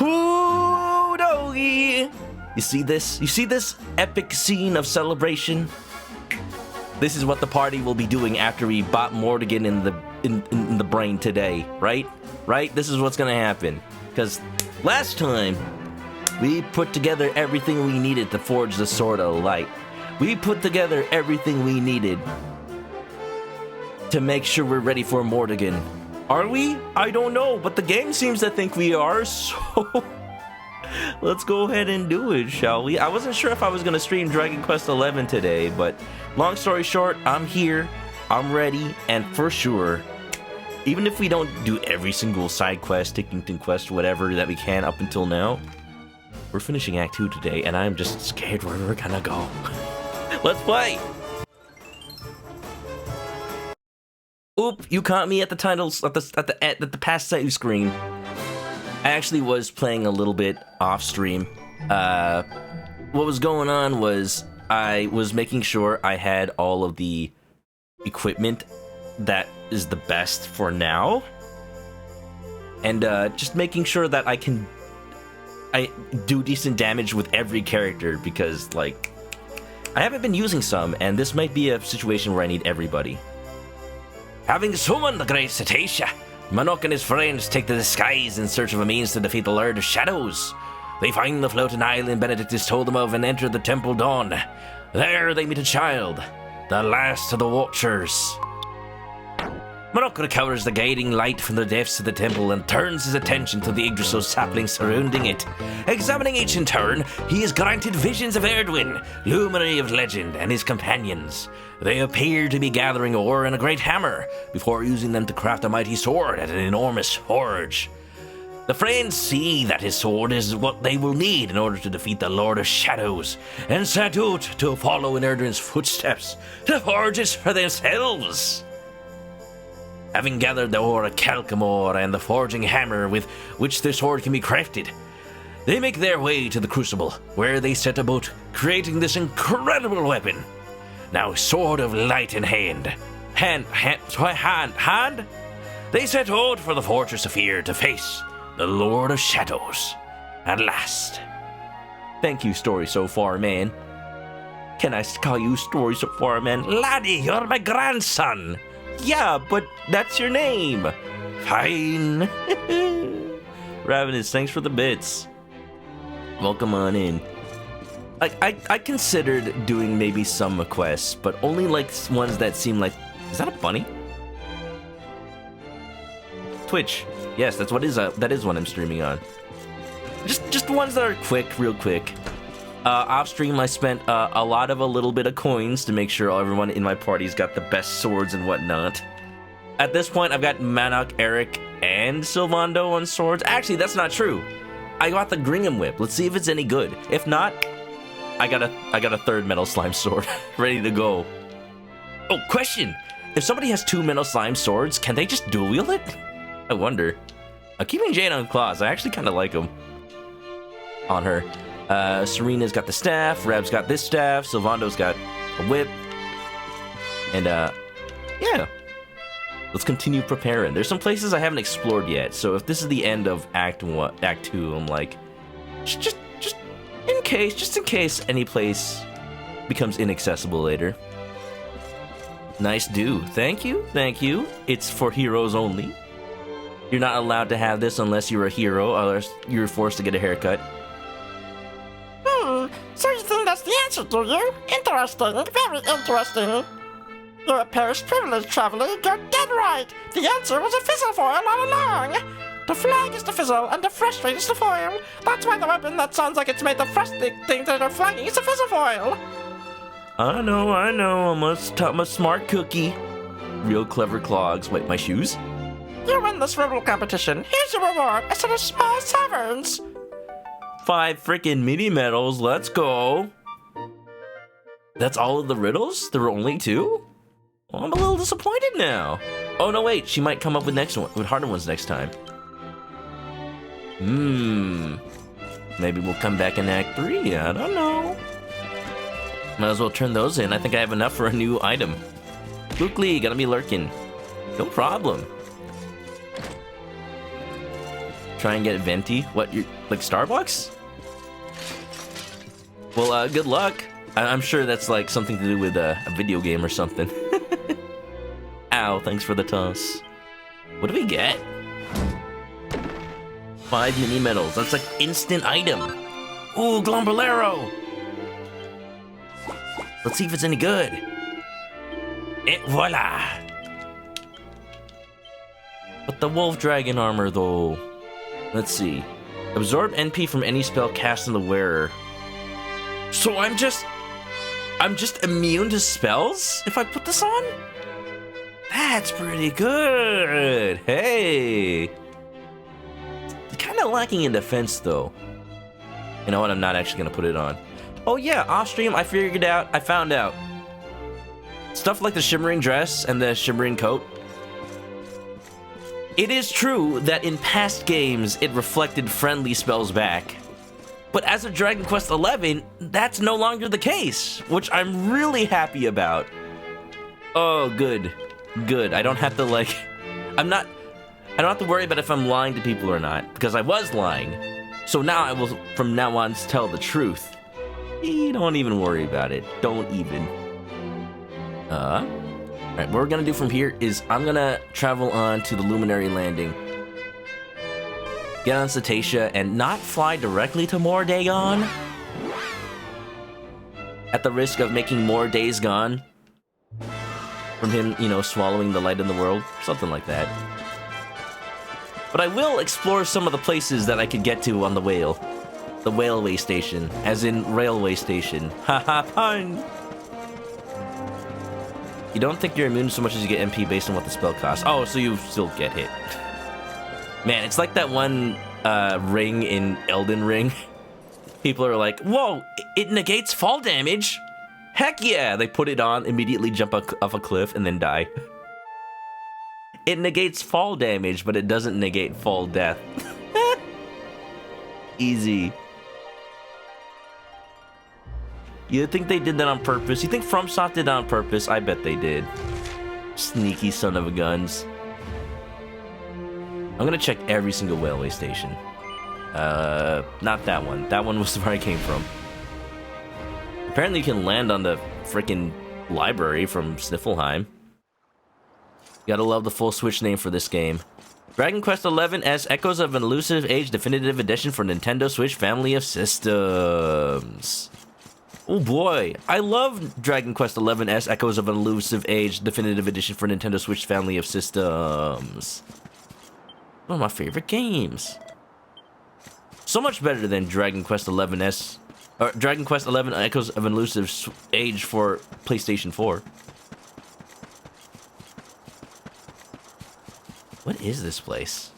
Ooh, doggy! You see this? You see this epic scene of celebration? This is what the party will be doing after we bought Mordegon in the brain today, right? Right? This is what's gonna happen. Because last time, we put together everything we needed to forge the Sword of Light. We put together everything we needed to make sure we're ready for Mordegon. Are we? I don't know, but the game seems to think we are, so let's go ahead and do it, shall we? I wasn't sure if I was going to stream Dragon Quest XI today, but long story short, I'm here, I'm ready, and for sure, even if we don't do every single side quest, Tickington quest, whatever that we can up until now, we're finishing Act 2 today, and I'm just scared where we're gonna go. Let's play! Oop, you caught me at the titles, at the past save screen. I actually was playing a little bit off stream. What was going on was I was making sure I had all of the equipment that is the best for now. And just making sure that I do decent damage with every character because, like, I haven't been using some, and this might be a situation where I need everybody. Having summoned the great Cetacea, Manok and his friends take to the skies in search of a means to defeat the Lord of Shadows. They find the floating island Benedict has told them of and enter the Temple Dawn. There they meet a child, the last of the Watchers. Manok recovers the guiding light from the depths of the temple and turns his attention to the Yggdrasil sapling surrounding it. Examining each in turn, he is granted visions of Erdwin, luminary of legend, and his companions. They appear to be gathering ore and a great hammer, before using them to craft a mighty sword at an enormous forge. The friends see that his sword is what they will need in order to defeat the Lord of Shadows, and set out to follow in Erdwin's footsteps, to forge it for themselves. Having gathered the ore of Calcamore and the forging hammer with which their sword can be crafted, they make their way to the Crucible, where they set about creating this incredible weapon. Now, Sword of Light in hand, they set out for the Fortress of Fear to face the Lord of Shadows at last. Thank you, story so far, man. Can I call you story so far, man? Laddie, you're my grandson. Yeah, but that's your name. Fine. Ravenous, thanks for the bits. Welcome on in. I considered doing maybe some quests, but only like ones that seem like... Is that a bunny? Twitch. Yes, that's what that is what I'm streaming on. Just ones that are quick, real quick. Off stream, I spent a little bit of coins to make sure everyone in my party's got the best swords and whatnot. At this point, I've got Manok, Eric, and Sylvando on swords. Actually, that's not true. I got the Gringham Whip. Let's see if it's any good. If not, I got a third Metal Slime sword ready to go. Oh, question! If somebody has 2 Metal Slime swords, can they just dual wield it? I wonder. I'm keeping Jane on claws. I actually kind of like them on her. Serena's got the staff, Rab's got this staff, Sylvando's got a whip, and yeah. Let's continue preparing. There's some places I haven't explored yet, so if this is the end of Act 2, I'm like, just in case any place becomes inaccessible later. Nice do. Thank you. It's for heroes only. You're not allowed to have this unless you're a hero, or you're forced to get a haircut. So you think that's the answer, do you? Interesting, very interesting. You're a Paris privileged traveler, you're dead right. The answer was a fizzle foil all along. The flag is the fizzle, and the frustrate is the foil. That's why the weapon that sounds like it's made of frustrate things that are flagging is a fizzle foil. I know, I'm a smart cookie. Real clever clogs. Wait, my shoes? You win this riddle competition. Here's your reward, a set of small sovereigns. 5 freaking mini medals, let's go. That's all of the riddles? There were only 2? Well, I'm a little disappointed now. Oh no, wait, she might come up with harder ones next time. Maybe we'll come back in Act 3, I don't know. Might as well turn those in. I think I have enough for a new item. Quickly, gotta be lurking. No problem. Try and get venti. What? You like Starbucks? Well, good luck. I'm sure that's like something to do with a video game or something. Ow, thanks for the toss. What do we get? 5 mini medals. That's like instant item. Ooh, Glombolero. Let's see if it's any good. Et voila. But the wolf dragon armor though. Let's see. Absorb NP from any spell cast on the wearer. So I'm just immune to spells if I put this on? That's pretty good. Hey. Kind of lacking in defense though. You know what? I'm not actually gonna put it on. Oh yeah, off stream I figured it out. I found out. Stuff like the shimmering dress and the shimmering coat. It is true that in past games it reflected friendly spells back. But as of Dragon Quest XI, that's no longer the case, which I'm really happy about. Oh, good. Good. I don't have to, like... I don't have to worry about if I'm lying to people or not, because I was lying. So now I will, from now on, tell the truth. Don't even worry about it. Don't even. Alright, what we're gonna do from here is I'm gonna travel on to the Luminary Landing. Get on Cetacea and not fly directly to Mordegon. At the risk of making more days gone. From him, you know, swallowing the light in the world. Something like that. But I will explore some of the places that I could get to on the whale. The whaleway station. As in railway station. Haha, pun! You don't think you're immune so much as you get MP based on what the spell costs. Oh, so you still get hit. Man, it's like that one ring in Elden Ring. People are like, whoa, it negates fall damage. Heck yeah! They put it on, immediately jump off a cliff, and then die. It negates fall damage, but it doesn't negate fall death. Easy. You think they did that on purpose? You think FromSoft did that on purpose? I bet they did. Sneaky son of a guns. I'm gonna check every single railway station. Not that one. That one was where I came from. Apparently you can land on the frickin' library from Sniffelheim. Gotta love the full Switch name for this game. Dragon Quest XI as Echoes of an Elusive Age Definitive Edition for Nintendo Switch Family of Systems. Oh boy, I love Dragon Quest XI as Echoes of an Elusive Age Definitive Edition for Nintendo Switch Family of Systems. One of my favorite games. So much better than Dragon Quest XI or Dragon Quest XI Echoes of an Elusive Age for PlayStation 4. What is this place?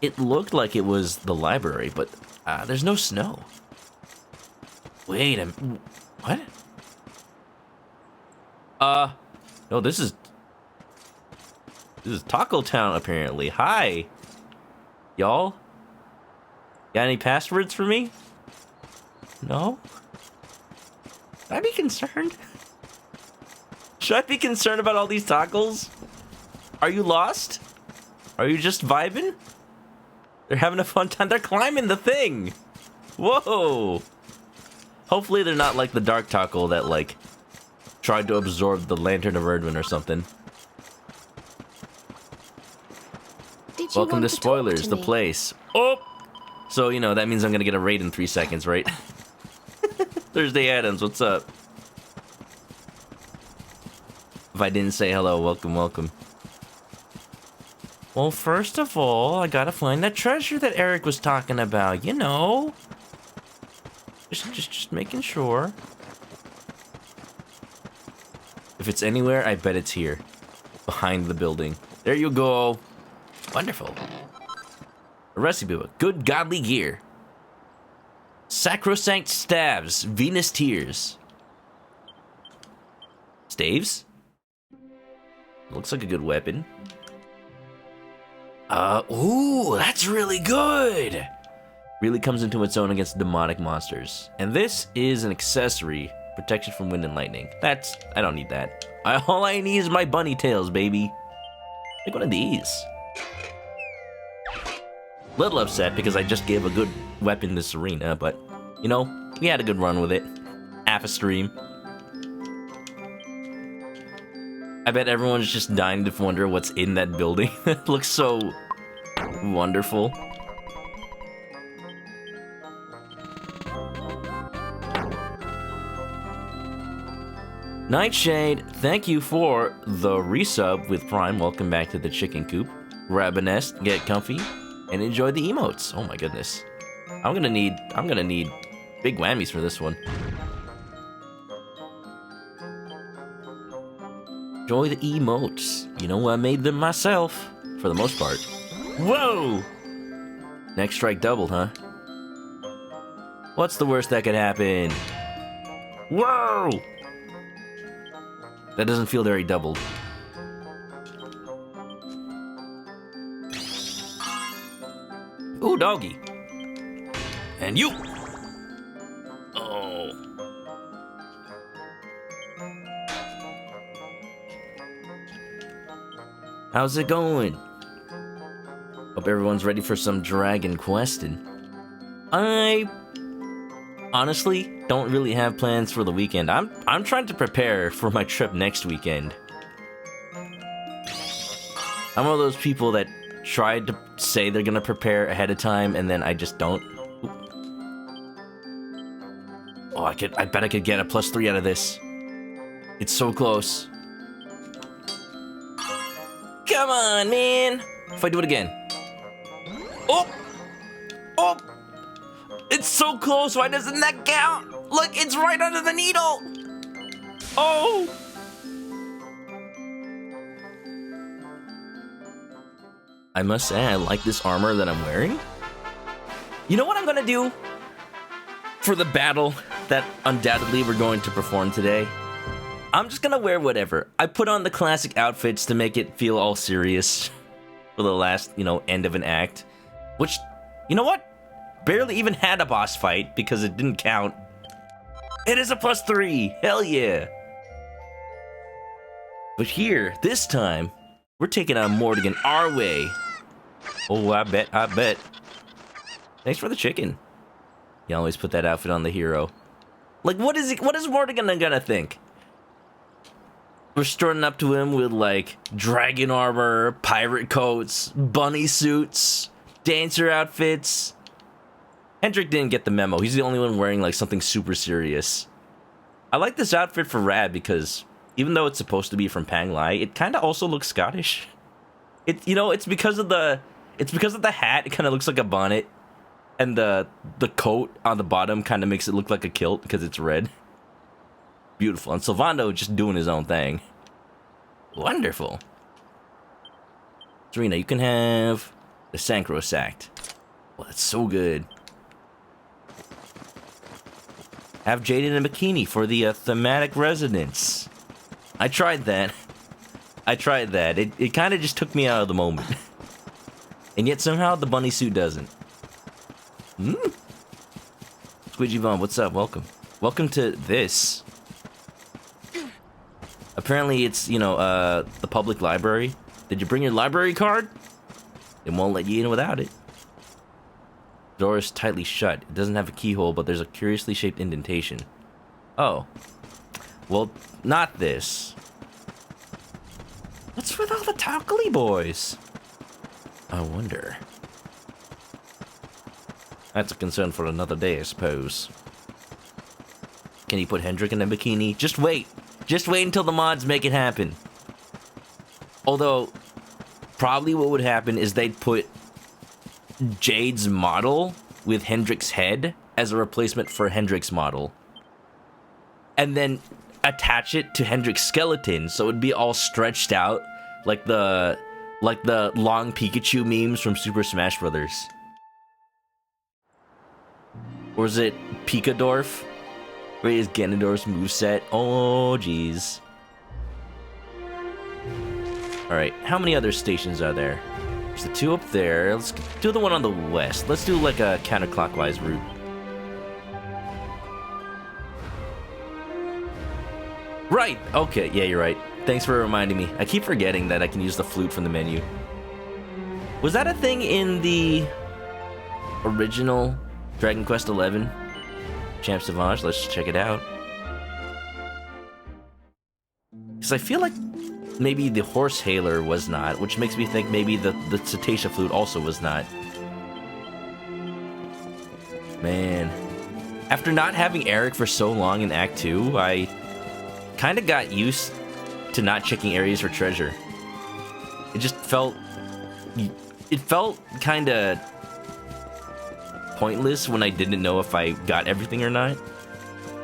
It looked like it was the library, but there's no snow. Wait a minute. What? No, this is Taco Town, apparently. Hi. Y'all? Got any passwords for me? No? Should I be concerned? Should I be concerned about all these tacos? Are you lost? Are you just vibing? They're having a fun time. They're climbing the thing. Whoa. Hopefully they're not like the Dark Taco that, like, tried to absorb the Lantern of Erdwin or something. Welcome to Spoilers, the place. Oh! So, you know, that means I'm gonna get a raid in 3 seconds, right? Thursday Adams, what's up? If I didn't say hello, welcome, welcome. Well, first of all, I gotta find that treasure that Eric was talking about, you know? Just making sure. If it's anywhere, I bet it's here. Behind the building. There you go. Wonderful. A recipe book. Good godly gear. Sacrosanct staves. Venus tears. Staves? Looks like a good weapon. Ooh, that's really good! Really comes into its own against demonic monsters. And this is an accessory. Protection from wind and lightning. I don't need that. All I need is my bunny tails, baby. Take one of these. Little upset because I just gave a good weapon to Serena, but, you know, we had a good run with it. Half a stream. I bet everyone's just dying to wonder what's in that building. It looks so wonderful. Nightshade, thank you for the resub with Prime. Welcome back to the chicken coop. Grab a nest, get comfy, and enjoy the emotes. Oh my goodness. I'm gonna need big whammies for this one. Enjoy the emotes. You know, I made them myself, for the most part. Whoa! Next strike doubled, huh? What's the worst that could happen? Whoa! That doesn't feel very doubled. Ooh, doggy. And you! Oh. How's it going? Hope everyone's ready for some Dragon Questing. I honestly don't really have plans for the weekend. I'm trying to prepare for my trip next weekend. I'm one of those people that tried to say they're gonna prepare ahead of time and then I just don't. Oh, I bet I could get a +3 out of this. It's so close. Come on, man. If I do it again. Oh! Oh! It's so close, why doesn't that count? Look, it's right under the needle! Oh! I must say, I like this armor that I'm wearing. You know what I'm gonna do? For the battle that undoubtedly we're going to perform today? I'm just gonna wear whatever. I put on the classic outfits to make it feel all serious for the last, you know, end of an act. Which, you know what? Barely even had a boss fight because it didn't count. It is a +3. Hell yeah. But here, this time, we're taking on Mordegon our way. Oh, I bet. Thanks for the chicken. You always put that outfit on the hero. Like, what is Mordegon gonna think? We're strutting up to him with, like, dragon armor, pirate coats, bunny suits, dancer outfits. Hendrik didn't get the memo. He's the only one wearing, like, something super serious. I like this outfit for Rad because even though it's supposed to be from Pang Lai, it kind of also looks Scottish. You know, it's because of the hat. It kind of looks like a bonnet, and the coat on the bottom kind of makes it look like a kilt because it's red. Beautiful. And Sylvando just doing his own thing. Wonderful. Serena, you can have the Synchro Sact. Well, that's so good. Have Jade in a bikini for the thematic resonance. I tried that. It kind of just took me out of the moment. And yet somehow the bunny suit doesn't. Squidgy Vaughn, what's up? Welcome. Welcome to this. Apparently it's, you know, the public library. Did you bring your library card? It won't let you in without it. Door is tightly shut. It doesn't have a keyhole, but there's a curiously shaped indentation. Oh. Well, not this. What's with all the Talcally boys? I wonder. That's a concern for another day, I suppose. Can you put Hendrik in a bikini? Just wait. Just wait until the mods make it happen. Although, probably what would happen is they'd put Jade's model with Hendrik's head as a replacement for Hendrik's model. And then attach it to Hendrik's skeleton so it'd be all stretched out like the long Pikachu memes from Super Smash Brothers. Or is it Pikadorf? Where is Ganondorf's moveset? Oh, jeez. Alright, how many other stations are there? There's the two up there. Let's do the one on the west. Let's do like a counterclockwise route. Right! Okay, yeah, you're right. Thanks for reminding me. I keep forgetting that I can use the flute from the menu. Was that a thing in the original Dragon Quest XI Champ Sauvage. Let's check it out. Because I feel like maybe the Horse Hailer was not, which makes me think maybe the Cetacea Flute also was not. Man. After not having Eric for so long in Act 2, I kind of got used to not checking areas for treasure. It just felt... It felt kind of pointless when I didn't know if I got everything or not.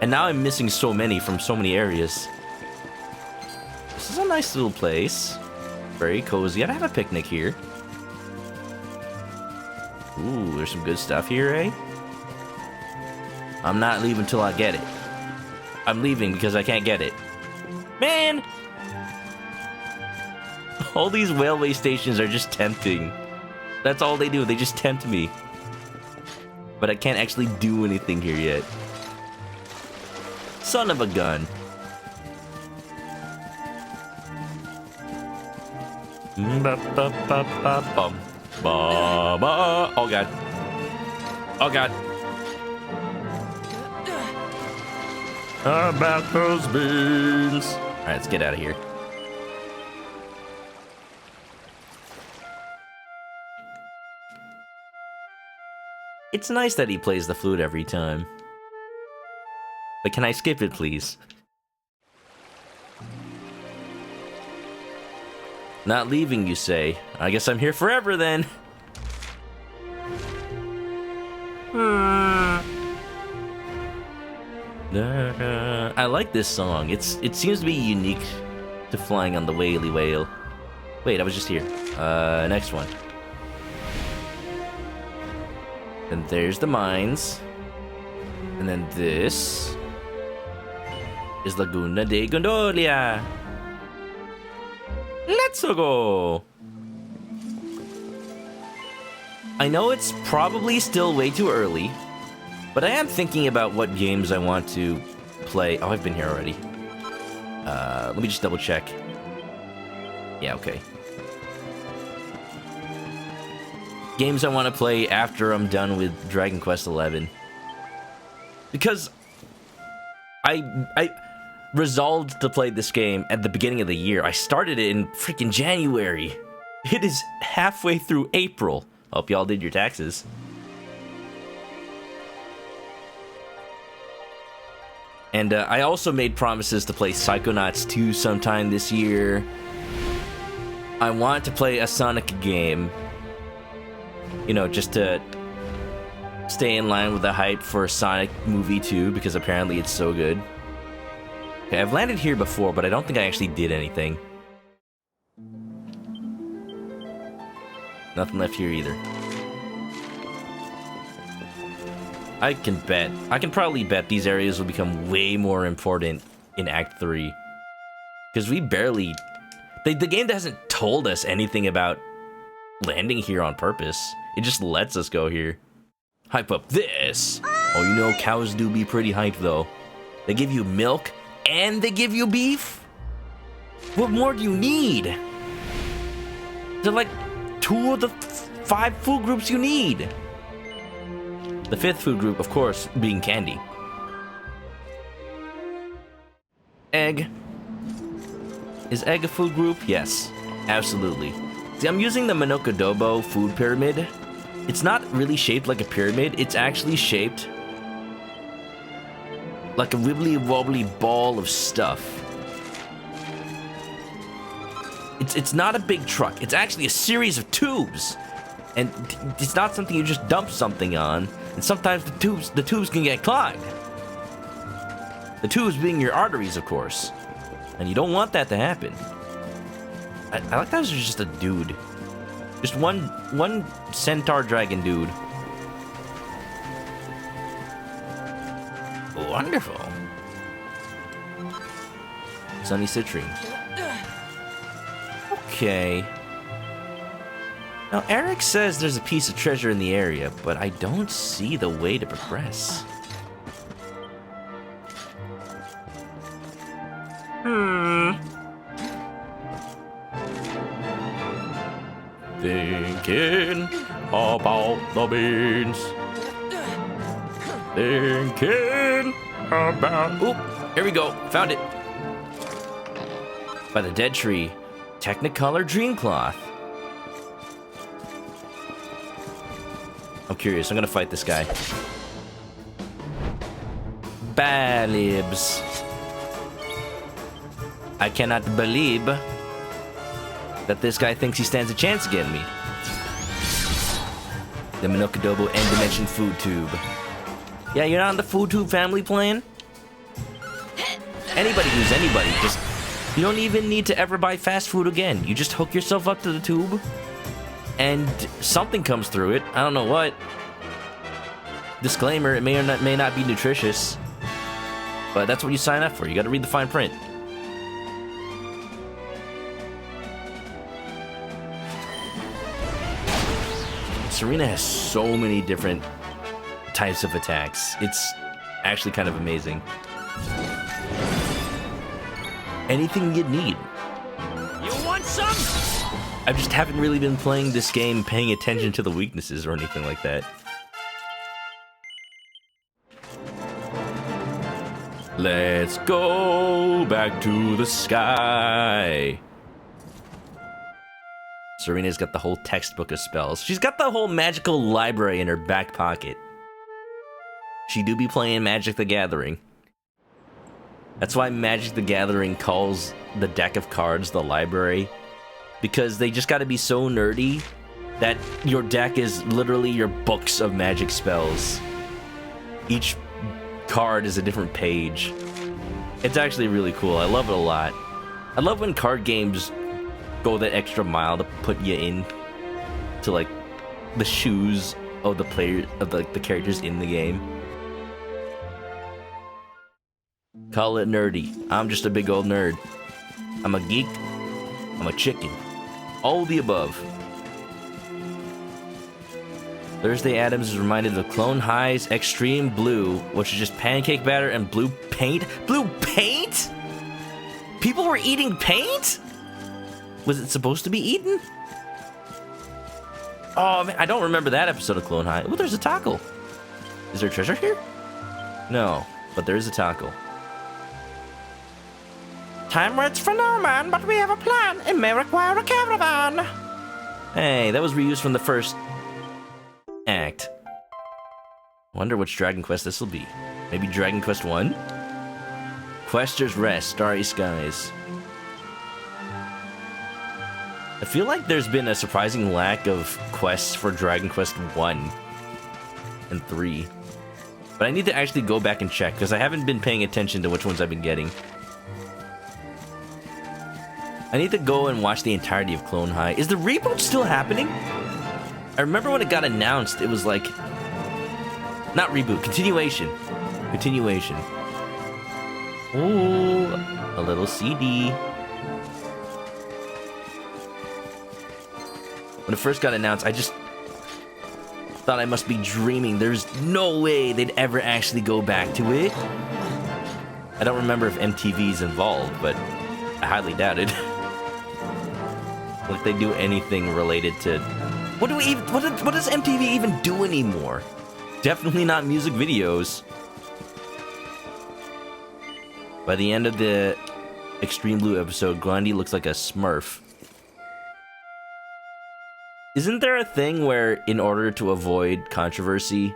And now I'm missing so many from so many areas. This is a nice little place. Very cozy. I'd have a picnic here. Ooh, there's some good stuff here, eh? I'm not leaving till I get it. I'm leaving because I can't get it. Man! All these railway stations are just tempting. That's all they do. They just tempt me. But I can't actually do anything here yet. Son of a gun. Oh god. Oh god. How about those beans? Alright, let's get out of here. It's nice that he plays the flute every time. But can I skip it, please? Not leaving, you say? I guess I'm here forever, then. I like this song. It seems to be unique to Flying on the Whaley Whale. Wait, I was just here. Next one. And there's the mines. And then this is Laguna de Gondolia. Let's go! I know it's probably still way too early, but I am thinking about what games I want to play. Oh, I've been here already. Let me just double check. Yeah, okay. Games I want to play after I'm done with Dragon Quest XI. Because I resolved to play this game at the beginning of the year. I started it in freaking January. It is halfway through April. Hope y'all did your taxes. And I also made promises to play Psychonauts 2 sometime this year. I want to play a Sonic game. You know, just to stay in line with the hype for Sonic Movie 2, because apparently it's so good. Okay, I've landed here before, but I don't think I actually did anything. Nothing left here either. I can probably bet these areas will become way more important in Act 3. Because we barely... The game hasn't told us anything about landing here on purpose. It just lets us go here. Hype up this! Oh, you know, cows do be pretty hyped, though. They give you milk, and they give you beef? What more do you need? They're like 2 of the 5 food groups you need. The 5th food group, of course, being candy. Egg. Is egg a food group? Yes, absolutely. See, I'm using the ManokAdobo food pyramid. It's not really shaped like a pyramid. It's actually shaped like a wibbly-wobbly ball of stuff. It's not a big truck. It's actually a series of tubes. And it's not something you just dump something on. And sometimes the tubes can get clogged. The tubes being your arteries, of course. And you don't want that to happen. I like that there's just a dude. Just one centaur dragon dude. Wonderful. Sunny citrine. Okay. Now, Eric says there's a piece of treasure in the area, but I don't see the way to progress. Thinking about the beans. Thinking about... Oop, here we go. Found it. By the dead tree. Technicolor Dream Cloth. I'm curious. I'm gonna fight this guy. Balibs. I cannot believe that this guy thinks he stands a chance against me. The ManokAdobo End Dimension Food Tube. Yeah, you're not on the Food Tube family plan? Anybody who's anybody, just... You don't even need to ever buy fast food again. You just hook yourself up to the tube, and something comes through it. I don't know what. Disclaimer, it may or may not be nutritious, but that's what you sign up for. You gotta read the fine print. Serena has so many different types of attacks. It's actually kind of amazing. Anything you'd need. You want some? I just haven't really been playing this game paying attention to the weaknesses or anything like that. Let's go back to the sky. Serena's got the whole textbook of spells. She's got the whole magical library in her back pocket. She do be playing Magic the Gathering. That's why Magic the Gathering calls the deck of cards the library. Because they just gotta be so nerdy that your deck is literally your books of magic spells. Each card is a different page. It's actually really cool. I love it a lot. I love when card games go that extra mile to put you in to like the shoes of the player of the characters in the game. Call it nerdy. I'm just a big old nerd. I'm a geek. I'm a chicken. All the above. Thursday Adams is reminded of Clone High's Extreme Blue, which is just pancake batter and blue paint. Blue paint? People were eating paint? Was it supposed to be eaten? Oh man, I don't remember that episode of Clone High. Oh, there's a taco. Is there treasure here? No, but there is a taco. Time waits for no man, but we have a plan. It may require a caravan. Hey, that was reused from the first act. Wonder which Dragon Quest this will be. Maybe Dragon Quest 1? Quester's Rest, Starry Skies. I feel like there's been a surprising lack of quests for Dragon Quest 1 and 3. But I need to actually go back and check, because I haven't been paying attention to which ones I've been getting. I need to go and watch the entirety of Clone High. Is the reboot still happening? I remember when it got announced, it was like... Not reboot, continuation. Continuation. Ooh, a little CD. When it first got announced, I just thought I must be dreaming. There's no way they'd ever actually go back to it. I don't remember if MTV's involved, but I highly doubt it. Like they do anything related to... What does MTV even do anymore? Definitely not music videos. By the end of the Extreme Blue episode, Grundy looks like a Smurf. Isn't there a thing where, in order to avoid controversy,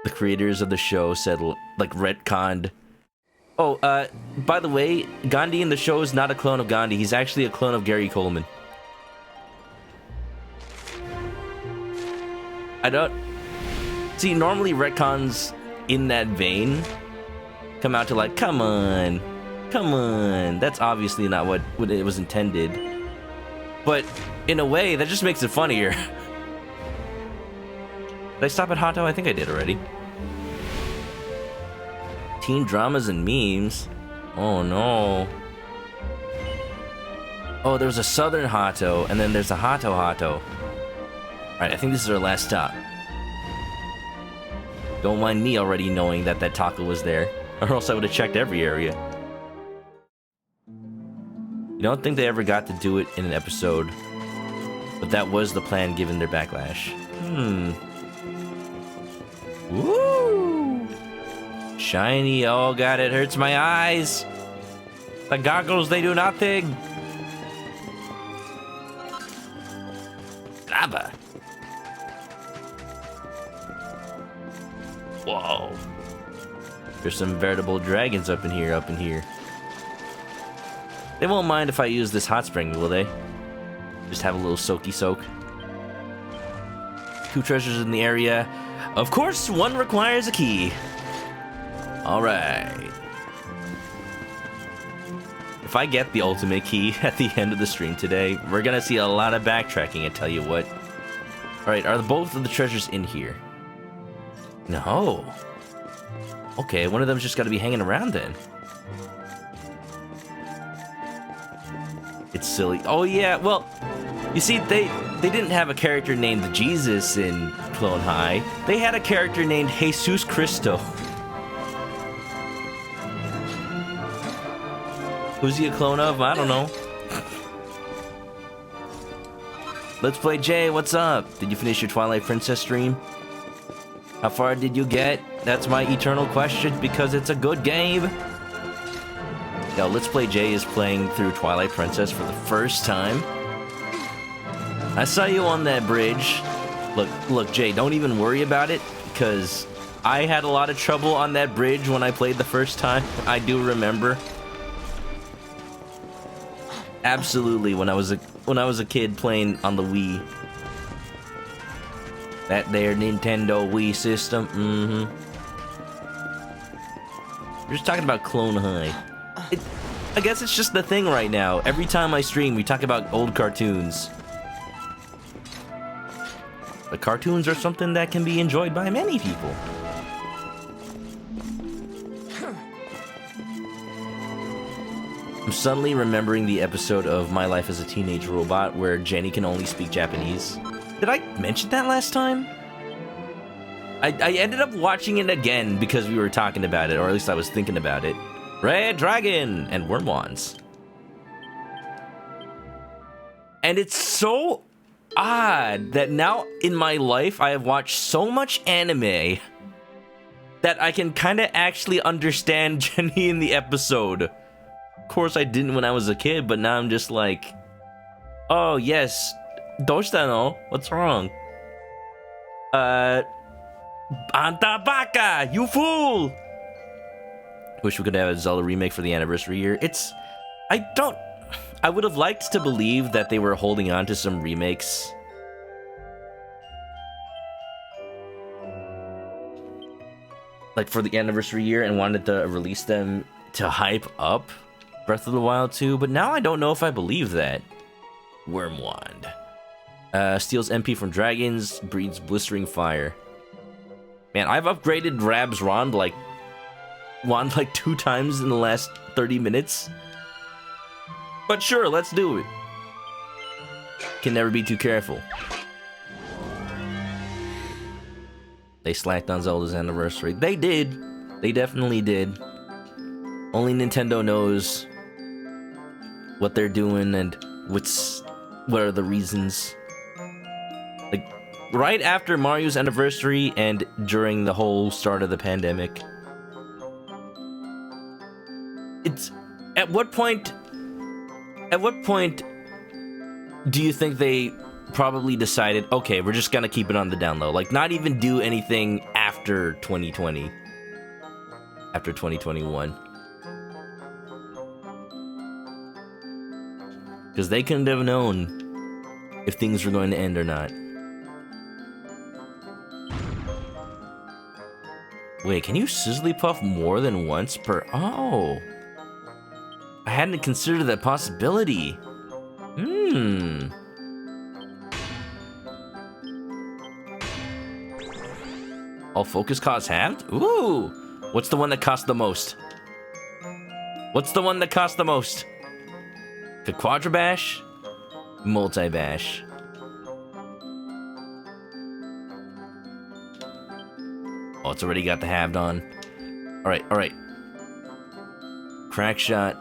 the creators of the show said, like, retconned... Oh, by the way, Gandhi in the show is not a clone of Gandhi. He's actually a clone of Gary Coleman. I don't... See, normally retcons in that vein come out to like, come on. That's obviously not what it was intended. But, in a way, that just makes it funnier. Did I stop at Hato? I think I did already. Teen dramas and memes. Oh no. Oh, there's a Southern Hato, and then there's a Hato. Alright, I think this is our last stop. Don't mind me already knowing that that taco was there, or else I would have checked every area. You don't think they ever got to do it in an episode But that was the plan given their backlash. Woo! Shiny, oh god, it hurts my eyes! The goggles, they do nothing! Lava! Whoa. There's some veritable dragons up in here. They won't mind if I use this hot spring, will they? Just have a little soaky soak. 2 treasures in the area. Of course, one requires a key. Alright. If I get the ultimate key at the end of the stream today, we're gonna see a lot of backtracking, I tell you what. Alright, are both of the treasures in here? No. Okay, one of them's just gotta be hanging around then. It's silly. Oh yeah, well, you see, they didn't have a character named Jesus in Clone High. They had a character named Jesus Cristo. Who's he a clone of? I don't know. Let's play Jay, what's up? Did you finish your Twilight Princess stream? How far did you get? That's my eternal question because it's a good game. Yo, Let's Play Jay is playing through Twilight Princess for the first time. I saw you on that bridge. Look, Jay, don't even worry about it, because I had a lot of trouble on that bridge when I played the first time. I do remember. Absolutely, when I was a kid playing on the Wii. That there Nintendo Wii system. You're just talking about Clone High. I guess it's just the thing right now. Every time I stream, we talk about old cartoons. The cartoons are something that can be enjoyed by many people. I'm suddenly remembering the episode of My Life as a Teenage Robot where Jenny can only speak Japanese. Did I mention that last time? I ended up watching it again because we were talking about it, or at least I was thinking about it. Red Dragon and Wormwands. And it's so odd that now in my life I have watched so much anime that I can kind of actually understand Jenny in the episode. Of course I didn't when I was a kid, but now I'm just like, oh yes, doshita no? What's wrong? Anta baka, you fool! Wish we could have a Zelda remake for the anniversary year. I would have liked to believe that they were holding on to some remakes. Like for the anniversary year and wanted to release them to hype up Breath of the Wild 2, but now I don't know if I believe that. Wormwand. Steals MP from dragons, breeds blistering fire. Man, I've upgraded Rab's wand like 2 times in the last 30 minutes. But sure, let's do it. Can never be too careful. They slacked on Zelda's anniversary. They did. They definitely did. Only Nintendo knows what they're doing and what are the reasons. Like, right after Mario's anniversary and during the whole start of the pandemic. It's... At what point do you think they probably decided, okay, we're just gonna keep it on the down low? Like, not even do anything after 2020. After 2021. Because they couldn't have known if things were going to end or not. Wait, can you Sizzly Puff more than once per... Oh. I hadn't considered that possibility. All focus costs halved? Ooh! What's the one that costs the most? What's the one that costs the most? The Quadra Bash? Multi Bash. Oh, it's already got the halved on. Alright, alright. Crack shot.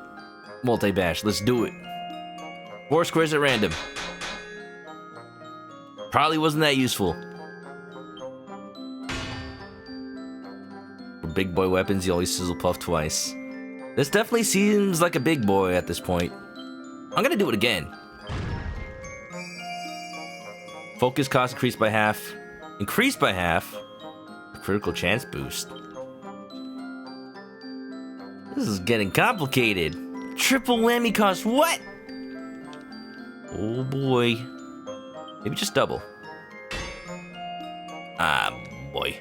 Multi Bash. Let's do it. 4 squares at random. Probably wasn't that useful. For big boy weapons, you always sizzle puff twice. This definitely seems like a big boy at this point. I'm gonna do it again. Focus cost increased by half. Increased by half. Critical chance boost. This is getting complicated. Triple whammy cost what? Oh boy. Maybe just double. Ah, boy.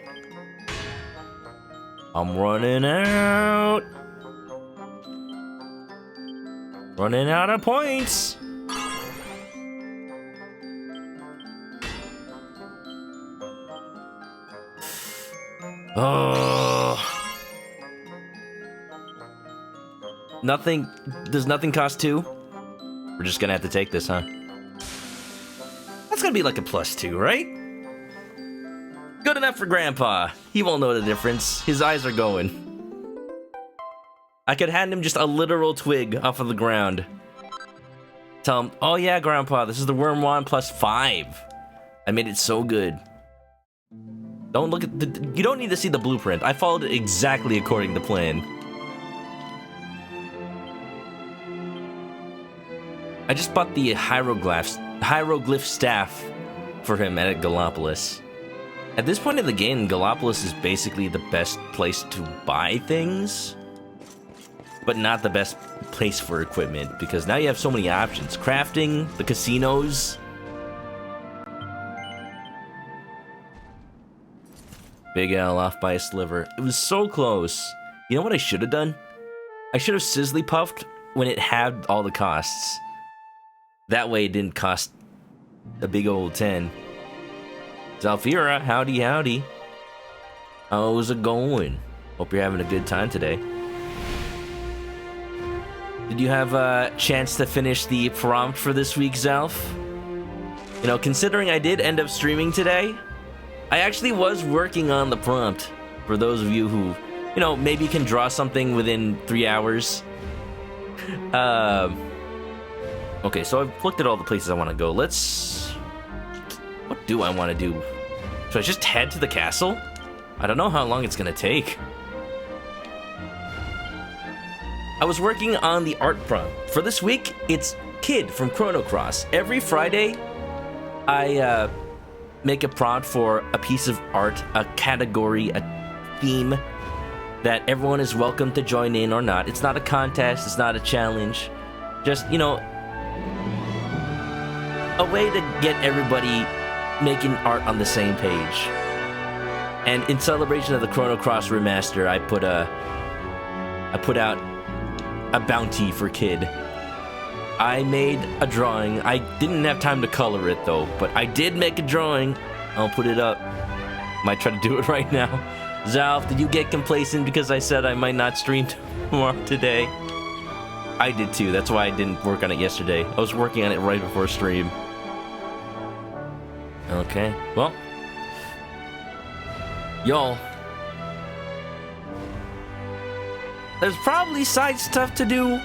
I'm running out. Running out of points. Oh. Nothing. Does nothing cost 2? We're just gonna have to take this, huh? That's gonna be like a +2, right? Good enough for Grandpa. He won't know the difference. His eyes are going. I could hand him just a literal twig off of the ground. Tell him, oh yeah, Grandpa, this is the worm wand +5. I made it so good. Don't look at the... You don't need to see the blueprint. I followed it exactly according to plan. I just bought the hieroglyph staff for him at Gallopolis. At this point in the game, Gallopolis is basically the best place to buy things, but not the best place for equipment, because now you have so many options. Crafting, the casinos. Big L off by a sliver. It was so close. You know what I should have done? I should have Sizzly Puffed when it had all the costs. That way it didn't cost a big old 10. Zalfira, howdy howdy. How's it going? Hope you're having a good time today. Did you have a chance to finish the prompt for this week, Zalf? You know, considering I did end up streaming today, I actually was working on the prompt. For those of you who, you know, maybe can draw something within 3 hours. Okay, so I've looked at all the places I want to go. What do I want to do? Should I just head to the castle? I don't know how long it's gonna take. I was working on the art prompt. For this week, it's Kid from Chrono Cross. Every Friday, I make a prompt for a piece of art, a category, a theme that everyone is welcome to join in or not. It's not a contest, it's not a challenge. Just, you know, a way to get everybody making art on the same page. And in celebration of the Chrono Cross remaster, I put out a bounty for Kid. I made a drawing. I didn't have time to color it though, but I did make a drawing. I'll put it up. Might try to do it right now. Zalf, did you get complacent because I said I might not stream tomorrow today? I did too. That's why I didn't work on it yesterday. I was working on it right before stream. Okay, well, y'all, there's probably side stuff to do,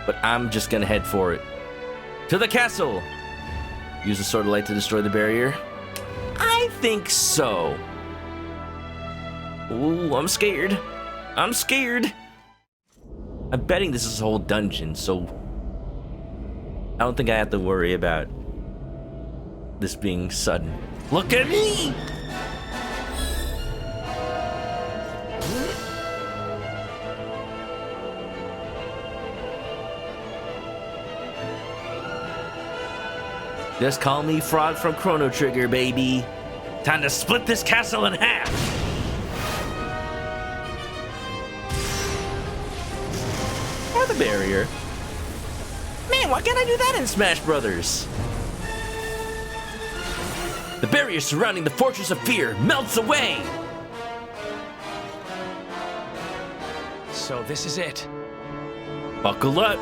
but I'm just gonna head for it. To the castle! Use the sword of light to destroy the barrier? I think so. Ooh, I'm scared. I'm scared. I'm betting this is a whole dungeon, so I don't think I have to worry about this being sudden. Look at me! Just call me Frog from Chrono Trigger, baby. Time to split this castle in half! Or the barrier. Man, why can't I do that in Smash Brothers? The barrier surrounding the Fortress of Fear melts away! So this is it. Buckle up!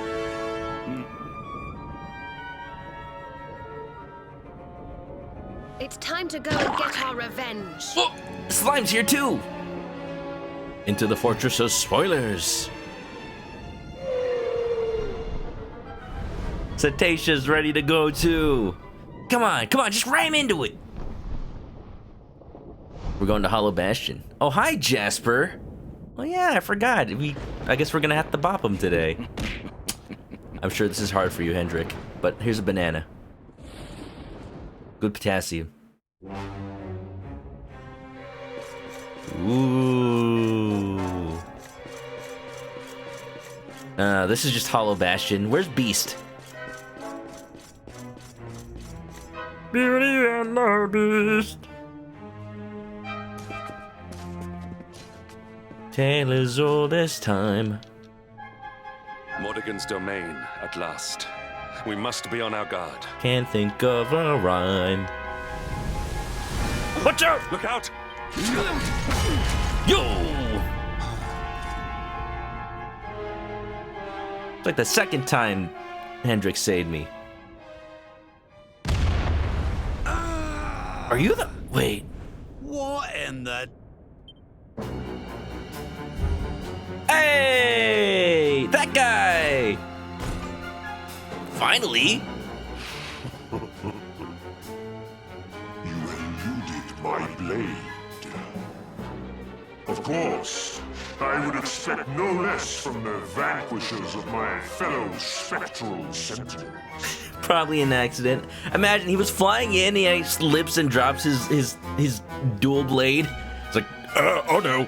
It's time to go and get our revenge. Oh, Slime's here too! Into the Fortress of Spoilers! Cetacea's ready to go too! Come on, just ram into it. We're going to Hollow Bastion. Oh, hi, Jasper. Oh yeah, I forgot. I guess we're gonna have to bop him today. I'm sure this is hard for you, Hendrik, but here's a banana. Good potassium. Ooh. This is just Hollow Bastion. Where's Beast? Beauty and the Beast. Tale as old as time. Mordegon's domain, at last. We must be on our guard. Can't think of a rhyme. Watch out! Look out! Yo! It's like the second time Hendrik saved me. Are you the... Wait. What in the... Hey! That guy! Finally! You eluded my blade. Of course, I would expect no less from the vanquishers of my fellow spectral sentinels. Probably an accident. Imagine he was flying in, he slips and drops his dual blade. It's like, oh no,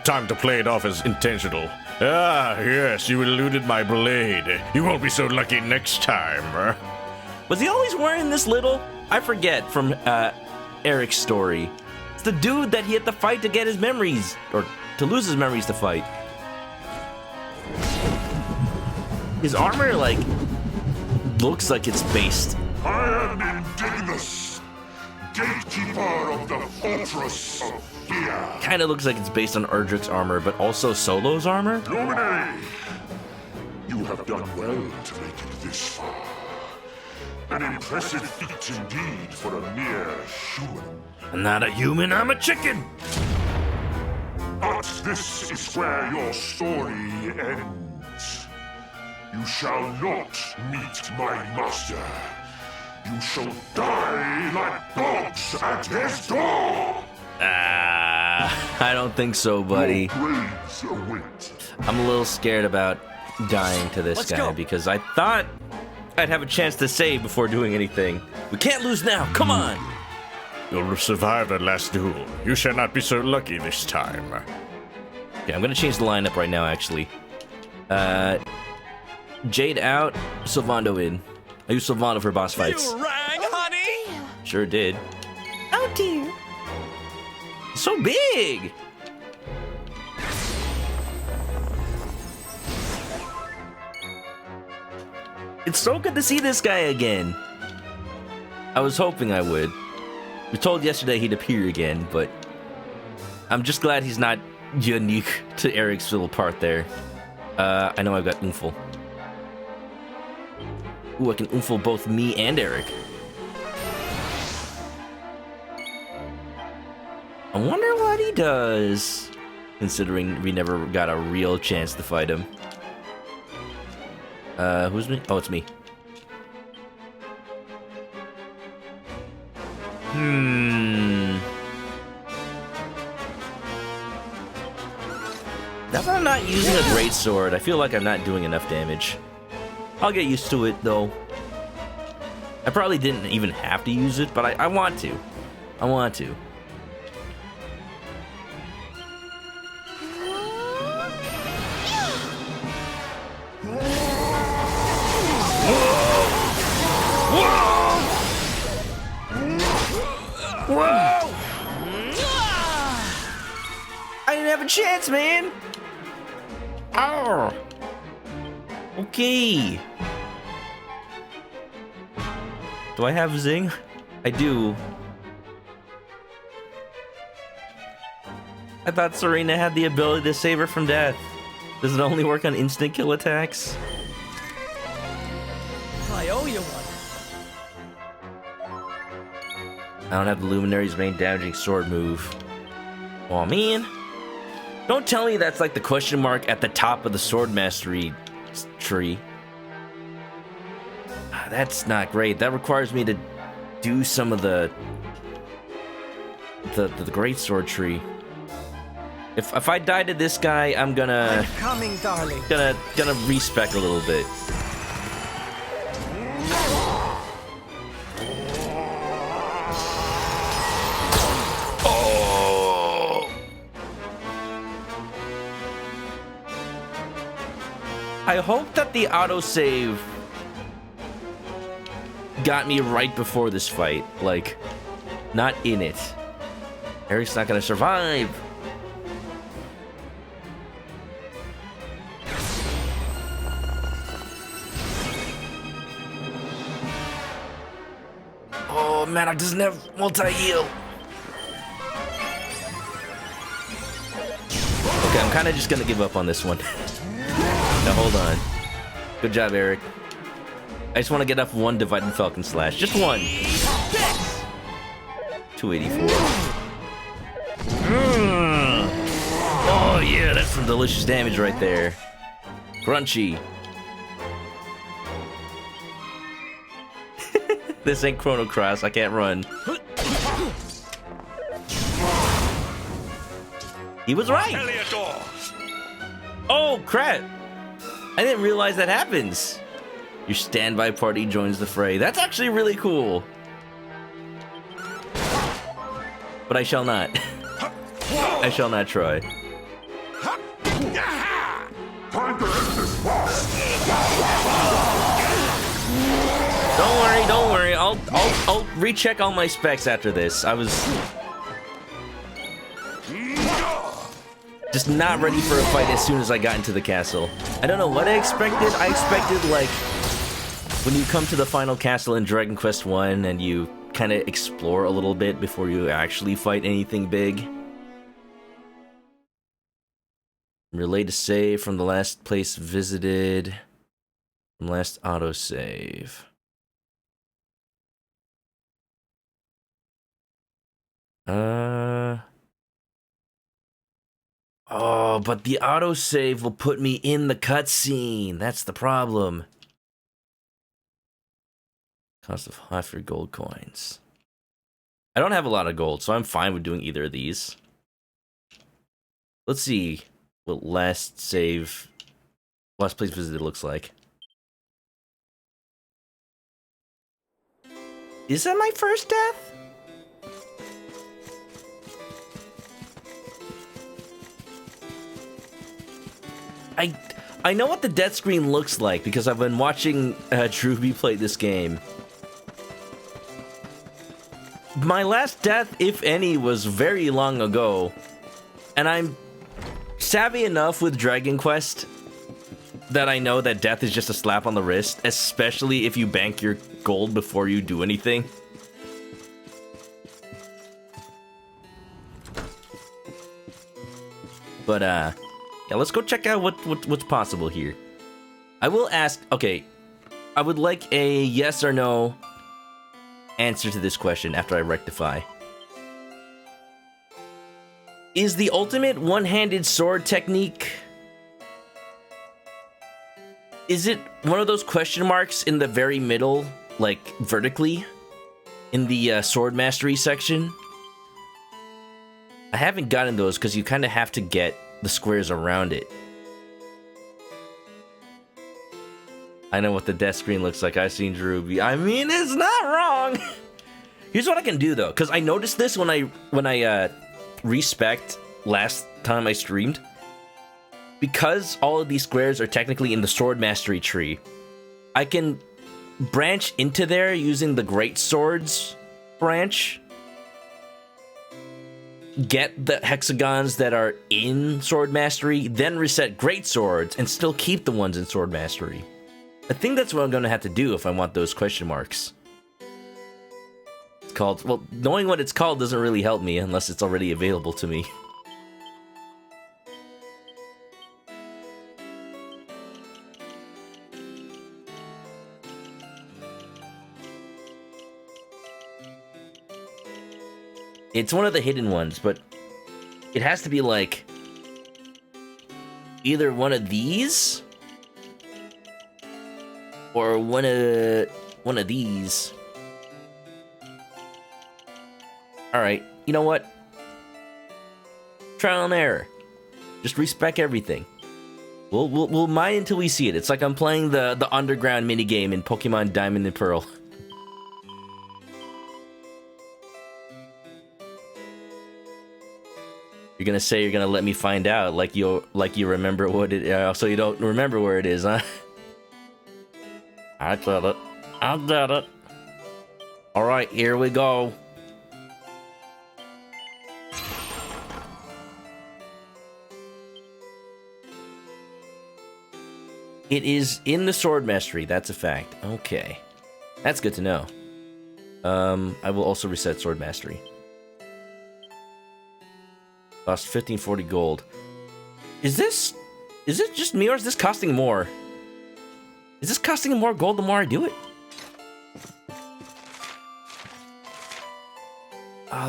time to play it off as intentional. Ah, yes, you eluded my blade. You won't be so lucky next time. Was he always wearing this little? I forget from Eric's story. It's the dude that he had to fight to get his memories, or to lose his memories to fight. His armor, like, looks like it's based. I am Indignus, gatekeeper of the fortress of fear. Kind of looks like it's based on Erdrick's armor, but also Solo's armor. Lumine, you have done well to make it this far. An impressive feat indeed for a mere human. I'm not a human, I'm a chicken! But this is where your story ends. You shall not meet my master. You shall die like dogs at his door! I don't think so, buddy. Your graves await. I'm a little scared about dying to this guy because I thought I'd have a chance to save before doing anything. We can't lose now, come on! You'll survive the last duel. You shall not be so lucky this time. Okay, I'm gonna change the lineup right now, actually. Jade out, Sylvando in. I use Sylvando for boss fights. You rang, honey? Sure did. Oh dear. So big! It's so good to see this guy again. I was hoping I would. We told yesterday he'd appear again, but I'm just glad he's not unique to Eric's little part there. I know I've got Oomful. Ooh, I can Oomful both me and Eric. I wonder what he does, considering we never got a real chance to fight him. Who's me? Oh, it's me. Now that I'm not using a great sword, I feel like I'm not doing enough damage. I'll get used to it, though. I probably didn't even have to use it, but I want to. I want to. Whoa! I didn't have a chance, man! Oh! Okay. Do I have Zing? I do. I thought Serena had the ability to save her from death. Does it only work on instant kill attacks? I owe you one. I don't have the Luminary's main damaging sword move. Oh man. Don't tell me that's like the question mark at the top of the sword mastery tree. That's not great. That requires me to do some of the great sword tree. If I die to this guy, I'm gonna Coming, darling. gonna respec a little bit. Oh! I hope that the autosave got me right before this fight, like, not in it. Eric's not gonna survive. Oh, Manok doesn't have multi-heal. Okay, I'm kind of just gonna give up on this one. Now, hold on. Good job, Eric. I just want to get up one Divided Falcon Slash. Just one. 284. Oh, yeah, that's some delicious damage right there. Crunchy. This ain't Chrono Cross. I can't run. He was right. Oh, crap. I didn't realize that happens. Your standby party joins the fray. That's actually really cool. But I shall not. I shall not try. Time to end this boss. Don't worry. I'll recheck all my specs after this. I was just not ready for a fight as soon as I got into the castle. I don't know what I expected. I expected, like, when you come to the final castle in Dragon Quest 1 and you kind of explore a little bit before you actually fight anything big. Relay to save from the last place visited. From last autosave. Oh, but the autosave will put me in the cutscene. That's the problem. Cost of half your gold coins. I don't have a lot of gold, so I'm fine with doing either of these. Let's see what last place visited looks like. Is that my first death? I know what the death screen looks like because I've been watching Drewby play this game. My last death, if any, was very long ago, and I'm savvy enough with Dragon Quest that I know that death is just a slap on the wrist, especially if you bank your gold before you do anything. But, yeah, let's go check out what's possible here. I will ask, okay, I would like a yes or no answer to this question after I rectify. Is the ultimate one-handed sword technique... Is it one of those question marks in the very middle, like, vertically? In the sword mastery section? I haven't gotten those because you kind of have to get the squares around it. I know what the death screen looks like. I've seen Drewby. I mean, it's not wrong. Here's what I can do though, because I noticed this when I respect last time I streamed. Because all of these squares are technically in the sword mastery tree, I can branch into there using the great swords branch. Get the hexagons that are in sword mastery, then reset great swords and still keep the ones in sword mastery. I think that's what I'm gonna have to do if I want those question marks. It's called, well, knowing what it's called doesn't really help me unless it's already available to me. It's one of the hidden ones, but it has to be like either one of these or one of these. Alright, you know what? Trial and error. Just respec everything. We'll mine until we see it. It's like I'm playing the underground minigame in Pokemon Diamond and Pearl. You're gonna say you're gonna let me find out, like you remember what it. So you don't remember where it is, huh? I get it. I get it. All right, here we go. It is in the Sword Mastery. That's a fact. Okay, that's good to know. I will also reset Sword Mastery. Lost 1540 gold. Is it just me, or is this costing more? Is this costing more gold the more I do it?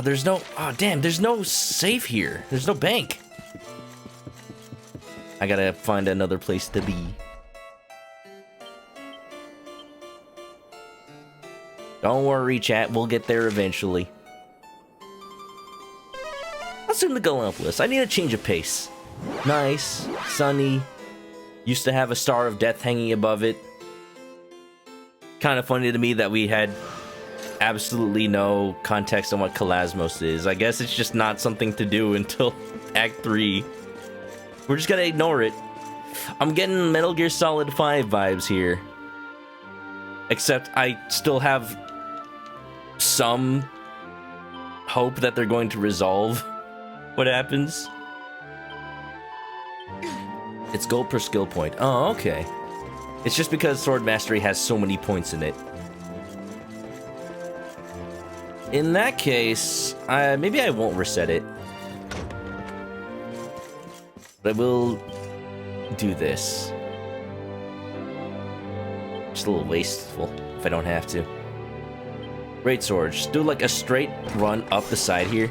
There's no... Oh, damn, there's no safe here. There's no bank. I gotta find another place to be. Don't worry, chat. We'll get there eventually. Let's do the Galumplus. I need a change of pace. Nice, sunny. Used to have a Star of Death hanging above it. Kind of funny to me that we had absolutely no context on what Kalasmos is. I guess it's just not something to do until Act 3. We're just gonna ignore it. I'm getting Metal Gear Solid 5 vibes here. Except I still have some hope that they're going to resolve what happens. It's gold per skill point. Oh, okay. It's just because Sword Mastery has so many points in it. In that case, maybe I won't reset it. But I will do this. Just a little wasteful if I don't have to. Great sword. Just do like a straight run up the side here.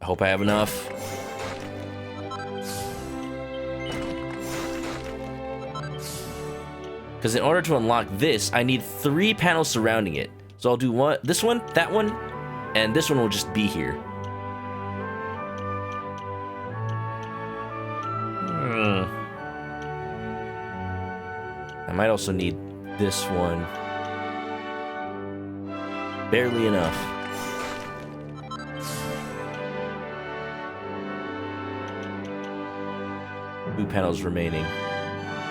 I hope I have enough. Because in order to unlock this, I need 3 panels surrounding it. So I'll do one, this one, that one, and this one will just be here. I might also need this one. Barely enough. Two panels remaining.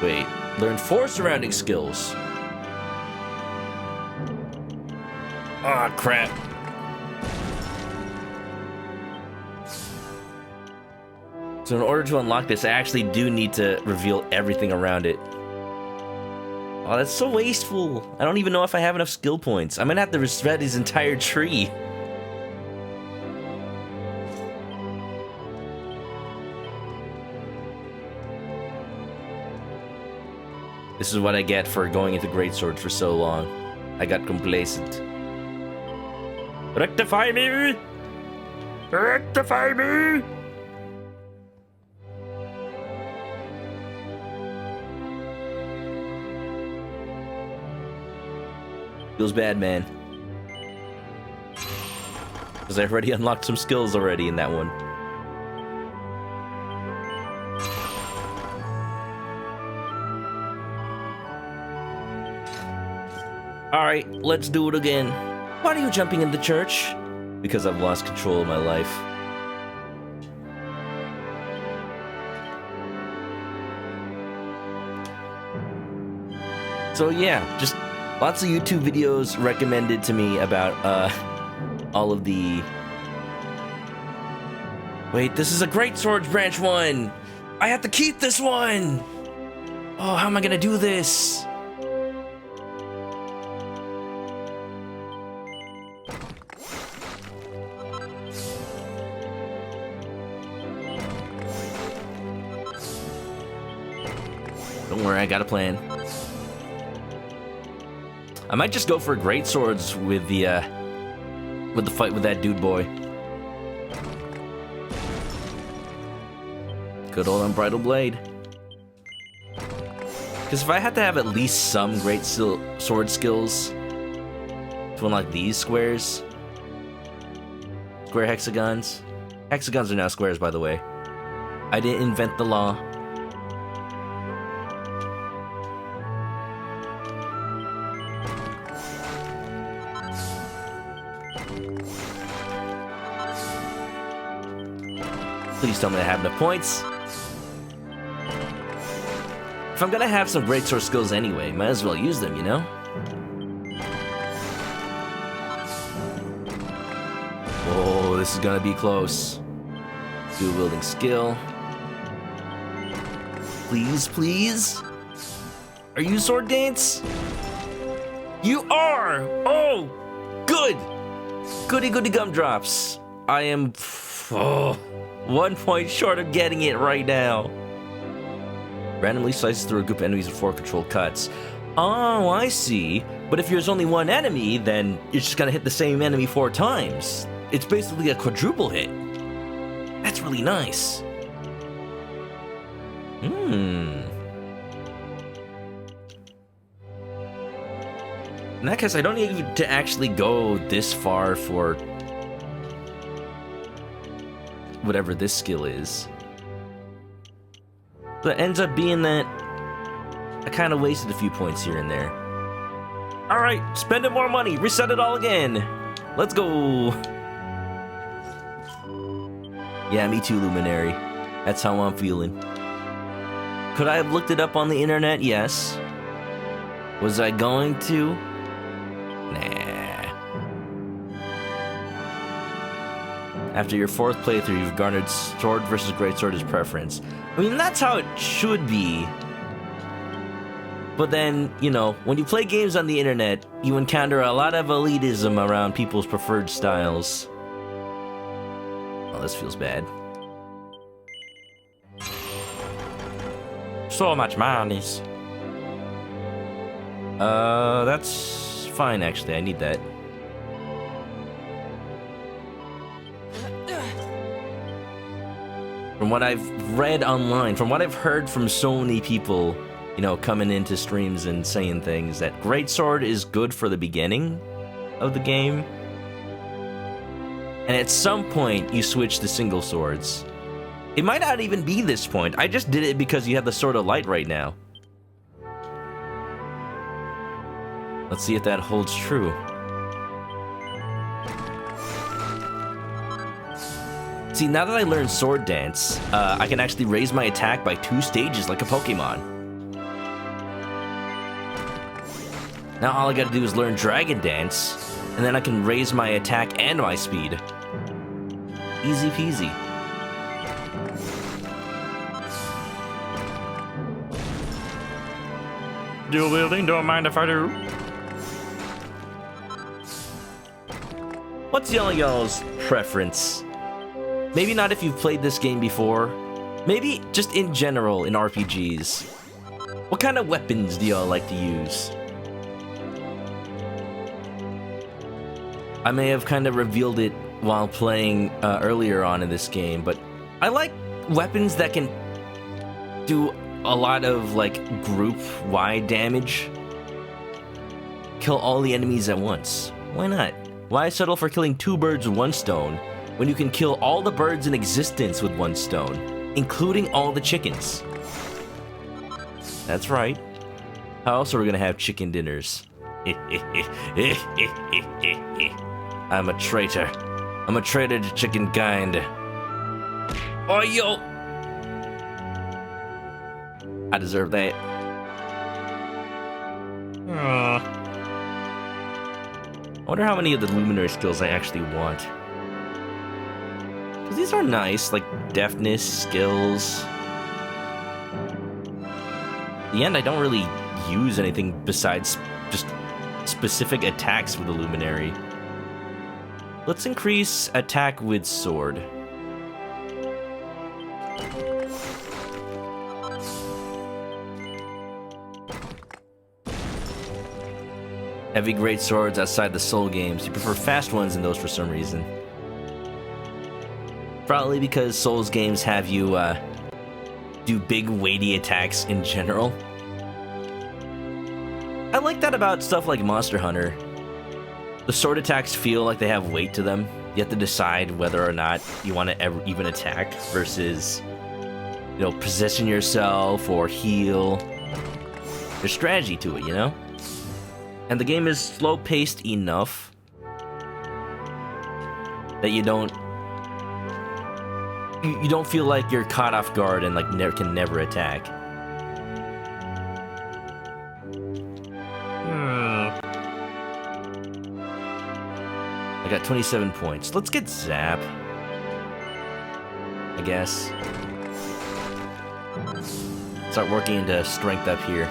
Wait, learn 4 surrounding skills. Ah, crap. So in order to unlock this, I actually do need to reveal everything around it. Oh, that's so wasteful. I don't even know if I have enough skill points. I'm gonna have to reset his entire tree. This is what I get for going into Greatsword for so long. I got complacent. Rectify me! Rectify me! Feels bad, man. Because I already unlocked some skills already in that one. Alright, let's do it again. Why are you jumping in the church? Because I've lost control of my life. So yeah, just lots of YouTube videos recommended to me about all of the... Wait, this is a Great Swords Branch one! I have to keep this one! Oh, how am I gonna do this? Don't worry, I got a plan. I might just go for Great Swords with the fight with that dude boy. Good old Unbridled Blade. Because if I had to have at least some great sword skills to unlock these squares, square hexagons. Hexagons are now squares, by the way. I didn't invent the law. Please tell me I have enough points. If I'm gonna have some greatsword skills anyway, might as well use them, you know? Oh, this is gonna be close. Dual wielding skill. Please, please? Are you Sword Dance? You are! Oh! Good! Goody goody gumdrops. I am 1 point short of getting it right now. Randomly slices through a group of enemies with 4 controlled cuts. Oh, I see. But if there's only one enemy, then you're just gonna hit the same enemy 4 times. It's basically a quadruple hit. That's really nice. In that case, I don't need to actually go this far for whatever this skill is. But it ends up being that I kind of wasted a few points here and there. Alright, spending more money, reset it all again. Let's go. Yeah, me too, Luminary. That's how I'm feeling. Could I have looked it up on the internet? Yes. Was I going to? Nah. After your 4th playthrough, you've garnered sword versus greatsword as preference. I mean, that's how it should be. But then, you know, when you play games on the internet, you encounter a lot of elitism around people's preferred styles. Oh, this feels bad. So much money. That's fine, actually. I need that. From what I've read online, from what I've heard from so many people, you know, coming into streams and saying things, that greatsword is good for the beginning of the game. And at some point, you switch to single swords. It might not even be this point. I just did it because you have the Sword of Light right now. Let's see if that holds true. See, now that I learned Sword Dance, I can actually raise my attack by 2 stages like a Pokemon. Now all I gotta do is learn Dragon Dance, and then I can raise my attack and my speed. Easy peasy. Dual wielding, don't mind if I do. What's y'all's preference? Maybe not if you've played this game before. Maybe just in general in RPGs. What kind of weapons do y'all like to use? I may have kind of revealed it while playing earlier on in this game, but I like weapons that can do a lot of like group-wide damage. Kill all the enemies at once. Why not? Why settle for killing 2 birds with 1 stone when you can kill all the birds in existence with 1 stone, including all the chickens? That's right. How else are we gonna have chicken dinners? I'm a traitor. I'm a traitor to chicken kind. Oh, yo! I deserve that. I wonder how many of the luminary skills I actually want. Because these are nice, like deafness, skills. In the end, I don't really use anything besides just specific attacks with the luminary. Let's increase attack with sword. Heavy great swords outside the Soul games. You prefer fast ones in those for some reason. Probably because Souls games have you do big weighty attacks in general. I like that about stuff like Monster Hunter. The sword attacks feel like they have weight to them. You have to decide whether or not you want to even attack versus, you know, position yourself or heal. There's strategy to it, you know? And the game is slow-paced enough that you don't feel like you're caught off guard and like can never attack. I got 27 points. Let's get Zap, I guess. Start working into strength up here.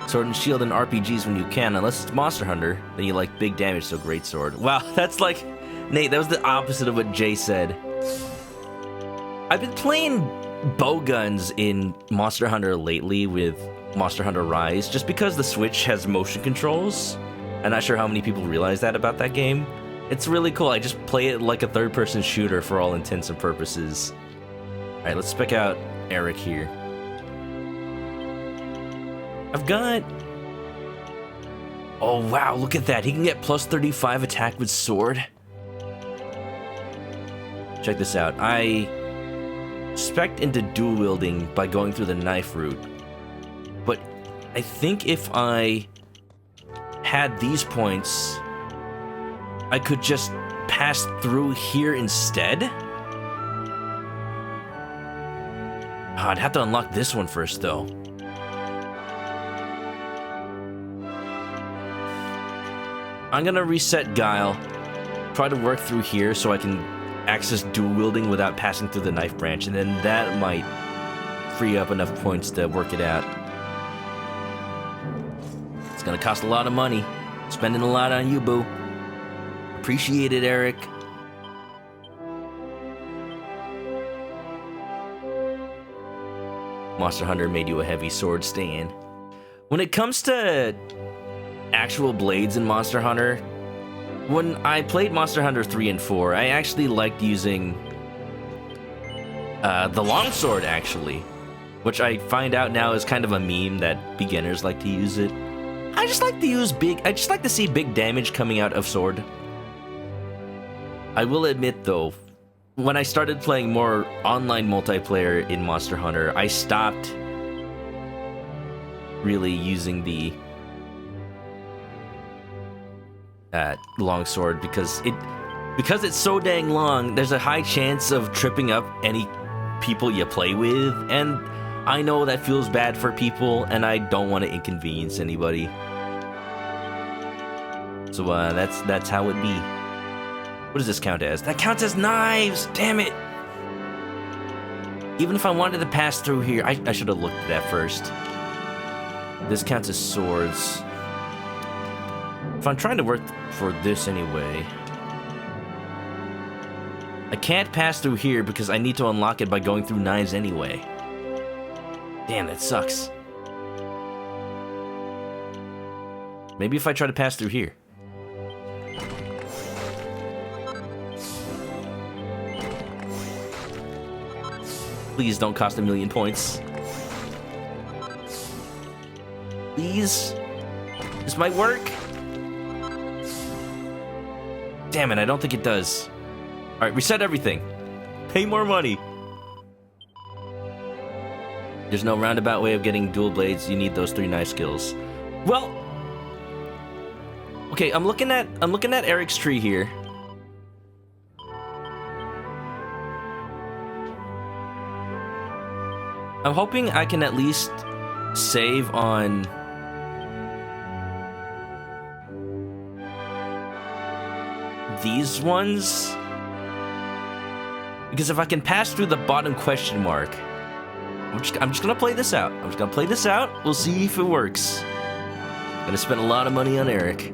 Sword and shield and RPGs when you can, unless it's Monster Hunter, then you like big damage, so great sword. Wow, that's like... Nate, that was the opposite of what Jay said. I've been playing bow guns in Monster Hunter lately with Monster Hunter Rise, just because the Switch has motion controls. I'm not sure how many people realize that about that game. It's really cool. I just play it like a third-person shooter for all intents and purposes. Alright, let's check out Eric here. I've got... Oh, wow, look at that. He can get plus 35 attack with sword. Check this out. I spec'd into dual wielding by going through the knife route. But I think if I had these points, I could just pass through here instead. Oh, I'd have to unlock this one first, though. I'm gonna reset Guile, try to work through here so I can access dual wielding without passing through the knife branch, and then that might free up enough points to work it out. It's gonna cost a lot of money. Spending a lot on you, boo. Appreciate it, Eric. Monster Hunter made you a heavy sword stand. When it comes to actual blades in Monster Hunter, when I played Monster Hunter 3 and 4, I actually liked using the longsword, actually, which I find out now is kind of a meme that beginners like to use it. I just like to see big damage coming out of sword. I will admit, though, when I started playing more online multiplayer in Monster Hunter, I stopped really using the longsword because it's so dang long. There's a high chance of tripping up any people you play with, and I know that feels bad for people, and I don't want to inconvenience anybody. So that's how it be. What does this count as? That counts as knives! Damn it! Even if I wanted to pass through here, I should have looked at that first. This counts as swords. If I'm trying to work for this anyway, I can't pass through here because I need to unlock it by going through knives anyway. Damn, that sucks. Maybe if I try to pass through here. Please don't cost 1,000,000 points. Please? This might work? Damn it, I don't think it does. Alright, reset everything. Pay more money. There's no roundabout way of getting dual blades. You need those 3 knife skills. Well, okay, I'm looking at Eric's tree here. I'm hoping I can at least save on these ones, because if I can pass through the bottom question mark, I'm just gonna play this out. We'll see if it works. Gonna spend a lot of money on Eric.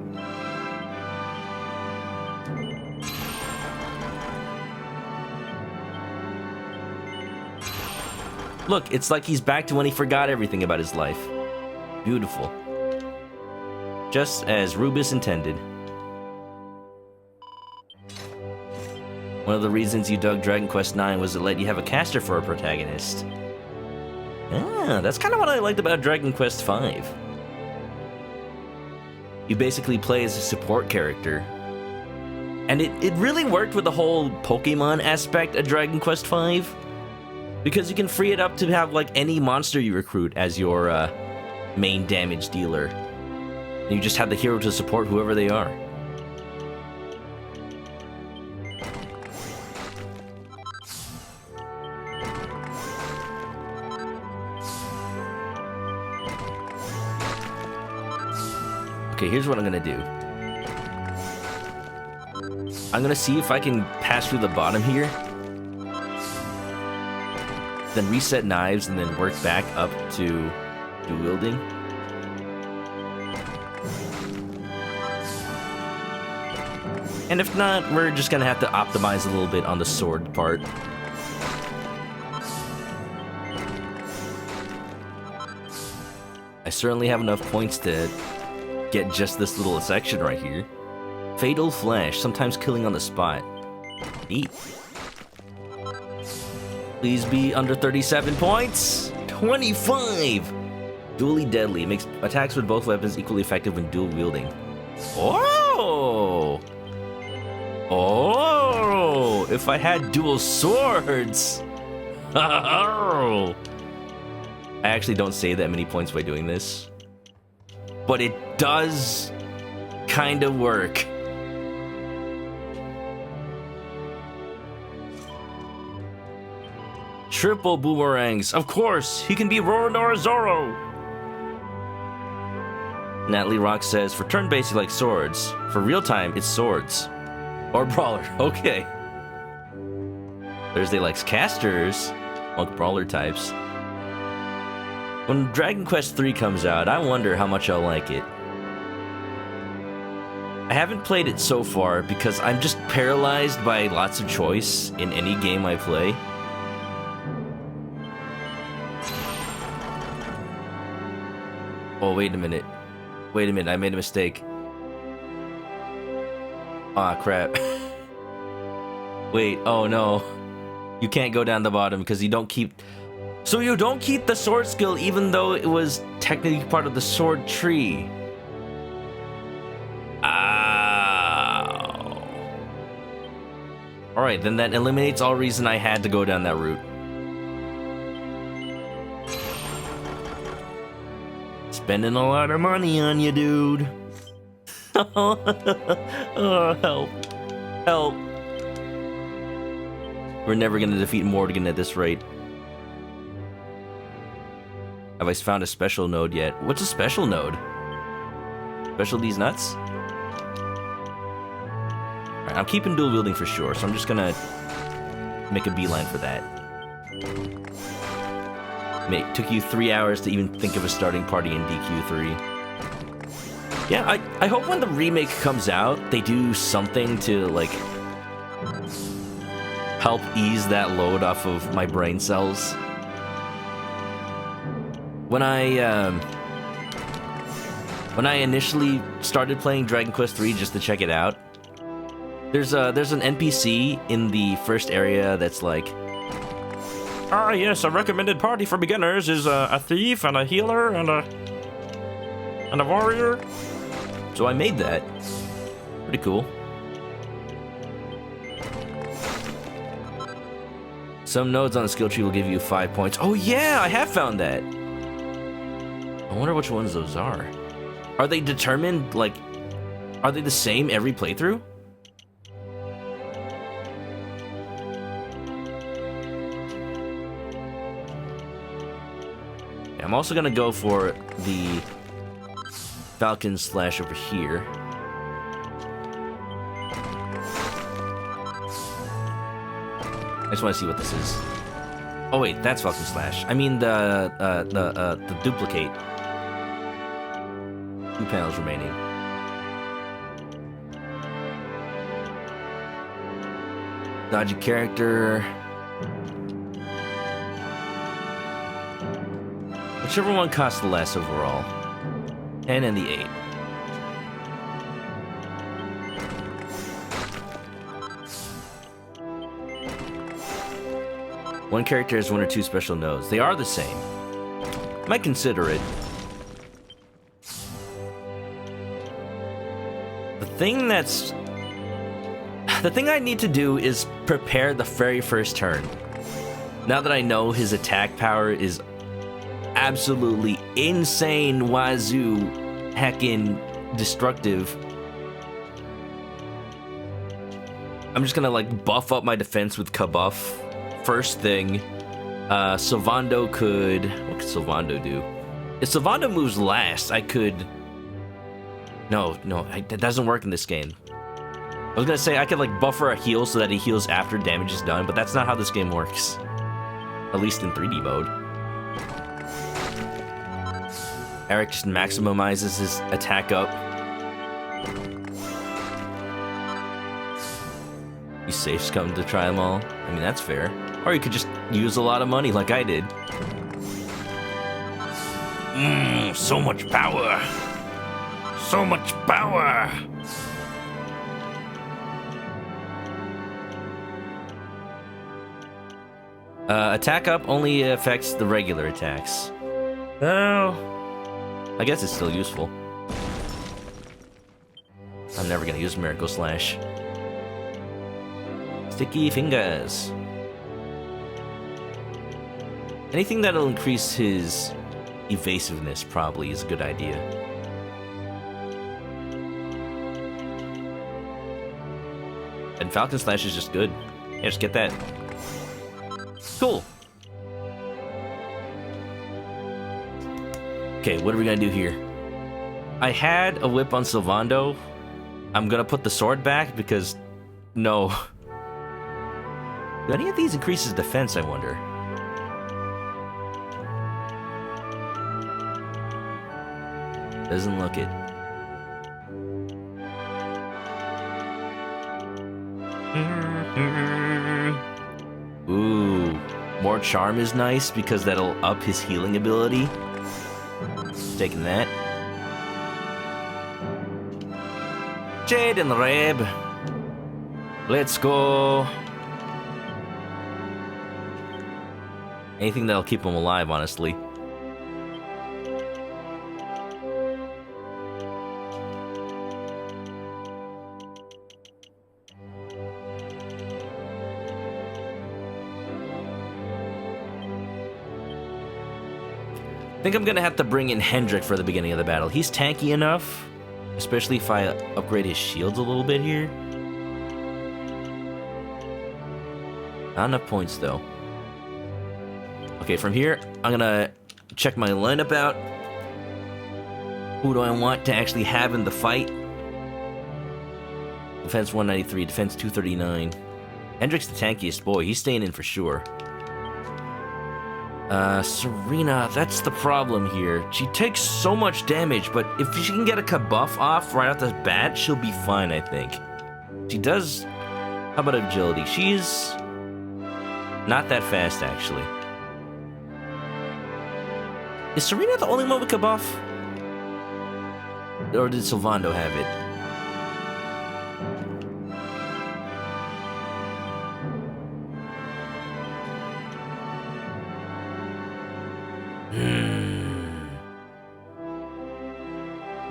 Look, it's like he's back to when he forgot everything about his life. Beautiful. Just as Rubus intended. One of the reasons you dug Dragon Quest IX was to let you have a caster for a protagonist. Ah, that's kind of what I liked about Dragon Quest V. You basically play as a support character. And it really worked with the whole Pokemon aspect of Dragon Quest V. Because you can free it up to have like any monster you recruit as your main damage dealer. And you just have the hero to support whoever they are. Okay, here's what I'm gonna do. I'm gonna see if I can pass through the bottom here. Then reset knives and then work back up to dual wielding. And if not, we're just gonna have to optimize a little bit on the sword part. I certainly have enough points to get just this little section right here. Fatal Flash, sometimes killing on the spot. Neat. Please be under 37 points. 25! Dually deadly. Makes attacks with both weapons equally effective when dual wielding. Oh! Oh! If I had dual swords! Oh! I actually don't save that many points by doing this. But it does kind of work. Triple boomerangs. Of course, he can be Roronoa Zoro. Natalie Rock says, for turn-based, you like swords. For real-time, it's swords. Or brawler. Okay. Thursday likes casters. Like brawler types. When Dragon Quest III comes out, I wonder how much I'll like it. I haven't played it so far because I'm just paralyzed by lots of choice in any game I play. Oh, wait a minute. Wait a minute, I made a mistake. Aw, crap. Wait, oh no. You can't go down the bottom because you don't keep... So you don't keep the sword skill even though it was technically part of the sword tree. Ow. Alright, then that eliminates all reason I had to go down that route. Spending a lot of money on you, dude. Oh, help. Help. We're never gonna defeat Mordegon at this rate. Have I found a special node yet? What's a special node? Special these nuts? Alright, I'm keeping dual wielding for sure, so I'm just gonna make a beeline for that. Mate, took you 3 hours to even think of a starting party in DQ3. Yeah, I hope when the remake comes out, they do something to, like, help ease that load off of my brain cells. When I initially started playing Dragon Quest III just to check it out, there's an NPC in the first area that's like, ah yes, a recommended party for beginners is a thief and a healer and a warrior. So I made that. Pretty cool. Some nodes on the skill tree will give you 5 points. Oh yeah, I have found that. I wonder which ones those are. Are they determined, like, are they the same every playthrough? Yeah, I'm also gonna go for the Falcon Slash over here. I just want to see what this is. Oh wait, that's Falcon Slash. I mean the duplicate. 2 panels remaining. Dodgy character. Whichever one costs the less overall. 10 and the 8. One character has 1 or 2 special nodes. They are the same. Might consider it. The thing I need to do is prepare the very first turn. Now that I know his attack power is absolutely insane, wazoo, heckin' destructive, I'm just gonna like buff up my defense with Kabuff. First thing, Sylvando could... What could Sylvando do? If Sylvando moves last, I could... No, that doesn't work in this game. I was gonna say I could like buffer a heal so that he heals after damage is done, but that's not how this game works. At least in 3D mode. Eric just maximizes his attack up. He safe scum to try them all. I mean, that's fair. Or you could just use a lot of money like I did. So much power. So much power. Attack up only affects the regular attacks. Oh, I guess it's still useful. I'm never gonna use Miracle Slash. Sticky fingers. Anything that'll increase his evasiveness probably is a good idea. And Falcon Slash is just good. Yeah, just get that. Cool. Okay, what are we gonna do here? I had a whip on Sylvando. I'm gonna put the sword back because... No. Do any of these increases defense, I wonder? Doesn't look it. Ooh. More charm is nice because that'll up his healing ability. Taking that. Jade and Reb. Let's go. Anything that'll keep him alive, honestly. I think I'm gonna have to bring in Hendrik for the beginning of the battle. He's tanky enough, especially if I upgrade his shields a little bit here. Not enough points, though. Okay, from here, I'm gonna check my lineup out. Who do I want to actually have in the fight? Defense 193, defense 239. Hendrik's the tankiest boy. He's staying in for sure. Serena, that's the problem here. She takes so much damage, but if she can get a Kabuff off right off the bat, she'll be fine, I think. She does... How about agility? She's... not that fast, actually. Is Serena the only one with Kabuff? Or did Sylvando have it?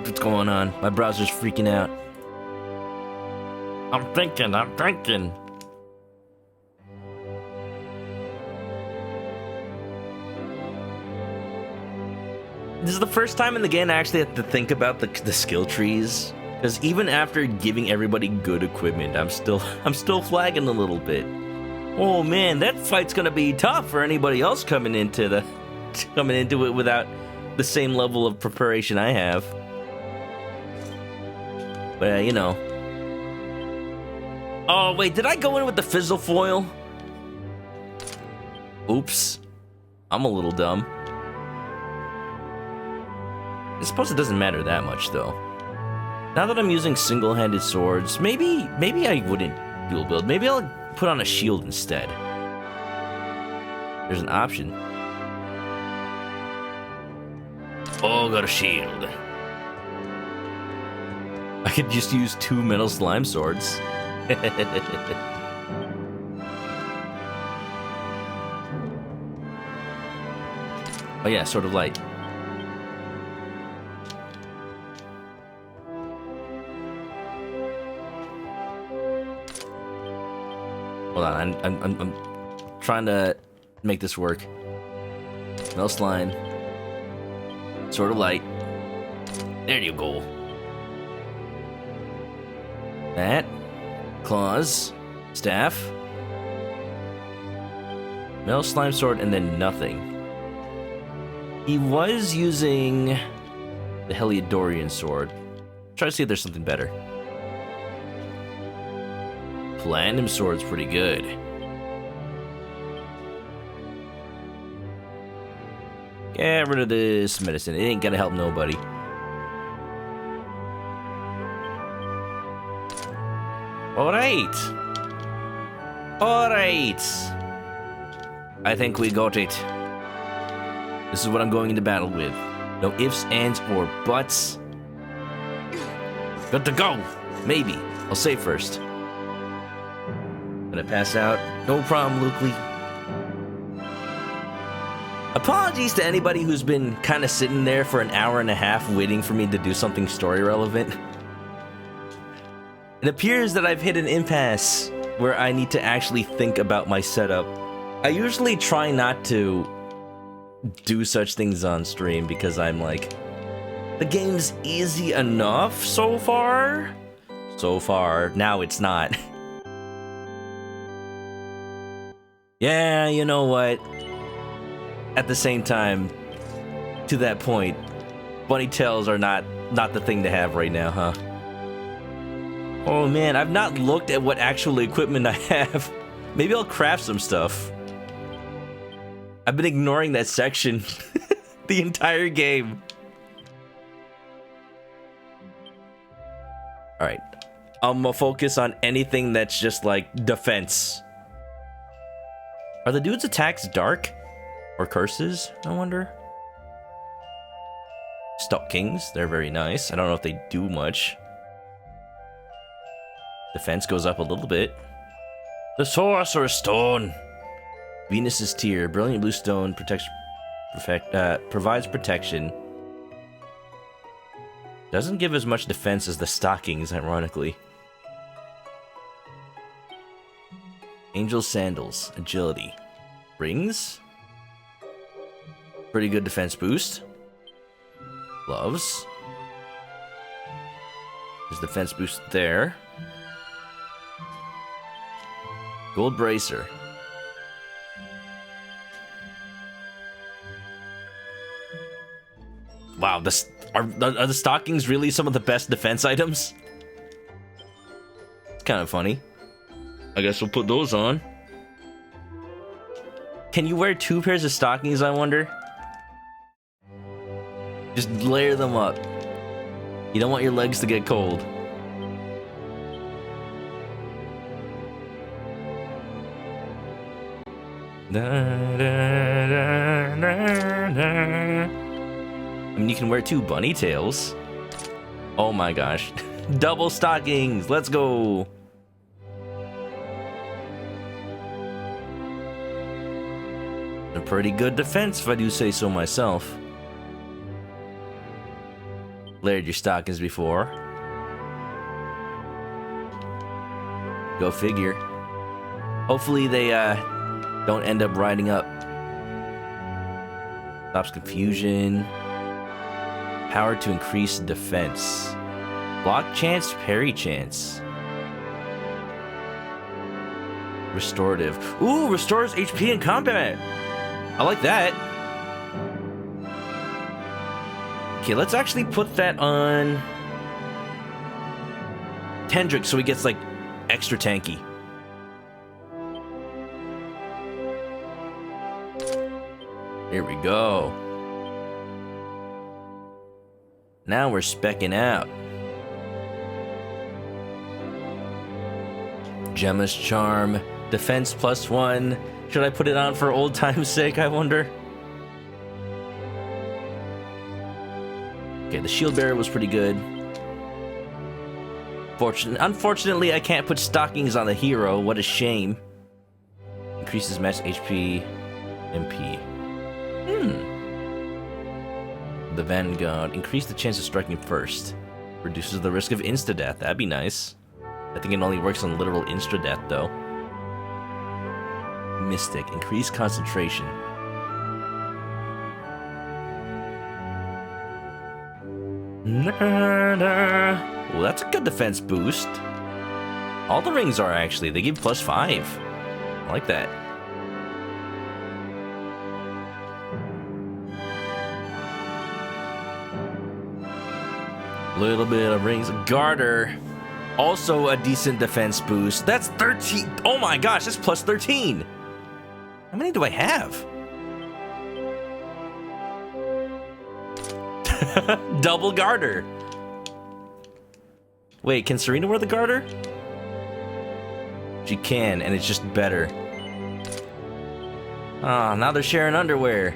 What's going on? My browser's freaking out. I'm thinking. This is the first time in the game I actually have to think about the skill trees. Because even after giving everybody good equipment, I'm still flagging a little bit. Oh man, that fight's gonna be tough for anybody else coming into it without the same level of preparation I have. But you know. Oh wait, did I go in with the fizzle foil? Oops. I'm a little dumb. I suppose it doesn't matter that much though. Now that I'm using single-handed swords, maybe I wouldn't dual build. Maybe I'll put on a shield instead. There's an option. Oh, got a shield. I could just use 2 metal slime swords. Oh yeah, Sword of Light. Hold on, I'm trying to make this work. Mel Slime. Sword of Light. There you go. That. Claws. Staff. Mel Slime Sword, and then nothing. He was using the Heliodorian Sword. Try to see if there's something better. Platinum Sword's pretty good. Get rid of this medicine. It ain't gonna help nobody. Alright. Alright. I think we got it. This is what I'm going into battle with. No ifs, ands, or buts. Good to go. Maybe. I'll save first. Gonna pass out. No problem, Lukely. Apologies to anybody who's been kind of sitting there for an hour and a half waiting for me to do something story relevant. It appears that I've hit an impasse where I need to actually think about my setup. I usually try not to do such things on stream because I'm like, the game's easy enough so far. So far, now it's not. Yeah, you know what? At the same time, to that point, bunny tails are not the thing to have right now, huh? Oh man, I've not looked at what actual equipment I have. Maybe I'll craft some stuff. I've been ignoring that section the entire game. Alright. I'm gonna focus on anything that's just like defense. Are the dude's attacks dark? Or curses, I wonder? Stockings, they're very nice. I don't know if they do much. Defense goes up a little bit. The Sorcerer's Stone. Venus's Tear. Brilliant blue stone provides protection. Doesn't give as much defense as the stockings, ironically. Angel Sandals. Agility. Rings. Pretty good defense boost. Gloves. There's defense boost there. Gold bracer. Wow, are the stockings really some of the best defense items? It's kind of funny. I guess we'll put those on. Can you wear 2 pairs of stockings, I wonder? Just layer them up. You don't want your legs to get cold. I mean, you can wear 2 bunny tails. Oh my gosh. Double stockings! Let's go! A pretty good defense, if I do say so myself. Layered your stockings before. Go figure. Hopefully they don't end up riding up. Stops confusion. Power to increase defense. Block chance, parry chance. Restorative. Ooh, restores HP in combat. I like that. Okay, let's actually put that on Kendrick so he gets like extra tanky. Here we go. Now we're specking out. Gemma's Charm. Defense +1. Should I put it on for old time's sake, I wonder? Okay, the Shield Bearer was pretty good. Unfortunately, I can't put stockings on the hero. What a shame. Increases max HP, MP. the Vanguard. Increase the chance of striking first. Reduces the risk of insta-death. That'd be nice. I think it only works on literal insta-death, though. Mystic. Increase concentration. Well, that's a good defense boost. All the rings are, actually. They give +5. I like that. Little bit of rings. Garter. Also a decent defense boost. That's 13. Oh my gosh, that's +13. How many do I have? Double garter. Wait, can Serena wear the garter? She can, and it's just better. Ah, now they're sharing underwear.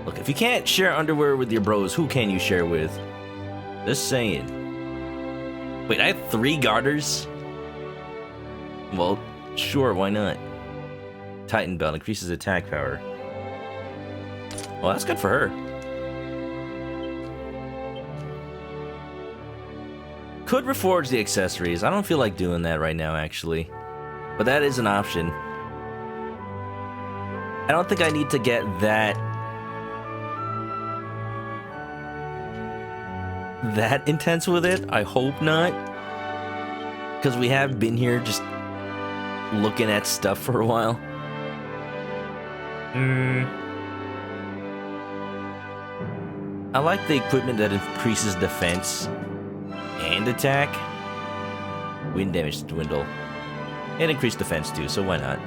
Look, if you can't share underwear with your bros, who can you share with? Just saying. Wait, I have 3 garters? Well, sure, why not? Titan Belt increases attack power. Well, that's good for her. Could reforge the accessories. I don't feel like doing that right now, actually. But that is an option. I don't think I need to get that intense with it. I hope not. Because we have been here just looking at stuff for a while. I like the equipment that increases defense and attack. Wind damage dwindle. And increased defense too, so why not?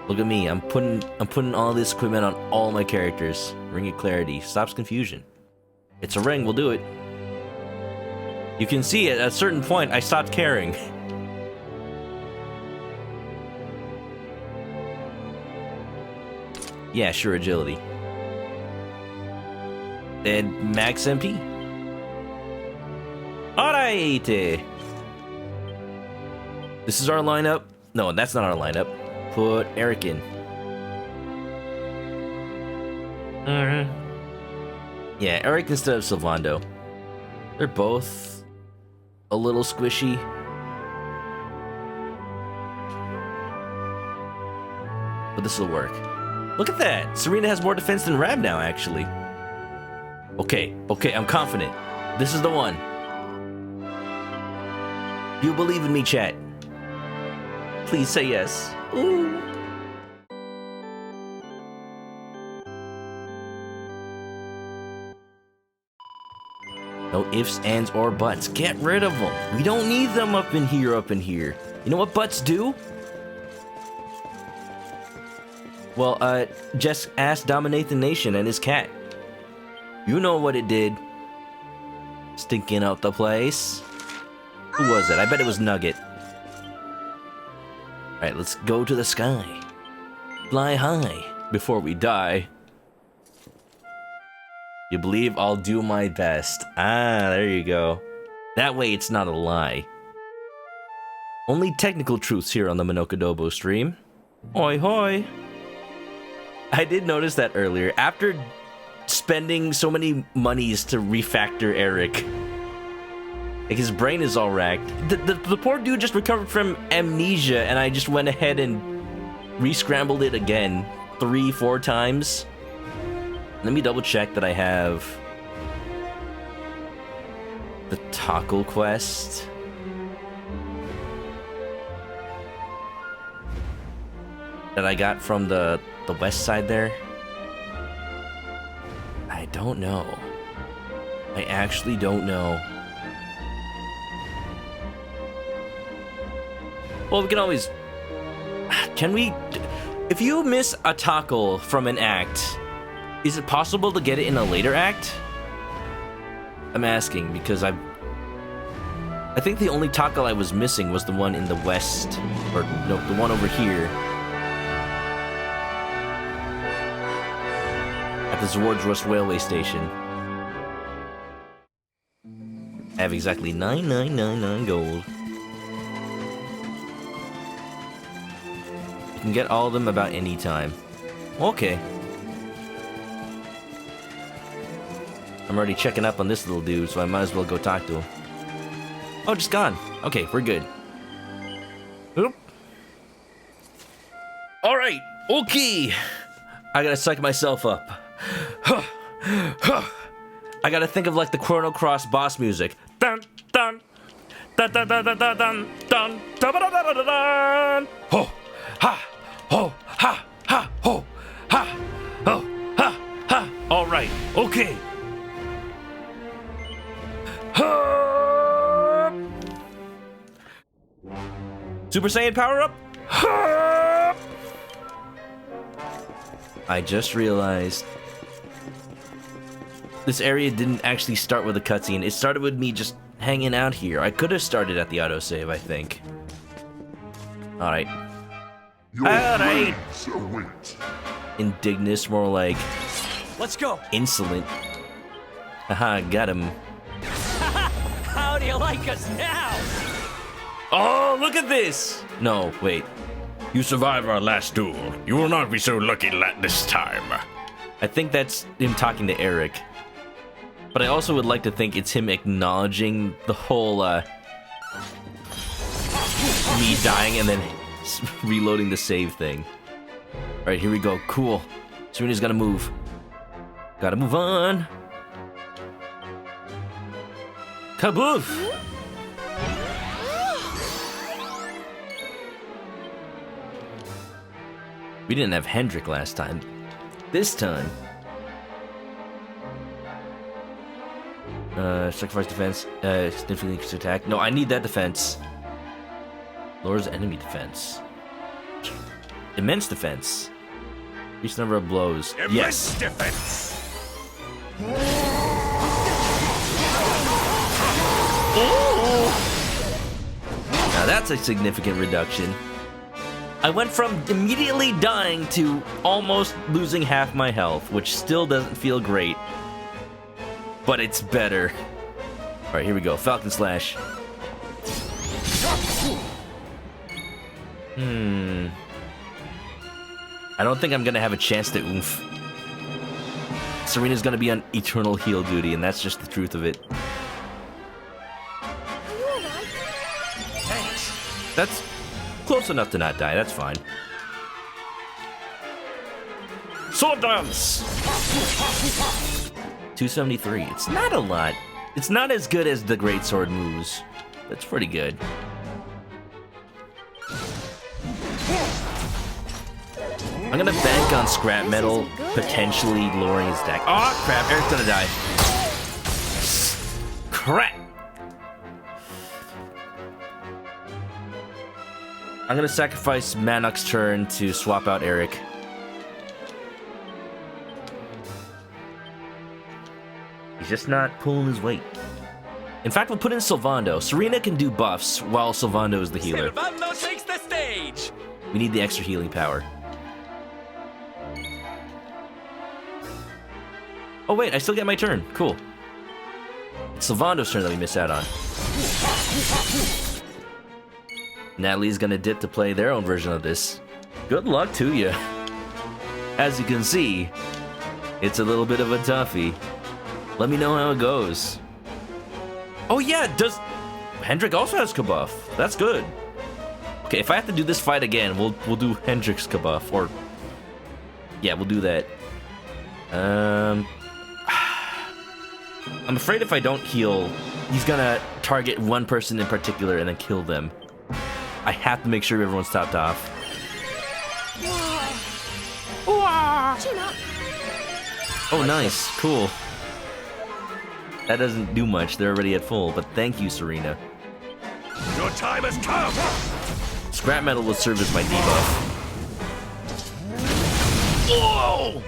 Look at me, I'm putting all this equipment on all my characters. Ring of Clarity. Stops confusion. It's a ring, we'll do it. You can see at a certain point I stopped caring. Yeah, sure, agility. And max MP. Alright! This is our lineup. No, that's not our lineup. Put Eric in. Yeah, Eric instead of Sylvando. They're both a little squishy. But this will work. Look at that! Serena has more defense than Rab now, actually. Okay, I'm confident. This is the one. You believe in me, chat. Please say yes. Ooh. No ifs, ands, or buts. Get rid of them. We don't need them up in here. You know what butts do? Well, just ask Dominate the Nation and his cat. You know what it did. Stinking out the place. Who was it? I bet it was Nugget. Alright, let's go to the sky. Fly high before we die. You believe I'll do my best. Ah, there you go. That way it's not a lie. Only technical truths here on the ManokAdobo stream. Hoi hoi. I did notice that earlier. After spending so many monies to refactor Eric, like his brain is all racked. The poor dude just recovered from amnesia, and I just went ahead and re-scrambled it again 3-4 times. Let me double check that I have the tackle quest. That I got from the west side there. I don't know. I actually don't know. Well, we can always... Can we... If you miss a tackle from an act, is it possible to get it in a later act? I'm asking because I think the only tackle I was missing was the one in the west. Or, no, the one over here. At the Zwards Rust Railway Station. I have exactly 9999 gold. can get all of them about any time. Okay. I'm already checking up on this little dude, so I might as well go talk to him. Oh, just gone. Okay, we're good. Oop. Alright, okay. I gotta psych myself up. I gotta think of like the Chrono Cross boss music. Dun dun dun dun dun dun dun dun dun dun dun dun dun dun. Ho ha ho ha ha ho ha ho ha ha. Alright, okay. Super Saiyan power up. I just realized this area didn't actually start with a cutscene. It started with me just hanging out here. I could have started at the autosave, I think. Alright. Alright. Indignus, more like Let's go. insolent. Haha, got him. How do you like us now? Oh, look at this! No, wait. You survived our last duel. You will not be so lucky this time. I think that's him talking to Eric. But I also would like to think it's him acknowledging the whole, me dying and then reloading the save thing. Alright, here we go. Cool. Serena's gotta move. Gotta move on. Kaboof! We didn't have Hendrik last time. This time... sacrifice defense, significantly increase attack. No, I need that defense. Lowers enemy defense. Immense defense. Increase number of blows. Yes. Defense. Now that's a significant reduction. I went from immediately dying to almost losing half my health, which still doesn't feel great. But it's better. Alright, here we go. Falcon Slash. I don't think I'm gonna have a chance to oomph. Serena's gonna be on eternal heal duty, and that's just the truth of it. Thanks. That's close enough to not die, that's fine. Sword dance! 273. It's not a lot. It's not as good as the Great Sword moves. That's pretty good. I'm gonna bank on scrap metal, potentially lowering his deck. Oh crap, Eric's gonna die. Crap! I'm gonna sacrifice Manok's turn to swap out Eric. He's just not pulling his weight. In fact, we'll put in Sylvando. Serena can do buffs while Sylvando is the healer. Silvando takes the stage. We need the extra healing power. Oh wait, I still get my turn. Cool. It's Sylvando's turn that we miss out on. Natalie's gonna dip to play their own version of this. Good luck to you. As you can see, it's a little bit of a toughie. Let me know how it goes. Oh yeah, does Hendrik also has Kabuff? That's good. Okay, if I have to do this fight again, we'll do Hendrik's Kabuff, or yeah, we'll do that. I'm afraid if I don't heal, he's gonna target one person in particular and then kill them. I have to make sure everyone's topped off. Oh, nice. Cool. That doesn't do much. They're already at full, but thank you, Serena. Your time has come! Scrap metal will serve as my debuff. Whoa!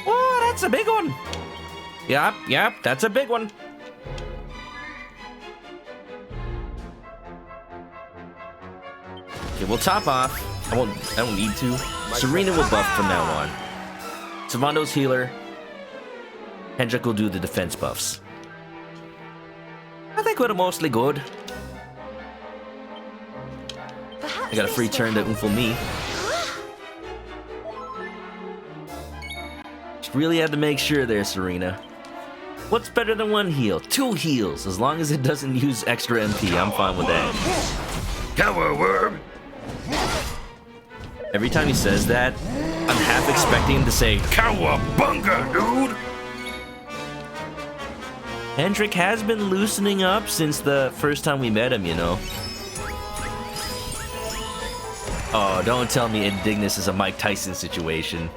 Oh, that's a big one. Yep, that's a big one. Okay, we'll top off. I don't need to. Serena will buff from now on. Sylvando's healer. Hendrik will do the defense buffs. I think we're mostly good. Perhaps I got a free turn to Oomful me. Just really had to make sure there, Serena. What's better than one heal? 2 heals. As long as it doesn't use extra MP, I'm fine with that. Cowworm! Every time he says that, I'm half expecting him to say, Cowabunga, dude! Hendrik has been loosening up since the first time we met him, you know. Oh, don't tell me Indignus is a Mike Tyson situation.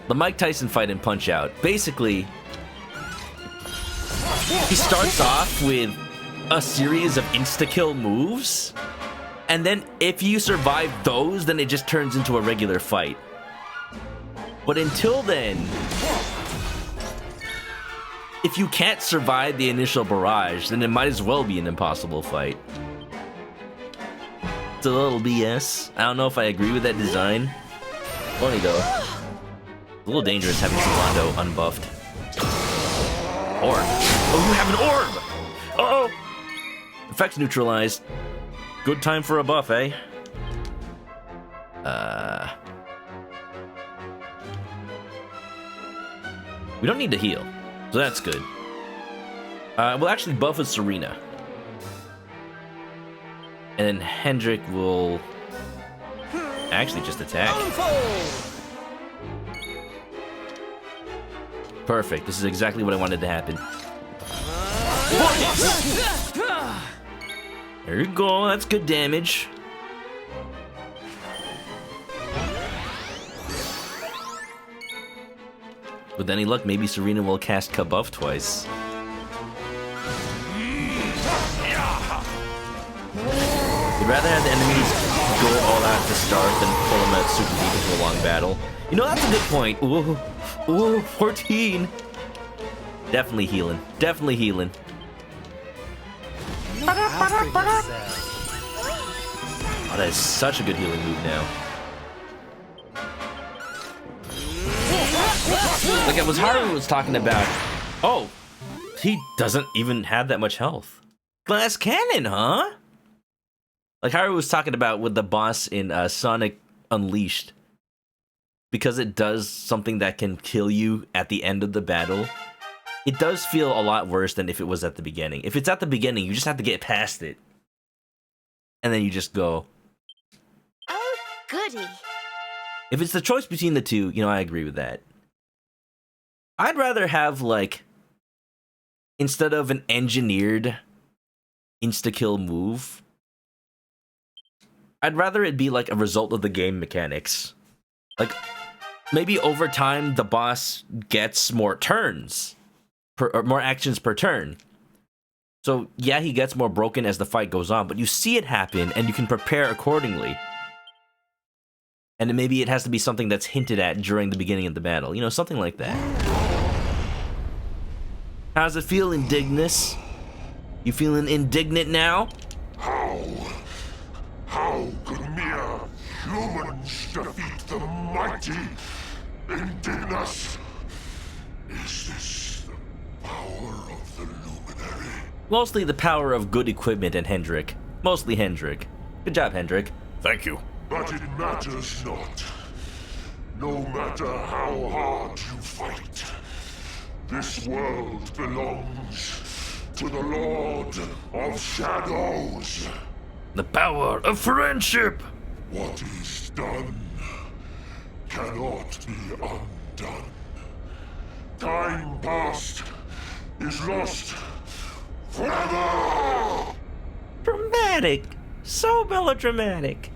The Mike Tyson fight in Punch-Out. Basically, he starts off with a series of insta-kill moves, and then if you survive those, then it just turns into a regular fight. But until then, if you can't survive the initial barrage, then it might as well be an impossible fight. It's a little BS. I don't know if I agree with that design. Funny though. It's a little dangerous having Zalando unbuffed. Orb. Oh, you have an orb! Uh-oh! Effects neutralized. Good time for a buff, eh? We don't need to heal, so that's good. We'll actually buff with Serena. And then Hendrik will actually just attack. Perfect. This is exactly what I wanted to happen. There you go. That's good damage. With any luck, maybe Serena will cast Kabuff twice. You'd rather have the enemies go all out to start than pull them out super deep into a long battle. You know, that's a good point. Ooh, ooh, 14. Definitely healing. Definitely healing. Oh, that is such a good healing move now. Like it was Haru was talking about. Oh, he doesn't even have that much health. Glass cannon, huh? Like Haru was talking about with the boss in Sonic Unleashed. Because it does something that can kill you at the end of the battle. It does feel a lot worse than if it was at the beginning. If it's at the beginning, you just have to get past it. And then you just go. Oh, goody. If it's the choice between the two, you know, I agree with that. I'd rather have, like, instead of an engineered insta-kill move, I'd rather it be, like, a result of the game mechanics. Like, maybe over time, the boss gets more turns, or more actions per turn. So, yeah, he gets more broken as the fight goes on, but you see it happen, and you can prepare accordingly. And then maybe it has to be something that's hinted at during the beginning of the battle. You know, something like that. How's it feel, Indignus? You feeling indignant now? How could mere humans defeat the mighty Indignus? Is this the power of the Luminary? Mostly the power of good equipment and Hendrik. Mostly Hendrik. Good job, Hendrik. Thank you. But it matters not. No matter how hard you fight, this world belongs to the Lord of Shadows. The power of friendship! What is done cannot be undone. Time past is lost forever! Dramatic. So melodramatic.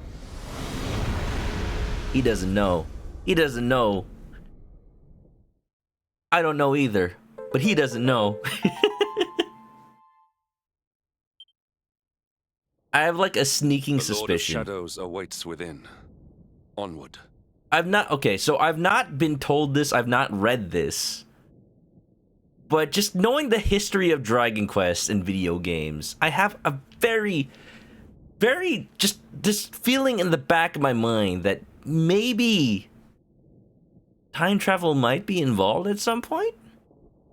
He doesn't know. He doesn't know. I don't know either, but he doesn't know. I have like a sneaking The Lord of suspicion. Shadows awaits within. Onward. I've not been told this, I've not read this. But just knowing the history of Dragon Quest in video games, I have a very just this feeling in the back of my mind that maybe time travel might be involved at some point.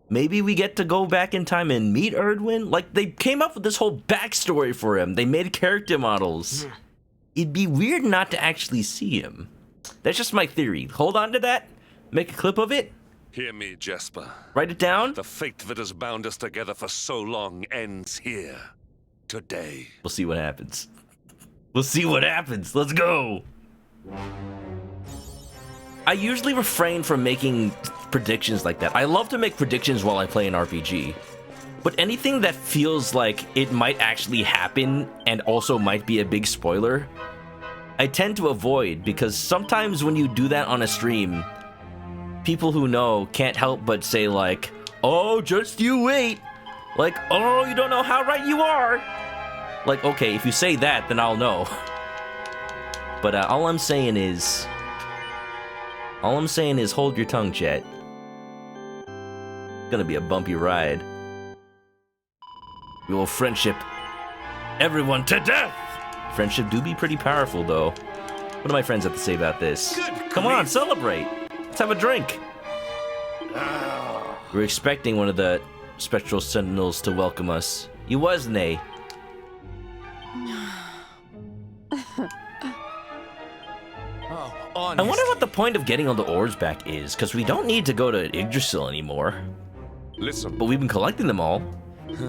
Maybe we get to go back in time and meet Erdwin? Like, they came up with this whole backstory for him. They made character models. It'd be weird not to actually see him. That's just my theory. Hold on to that. Make a clip of it. Hear me, Jesper. Write it down. The fate that has bound us together for so long ends here. Today. We'll see what happens. We'll see what happens. Let's go. I usually refrain from making predictions like that. I love to make predictions while I play an RPG. But anything that feels like it might actually happen and also might be a big spoiler, I tend to avoid, because sometimes when you do that on a stream, people who know can't help but say like, oh, just you wait. Like, oh, you don't know how right you are. Like, okay, if you say that, then I'll know. But all I'm saying is hold your tongue, chat. It's gonna be a bumpy ride. We will friendship everyone to death! Friendship do be pretty powerful, though. What do my friends have to say about this? Come on, celebrate! Let's have a drink! We're expecting one of the spectral sentinels to welcome us. You was, nay. I wonder what the point of getting all the orbs back is, because we don't need to go to Yggdrasil anymore. Listen. But we've been collecting them all.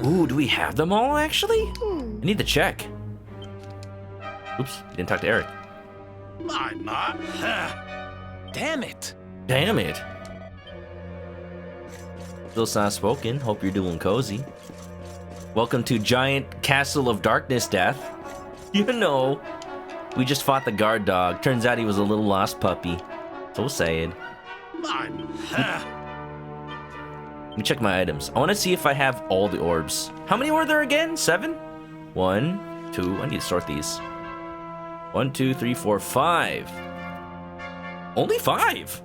Ooh, do we have them all, actually? I need to check. Oops, didn't talk to Eric. I'm not. Damn it. Damn it. Still soft spoken. Hope you're doing cozy. Welcome to Giant Castle of Darkness, Death. You know, we just fought the guard dog. Turns out he was a little lost puppy. So sad. Let me check my items. I want to see if I have all the orbs. How many were there again? 7? 1, 2. I need to sort these. 1, 2, 3, 4, 5. Only 5.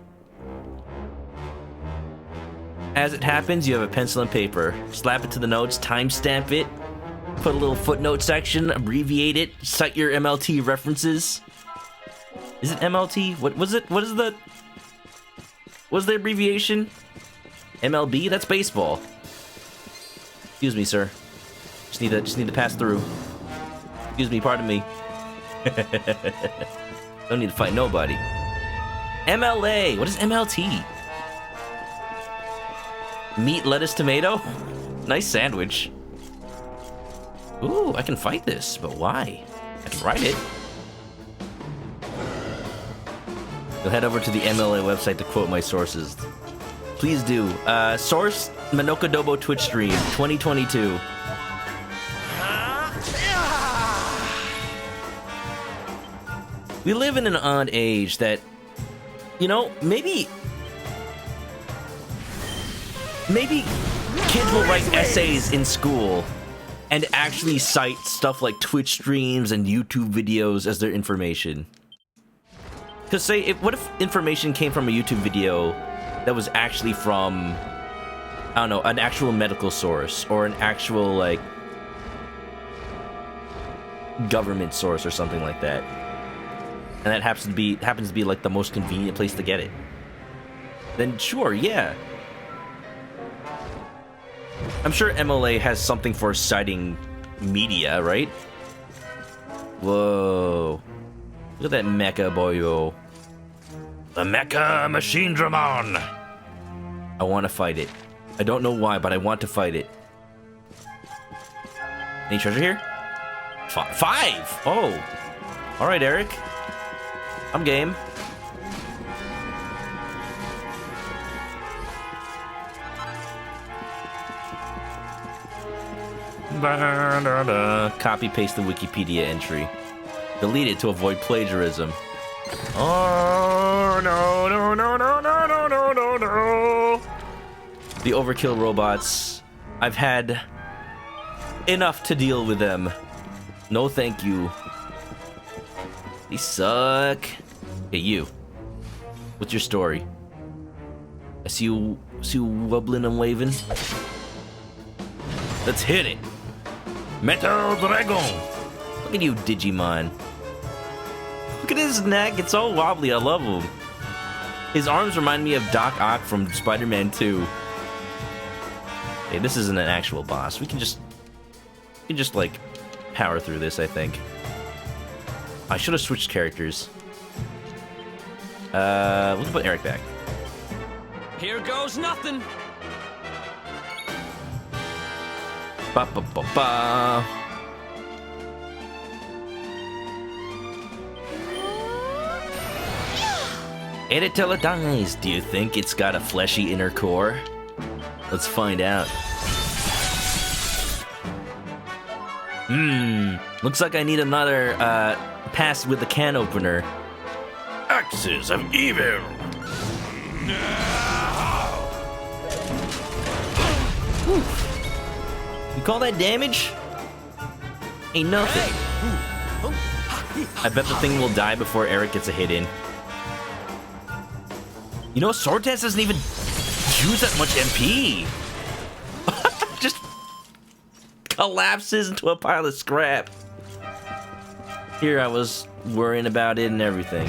As it happens, you have a pencil and paper. Slap it to the notes, timestamp it, put a little footnote section, abbreviate it, cite your MLT references. Is it MLT? What was it? What is the abbreviation? MLB? That's baseball. Excuse me, sir. Just need to pass through. Excuse me, pardon me. Don't need to fight nobody. MLA. What is MLT? Meat, lettuce, tomato? Nice sandwich. Ooh, I can fight this, but why? I can write it. You'll head over to the MLA website to quote my sources. Please do. Source, ManokAdobo Twitch stream, 2022. We live in an odd age that, you know, maybe kids will write essays in school and actually cite stuff like Twitch streams and YouTube videos as their information. Because what if information came from a YouTube video that was actually from, I don't know, an actual medical source or an actual, like, government source or something like that. And that happens to be like the most convenient place to get it. Then sure, yeah. I'm sure MLA has something for citing media, right? Whoa. Look at that mecha boyo. The Mecha Machine Dramon! I want to fight it. I don't know why, but I want to fight it. Any treasure here? 5! Oh! Alright, Eric. I'm game. Copy paste the Wikipedia entry. Delete it to avoid plagiarism. Oh no no no no no no no no no! The overkill robots. I've had enough to deal with them. No thank you. They suck. Hey you. What's your story? I see you wobbling and waving. Let's hit it. Metal Dragon. Look at you, Digimon. Look at his neck. It's all wobbly. I love him. His arms remind me of Doc Ock from Spider-Man 2. Hey, this isn't an actual boss. We can just like power through this, I think. I should have switched characters. We can put Eric back. Here goes nothing. Ba ba ba ba. Eat it till it dies. Do you think it's got a fleshy inner core? Let's find out. Looks like I need another pass with the can opener. Axes of evil. You call that damage? Ain't nothing. I bet the thing will die before Eric gets a hit in. You know, Sword Dance doesn't even use that much MP. Just collapses into a pile of scrap. Here I was worrying about it and everything.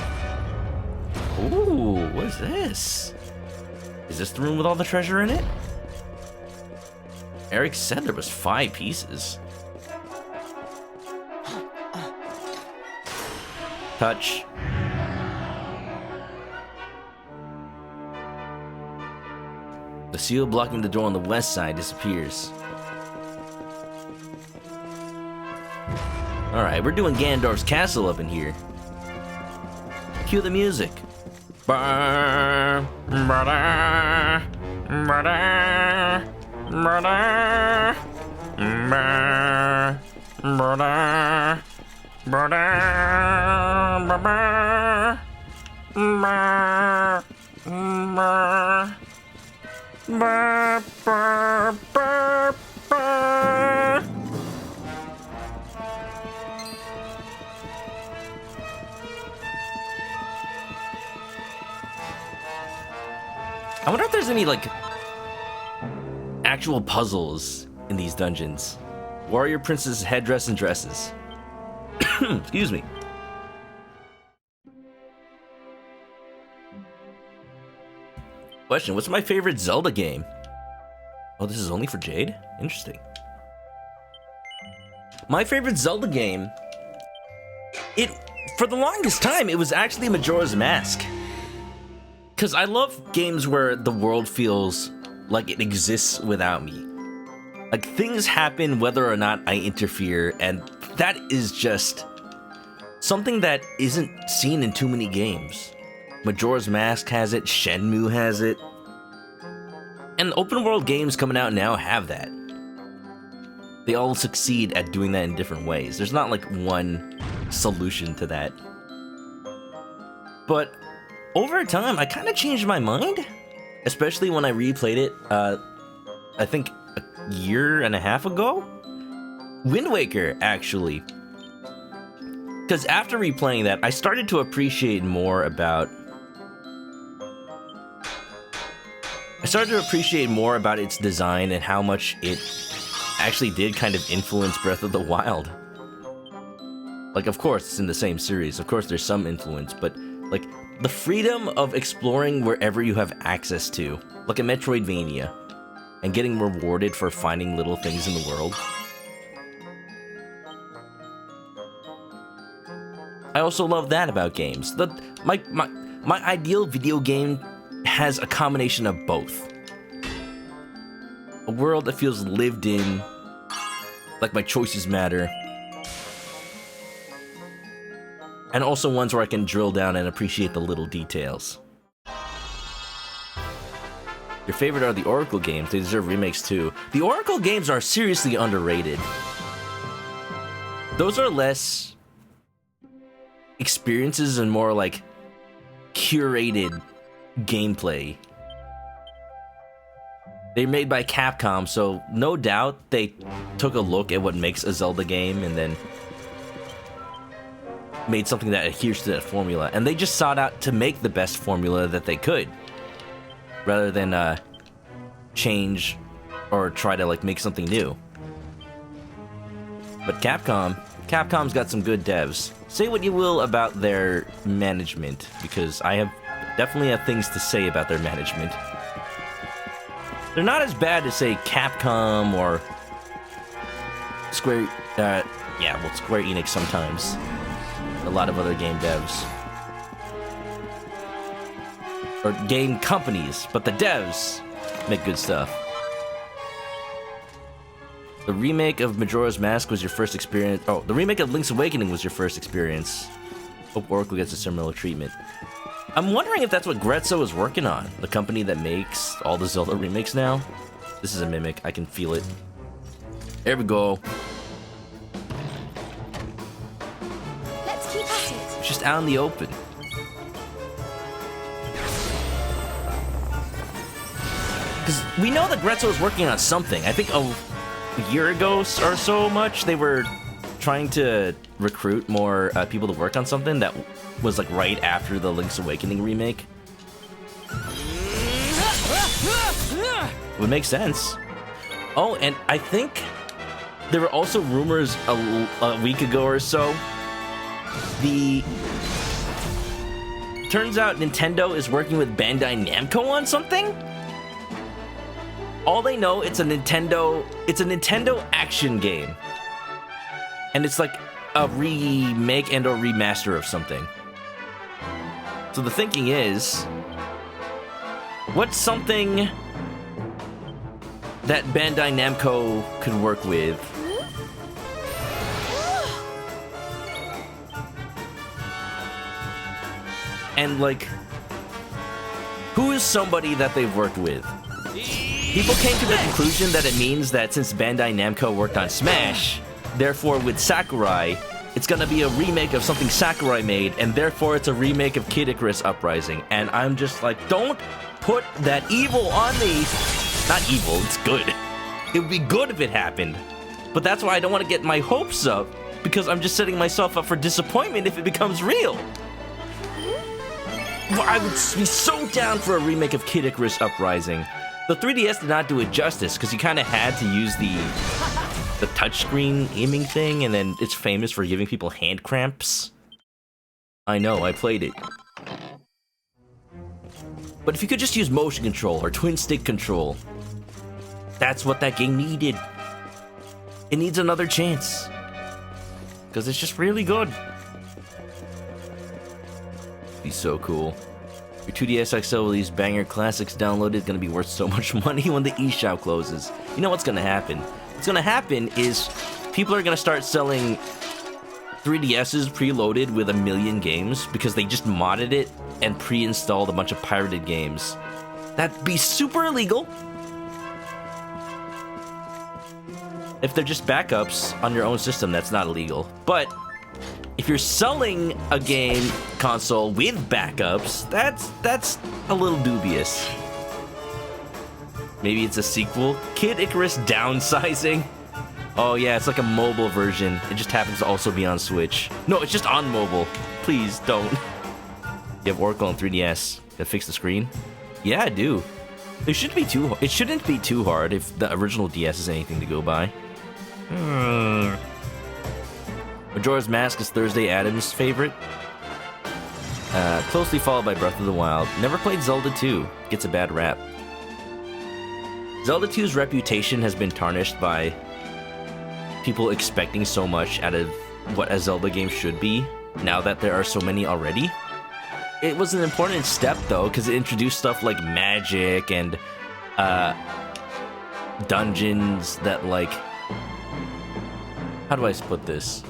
Ooh, what is this? Is this the room with all the treasure in it? Eric said there was 5 pieces. Touch. The seal blocking the door on the west side disappears. Alright, we're doing Ganondorf's castle up in here. Cue the music. Ba ba ba ba I wonder if there's any, like, actual puzzles in these dungeons. Warrior Princess headdress and dresses. Excuse me. Question, what's my favorite Zelda game? Oh, this is only for Jade? Interesting. My favorite Zelda game, for the longest time, it was actually Majora's Mask. Because I love games where the world feels like it exists without me. Like, things happen whether or not I interfere, and that is just something that isn't seen in too many games. Majora's Mask has it, Shenmue has it. And open world games coming out now have that. They all succeed at doing that in different ways. There's not like one solution to that. But over time, I kind of changed my mind. Especially when I replayed it, I think a year and a half ago? Wind Waker, actually. Because after replaying that, I started to appreciate more about... its design and how much it actually did kind of influence Breath of the Wild. Like, of course, it's in the same series. Of course, there's some influence, but, like, the freedom of exploring wherever you have access to, like a Metroidvania, and getting rewarded for finding little things in the world. I also love that about games. My ideal video game has a combination of both. A world that feels lived in, like my choices matter, and also ones where I can drill down and appreciate the little details. Your favorite are the Oracle games. They deserve remakes too. The Oracle games are seriously underrated. Those are less experiences and more like curated gameplay. They're made by Capcom, so no doubt they took a look at what makes a Zelda game and then made something that adheres to that formula. And they just sought out to make the best formula that they could, rather than change or try to like make something new. But Capcom's got some good devs. Say what you will about their management, because I definitely have things to say about their management. They're not as bad as, say, Capcom or Square Enix sometimes. A lot of other game devs. Or game companies, but the devs make good stuff. The remake of Majora's Mask was your first experience. Oh, the remake of Link's Awakening was your first experience. Hope Oracle gets a similar treatment. I'm wondering if that's what Grezzo is working on. The company that makes all the Zelda remakes now. This is a mimic. I can feel it. There we go. Let's keep at it. It's just out in the open. Because we know that Grezzo is working on something. I think a year ago or so much, they were trying to recruit more people to work on something that was like right after the Link's Awakening remake. Would make sense. Oh, and I think there were also rumors a week ago or so. Turns out Nintendo is working with Bandai Namco on something. All they know, it's a Nintendo action game. And it's like a remake and or remaster of something. So the thinking is, what's something that Bandai Namco could work with? And like, who is somebody that they've worked with? People came to the conclusion that it means that since Bandai Namco worked on Smash, therefore with Sakurai, it's gonna be a remake of something Sakurai made, and therefore it's a remake of Kid Icarus Uprising. And I'm just like, don't put that evil on me. Not evil, it's good. It would be good if it happened. But that's why I don't want to get my hopes up, because I'm just setting myself up for disappointment if it becomes real. Well, I would be so down for a remake of Kid Icarus Uprising. The 3DS did not do it justice, because you kind of had to use the touchscreen aiming thing, and then it's famous for giving people hand cramps. I know, I played it. But if you could just use motion control or twin stick control, that's what that game needed. It needs another chance. Because it's just really good. Be so cool. Your 2DS XL with these banger classics downloaded gonna be worth so much money when the eShop closes. You know what's gonna happen? What's gonna happen is people are gonna start selling 3DSs preloaded with 1 million games because they just modded it and pre-installed a bunch of pirated games. That'd be super illegal. If they're just backups on your own system, that's not illegal. But if you're selling a game console with backups, that's a little dubious. Maybe it's a sequel. Kid Icarus Downsizing. Oh yeah, it's like a mobile version. It just happens to also be on Switch. No, it's just on mobile. Please don't. You have Oracle on 3DS. That fix the screen? Yeah, I do. It shouldn't be too hard if the original DS is anything to go by. Majora's Mask is Thursday Adams' favorite. Closely followed by Breath of the Wild. Never played Zelda 2. Gets a bad rap. Zelda 2's reputation has been tarnished by people expecting so much out of what a Zelda game should be, now that there are so many already. It was an important step, though, because it introduced stuff like magic and dungeons that, like... How do I put this?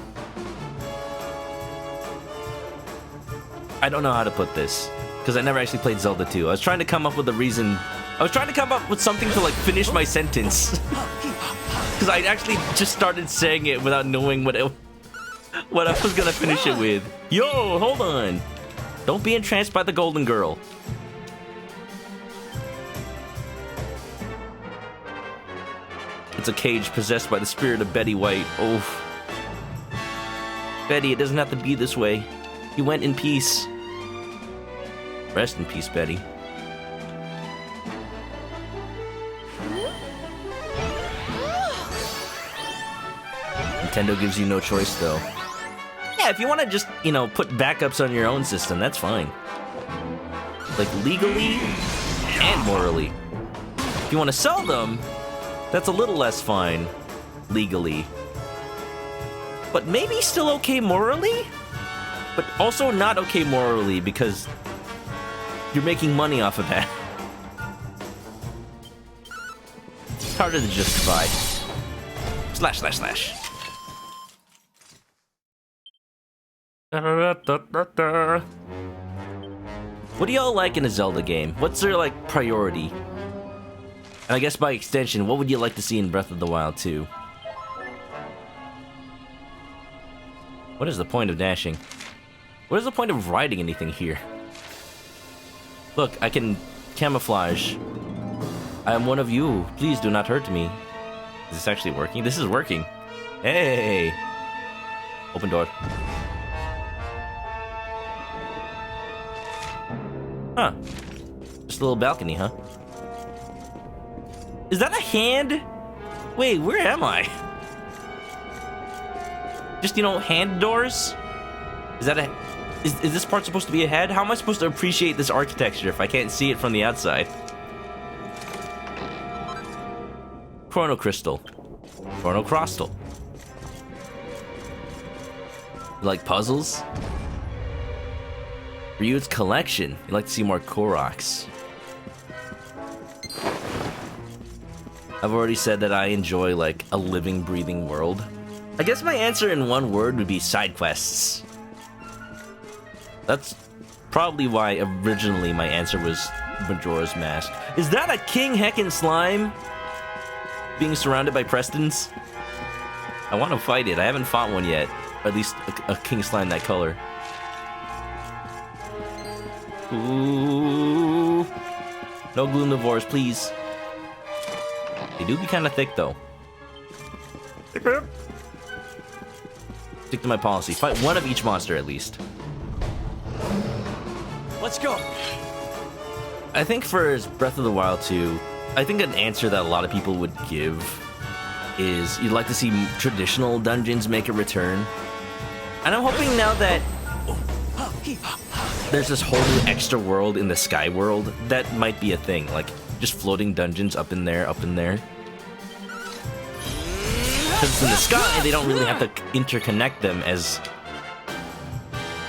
I don't know how to put this, because I never actually played Zelda 2. I was trying to come up with a reason... I was trying to come up with something to, like, finish my sentence. Because I actually just started saying it without knowing what I was gonna finish it with. Yo, hold on! Don't be entranced by the golden girl. It's a cage possessed by the spirit of Betty White. Oh. Betty, it doesn't have to be this way. You went in peace. Rest in peace, Betty. Nintendo gives you no choice, though. Yeah, if you want to just, you know, put backups on your own system, that's fine. Like, legally and morally. If you want to sell them, that's a little less fine legally. But maybe still okay morally? But also not okay morally because you're making money off of that. It's harder to justify. Slash, slash, slash. What do y'all like in a Zelda game? What's their, like, priority? And I guess by extension, what would you like to see in Breath of the Wild 2? What is the point of dashing? What is the point of riding anything here? Look, I can camouflage. I am one of you. Please do not hurt me. Is this actually working? This is working. Hey! Open door. Huh. Just a little balcony, huh? Is that a hand? Wait, where am I? Just, you know, hand doors? Is that a... Is this part supposed to be a head? How am I supposed to appreciate this architecture if I can't see it from the outside? Chrono Crystal. Chrono Crystal. You like puzzles? For you, it's collection. You like to see more Koroks. I've already said that I enjoy, like, a living, breathing world. I guess my answer in one word would be side quests. That's probably why originally my answer was Majora's Mask. Is that a King Heckin' Slime? Being surrounded by Prestons? I want to fight it. I haven't fought one yet. Or at least a King Slime that color. Ooh. No Gloomivores, please. They do be kind of thick, though. Stick to my policy. Fight one of each monster, at least. Let's go. I think for Breath of the Wild 2, I think an answer that a lot of people would give is you'd like to see traditional dungeons make a return. And I'm hoping now that there's this whole new extra world in the sky world, that might be a thing. Like, just floating dungeons up in there, up in there. Because it's in the sky, they don't really have to interconnect them as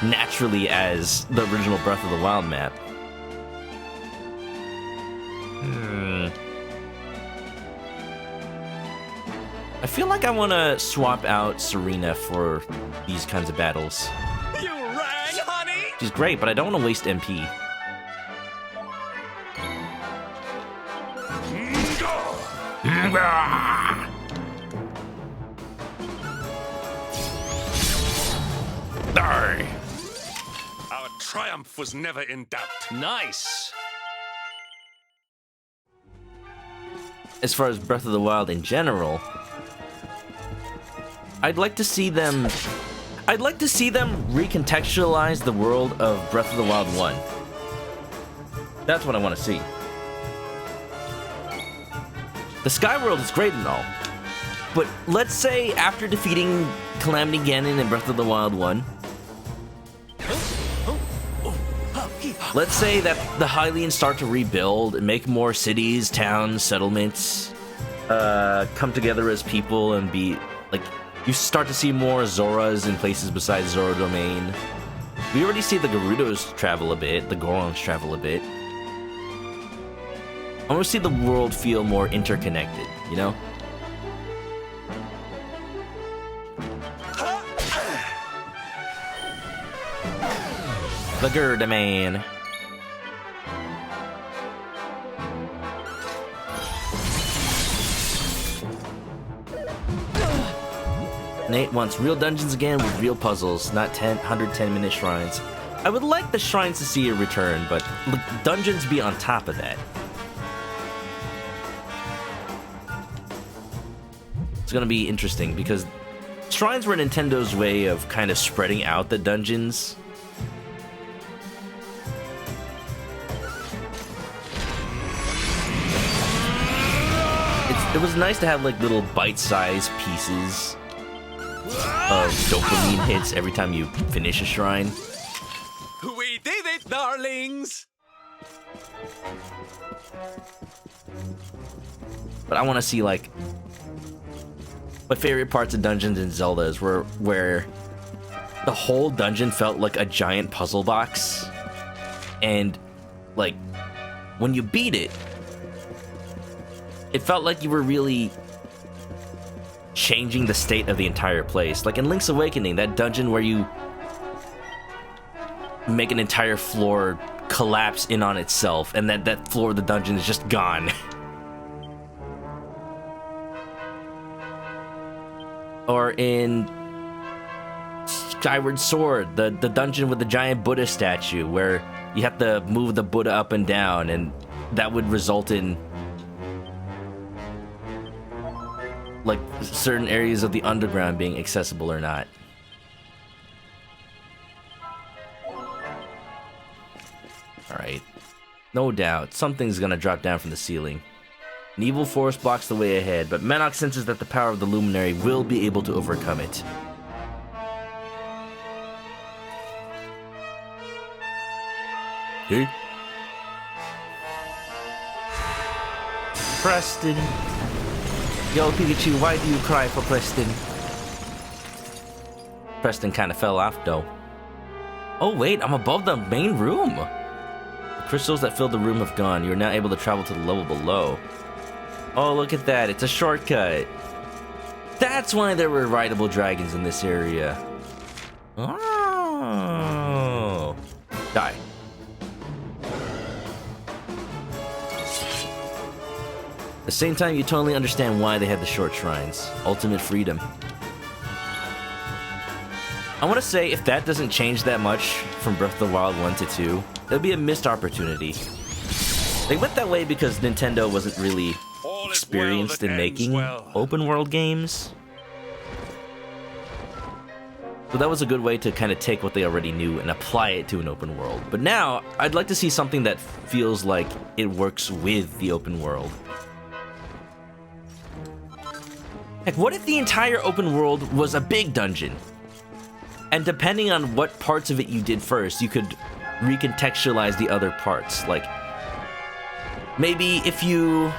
naturally as the original Breath of the Wild map. I feel like I want to swap out Serena for these kinds of battles. You rang, honey? She's great, but I don't want to waste MP. Die! Our triumph was never in doubt. Nice. As far as Breath of the Wild in general, I'd like to see them recontextualize the world of Breath of the Wild 1. That's what I want to see. The Sky World is great and all, but let's say after defeating Calamity Ganon in Breath of the Wild 1, let's say that the Hylians start to rebuild and make more cities, towns, settlements, come together as people and be, like, you start to see more Zoras in places besides Zora Domain. We already see the Gerudos travel a bit, the Gorons travel a bit. I want to see the world feel more interconnected, you know? The Gerda Man. Nate wants real dungeons again with real puzzles, not 110-minute shrines. I would like the shrines to see a return, but dungeons be on top of that. It's gonna be interesting because shrines were Nintendo's way of kind of spreading out the dungeons. It was nice to have like little bite-sized pieces of dopamine hits every time you finish a shrine. We did it, darlings. But I want to see, like, my favorite parts of dungeons in Zelda is where the whole dungeon felt like a giant puzzle box. And, like, when you beat it, it felt like you were really changing the state of the entire place. Like in Link's Awakening, that dungeon where you make an entire floor collapse in on itself, and that floor of the dungeon is just gone. Or in Skyward Sword, the dungeon with the giant Buddha statue, where you have to move the Buddha up and down, and that would result in like certain areas of the underground being accessible or not. Alright. No doubt, something's gonna drop down from the ceiling. An evil force blocks the way ahead, but Manok senses that the power of the Luminary will be able to overcome it. Hey? Preston. Yo, Pikachu, why do you cry for Preston? Preston kind of fell off, though. Oh, wait, I'm above the main room. The crystals that filled the room have gone. You are now able to travel to the level below. Oh, look at that. It's a shortcut. That's why there were rideable dragons in this area. Oh. Die. At the same time, you totally understand why they had the short shrines. Ultimate freedom. I want to say, if that doesn't change that much from Breath of the Wild 1 to 2, it'll be a missed opportunity. They went that way because Nintendo wasn't really experienced in making open world games. So that was a good way to kind of take what they already knew and apply it to an open world. But now, I'd like to see something that feels like it works with the open world. Heck, what if the entire open world was a big dungeon? And depending on what parts of it you did first, you could recontextualize the other parts. Like, maybe if you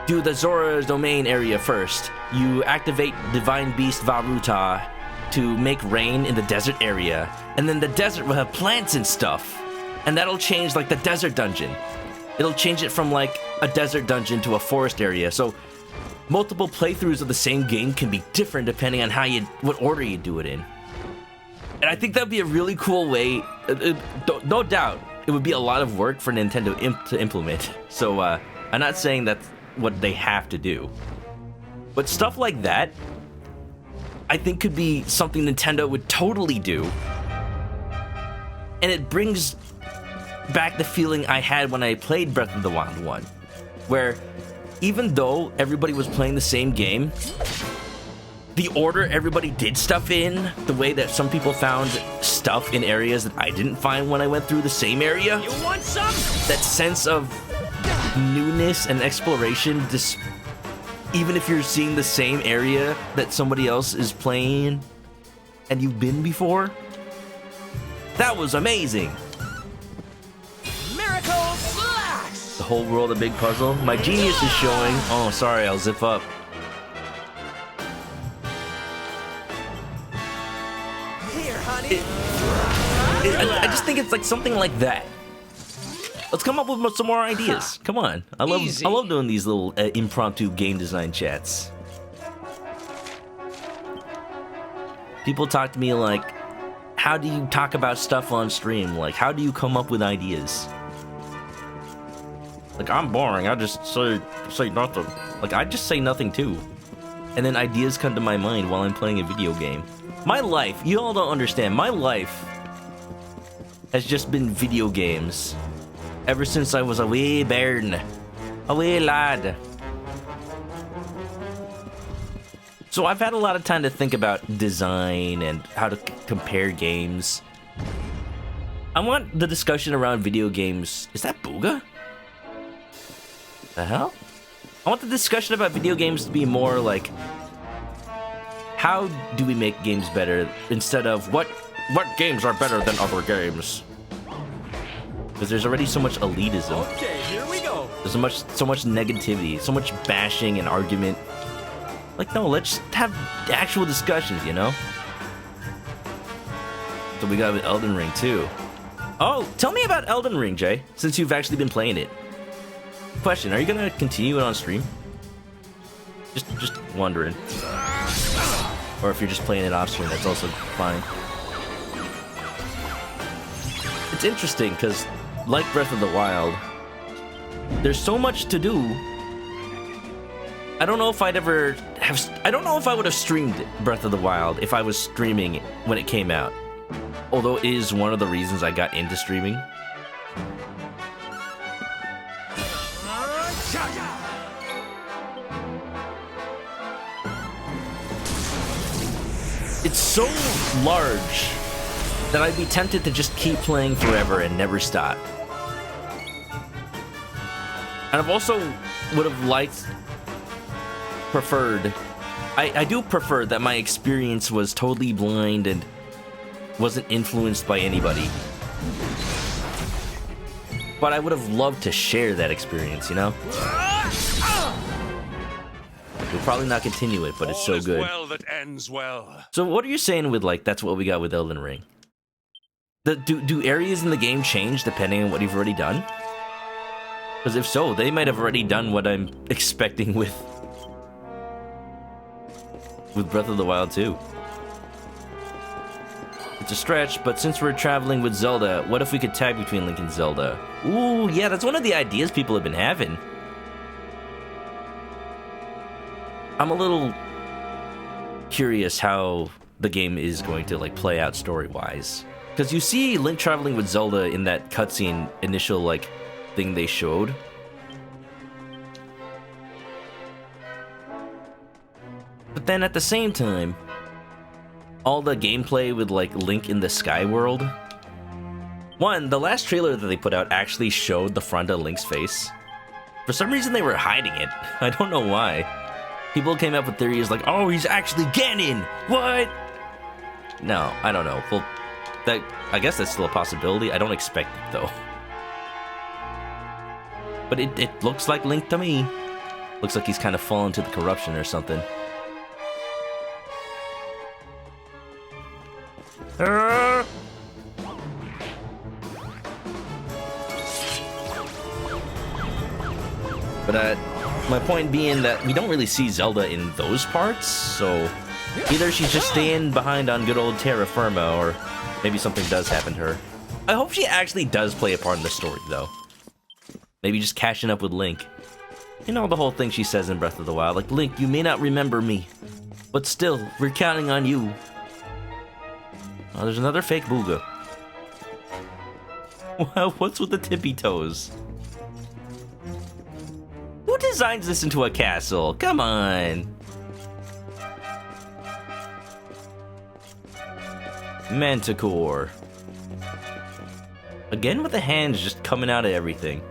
do the Zora's Domain area first, you activate Divine Beast Varuta to make rain in the desert area, and then the desert will have plants and stuff. And that'll change, like, the desert dungeon. It'll change it from, like, a desert dungeon to a forest area, so multiple playthroughs of the same game can be different depending on what order you do it in. And I think that'd be a really cool way. No doubt, it would be a lot of work for Nintendo to implement. So I'm not saying that's what they have to do. But stuff like that, I think could be something Nintendo would totally do. And it brings back the feeling I had when I played Breath of the Wild 1. Where even though everybody was playing the same game, the order everybody did stuff in, the way that some people found stuff in areas that I didn't find when I went through the same area, You want some? that sense of newness and exploration, even if you're seeing the same area that somebody else is playing and you've been before, that was amazing. Miracle Slash! The whole world a big puzzle. My genius is showing. Oh, sorry, I'll zip up. Here, honey. I just think it's like something like that. Let's come up with some more ideas. Come on, I love doing these little impromptu game design chats. People talk to me like, how do you talk about stuff on stream? Like, how do you come up with ideas? Like, I'm boring. I just say nothing. Like, I just say nothing too. And then ideas come to my mind while I'm playing a video game. My life, you all don't understand, my life has just been video games. Ever since I was a wee bairn. A wee lad. So I've had a lot of time to think about design and how to compare games. I want the discussion around video games... Is that Booga? The hell? I want the discussion about video games to be more like, how do we make games better, instead of what games are better than other games? Because there's already so much elitism. Okay, here we go. There's so much negativity, so much bashing and argument. Like, no, let's have actual discussions, you know? So we got with Elden Ring too. Oh, tell me about Elden Ring, Jay, since you've actually been playing it. Question, are you gonna continue it on stream? Just wondering. Or if you're just playing it off stream, that's also fine. It's interesting, because like Breath of the Wild, there's so much to do. I don't know if I would have streamed Breath of the Wild if I was streaming when it came out. Although it is one of the reasons I got into streaming. It's so large that I'd be tempted to just keep playing forever and never stop. And I've also would have preferred, I do prefer that my experience was totally blind and wasn't influenced by anybody. But I would have loved to share that experience, you know? We'll probably not continue it, but it's so good. Well that ends well. So what are you saying with, like, that's what we got with Elden Ring? Do areas in the game change depending on what you've already done? Because if so, they might have already done what I'm expecting with Breath of the Wild 2. It's a stretch, but since we're traveling with Zelda, what if we could tag between Link and Zelda? Ooh, yeah, that's one of the ideas people have been having. I'm a little curious how the game is going to, like, play out story-wise. Because you see Link traveling with Zelda in that cutscene initial, like, thing they showed. But then at the same time, all the gameplay with, like, Link in the Sky World. One, the last trailer that they put out actually showed the front of Link's face. For some reason they were hiding it. I don't know why. People came up with theories like, oh, he's actually Ganon! What? No, I don't know. Well, I guess that's still a possibility. I don't expect it, though. But it looks like Link to me. Looks like he's kind of fallen to the corruption or something. But my point being that we don't really see Zelda in those parts, so either she's just staying behind on good old terra firma, or maybe something does happen to her. I hope she actually does play a part in the story, though. Maybe just catching up with Link. You know, the whole thing she says in Breath of the Wild, like, Link, you may not remember me, but still, we're counting on you. Oh, there's another fake booga. Wow, what's with the tippy toes? Who designs this into a castle? Come on. Manticore. Again with the hands just coming out of everything.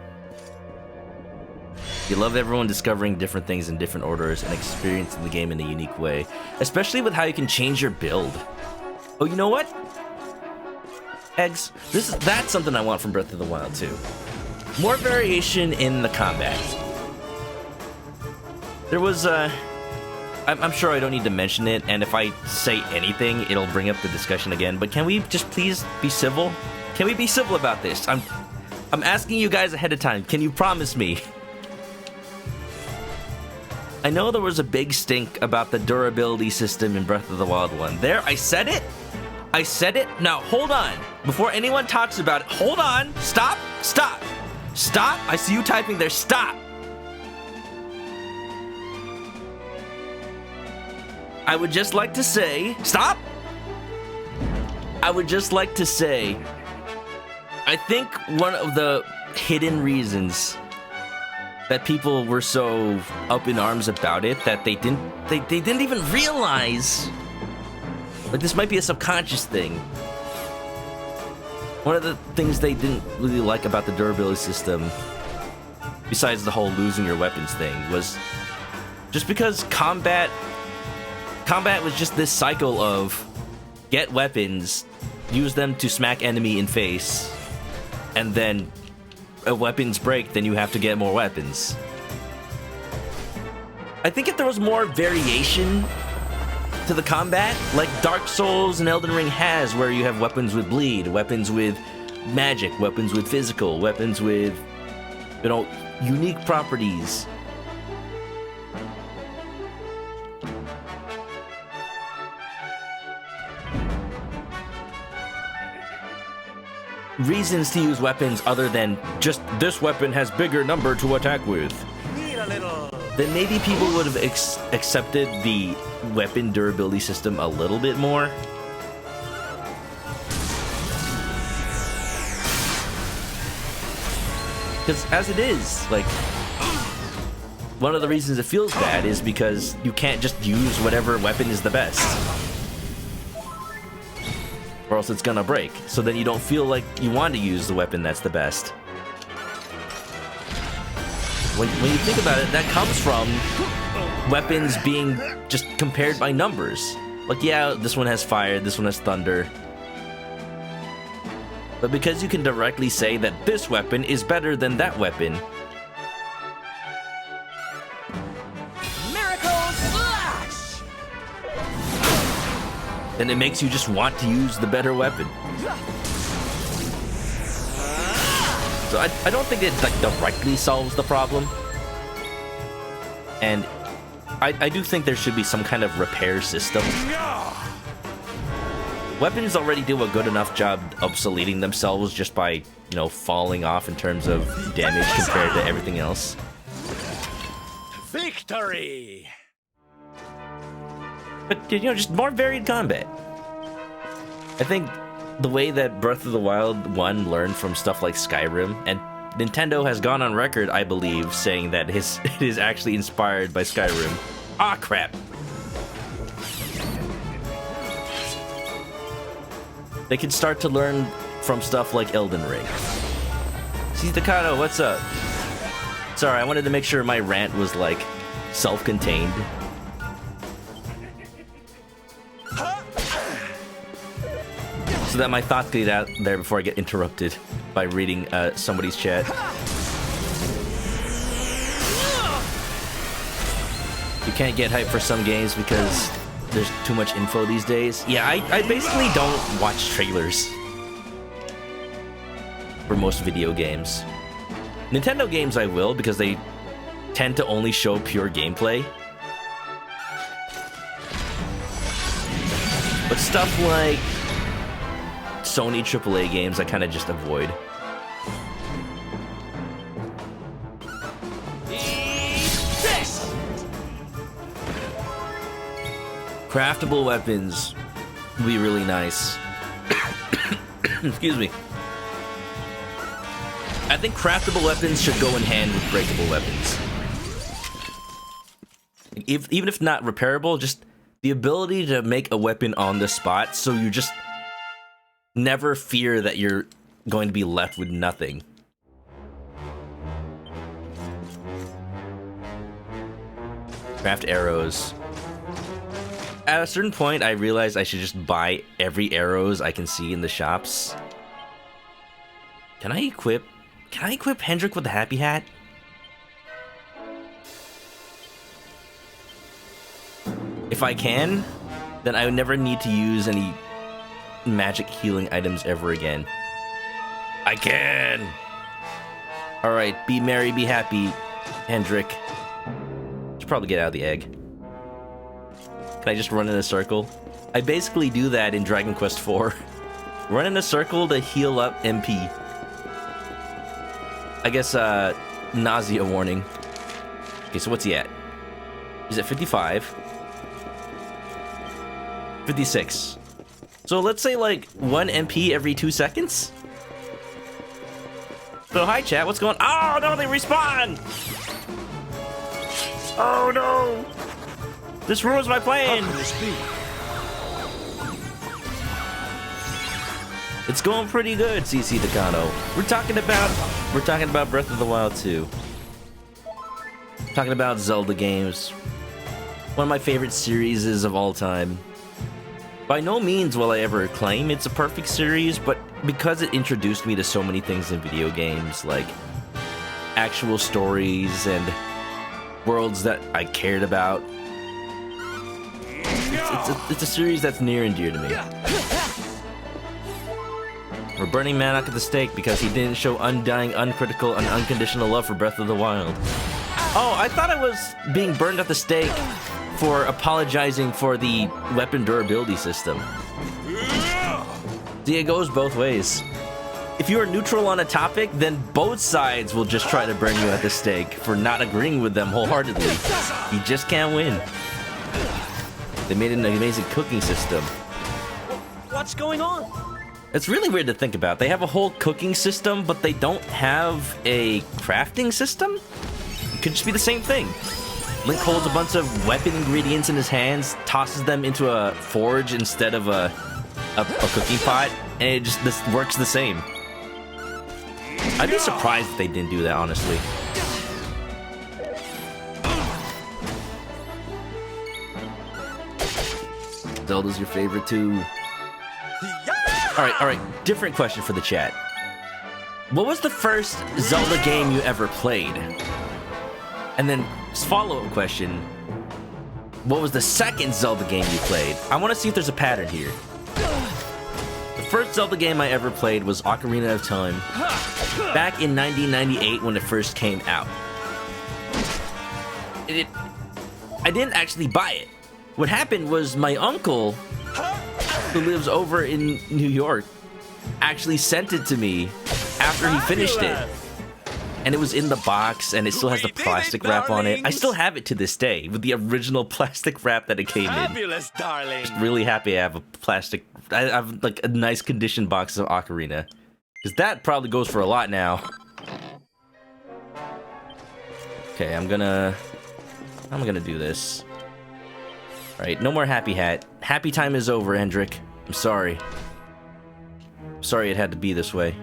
You love everyone discovering different things in different orders and experiencing the game in a unique way. Especially with how you can change your build. Oh, you know what? Eggs. That's something I want from Breath of the Wild 2. More variation in the combat. There was I'm sure I don't need to mention it, and if I say anything, it'll bring up the discussion again, but can we just please be civil? Can we be civil about this? I'm asking you guys ahead of time. Can you promise me? I know there was a big stink about the durability system in Breath of the Wild 1. There, I said it. I said it. Now, hold on. Before anyone talks about it, hold on. Stop. Stop. Stop. I see you typing there. Stop. I would just like to say, stop! I would just like to say, I think one of the hidden reasons that people were so up in arms about it, that they didn't even realize, like, this might be a subconscious thing. One of the things they didn't really like about the durability system, besides the whole losing your weapons thing, was just because combat was just this cycle of get weapons, use them to smack enemy in face, and then weapons break, then you have to get more weapons. I think if there was more variation to the combat, like Dark Souls and Elden Ring has, where you have weapons with bleed, weapons with magic, weapons with physical, weapons with, you know, unique properties. Reasons to use weapons other than just this weapon has bigger number to attack with. Then maybe people would have accepted the weapon durability system a little bit more. Because as it is, like, one of the reasons it feels bad is because you can't just use whatever weapon is the best. Or else it's gonna break. So then you don't feel like you want to use the weapon that's the best. When you think about it, that comes from weapons being just compared by numbers. Like, yeah, this one has fire, this one has thunder. But because you can directly say that this weapon is better than that weapon, Miracle Slash! then it makes you just want to use the better weapon. So I don't think it like directly solves the problem. And I do think there should be some kind of repair system. Weapons already do a good enough job obsoleting themselves just by, you know, falling off in terms of damage compared to everything else. Victory! But, you know, just more varied combat. I think the way that Breath of the Wild 1 learned from stuff like Skyrim, and Nintendo has gone on record, I believe, saying that it is actually inspired by Skyrim. Ah, crap. They can start to learn from stuff like Elden Ring. See, Staccato, what's up? Sorry, I wanted to make sure my rant was, like, self-contained. So that my thoughts get out there before I get interrupted by reading somebody's chat. You can't get hyped for some games because there's too much info these days. Yeah, I basically don't watch trailers for most video games. Nintendo games I will, because they tend to only show pure gameplay. But stuff like Sony AAA games I kind of just avoid. Craftable weapons would be really nice. Excuse me. I think craftable weapons should go in hand with breakable weapons. Even if not repairable, just the ability to make a weapon on the spot so you just never fear that you're going to be left with nothing. Craft arrows. At a certain point, I realized I should just buy every arrows I can see in the shops. Can I equip Hendrik with the happy hat? If I can, then I would never need to use any magic healing items ever again. I can! Alright, be merry, be happy, Hendrik. Should probably get out of the egg. Can I just run in a circle? I basically do that in Dragon Quest IV. Run in a circle to heal up MP. I guess, nausea warning. Okay, so what's he at? He's at 55. 56. So let's say, like, 1 MP every 2 seconds? So, hi, chat, what's going on? Oh, no, they respawn! Oh, no! This ruins my plan! It's going pretty good, CC Decano. We're talking about Breath of the Wild 2. Talking about Zelda games. One of my favorite series of all time. By no means will I ever claim it's a perfect series, but because it introduced me to so many things in video games, like actual stories and worlds that I cared about. It's a series that's near and dear to me. We're burning Manok at the stake because he didn't show undying, uncritical, and unconditional love for Breath of the Wild. Oh, I thought I was being burned at the stake for apologizing for the weapon durability system. See, it goes both ways. If you are neutral on a topic, then both sides will just try to burn you at the stake for not agreeing with them wholeheartedly. You just can't win. They made an amazing cooking system. What's going on? It's really weird to think about. They have a whole cooking system, but they don't have a crafting system? It could just be the same thing. Link holds a bunch of weapon ingredients in his hands, tosses them into a forge instead of a cooking pot, and this works the same. I'd be surprised if they didn't do that, honestly. Zelda's your favorite too. Alright, different question for the chat. What was the first Zelda game you ever played? And then, follow-up question, what was the second Zelda game you played? I want to see if there's a pattern here. The first Zelda game I ever played was Ocarina of Time, back in 1998 when it first came out. I didn't actually buy it. What happened was my uncle, who lives over in New York, actually sent it to me after he finished it. And it was in the box, and it still has the plastic wrap on it. I still have it to this day, with the original plastic wrap that it came in. Fabulous, darling. Just really happy I have I have like a nice condition box of Ocarina. Because that probably goes for a lot now. Okay, I'm gonna do this. Alright, no more Happy Hat. Happy time is over, Hendrik. I'm sorry. Sorry it had to be this way.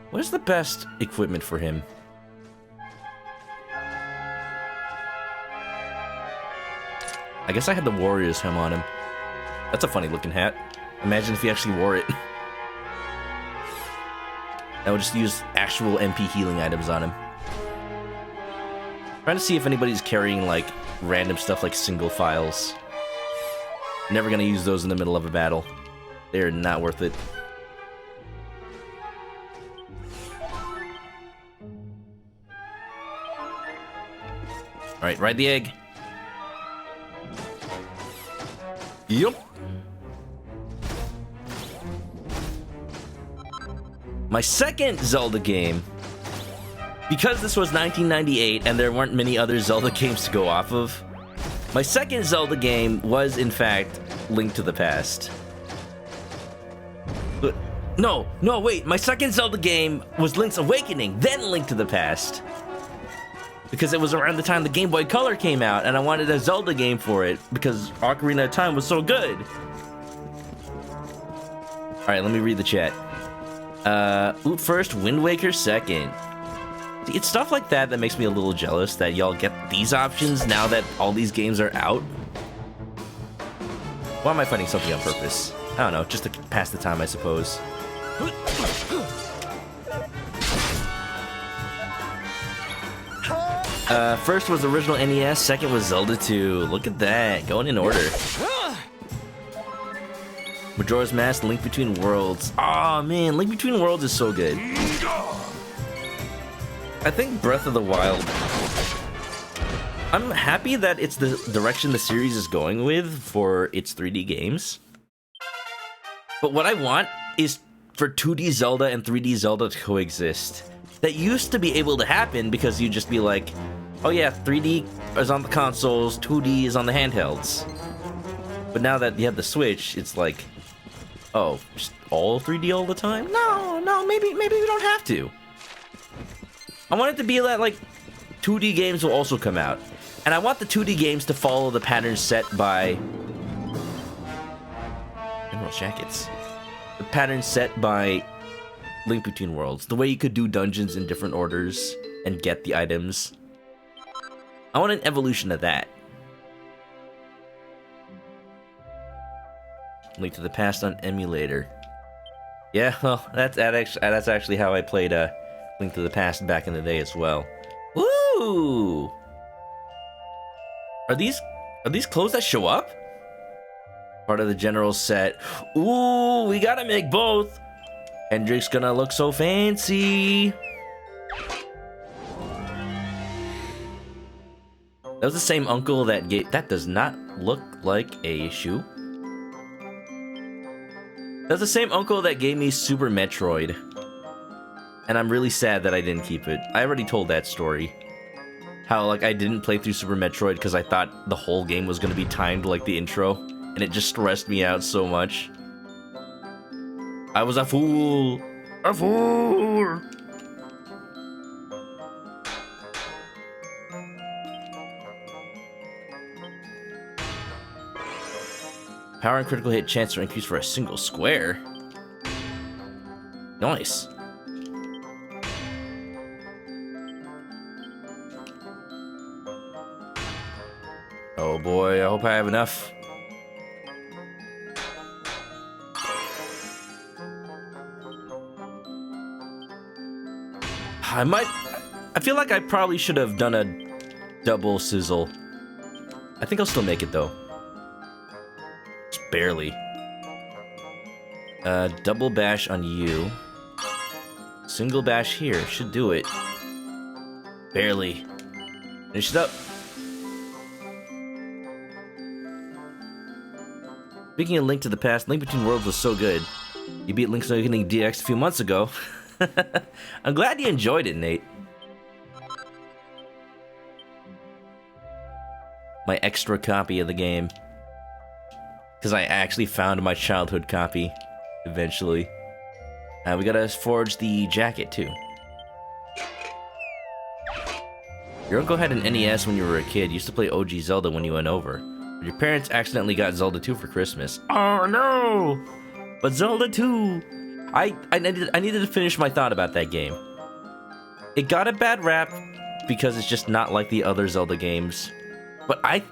What is the best equipment for him? I guess I had the Warrior's Hem on him. That's a funny looking hat. Imagine if he actually wore it. I would just use actual MP healing items on him. Trying to see if anybody's carrying like random stuff like single files. Never gonna use those in the middle of a battle. They're not worth it. Alright, ride the egg. Yup. My second Zelda game, because this was 1998 and there weren't many other Zelda games to go off of, my second Zelda game was, in fact, Link to the Past. But, no, wait, my second Zelda game was Link's Awakening, then Link to the Past. Because it was around the time the Game Boy Color came out, and I wanted a Zelda game for it, because Ocarina of Time was so good. Alright, let me read the chat. Oop first, Wind Waker second. See, it's stuff like that that makes me a little jealous that y'all get these options now that all these games are out. Why am I fighting something on purpose? I don't know, just to pass the time, I suppose. First was original NES, second was Zelda 2. Look at that, going in order. Majora's Mask, Link Between Worlds. Aw, man, Link Between Worlds is so good. I think Breath of the Wild. I'm happy that it's the direction the series is going with for its 3D games. But what I want is for 2D Zelda and 3D Zelda to coexist. That used to be able to happen because you'd just be like, oh yeah, 3D is on the consoles, 2D is on the handhelds. But now that you have the Switch, it's like, oh, just all 3D all the time? No, maybe we don't have to. I want it to be that, like, 2D games will also come out. And I want the 2D games to follow the pattern set by... Emerald Jackets. The pattern set by Link Between Worlds. The way you could do dungeons in different orders and get the items. I want an evolution of that. Link to the Past on emulator. Yeah, well, that's actually how I played Link to the Past back in the day as well. Woo! Are these clothes that show up? Part of the general set. Ooh, we gotta make both. Hendrik's gonna look so fancy. That was the same uncle that gave. That does not look like a shoe. That's the same uncle that gave me Super Metroid. And I'm really sad that I didn't keep it. I already told that story. How, like, I didn't play through Super Metroid because I thought the whole game was going to be timed like the intro. And it just stressed me out so much. I was a fool. A fool! Power and critical hit chance are increased for a single square. Nice. Oh boy, I hope I have enough. I feel like I probably should have done a double sizzle. I think I'll still make it though. Just barely. Double bash on you. Single bash here, should do it. Barely. Finish it up. Speaking of Link to the Past, Link Between Worlds was so good. You beat Link's Awakening DX a few months ago. I'm glad you enjoyed it, Nate. My extra copy of the game. Because I actually found my childhood copy, eventually. We gotta forge the jacket, too. Your uncle had an NES when you were a kid. Used to play OG Zelda when you went over. But your parents accidentally got Zelda 2 for Christmas. Oh, no! But Zelda 2... I needed to finish my thought about that game. It got a bad rap because it's just not like the other Zelda games. But I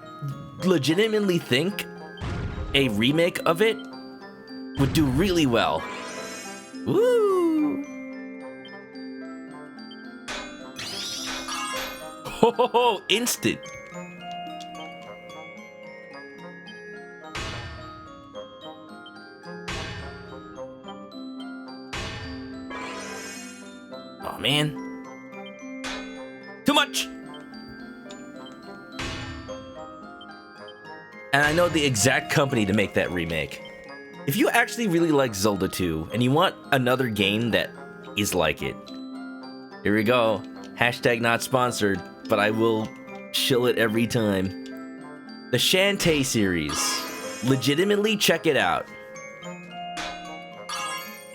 legitimately think a remake of it would do really well. Woo! Ho, instant! Oh man. Too much! And I know the exact company to make that remake. If you actually really like Zelda 2 and you want another game that is like it, here we go. Hashtag not sponsored, but I will shill it every time. The Shantae series. Legitimately check it out.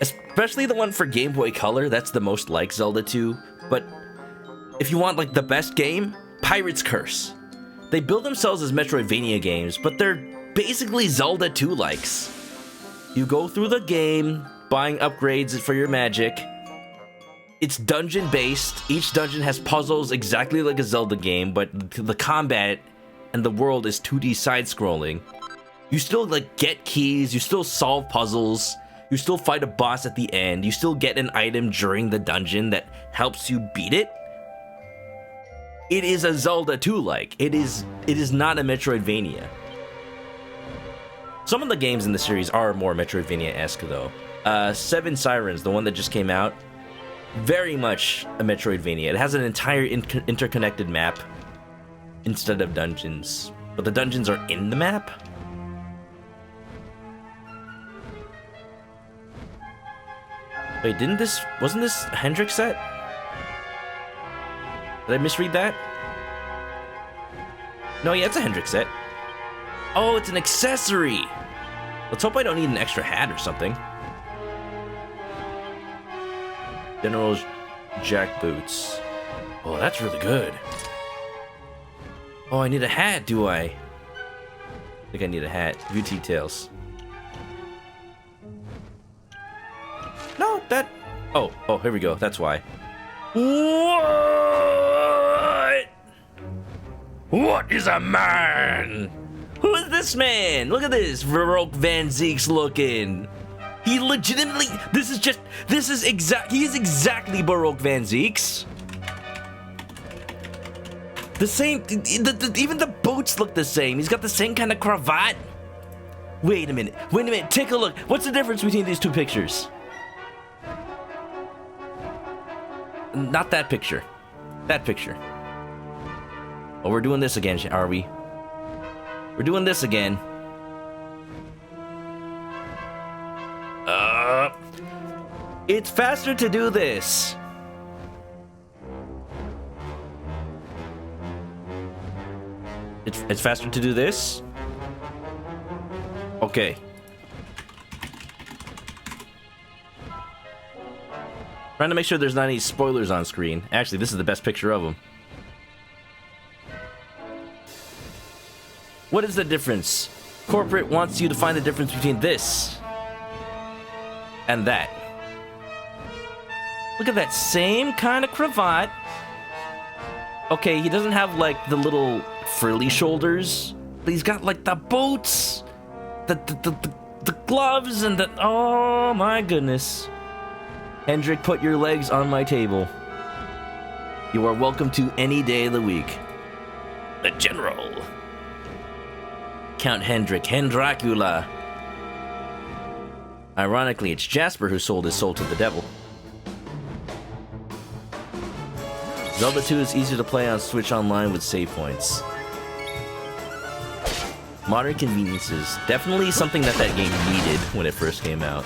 Especially the one for Game Boy Color, that's the most like Zelda 2. But if you want like the best game, Pirate's Curse. They build themselves as Metroidvania games, but they're basically Zelda 2 likes. You go through the game, buying upgrades for your magic. It's dungeon based. Each dungeon has puzzles exactly like a Zelda game, but the combat and the world is 2D side scrolling. You still like get keys, you still solve puzzles. You still fight a boss at the end. You still get an item during the dungeon that helps you beat it. It is a Zelda 2-like. It is not a Metroidvania. Some of the games in the series are more Metroidvania-esque, though. Seven Sirens, the one that just came out, very much a Metroidvania. It has an entire interconnected map instead of dungeons. But the dungeons are in the map? Wait, wasn't this a Hendrix set? Did I misread that? No, yeah, it's a Hendrix set. Oh, it's an accessory! Let's hope I don't need an extra hat or something. General Jack boots. Oh, that's really good. Oh, I need a hat, do I? I think I need a hat. View details. No, that... Oh, here we go. That's why. What? What is a man? Who is this man? Look at this. Baroque Van Zeek's looking. He legitimately, he is exactly Baroque Van Zeeks. The same, even the boots look the same. He's got the same kind of cravat. Wait a minute, take a look. What's the difference between these two pictures? Not that picture. That picture. Oh, we're doing this again, are we? We're doing this again. It's faster to do this. It's faster to do this. Okay. Trying to make sure there's not any spoilers on screen. Actually, this is the best picture of them. What is the difference? Corporate wants you to find the difference between this and that. Look at that same kind of cravat. Okay, he doesn't have like the little frilly shoulders, but he's got like the boots, the gloves, and the, oh my goodness. Hendrik, put your legs on my table. You are welcome to any day of the week. The General. Count Hendrik, Hendracula. Ironically, it's Jasper who sold his soul to the devil. Zelda 2 is easier to play on Switch Online with save points. Modern conveniences. Definitely something that game needed when it first came out.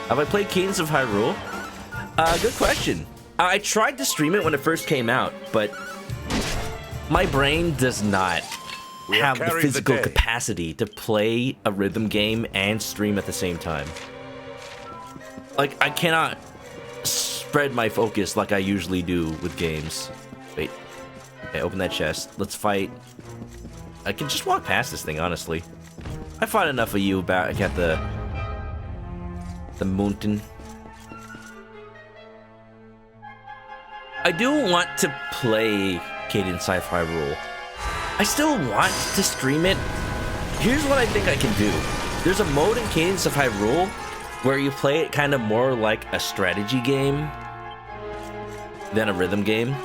Have I played Cadence of Hyrule? Good question. I tried to stream it when it first came out, but my brain does not have the physical capacity to play a rhythm game and stream at the same time. Like, I cannot spread my focus like I usually do with games. Wait. Okay, open that chest. Let's fight. I can just walk past this thing, honestly. I fought enough of you back at the mountain. I do want to play Cadence of Hyrule. I still want to stream it. Here's what I think I can do. There's a mode in Cadence of Hyrule where you play it kind of more like a strategy game than a rhythm game.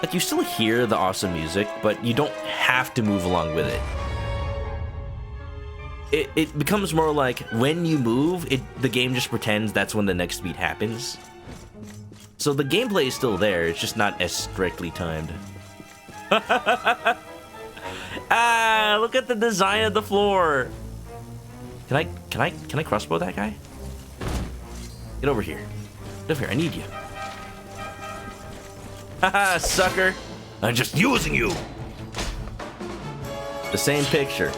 Like, you still hear the awesome music, but you don't have to move along with it. It becomes more like when you move, the game just pretends that's when the next beat happens. So the gameplay is still there, it's just not as strictly timed. Ah, look at the design of the floor. Can I crossbow that guy? Get over here. Get over here, I need you. Haha, sucker. I'm just using you. The same picture.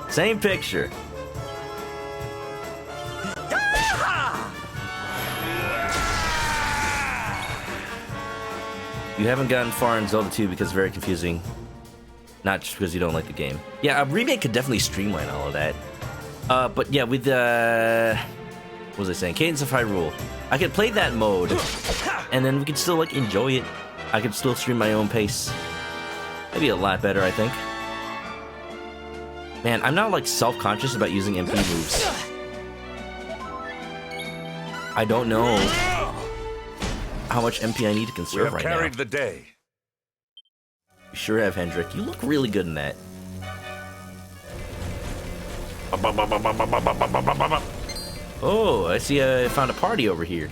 Same picture. You haven't gotten far in Zelda 2 because it's very confusing. Not just because you don't like the game. Yeah, a remake could definitely streamline all of that. But yeah, with what was I saying? Cadence of Hyrule. I could play that mode, and then we could still like enjoy it. I could still stream my own pace. Maybe a lot better, I think. Man, I'm now like self-conscious about using MP moves. I don't know how much MP I need to conserve right now. Carried the day. You sure have, Hendrik. You look really good in that. Oh, I see I found a party over here.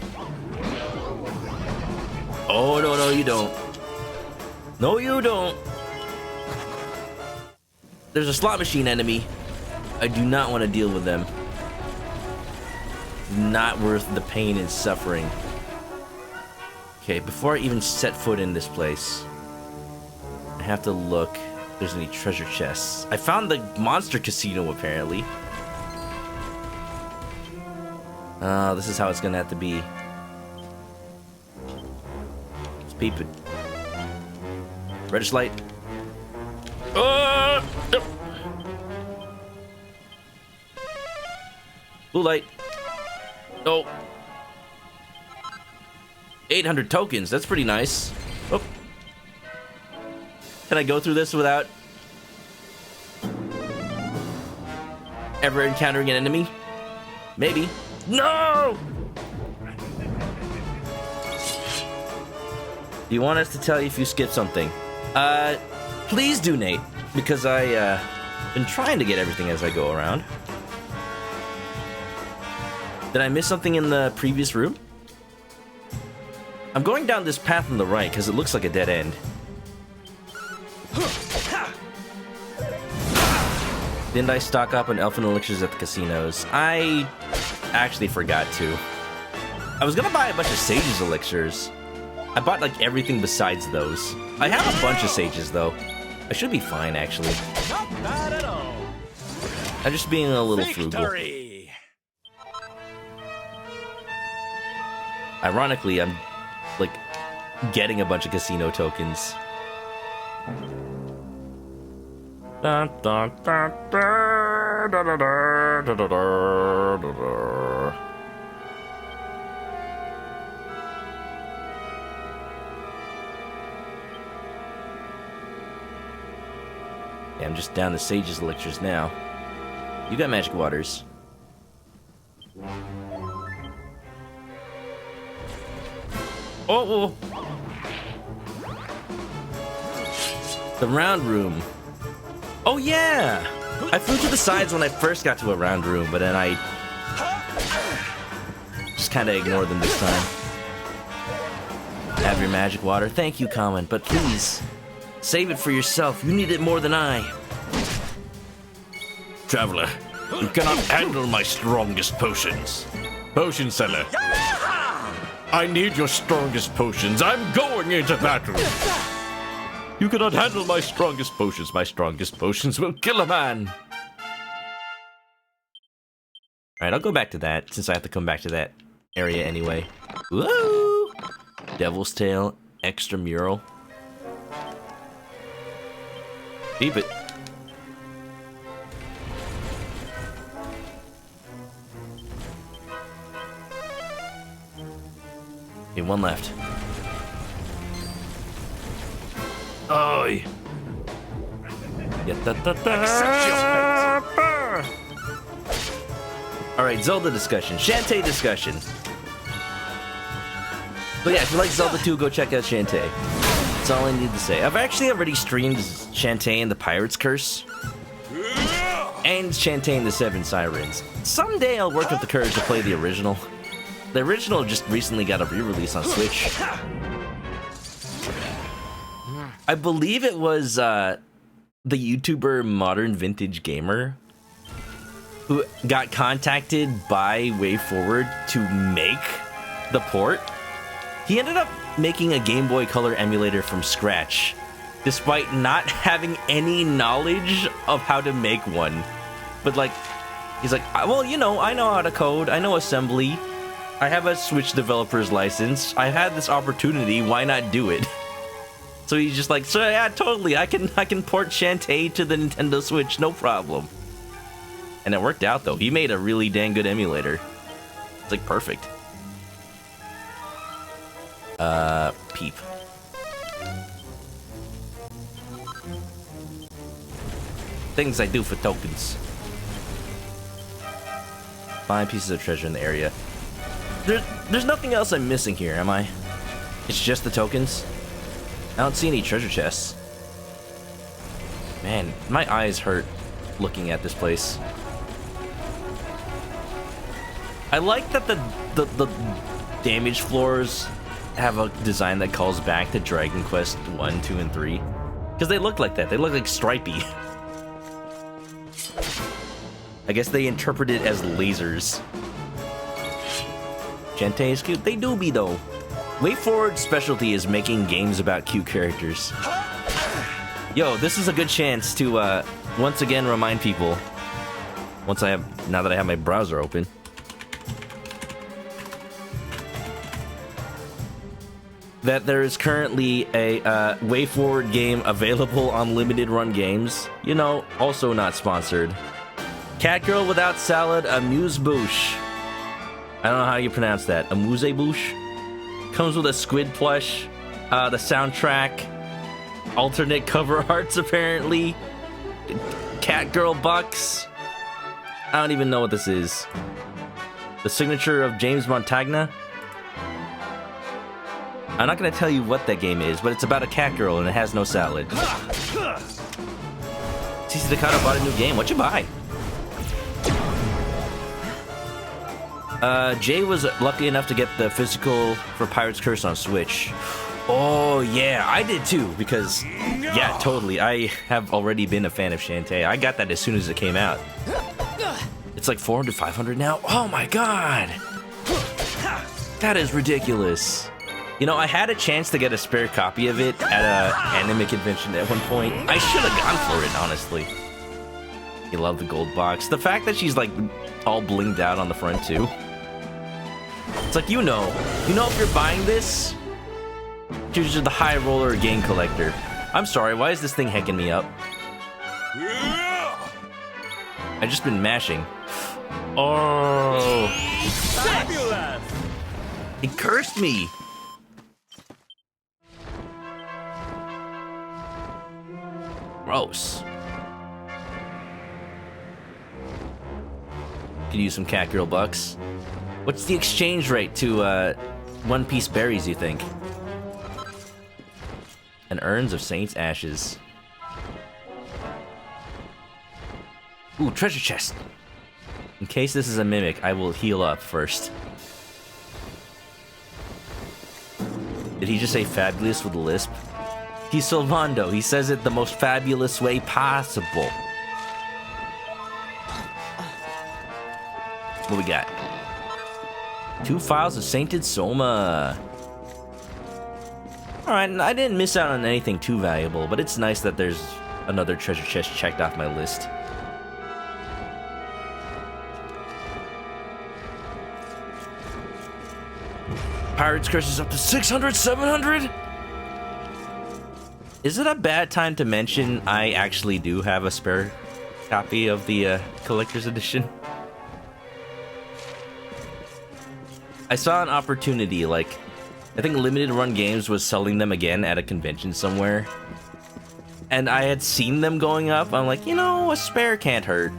Oh, no, you don't. No, you don't. There's a slot machine enemy. I do not want to deal with them. Not worth the pain and suffering. Okay, before I even set foot in this place, I have to look if there's any treasure chests. I found the monster casino, apparently. This is how it's gonna have to be. Let's peep it. Reddish light. Blue light. Oh. 800 tokens. That's pretty nice. Oh. Can I go through this without ever encountering an enemy? Maybe. No! Do you want us to tell you if you skipped something? Please do, Nate, because I, been trying to get everything as I go around. Did I miss something in the previous room? I'm going down this path on the right because it looks like a dead end. Didn't I stock up on elfin elixirs at the casinos? I actually forgot to. I was gonna buy a bunch of Sage's elixirs. I bought like everything besides those. I have a bunch of Sages though. I should be fine actually. Not bad at all. I'm just being a little frugal. Victory. Ironically, I'm like getting a bunch of casino tokens. Dun, dun, dun, dun, dun, dun, dun, dun, dun, dun. Yeah, I'm just down the Sage's elixirs now. You got magic waters. Oh! The round room. Oh yeah! I flew to the sides when I first got to a round room, but then I just kind of ignored them this time. Have your magic water. Thank you, Common, but please, save it for yourself. You need it more than I. Traveler, you cannot handle my strongest potions. Potion seller. I need your strongest potions. I'm going into battle. You cannot handle my strongest potions. My strongest potions will kill a man. Alright, I'll go back to that, since I have to come back to that area anyway. Woo! Devil's Tail, extra mural. Keep it. Okay, one left. Oi! Alright, Zelda discussion. Shantae discussion. But yeah, if you like Zelda 2, go check out Shantae. That's all I need to say. I've actually already streamed Shantae and the Pirate's Curse. And Shantae and the Seven Sirens. Someday I'll work up the courage to play the original. The original just recently got a re-release on Switch. I believe it was the YouTuber Modern Vintage Gamer who got contacted by WayForward to make the port. He ended up making a Game Boy Color emulator from scratch, despite not having any knowledge of how to make one. But like, he's like, well, you know, I know how to code, I know assembly, I have a Switch developer's license, I had this opportunity, why not do it? So he's just like, so yeah, totally, I can port Shantae to the Nintendo Switch, no problem. And it worked out though. He made a really dang good emulator. It's like perfect. Peep. Things I do for tokens. Find pieces of treasure in the area. There's nothing else I'm missing here, am I? It's just the tokens? I don't see any treasure chests. Man, my eyes hurt looking at this place. I like that the damage floors have a design that calls back to Dragon Quest 1, 2, and 3. Because they look like that. They look like stripey. I guess they interpret it as lasers. Shantae is cute. They do be, though. WayForward's specialty is making games about cute characters. Yo, this is a good chance to, once again remind people, now that I have my browser open, that there is currently a WayForward game available on limited run games. You know, also not sponsored. Catgirl Without Salad, Amuse-Bouche. I don't know how you pronounce that. Amuse-Bouche? Comes with a squid plush, the soundtrack, alternate cover arts apparently, Catgirl bucks. I don't even know what this is. The signature of James Montagna. I'm not gonna tell you what that game is, but it's about a cat girl and it has no salad. CC Takata bought a new game. What'd you buy? Jay was lucky enough to get the physical for Pirate's Curse on Switch. Oh, yeah, I did too, because, yeah, totally. I have already been a fan of Shantae. I got that as soon as it came out. It's like 400, 500 now? Oh my god! That is ridiculous. You know, I had a chance to get a spare copy of it at a anime convention at one point. I should have gone for it, honestly. You love the gold box. The fact that she's, like, all blinged out on the front, too. It's like, you know if you're buying this, you're just the high roller game collector. I'm sorry, why is this thing hecking me up? I've just been mashing. Oh. Fabulous! It cursed me. Gross. Could use some Catgirl bucks. What's the exchange rate to One Piece berries, you think? And urns of Saint's ashes. Ooh, treasure chest. In case this is a mimic, I will heal up first. Did he just say fabulous with a lisp? He's Silvando. He says it the most fabulous way possible. What we got? 2 files of Sainted Soma. Alright, I didn't miss out on anything too valuable, but it's nice that there's another treasure chest checked off my list. Pirate's Curse is up to 600, 700? Is it a bad time to mention I actually do have a spare copy of the collector's edition? I saw an opportunity, like, I think Limited Run Games was selling them again at a convention somewhere. And I had seen them going up. I'm like, you know, a spare can't hurt.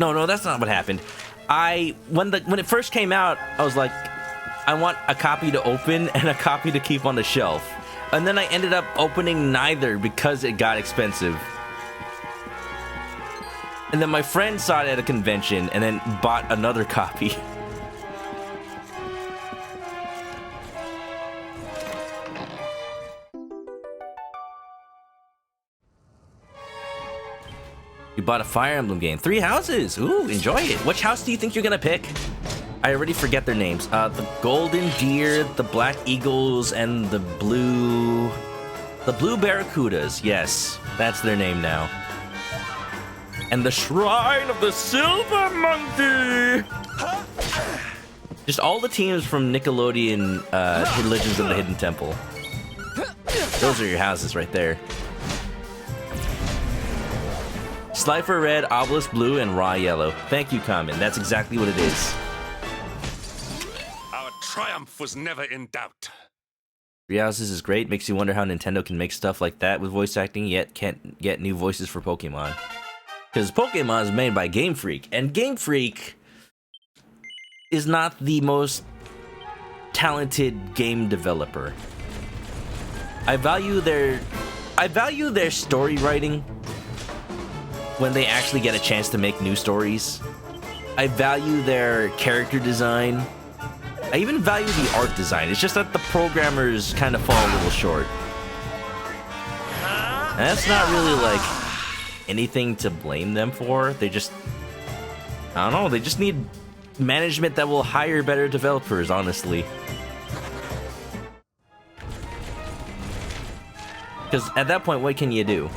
No, that's not what happened. When it first came out, I was like, I want a copy to open and a copy to keep on the shelf. And then I ended up opening neither because it got expensive. And then my friend saw it at a convention and then bought another copy. You bought a Fire Emblem game. 3 houses. Ooh, enjoy it. Which house do you think you're gonna pick? I already forget their names. The Golden Deer, the Black Eagles, and the Blue Barracudas. Yes, that's their name now. And the Shrine of the Silver Monkey. Just all the teams from Nickelodeon, Legends of the Hidden Temple. Those are your houses right there. Slifer Red, Obelisk Blue, and Raw Yellow. Thank you, Common. That's exactly what it is. Our triumph was never in doubt. 3 houses is great. Makes you wonder how Nintendo can make stuff like that with voice acting, yet can't get new voices for Pokemon. Because Pokemon is made by Game Freak, and Game Freak is not the most talented game developer. I value their story writing when they actually get a chance to make new stories. I value their character design. I even value the art design. It's just that the programmers kind of fall a little short. And that's not really like anything to blame them for. They just, I don't know, they just need management that will hire better developers, honestly. Because at that point, what can you do?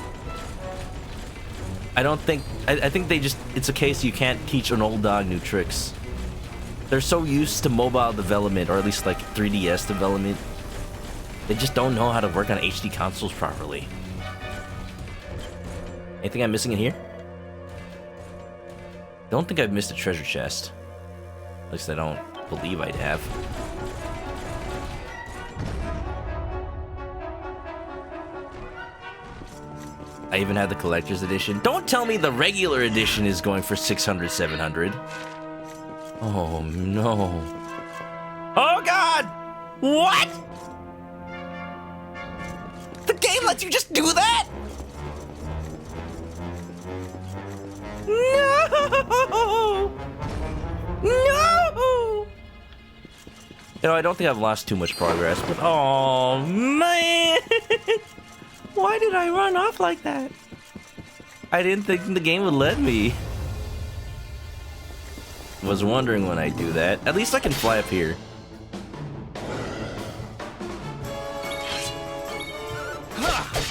I think they just, it's a case you can't teach an old dog new tricks. They're so used to mobile development, or at least like 3DS development, they just don't know how to work on HD consoles properly. Anything I'm missing in here? Don't think I've missed a treasure chest. At least I don't believe I'd have. I even had the collector's edition. Don't tell me the regular edition is going for 600, 700. Oh no. Oh god! What? The game lets you just do that? No! No! You know, I don't think I've lost too much progress, but oh man! Why did I run off like that? I didn't think the game would let me. Was wondering when I do that. At least I can fly up here.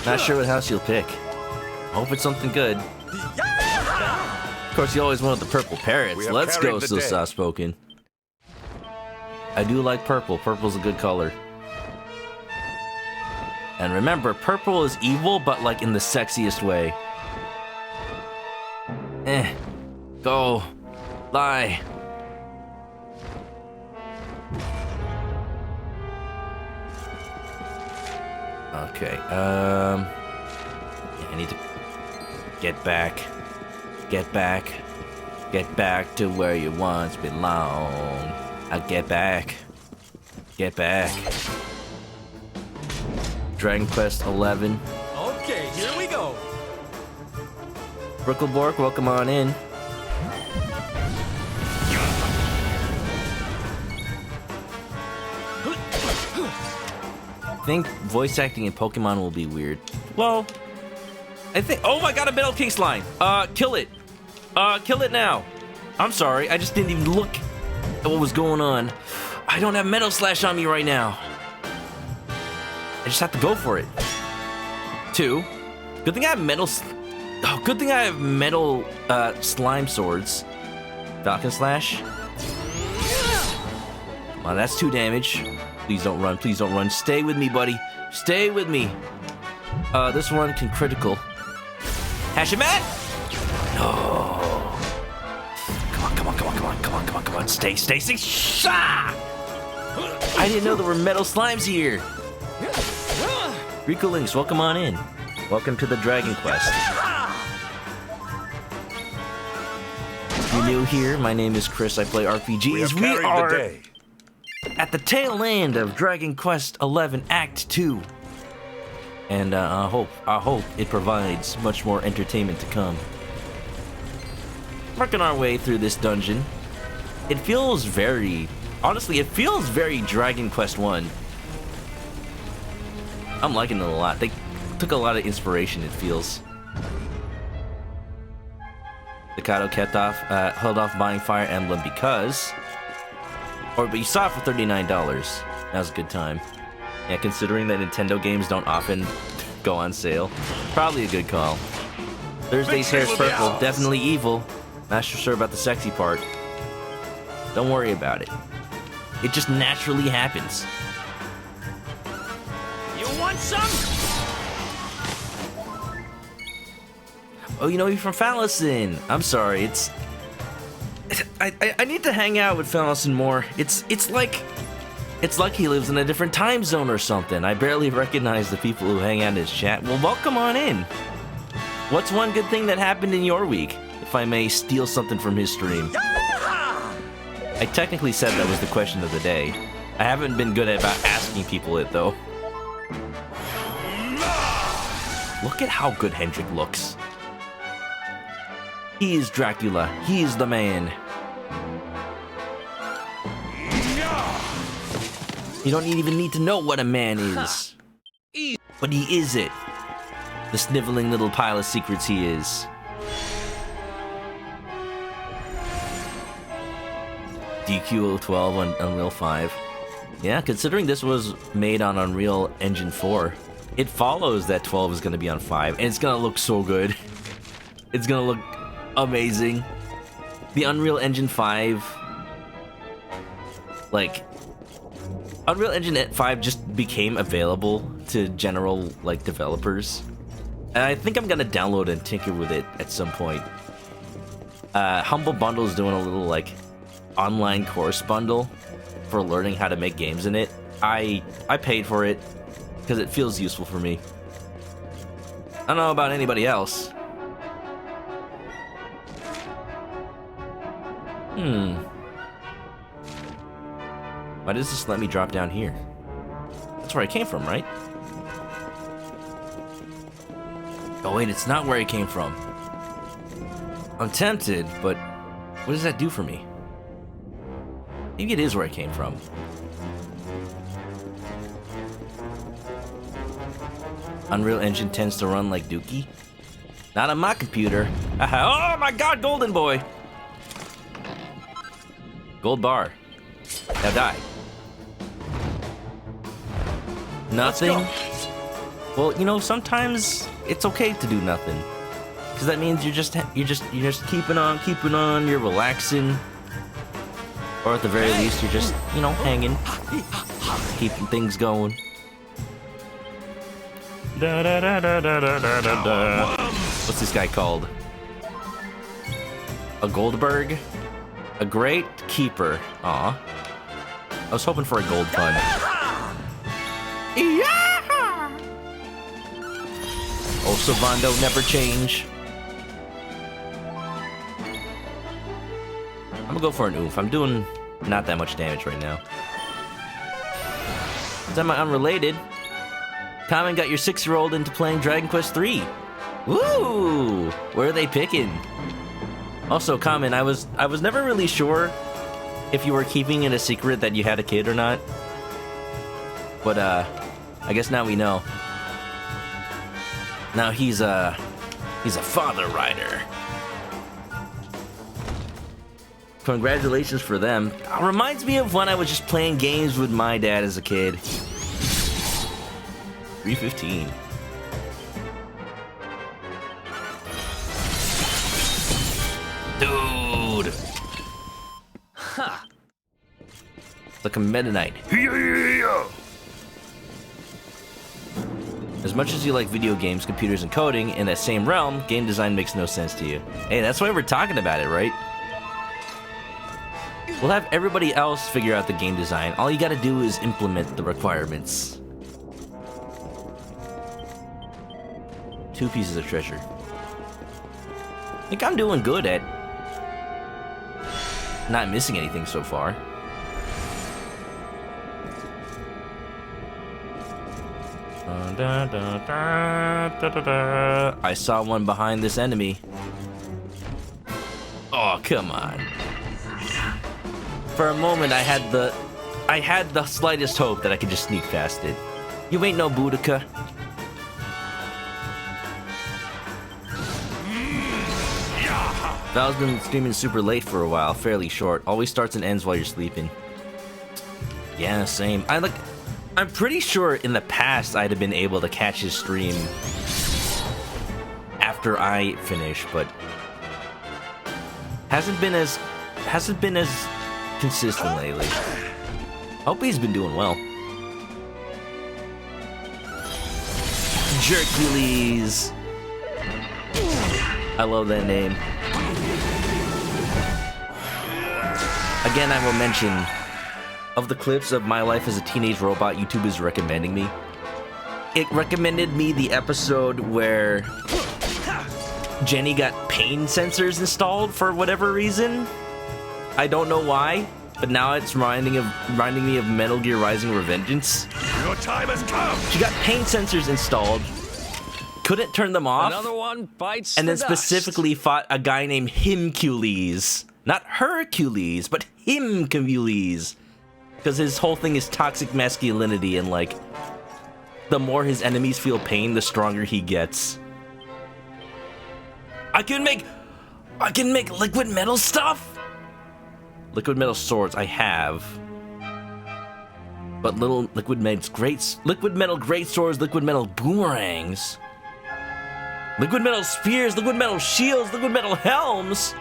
Not sure what house you'll pick. I hope it's something good. Of course, you always wanted the purple parrots. Let's go, so soft-spoken. I do like purple. Purple's a good color. And remember, purple is evil, but like in the sexiest way. Go. Lie. Okay, yeah, I need to get back. Get back. Get back to where you once belong. I'll get back. Get back. Dragon Quest 11. Okay, here we go. Bricklebork, welcome on in. I think voice acting in Pokemon will be weird. Well, I think... Oh my god, a Metal King slime! Kill it! Kill it now! I'm sorry, I just didn't even look at what was going on. I don't have Metal Slash on me right now. I just have to go for it. 2. Good thing I have metal... Oh, good thing I have metal, slime swords. Falcon Slash. Come on, that's 2 damage. Please don't run, please don't run. Stay with me, buddy. Stay with me. This one can critical. Hashimat! No. Come on, come on, come on, come on, come on, come on, come on. Stay, stay, stay. Shah! I didn't know there were metal slimes here. Rico Links, welcome on in. Welcome to the Dragon Quest. If you're new here, my name is Chris. I play RPGs. We are at the tail end of Dragon Quest 11 Act 2. And I hope it provides much more entertainment to come. Working our way through this dungeon. It feels very... Honestly, it feels very Dragon Quest 1. I'm liking it a lot. They took a lot of inspiration, it feels. Staccato kept off, held off buying Fire Emblem because... but you saw it for $39. That was a good time. Yeah, considering that Nintendo games don't often go on sale. Probably a good call. Thursday's hair's purple, definitely evil. Not sure about the sexy part. Don't worry about it. It just naturally happens. You want some? Oh, you know me from Fallison. I'm sorry, it's... I need to hang out with Fallison more. It's like he lives in a different time zone or something. I barely recognize the people who hang out in his chat. Well, welcome on in. What's one good thing that happened in your week? If I may steal something from his stream. I technically said that was the question of the day. I haven't been good about asking people it, though. Look at how good Hendrik looks. He is Dracula. He is the man. You don't even need to know what a man is. But he is it. The sniveling little pile of secrets he is. DQ012 on Unreal 5. Yeah, considering this was made on Unreal Engine 4, it follows that 12 is going to be on 5, and it's going to look so good. It's going to look amazing. The Unreal Engine 5, like, Unreal Engine 5 just became available to general, like, developers. And I think I'm gonna download and tinker with it at some point. Humble Bundle is doing a little, like, online course bundle for learning how to make games in it. I paid for it because it feels useful for me. I don't know about anybody else. Why does this let me drop down here? That's where I came from, right? Oh wait, it's not where I came from. I'm tempted, but what does that do for me? Maybe it is where I came from. Unreal Engine tends to run like Dookie. Not on my computer. Oh my god, golden boy! Gold bar. Now die. Nothing? Well, you know, sometimes it's okay to do nothing. Because that means you're just keeping on, you're relaxing. Or at the very least, you're just, you know, hanging. Keeping things going. Da, da, da, da, da, da, da, da. What's this guy called? A Goldberg? A great keeper. Aw. I was hoping for a gold pun. Yeah! Oh, Savando, never change. I'm gonna go for an oof. I'm doing not that much damage right now. Semi-unrelated. Common got your 6-year-old into playing Dragon Quest III. Woo! Where are they picking? Also, Common, I was never really sure if you were keeping it a secret that you had a kid or not. But I guess now we know. Now he's a father rider. Congratulations for them. Reminds me of when I was just playing games with my dad as a kid. 315. Dude. Ha! Like a Meta Knight. As much as you like video games, computers, and coding, in that same realm, game design makes no sense to you. Hey, that's why we're talking about it, right? We'll have everybody else figure out the game design. All you gotta do is implement the requirements. 2 pieces of treasure. I think I'm doing good at not missing anything so far. I saw one behind this enemy. Oh, come on. For a moment, I had the slightest hope that I could just sneak past it. You ain't no Boudica. Val's been streaming super late for a while, fairly short. Always starts and ends while you're sleeping. Yeah, same. I'm pretty sure in the past I'd have been able to catch his stream after I finish, but hasn't been as consistent lately. Hope he's been doing well. Jerkules. I love that name. Again, I will mention, of the clips of my life as a teenage robot YouTube is recommending me, it recommended me the episode where Jenny got pain sensors installed for whatever reason. I don't know why, but now it's reminding me of Metal Gear Rising: Revengeance. Your time has come! She got pain sensors installed, couldn't turn them off, Another one bites and then the dust. specifically fought a guy named Himcules. Not Hercules, but Himcules. Because his whole thing is toxic masculinity, and like, the more his enemies feel pain, the stronger he gets. I can make liquid metal stuff? Liquid metal swords, I have. But little liquid metal great swords, liquid metal boomerangs. Liquid metal spears, liquid metal shields, liquid metal helms.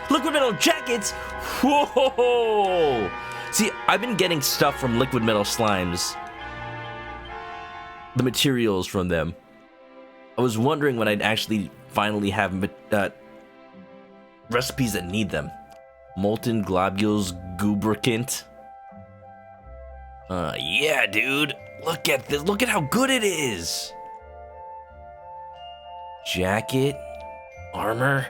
Liquid metal jackets! Whoa! See, I've been getting stuff from liquid metal slimes. The materials from them. I was wondering when I'd actually finally have recipes that need them. Molten globules gubricant. Yeah, dude. Look at this. Look at how good it is. Jacket. Armor.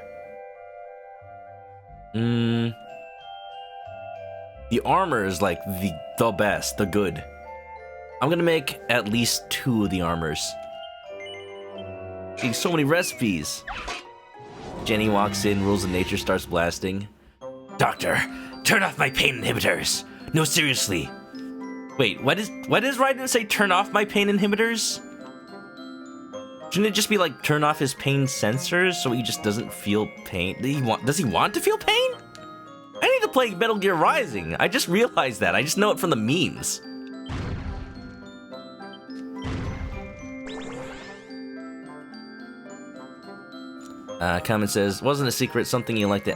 The armor is like the best, the good. I'm gonna make at least 2 of the armors. Getting so many recipes. Jenny walks in, rules of nature starts blasting. Doctor, turn off my pain inhibitors. No, seriously. Wait, what does Raiden say? Turn off my pain inhibitors? Shouldn't it just be like turn off his pain sensors so he just doesn't feel pain? Does he want to feel pain? I need to play Metal Gear Rising. I just realized that. I just know it from the memes. Comment says, wasn't a secret, something you like to...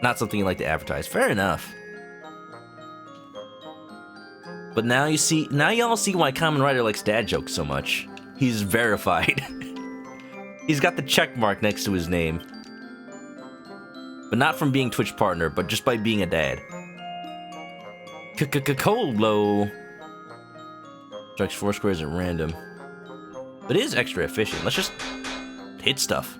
Not something you like to advertise. Fair enough. But now y'all see why Kamen Rider likes dad jokes so much. He's verified. He's got the check mark next to his name. But not from being Twitch partner, but just by being a dad. Colo. Strikes 4 squares at random. But it is extra efficient. Let's just hit stuff.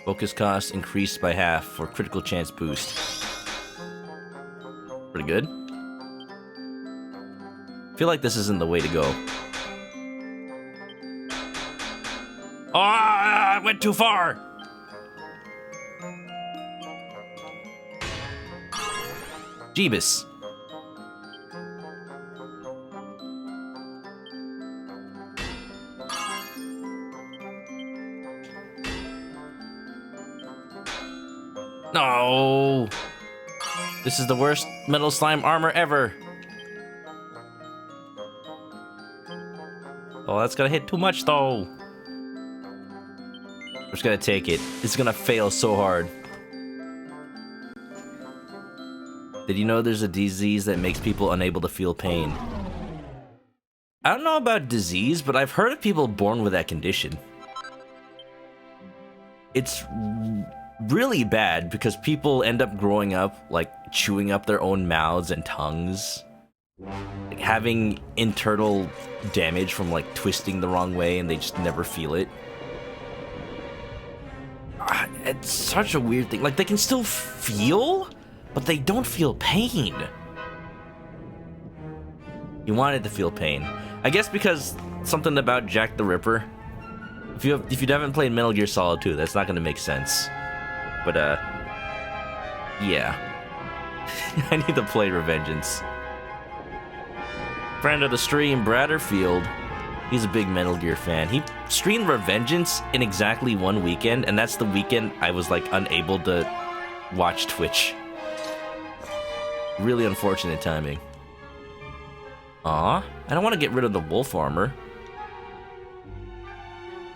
Focus cost increased by half for critical chance boost. Pretty good. Feel like this isn't the way to go. Oh, I went too far! Jeebus. No! This is the worst metal slime armor ever. Oh, that's gonna hit too much though. We're just gonna take it. It's gonna fail so hard. Did you know there's a disease that makes people unable to feel pain? I don't know about disease, but I've heard of people born with that condition. It's really bad because people end up growing up like chewing up their own mouths and tongues, like having internal damage from like twisting the wrong way, and they just never feel it. It's such a weird thing. Like they can still feel, but they don't feel pain. You wanted to feel pain, I guess, because something about Jack the Ripper. If you haven't played Metal Gear Solid 2, that's not gonna make sense. But yeah. I need to play Revengeance. Friend of the stream, Bradderfield. He's a big Metal Gear fan. He streamed Revengeance in exactly 1 weekend, and that's the weekend I was like unable to watch Twitch. Really unfortunate timing. Aw, I don't want to get rid of the wolf armor.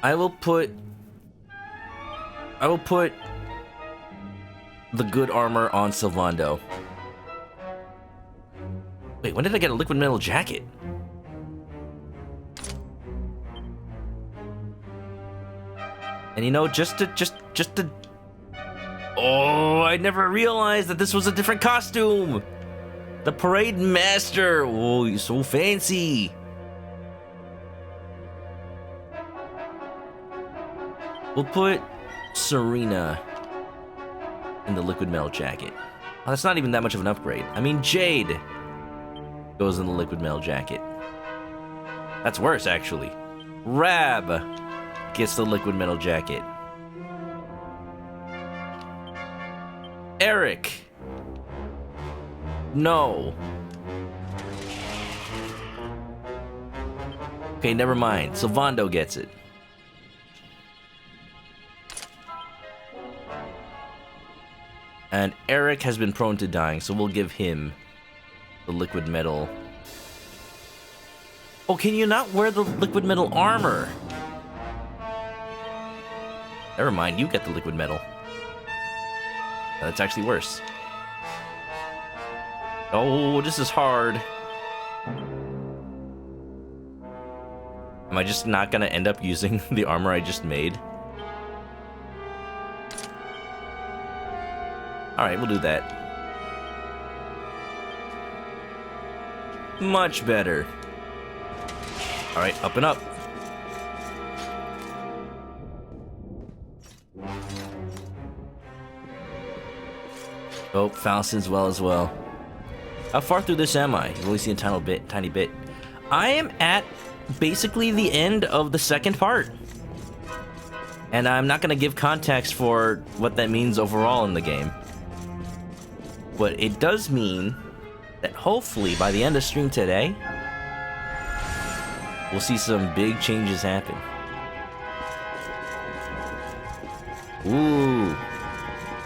I will put the good armor on Sylvando. Wait, when did I get a liquid metal jacket? And you know, just to... Oh, I never realized that this was a different costume! The Parade Master! Oh, you're so fancy! We'll put Serena in the liquid metal jacket. Oh, that's not even that much of an upgrade. I mean, Jade goes in the liquid metal jacket. That's worse, actually. Rab gets the liquid metal jacket. Eric. No. Okay, never mind. Sylvando gets it. And Eric has been prone to dying, so we'll give him the liquid metal. Oh, can you not wear the liquid metal armor? Never mind, you get the liquid metal. That's actually worse. Oh, this is hard. Am I just not gonna end up using the armor I just made? Alright, we'll do that. Much better. Alright, up and up. Oh, Faustin's well as well. How far through this am I? You've only seen a tiny bit. I am at basically the end of the second part. And I'm not gonna give context for what that means overall in the game. But it does mean that hopefully by the end of stream today, we'll see some big changes happen. Ooh.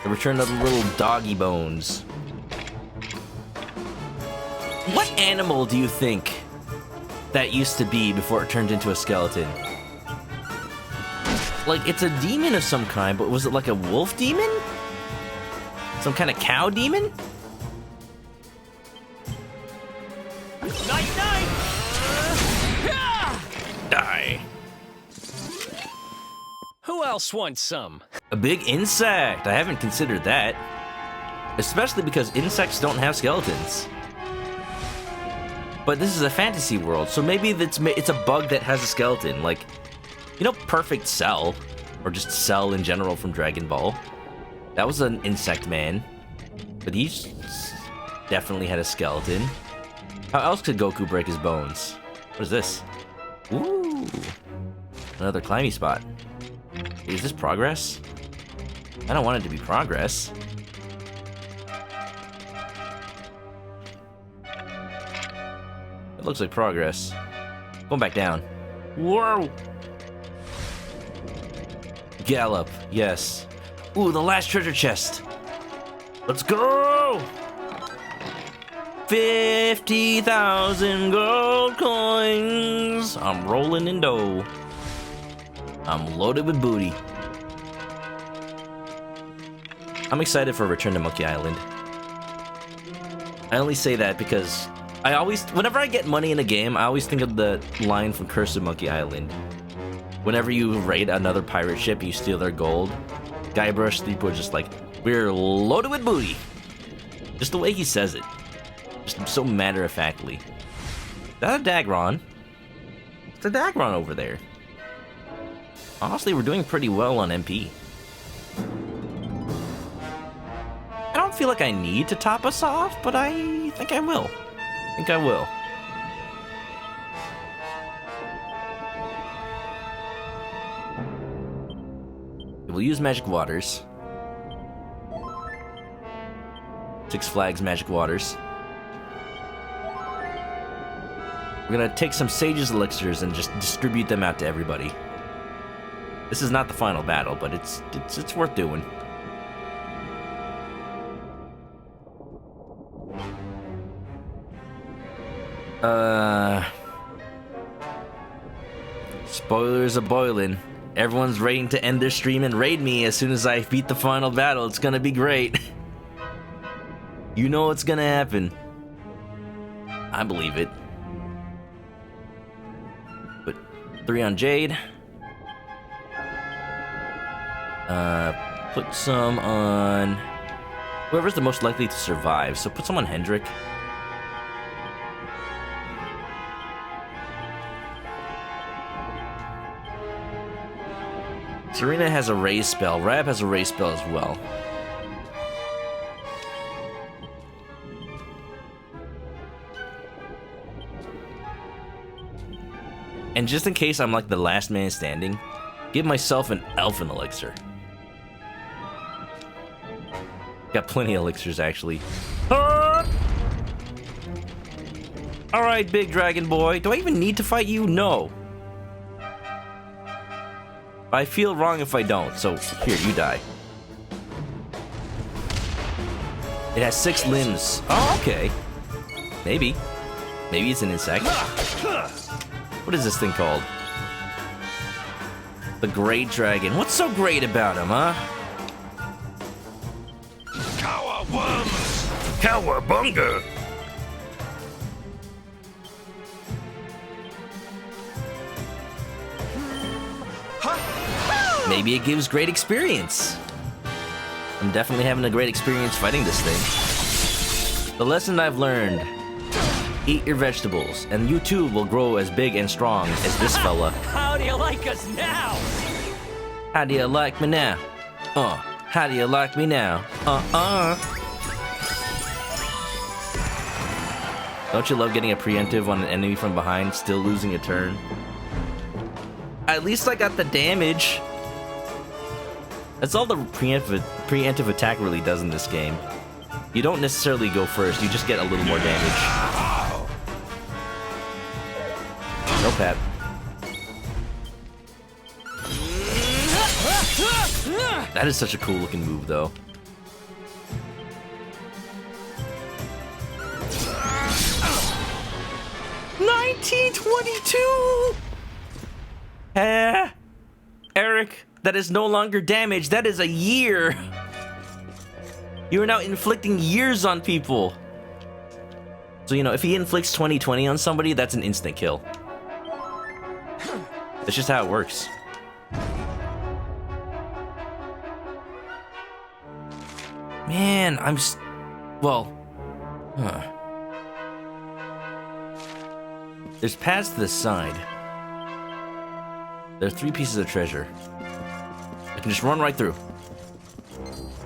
The return of the little doggy bones. What animal do you think that used to be before it turned into a skeleton? Like, it's a demon of some kind, but was it like a wolf demon? Some kind of cow demon? Night, night! Die. Who else wants some? A big insect. I haven't considered that. Especially because insects don't have skeletons. But this is a fantasy world, so maybe it's a bug that has a skeleton. Like, you know Perfect Cell? Or just Cell in general from Dragon Ball? That was an insect man. But he definitely had a skeleton. How else could Goku break his bones? What is this? Ooh. Another climbing spot. Is this progress? I don't want it to be progress. It looks like progress. Going back down. Whoa! Gallop, yes. Ooh, the last treasure chest. Let's go! 50,000 gold coins. I'm rolling in dough. I'm loaded with booty. I'm excited for Return to Monkey Island. I only say that because whenever I get money in a game, I always think of the line from Curse of Monkey Island. Whenever you raid another pirate ship, you steal their gold. Guybrush Threepwood just like, we're loaded with booty. Just the way he says it. Just so matter-of-factly. Is that a Dagron? It's a Dagron over there. Honestly, we're doing pretty well on MP. I don't feel like I need to top us off, but I think I will. We'll use Magic Waters. Six Flags Magic Waters. We're gonna take some Sage's Elixirs and just distribute them out to everybody. This is not the final battle, but it's worth doing. Spoilers are boiling. Everyone's waiting to end their stream and raid me as soon as I beat the final battle. It's gonna be great. You know what's gonna happen. I believe it. But 3 on Jade. Put some on whoever's the most likely to survive. So put some on Hendrik. Serena has a raise spell. Rab has a raise spell as well. And just in case I'm like the last man standing, give myself an Elfin Elixir. Got plenty of elixirs, actually. Alright, big dragon boy. Do I even need to fight you? No. I feel wrong if I don't, so here, you die. It has 6 limbs. Oh, okay. Maybe. Maybe it's an insect. What is this thing called? The Great Dragon. What's so great about him, huh? Cowabunga! Maybe it gives great experience. I'm definitely having a great experience fighting this thing. The lesson I've learned: eat your vegetables, and you too will grow as big and strong as this fella. How do you like us now? How do you like me now? How do you like me now? Don't you love getting a preemptive on an enemy from behind, still losing a turn? At least I got the damage. That's all the preemptive attack really does in this game. You don't necessarily go first, you just get a little more damage. No Pep. That is such a cool looking move though. $19.22! Eric, that is no longer damage, that is a year! You are now inflicting years on people! So, you know, if he inflicts 20/20 on somebody, that's an instant kill. That's just how it works. Man, well... Huh. There's paths to the side. There are 3 pieces of treasure. I can just run right through.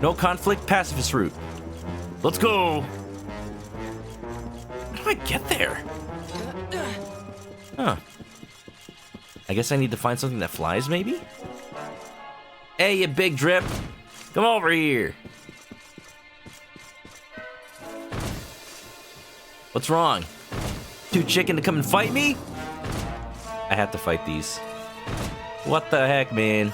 No conflict, pacifist route. Let's go! How do I get there? Huh. I guess I need to find something that flies, maybe? Hey, you big drip! Come over here! What's wrong? Too chicken to come and fight me? I have to fight these. What the heck, man?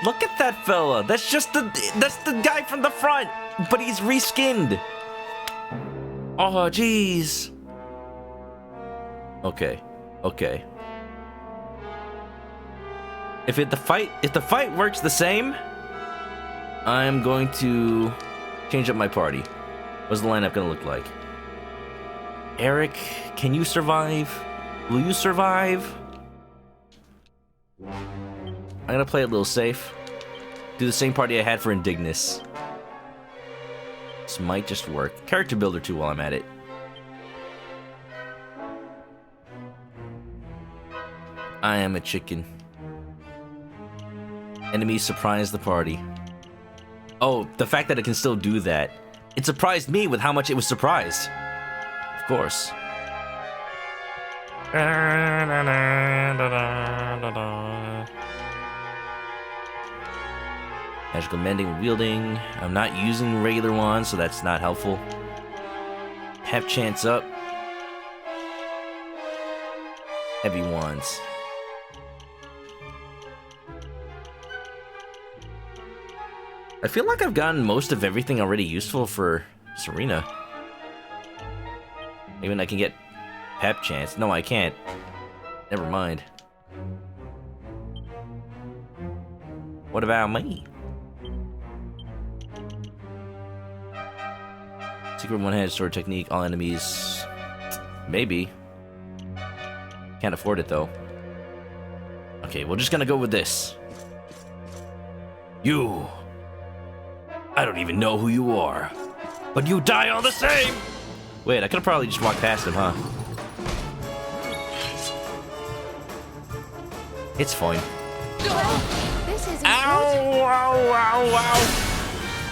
Look at that fella. That's the guy from the front, but he's reskinned. Oh, jeez. Okay. If the fight works the same, I'm going to change up my party. What's the lineup gonna look like? Eric, can you survive? Will you survive? I'm gonna play it a little safe. Do the same party I had for Indignus. This might just work. Character builder too while I'm at it. I am a chicken. Enemies surprise the party. Oh, the fact that it can still do that. It surprised me with how much it was surprised. Of course. Magical mending and wielding. I'm not using regular wands, so that's not helpful. Have chance up. Heavy wands. I feel like I've gotten most of everything already useful for Serena. Even I can get Pep chance. No, I can't. Never mind. What about me? Secret one-handed sword technique, all enemies. Maybe. Can't afford it though. Okay, we're just gonna go with this. You. I don't even know who you are, but you die all the same! Wait, I could've probably just walked past him, huh? It's fine. This isn't Ow! Ow! Ow! Ow!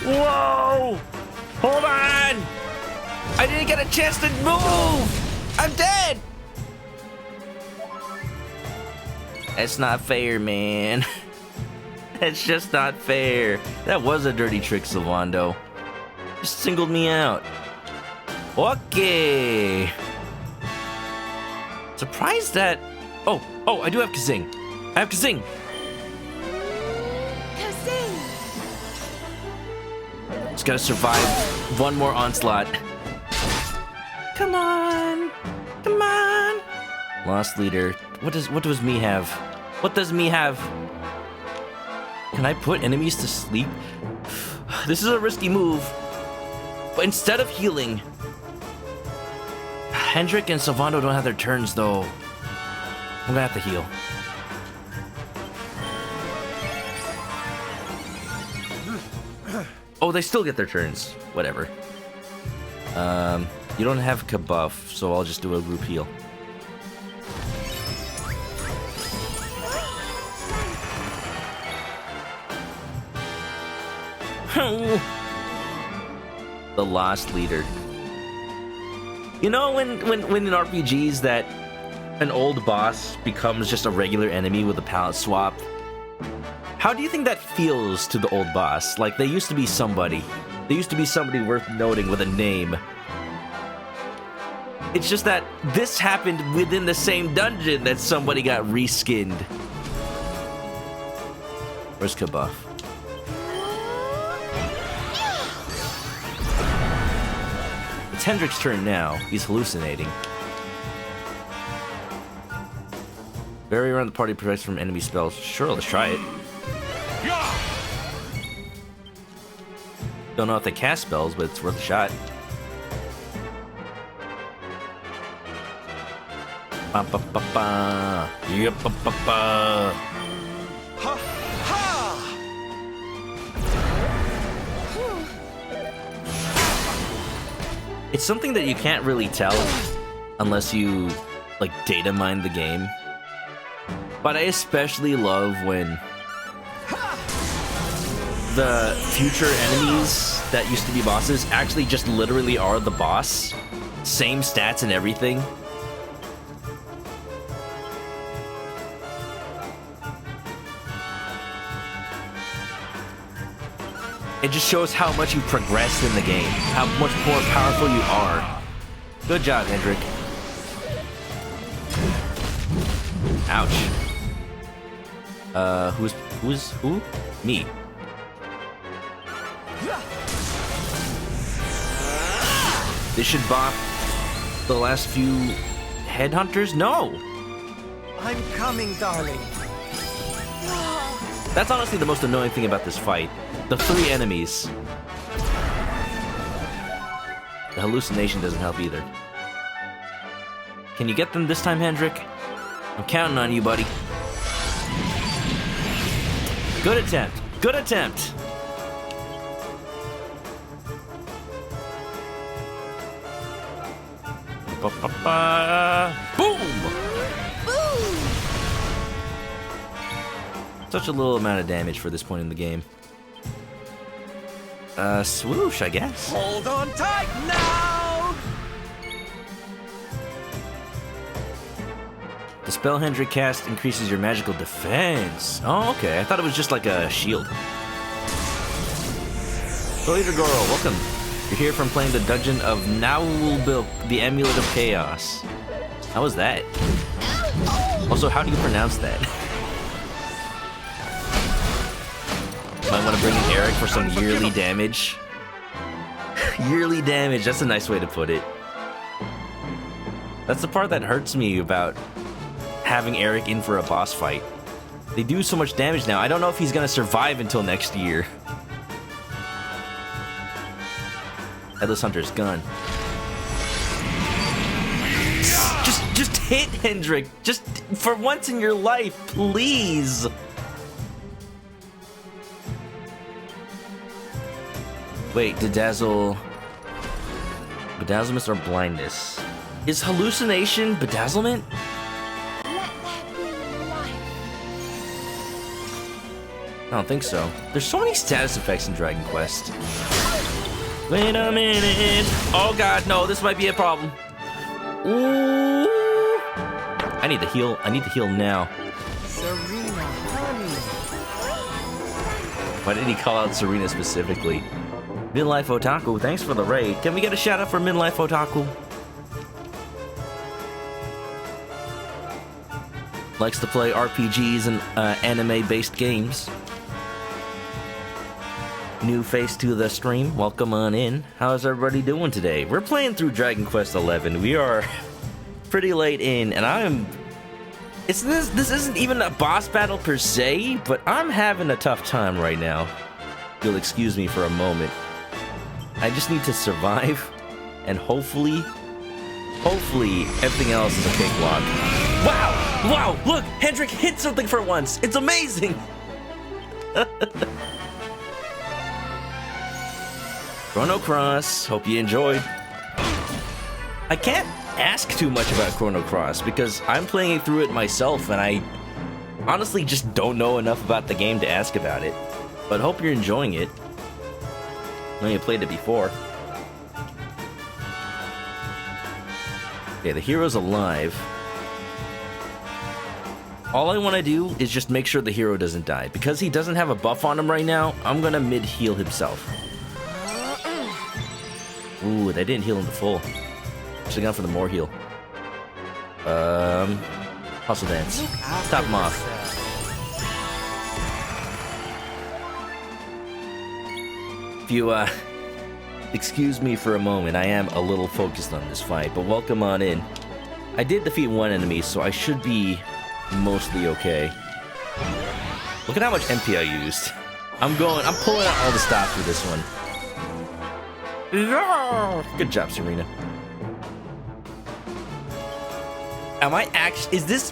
Whoa! Hold on! I didn't get a chance to move! I'm dead! That's not fair, man. That's just not fair. That was a dirty trick, Sylvando. Just singled me out. Okay. Surprised that... Oh, I do have Kazing. I have Kazing. Just gotta survive one more onslaught. Come on. Come on. Lost leader. What does me have? What does me have? Can I put enemies to sleep? This is a risky move. But instead of healing... Hendrik and Sylvando don't have their turns, though. I'm gonna have to heal. Oh, they still get their turns. Whatever. You don't have Kabuff, so I'll just do a group heal. The lost leader. You know when in RPGs that an old boss becomes just a regular enemy with a palette swap? How do you think that feels to the old boss? Like, they used to be somebody. They used to be somebody worth noting with a name. It's just that this happened within the same dungeon that somebody got reskinned. Where's Kabuff? It's Hendrick's turn now. He's hallucinating. Barrier around the party protects from enemy spells. Sure, let's try it. Don't know if they cast spells, but it's worth a shot. Ba ba ba ba. Yep, ba ba ba. Ha ha! It's something that you can't really tell unless you, like, data mine the game. But I especially love when the future enemies that used to be bosses actually just literally are the boss. Same stats and everything. It just shows how much you've progressed in the game, how much more powerful you are. Good job, Hendrick. Ouch. Who? Me. This should bop the last few headhunters? No! I'm coming, darling. That's honestly the most annoying thing about this fight. The 3 enemies. The hallucination doesn't help either. Can you get them this time, Hendrick? I'm counting on you, buddy. Good attempt. Good attempt. Boom! Boom! Such a little amount of damage for this point in the game. Swoosh, I guess. Hold on tight now! The spell Hendrick cast increases your magical defense. Oh, okay. I thought it was just like a shield. Leader Goro, welcome. You're here from playing the Dungeon of Naulbil, the Amulet of Chaos. How was that? Also, how do you pronounce that? Might want to bring in Eric for some yearly damage. Yearly damage, that's a nice way to put it. That's the part that hurts me about having Eric in for a boss fight. They do so much damage now, I don't know if he's gonna survive until next year. Headless Hunter's gun. Just hit Hendrick. Just for once in your life, please. Wait, bedazzlement or blindness? Is hallucination bedazzlement? Let there be light. I don't think so. There's so many status effects in Dragon Quest. Wait a minute. Oh god, no, this might be a problem. Ooh. I need to heal. I need to heal now. Serena, honey. Why did he call out Serena specifically? Midlife Otaku, thanks for the raid. Can we get a shout out for Midlife Otaku? Likes to play RPGs and anime-based games. New face to the stream, welcome on in. How's everybody doing today? We're playing through Dragon Quest XI. We are pretty late in, and this isn't even a boss battle per se, but I'm having a tough time right now. You'll excuse me for a moment. I just need to survive, and hopefully everything else is a cakewalk. Wow! Wow! Look! Hendrick hit something for once! It's amazing! Chrono Cross, hope you enjoyed. I can't ask too much about Chrono Cross because I'm playing through it myself and I honestly just don't know enough about the game to ask about it. But hope you're enjoying it. I know you played it before. Okay, the hero's alive. All I want to do is just make sure the hero doesn't die. Because he doesn't have a buff on him right now, I'm gonna mid-heal himself. Ooh, that didn't heal him to full. Should've gone for the more heal. Hustle dance. Top him off. If you, excuse me for a moment, I am a little focused on this fight, but welcome on in. I did defeat one enemy, so I should be mostly okay. Look at how much MP I used. I'm pulling out all the stops for this one. Yeah. Good job, Serena. Am I is this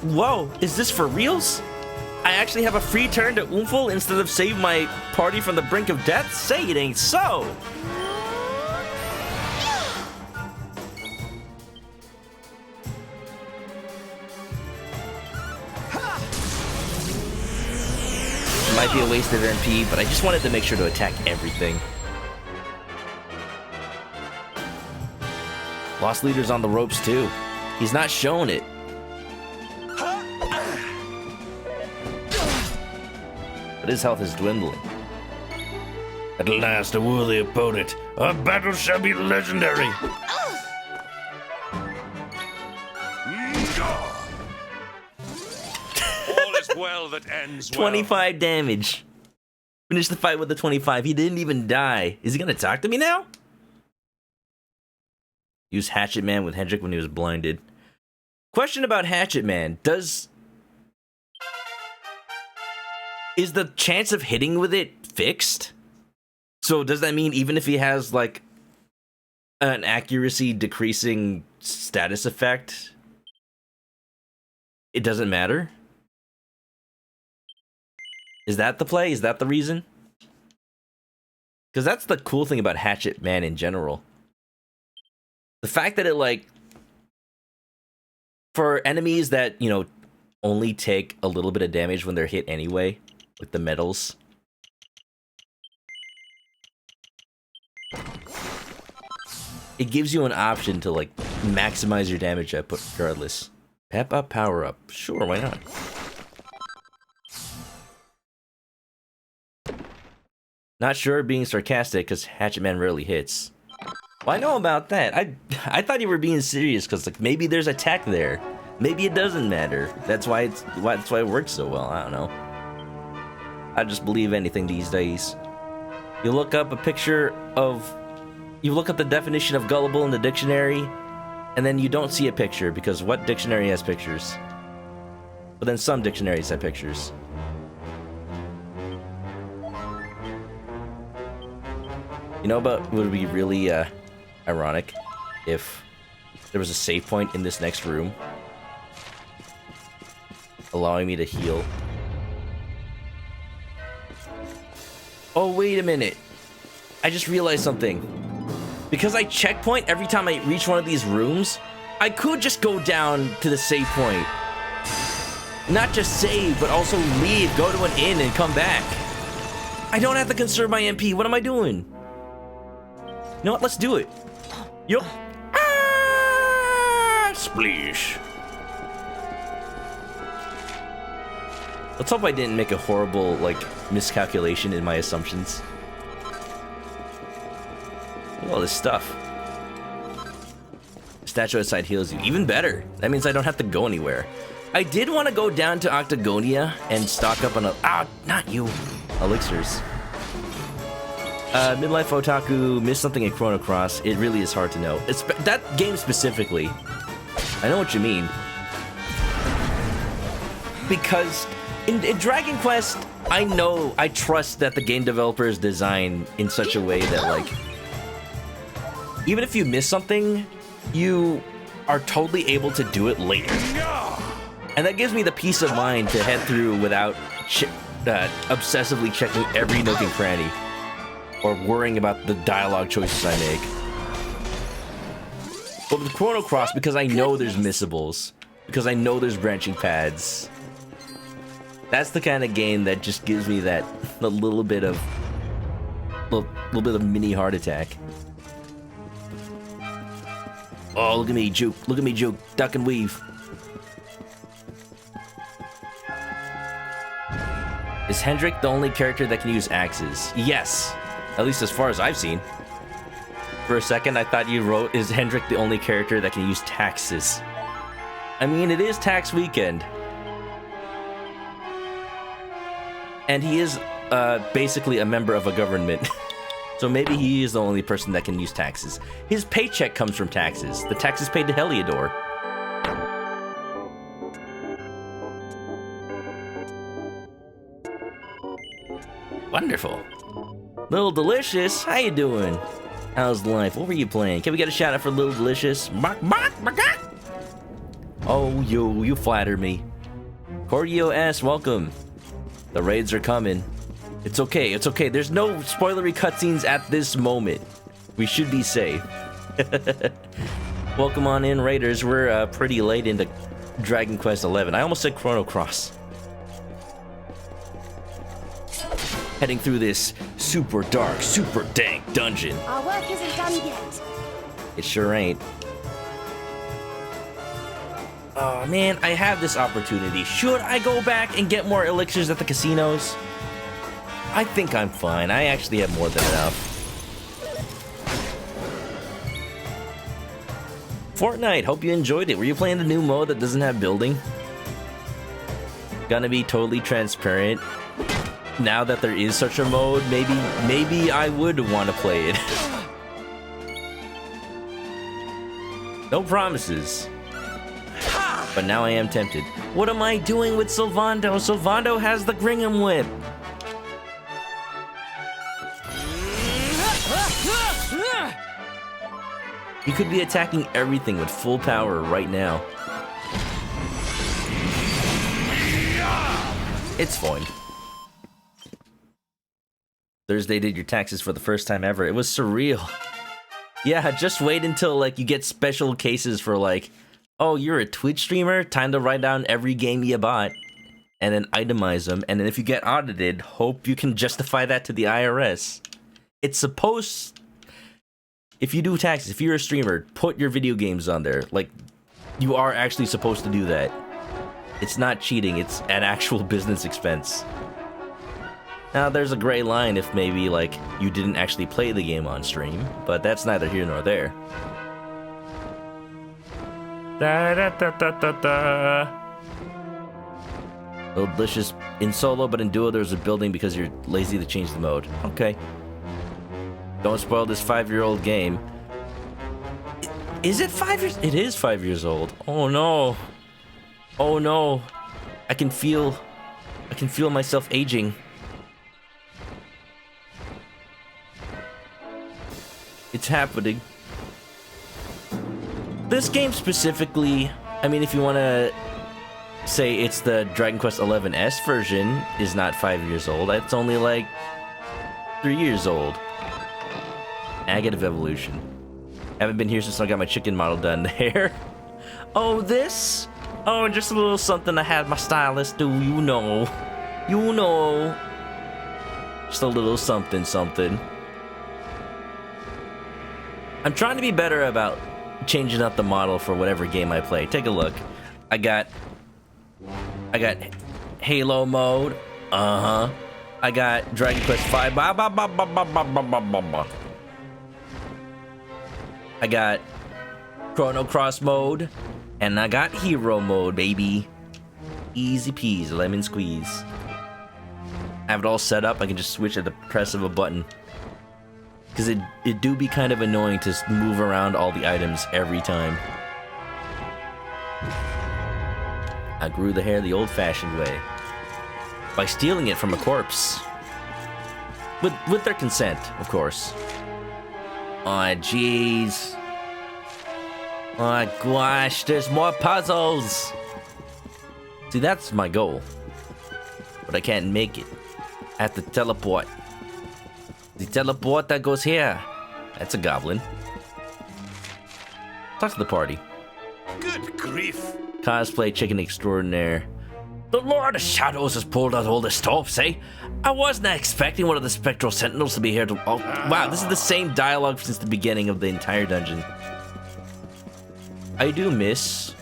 for reals? I actually have a free turn to Oomful instead of save my party from the brink of death? Say it ain't so! Might be a waste of MP, but I just wanted to make sure to attack everything. Lost Leader's on the ropes too. He's not showing it. But his health is dwindling. At last, a worthy opponent. Our battle shall be legendary. All is well that ends well. 25 damage. Finish the fight with the 25. He didn't even die. Is he gonna talk to me now? Use Hatchet Man with Hendrik when he was blinded. Question about Hatchet Man. Is the chance of hitting with it fixed? So does that mean even if he has like an accuracy decreasing status effect, it doesn't matter? Is that the play? Is that the reason? Because that's the cool thing about Hatchet Man in general. The fact that it, like, for enemies that, you know, only take a little bit of damage when they're hit anyway, with the metals. It gives you an option to, like, maximize your damage output regardless. Pep up, power up. Sure, why not? Not sure being sarcastic, because Hatchet Man rarely hits. Well, I know about that. I thought you were being serious, because like maybe there's a tech there. Maybe it doesn't matter. That's why it works so well. I don't know. I just believe anything these days. You look up the definition of gullible in the dictionary, and then you don't see a picture, because what dictionary has pictures? But then some dictionaries have pictures. You know about what would be really ironic if there was a save point in this next room allowing me to heal. Oh, wait a minute. I just realized something. Because I checkpoint every time I reach one of these rooms, I could just go down to the save point. Not just save, but also leave, go to an inn, and come back. I don't have to conserve my MP. What am I doing? You know what? Let's do it. Yup. Spleesh. Let's hope I didn't make a horrible, like, miscalculation in my assumptions. Look at all this stuff. Statue outside heals you. Even better. That means I don't have to go anywhere. I did want to go down to Octagonia and stock up on not you. Elixirs. Midlife Otaku missed something in Chrono Cross. It really is hard to know. It's that game specifically. I know what you mean. Because in Dragon Quest, I trust that the game developer is designed in such a way that, like, even if you miss something, you are totally able to do it later. And that gives me the peace of mind to head through without obsessively checking every nook and cranny. Or worrying about the dialogue choices I make. But with Chrono Cross, because I know there's missables, because I know there's branching paths, that's the kind of game that just gives me that little bit of mini heart attack. Oh, look at me, juke. Look at me, juke. Duck and weave. Is Hendrik the only character that can use axes? Yes. At least as far as I've seen. For a second, I thought you wrote, is Hendrik the only character that can use taxes? I mean, it is tax weekend. And he is basically a member of a government. So maybe he is the only person that can use taxes. His paycheck comes from taxes. The taxes paid to Heliodor. Wonderful. Little Delicious, how you doing? How's life? What were you playing? Can we get a shout out for Little Delicious? Bark, bark, bark, bark. Oh, you flatter me. Cordio S, welcome. The raids are coming. It's okay, it's okay. There's no spoilery cutscenes at this moment. We should be safe. Welcome on in, Raiders. We're pretty late into Dragon Quest XI. I almost said Chrono Cross. Heading through this super dark, super dank dungeon. Our work isn't done yet. It sure ain't. Oh man, I have this opportunity. Should I go back and get more elixirs at the casinos? I think I'm fine. I actually have more than enough. Fortnite, hope you enjoyed it. Were you playing the new mode that doesn't have building? Gonna be totally transparent. Now that there is such a mode, maybe I would want to play it. No promises. But now I am tempted. What am I doing with Sylvando? Sylvando has the Gringham Whip. You could be attacking everything with full power right now. It's fine. Thursday did your taxes for the first time ever. It was surreal. Yeah, just wait until like you get special cases for like, oh, you're a Twitch streamer? Time to write down every game you bought and then itemize them. And then if you get audited, hope you can justify that to the IRS. It's supposed... If you do taxes, if you're a streamer, put your video games on there. Like, you are actually supposed to do that. It's not cheating, it's an actual business expense. Now, there's a gray line if maybe, like, you didn't actually play the game on stream, but that's neither here nor there. Little Delicious in solo, but in duo there's a building because you're lazy to change the mode. Okay. Don't spoil this 5-year-old game. Is it 5 years? It is 5 years old. Oh no. Oh no. I can feel myself aging. It's happening. This game specifically, I mean, if you want to say it's the Dragon Quest XI S version, is not 5 years old. It's only like 3 years old. Agate of Evolution. Haven't been here since I got my chicken model done there. Oh, this? Oh, just a little something I had my stylist do, you know. You know. Just a little something, something. I'm trying to be better about changing up the model for whatever game I play. Take a look. I got Halo mode. I got Dragon Quest V. I got Chrono Cross mode. And I got Hero mode, baby. Easy peasy, lemon squeeze. I have it all set up. I can just switch at the press of a button. Because it do be kind of annoying to move around all the items every time. I grew the hair the old-fashioned way. By stealing it from a corpse. With their consent, of course. Oh, jeez. Oh, gosh, there's more puzzles. See, that's my goal. But I can't make it. I have to teleport. The teleport that goes here. That's a goblin. Talk to the party. Good grief. Cosplay chicken extraordinaire. The Lord of Shadows has pulled out all the stops, eh? I wasn't expecting one of the spectral sentinels to be here to... Oh, wow, this is the same dialogue since the beginning of the entire dungeon. I do miss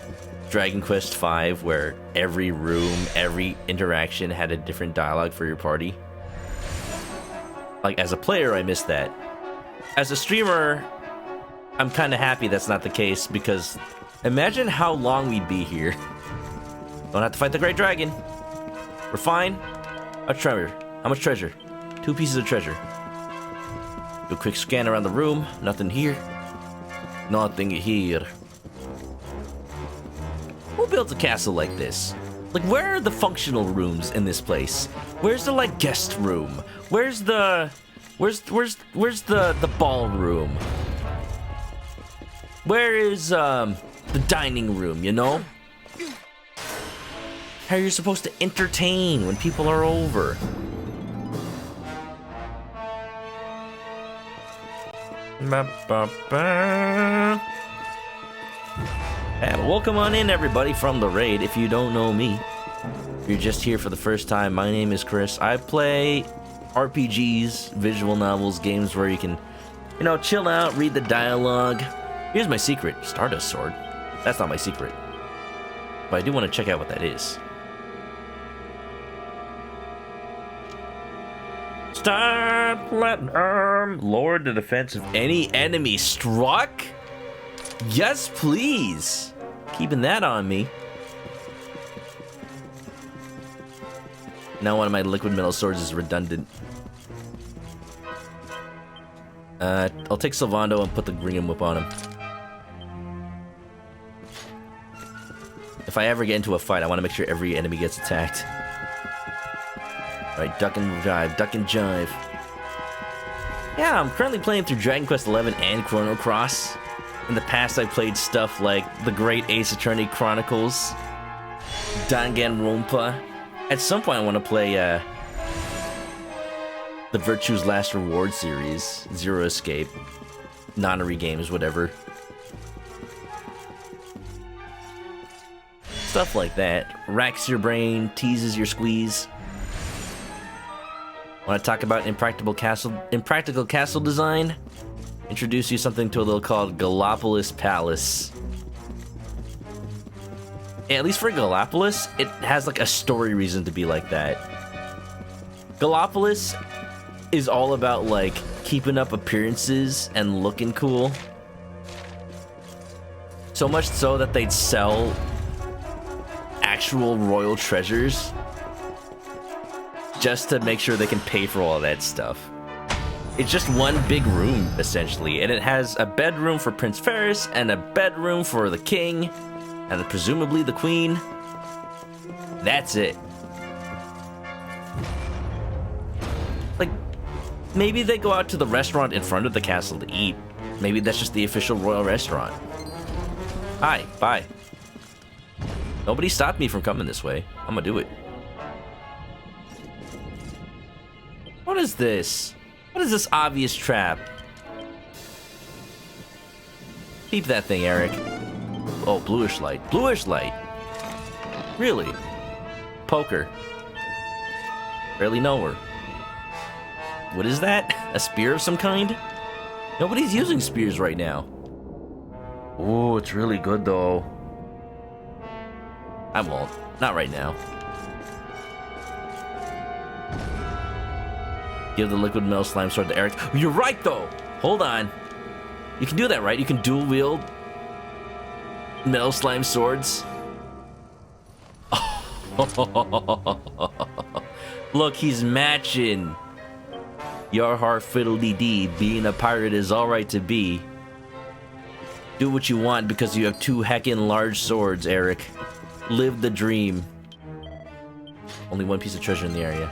Dragon Quest V, where every room, every interaction had a different dialogue for your party. Like, as a player, I miss that. As a streamer, I'm kind of happy that's not the case, because imagine how long we'd be here. Don't have to fight the Great Dragon. We're fine. A treasure. How much treasure? 2 pieces of treasure. Do a quick scan around the room. Nothing here. Nothing here. Who builds a castle like this? Like, where are the functional rooms in this place? Where's the, like, guest room? Where's the ballroom? Where is, the dining room, you know? How are you supposed to entertain when people are over? And welcome on in, everybody, from the raid. If you don't know me, if you're just here for the first time, my name is Chris. I play RPGs, visual novels, games where you can, you know, chill out, read the dialogue. Here's my secret, Stardust Sword. That's not my secret, but I do want to check out what that is. Star Platinum! Lower the defense of any enemy struck? Yes, please! Keeping that on me. Now one of my liquid metal swords is redundant. I'll take Sylvando and put the Ring Whip on him. If I ever get into a fight, I want to make sure every enemy gets attacked. Alright, duck and jive, duck and jive. Yeah, I'm currently playing through Dragon Quest XI and Chrono Cross. In the past, I played stuff like the Great Ace Attorney Chronicles, Danganronpa. At some point, I want to play the Virtue's Last Reward series, Zero Escape, Nonary games, whatever. Stuff like that. Racks your brain, teases your squeeze. Want to talk about impractical castle design? Introduce you something to a little called Gallopolis Palace. Yeah, at least for Gallopolis, it has like a story reason to be like that. Gallopolis is all about like keeping up appearances and looking cool. So much so that they'd sell actual royal treasures just to make sure they can pay for all that stuff. It's just one big room, essentially, and it has a bedroom for Prince Ferris and a bedroom for the king and presumably the queen. That's it. Like, maybe they go out to the restaurant in front of the castle to eat. Maybe that's just the official royal restaurant. Hi, bye. Nobody stopped me from coming this way. I'm gonna do it. What is this? What is this obvious trap? Keep that thing, Eric. Oh, bluish light. Bluish light. Really? Poker. Barely know her. What is that? A spear of some kind? Nobody's using spears right now. Oh, it's really good though. I won't. Not right now. Give the liquid metal slime sword to Eric. You're right, though. Hold on. You can do that, right? You can dual wield metal slime swords. Look, he's matching. Your heart fiddle-dee-dee. Being a pirate is all right to be. Do what you want because you have 2 heckin' large swords, Eric. Live the dream. Only 1 piece of treasure in the area.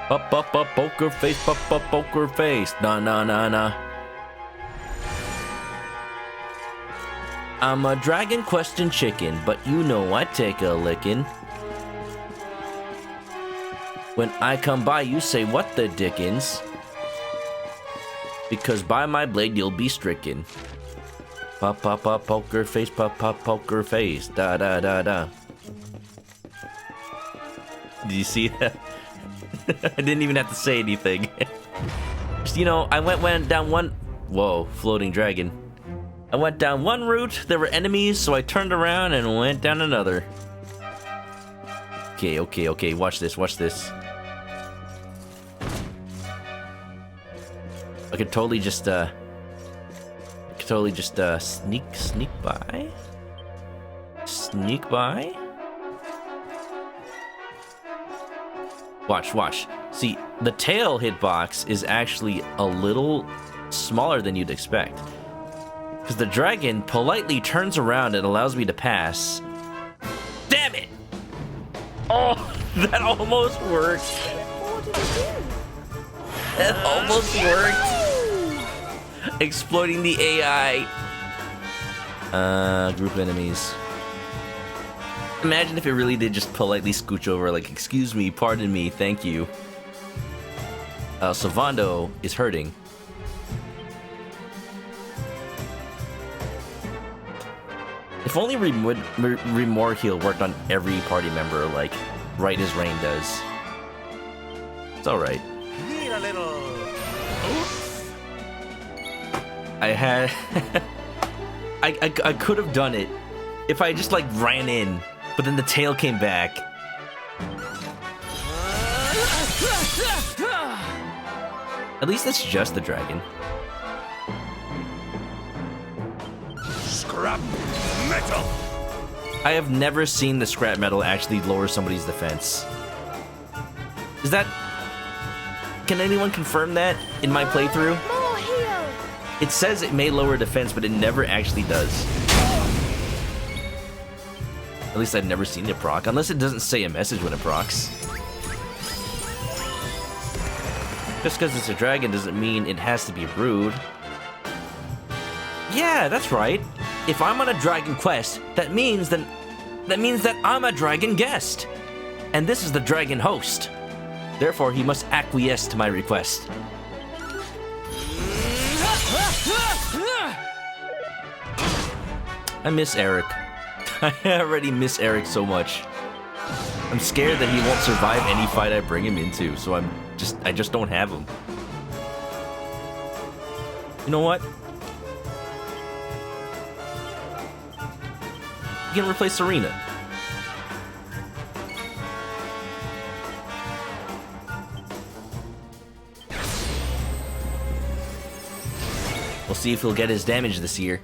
Up, poker face, poker face. Nah. I'm a Dragon Question chicken, but you know I take a lickin'. When I come by, you say, what the dickens? Because by my blade, you'll be stricken. Pop, poker face, pop, poker face. Da. Did you see that? I didn't even have to say anything. Just, you know, I went down one... Whoa, floating dragon. I went down one route, there were enemies, so I turned around and went down another. Okay, watch this. I could totally just, sneak by. Sneak by. Watch. See, the tail hitbox is actually a little smaller than you'd expect. Because the dragon politely turns around and allows me to pass. Damn it! Oh, that almost worked. That almost worked. Exploiting the AI. Group enemies. Imagine if it really did just politely scooch over, like, excuse me, pardon me, thank you. Sylvando is hurting. If only Remorheal worked on every party member, like, right as Rain does. It's alright. Need a little. Oops. I had... I could have done it if I just, like, ran in, but then the tail came back. At least it's just the dragon. Scrap metal. I have never seen the scrap metal actually lower somebody's defense. Is that... Can anyone confirm that in my playthrough? More heal. It says it may lower defense, but it never actually does. At least I've never seen it proc, unless it doesn't say a message when it procs. Just because it's a dragon doesn't mean it has to be rude. Yeah, that's right. If I'm on a dragon quest, that means that I'm a dragon guest. And this is the dragon host. Therefore, he must acquiesce to my request. I miss Eric. I already miss Eric so much. I'm scared that he won't survive any fight I bring him into, so I just don't have him. You know what? You can replace Serena. We'll see if he'll get his damage this year.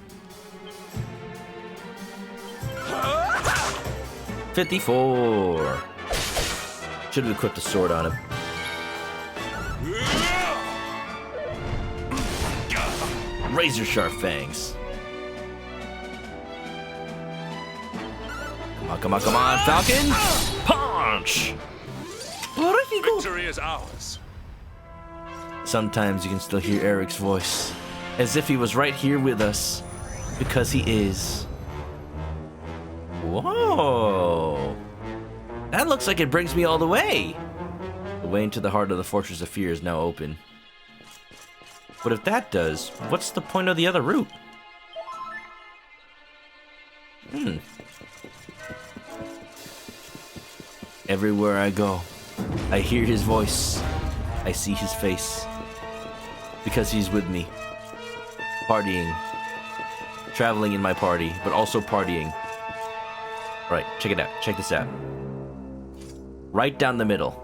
54. Should have equipped a sword on him. Razor sharp fangs. Come on, Falcon! Punch! Victory is ours. Sometimes you can still hear Eric's voice, as if he was right here with us, because he is. Whoa! That looks like it brings me all the way! The way into the heart of the Fortress of Fear is now open. But if that does, what's the point of the other route? Everywhere I go, I hear his voice. I see his face. Because he's with me. Partying. Traveling in my party, but also partying. Right, check it out. Check this out. Right down the middle.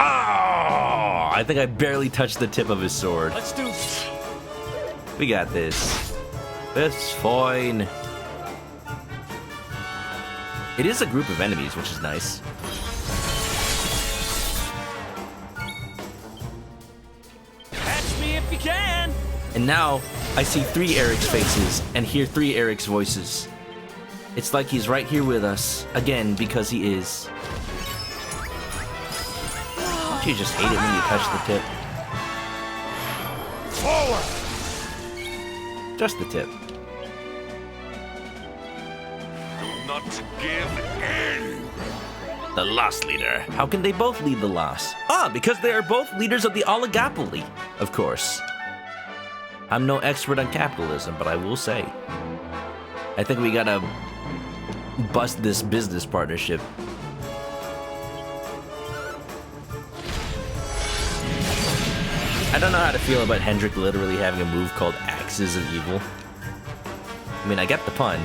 Oh! I think I barely touched the tip of his sword. Let's do this. We got this. It's fine. It is a group of enemies, which is nice. Catch me if you can. And now, I see 3 Eric's faces and hear 3 Eric's voices. It's like he's right here with us, again, because he is. Don't you just hate it when you touch the tip? Forward. Just the tip. Do not give in. The Lost Leader. How can they both lead the Lost? Ah, because they are both leaders of the oligopoly, of course. I'm no expert on capitalism, but I will say, I think we gotta bust this business partnership. I don't know how to feel about Hendrik literally having a move called Axes of Evil. I mean, I get the pun.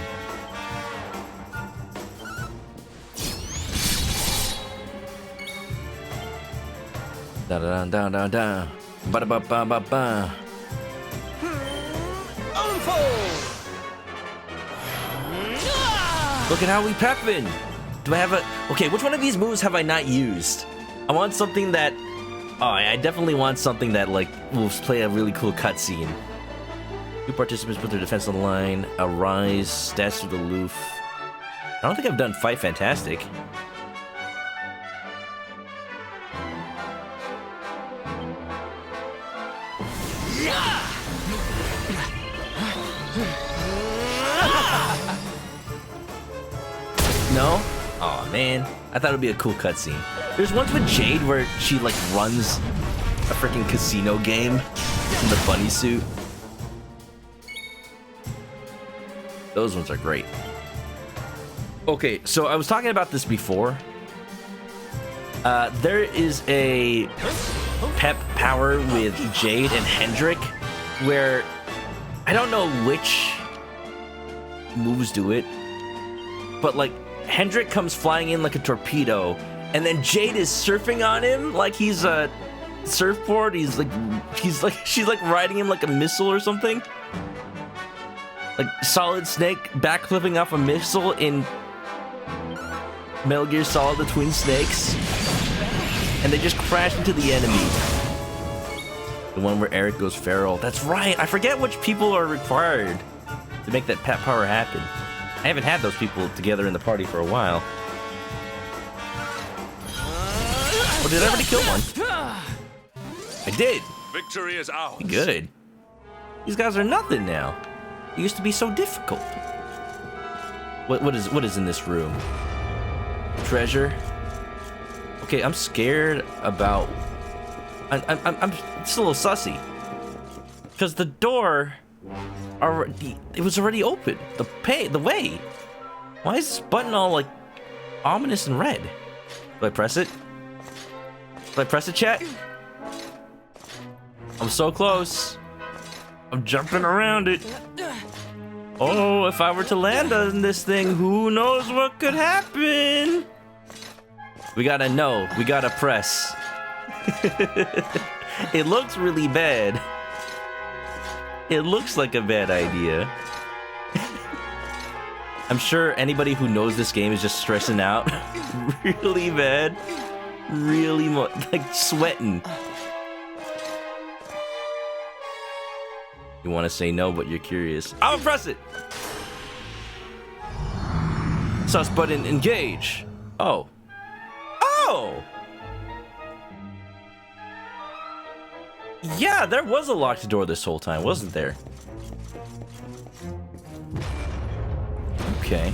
Da da da da da. Ba da ba ba ba ba. Look at how we peppin'. Do I have a... Okay, which one of these moves have I not used? I want something that... Oh, I definitely want something that, like, will play a really cool cutscene. Two participants put their defense on the line. Arise, stats through the loof. I don't think I've done Fight Fantastic. No? Oh man, I thought it would be a cool cutscene. There's ones with Jade where she like runs a freaking casino game in the bunny suit. Those ones are great. Okay, so I was talking about this before. There is a pep power with Jade and Hendrik where I don't know which moves do it, but like Hendrik comes flying in like a torpedo, and then Jade is surfing on him like he's a surfboard. She's like riding him like a missile or something. Like Solid Snake backflipping off a missile in Metal Gear Solid: The Twin Snakes, and they just crash into the enemy. The one where Eric goes feral. That's right. I forget which people are required to make that pep power happen. I haven't had those people together in the party for a while. Oh, did I already kill one? I did. Victory is ours. Good. These guys are nothing now. It used to be so difficult. What is in this room? Treasure. Okay, I'm scared about. I'm just a little sussy because the door. It was already open. The way. Why is this button all like ominous and red? Do I press it? Do I press it, chat? I'm so close. I'm jumping around it. Oh, if I were to land on this thing, who knows what could happen? We gotta know. We gotta press. It looks really bad. It looks like a bad idea. I'm sure anybody who knows this game is just stressing out really bad. Really like sweating. You want to say no, but you're curious. I'll press it! Sus button, engage. Oh. Oh! Yeah, there was a locked door this whole time, wasn't there? Okay.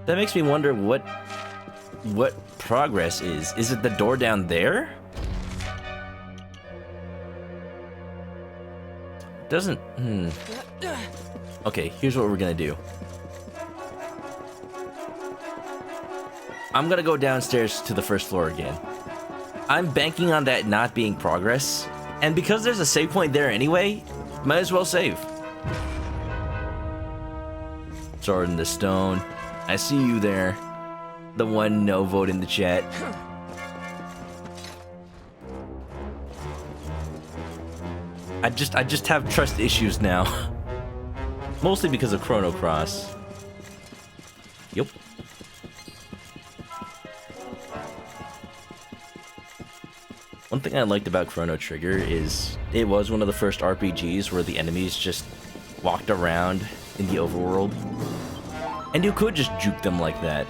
That makes me wonder what progress is. Is it the door down there? Doesn't... Okay, here's what we're gonna do. I'm gonna go downstairs to the first floor again. I'm banking on that not being progress, and because there's a save point there anyway, might as well save. Sword in the stone. I see you there. The one no vote in the chat. I just have trust issues now. Mostly because of Chrono Cross. Yup. One thing I liked about Chrono Trigger is it was one of the first RPGs where the enemies just walked around in the overworld. And you could just juke them like that.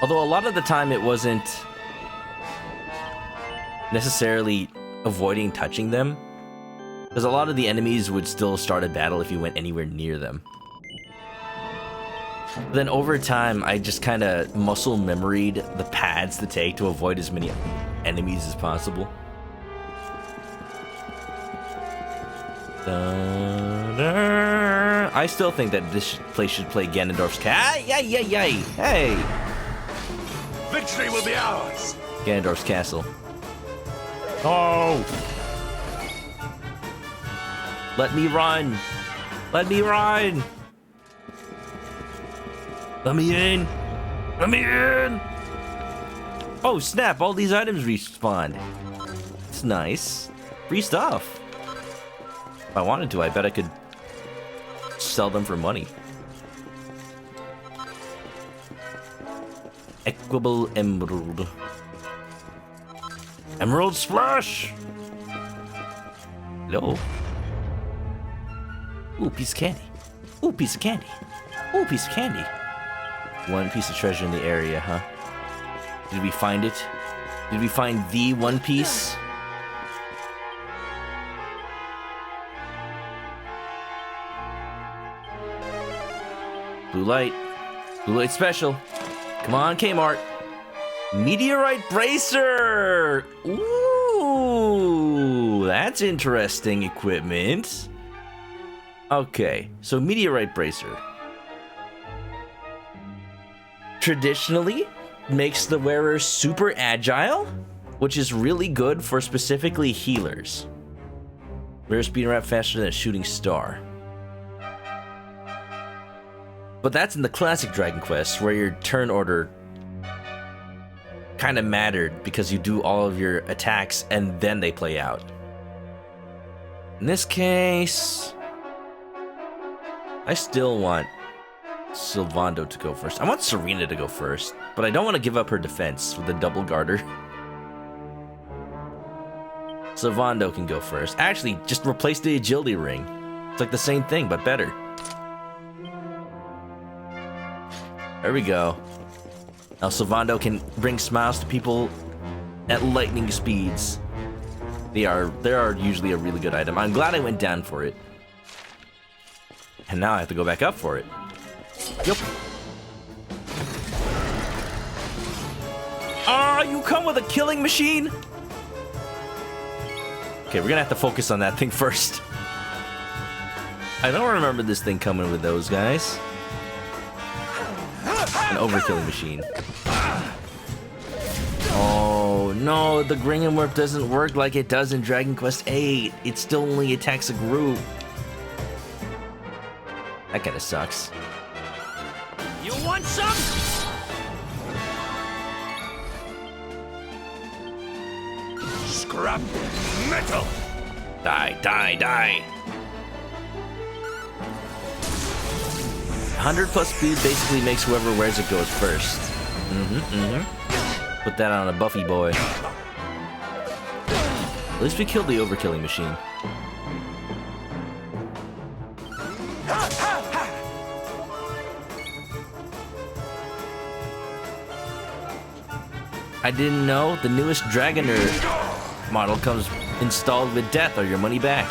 Although a lot of the time it wasn't necessarily avoiding touching them, because a lot of the enemies would still start a battle if you went anywhere near them. Then over time, I just kind of muscle memoried the paths to take to avoid as many enemies as possible. I still think that this place should play Ganondorf's cat. Yay! Hey! Victory will be ours. Ganondorf's castle. Oh! Let me run! Let me run! Let me in! Let me in! Oh snap, all these items respawned. It's nice. Free stuff. If I wanted to, I bet I could sell them for money. Equable Emerald. Emerald Splash! Hello. Ooh, piece of candy. Ooh, piece of candy. Ooh, piece of candy. One piece of treasure in the area, huh? Did we find it? Did we find the one piece? Blue light. Blue light special. Come on, Kmart. Meteorite bracer! Ooh, that's interesting equipment. Okay, so meteorite bracer. Traditionally, makes the wearer super agile, which is really good for specifically healers. Rare speed wrap faster than a shooting star. But that's in the classic Dragon Quest, where your turn order kind of mattered because you do all of your attacks and then they play out. In this case, I still want Sylvando to go first. I want Serena to go first, but I don't want to give up her defense with the double garter. Sylvando can go first. Actually, just replace the agility ring. It's like the same thing, but better. There we go. Now Sylvando can bring smiles to people at lightning speeds. They are usually a really good item. I'm glad I went down for it. And now I have to go back up for it. Yep. Ah, you come with a killing machine? Okay, we're gonna have to focus on that thing first. I don't remember this thing coming with those guys. An overkilling machine. Oh no, the Gringham Whip doesn't work like it does in Dragon Quest VIII. It still only attacks a group. That kinda sucks. You want some? Scrap metal! Die, die, die. 100 plus speed basically makes whoever wears it goes first. Put that on a Buffy boy. At least we killed the overkilling machine. I didn't know the newest Dragoner model comes installed with death or your money back.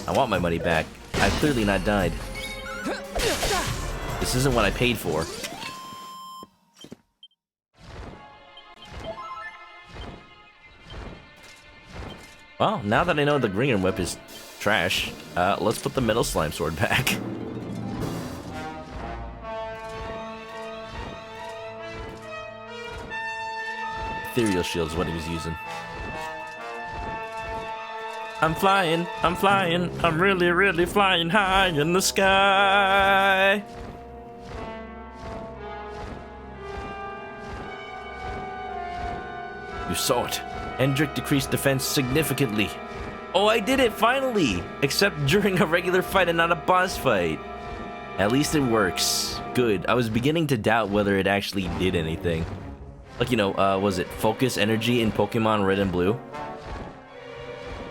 I want my money back. I've clearly not died. This isn't what I paid for. Well, now that I know the Gringham Whip is trash, let's put the Metal Slime Sword back. Ethereal Shield is what he was using. I'm flying, I'm really, really flying high in the sky. You saw it. Hendrik decreased defense significantly. Oh, I did it finally! Except during a regular fight and not a boss fight. At least it works. Good. I was beginning to doubt whether it actually did anything. Like, you know, was it Focus Energy in Pokemon Red and Blue?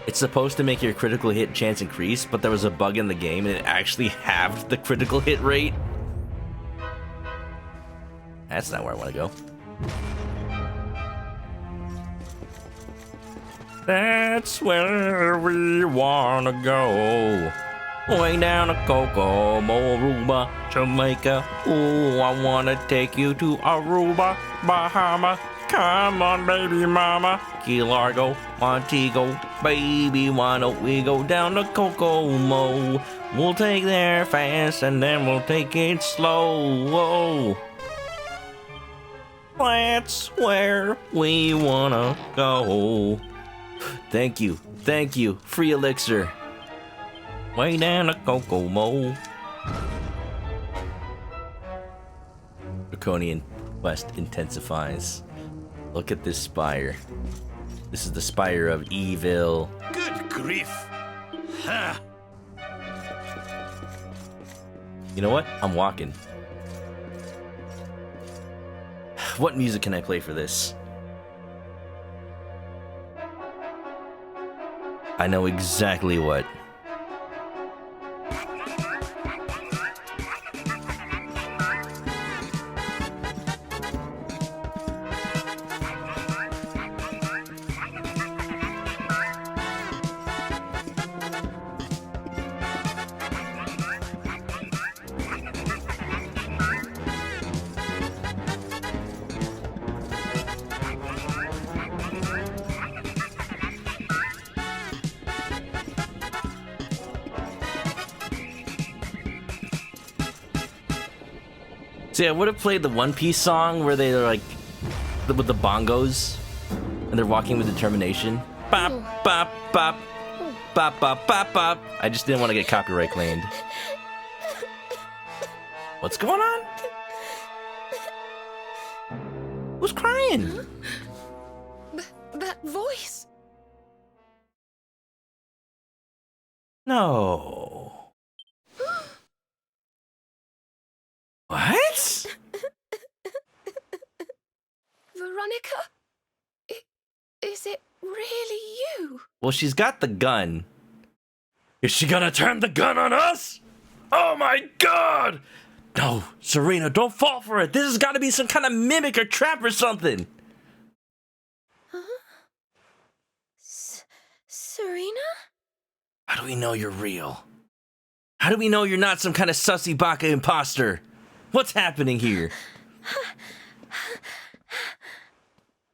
It's supposed to make your critical hit chance increase, but there was a bug in the game and it actually halved the critical hit rate. That's not where I want to go. That's where we wanna go. Way down to Kokomo, Aruba, Jamaica. Ooh, I wanna take you to Aruba, Bahama. Come on, baby mama. Key Largo, Montego, baby, why don't we go down to Kokomo? We'll take there fast and then we'll take it slow. Whoa. That's where we wanna go. Thank you. Thank you. Free elixir. Way down to Kokomo. Draconian quest intensifies. Look at this spire. This is the spire of evil. Good grief! Ha! You know what? I'm walking. What music can I play for this? I know exactly what. See, I would have played the One Piece song where they're like, with the bongos, and they're walking with determination. Bop, bop, bop, bop, bop, bop, bop. I just didn't want to get copyright claimed. What's going on? Who's crying? That voice. No. What? Veronica? Is it really you? Well, she's got the gun. Is she gonna turn the gun on us? Oh my god! No, Serena, don't fall for it. This has got to be some kind of mimic or trap or something. Serena? How do we know you're real? How do we know you're not some kind of sussy baka imposter? What's happening here?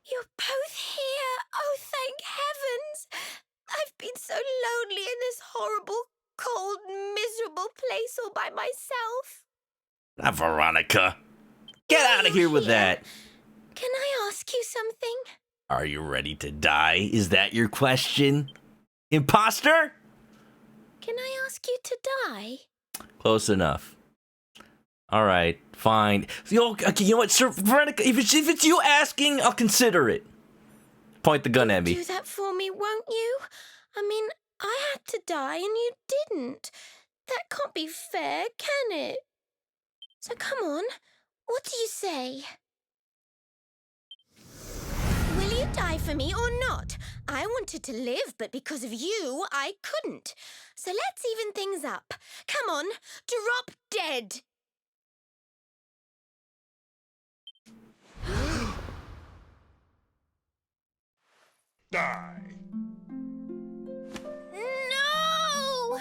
You're both here. Oh, thank heavens. I've been so lonely in this horrible, cold, miserable place all by myself. Not Veronica. Get out of here with that. Can I ask you something? Are you ready to die? Is that your question? Imposter? Can I ask you to die? Close enough. All right, fine. Okay, you know what, Sir Veronica? If it's you asking, I'll consider it. Point the gun at me. Do that for me, won't you? I mean, I had to die and you didn't. That can't be fair, can it? So come on, what do you say? Will you die for me or not? I wanted to live, but because of you, I couldn't. So let's even things up. Come on, drop dead. Die. No!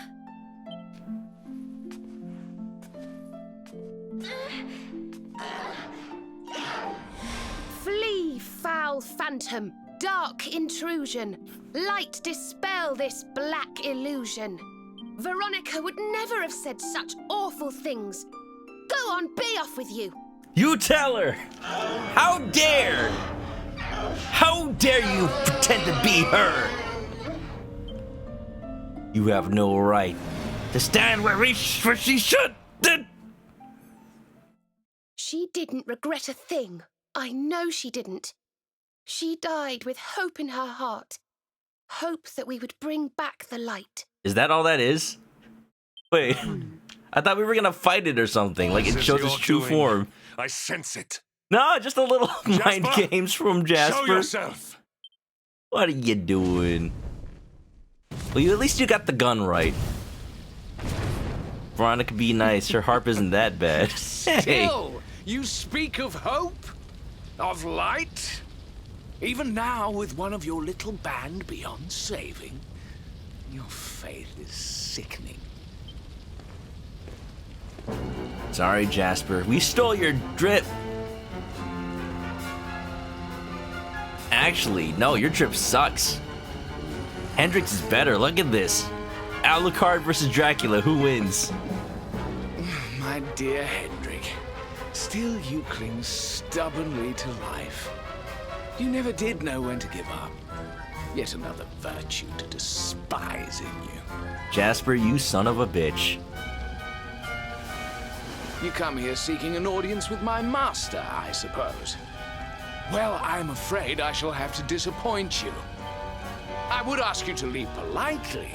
Flee, foul phantom, dark intrusion. Light dispel this black illusion. Veronica would never have said such awful things. Go on, be off with you. You tell her! How dare! How dare you pretend to be her? You have no right to stand where she should. She didn't regret a thing. I know she didn't. She died with hope in her heart. Hope that we would bring back the light. Is that all that is? Wait, I thought we were gonna fight it or something. Like it This is shows your its true doing. form. I sense it. No, just a little mind Jasper? games from Jasper. Show yourself. What are you doing? Well, at least you got the gun right. Veronica, be nice. Her harp isn't that bad. Hey, Still, you speak of hope? Of light? Even now, with one of your little band beyond saving, your faith is sickening. sorry, Jasper. We stole your drip. Actually, no, your trip sucks. Hendrix is better. Look at this. Alucard versus Dracula. Who wins? My dear Hendrik, Still, you cling stubbornly to life. You never did know when to give up. Yet another virtue to despise in you. Jasper, you son of a bitch. You come here seeking an audience with my master, I suppose. Well, I'm afraid I shall have to disappoint you. I would ask you to leave politely,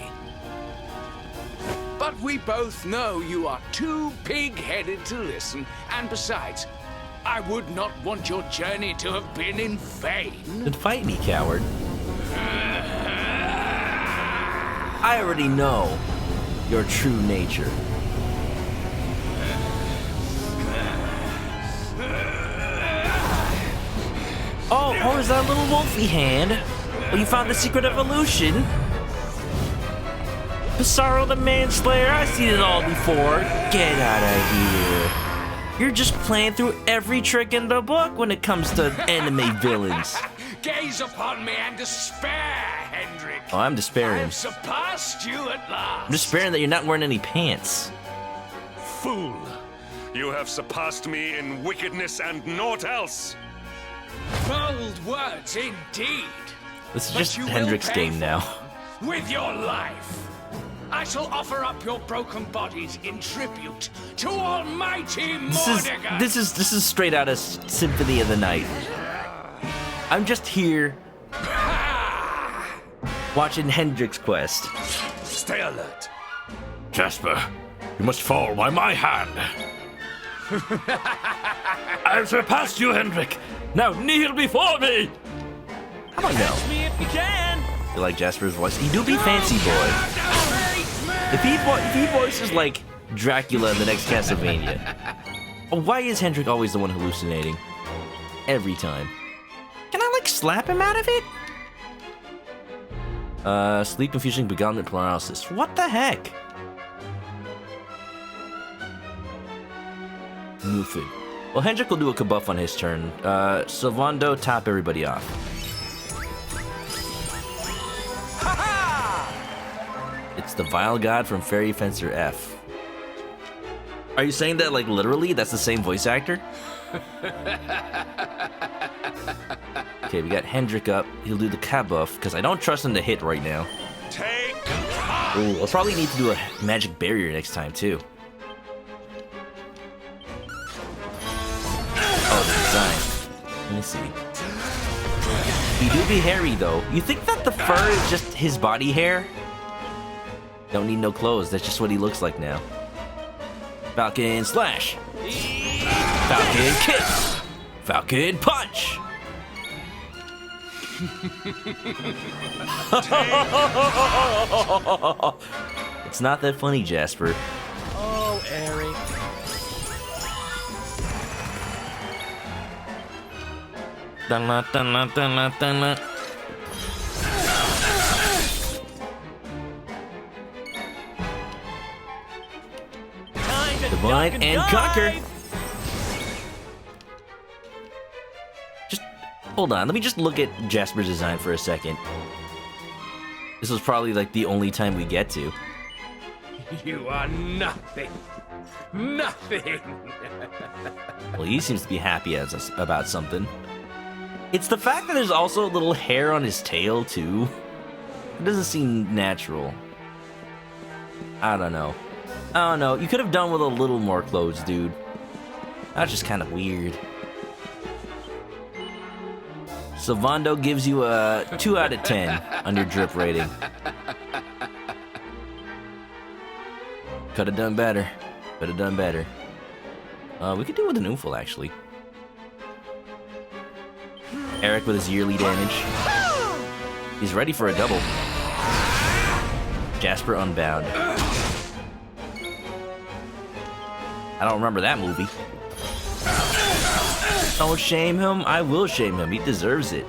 but we both know you are too pig-headed to listen, and besides, I would not want your journey to have been in vain. Then fight me, coward. I already know your true nature. Oh, is that little wolfy hand? Well, you found the secret evolution? Pissarro the Manslayer, I've seen it all before. Get out of here. You're just playing through every trick in the book when it comes to anime villains. Gaze upon me and despair, Hendrik. Oh, I'm I despairing. have surpassed you at last. I'm despairing that you're not wearing any pants. Fool! You have surpassed me in wickedness and naught else! Bold words indeed. This is But just you will Hendrik's pay game for now. them with your life. I shall offer up your broken bodies in tribute to Almighty Mordegon. This is straight out of Symphony of the Night. I'm just here watching Hendrik's quest. Stay alert. Jasper, you must fall by my hand. I've surpassed you, Hendrik. Now kneel before me. How about no? Catch me if you can. You like Jasper's voice? He do be fancy boy. If he voices like Dracula in the next Castlevania, why is Hendrik always the one hallucinating? Every time. Can I like slap him out of it? Sleep infusing beguilement paralysis. What the heck? Nothing. Well, Hendrik will do a kabuff on his turn. Sylvando, top everybody off. It's the Vile God from Fairy Fencer F. Are you saying that, like, literally? That's the same voice actor? Okay, we got Hendrik up. He'll do the kabuff, because I don't trust him to hit right now. Take Ooh, I'll probably need to do a magic barrier next time, too. Oh, the design. Let me see. He do be hairy, though. You think that the fur is just his body hair? Don't need no clothes. That's just what he looks like now. Falcon slash. Falcon kick. Falcon punch. It's not that funny, Jasper. Oh, Eric. Dun-la. Time to Divide duck and conquer. dive. Just hold on. Let me just look at Jasper's design for a second. This was probably like the only time we get to. You are nothing. Nothing. Well, he seems to be happy about something. It's the fact that there's also a little hair on his tail, too. It doesn't seem natural. I don't know. You could have done with a little more clothes, dude. That's just kind of weird. Sylvando gives you a 2 out of 10 on your drip rating. Could have done better. Could have done better. We could do it with an oofle, actually. Eric with his yearly damage. He's ready for a double. Jasper unbound. I don't remember that movie. Don't shame him. I will shame him. He deserves it.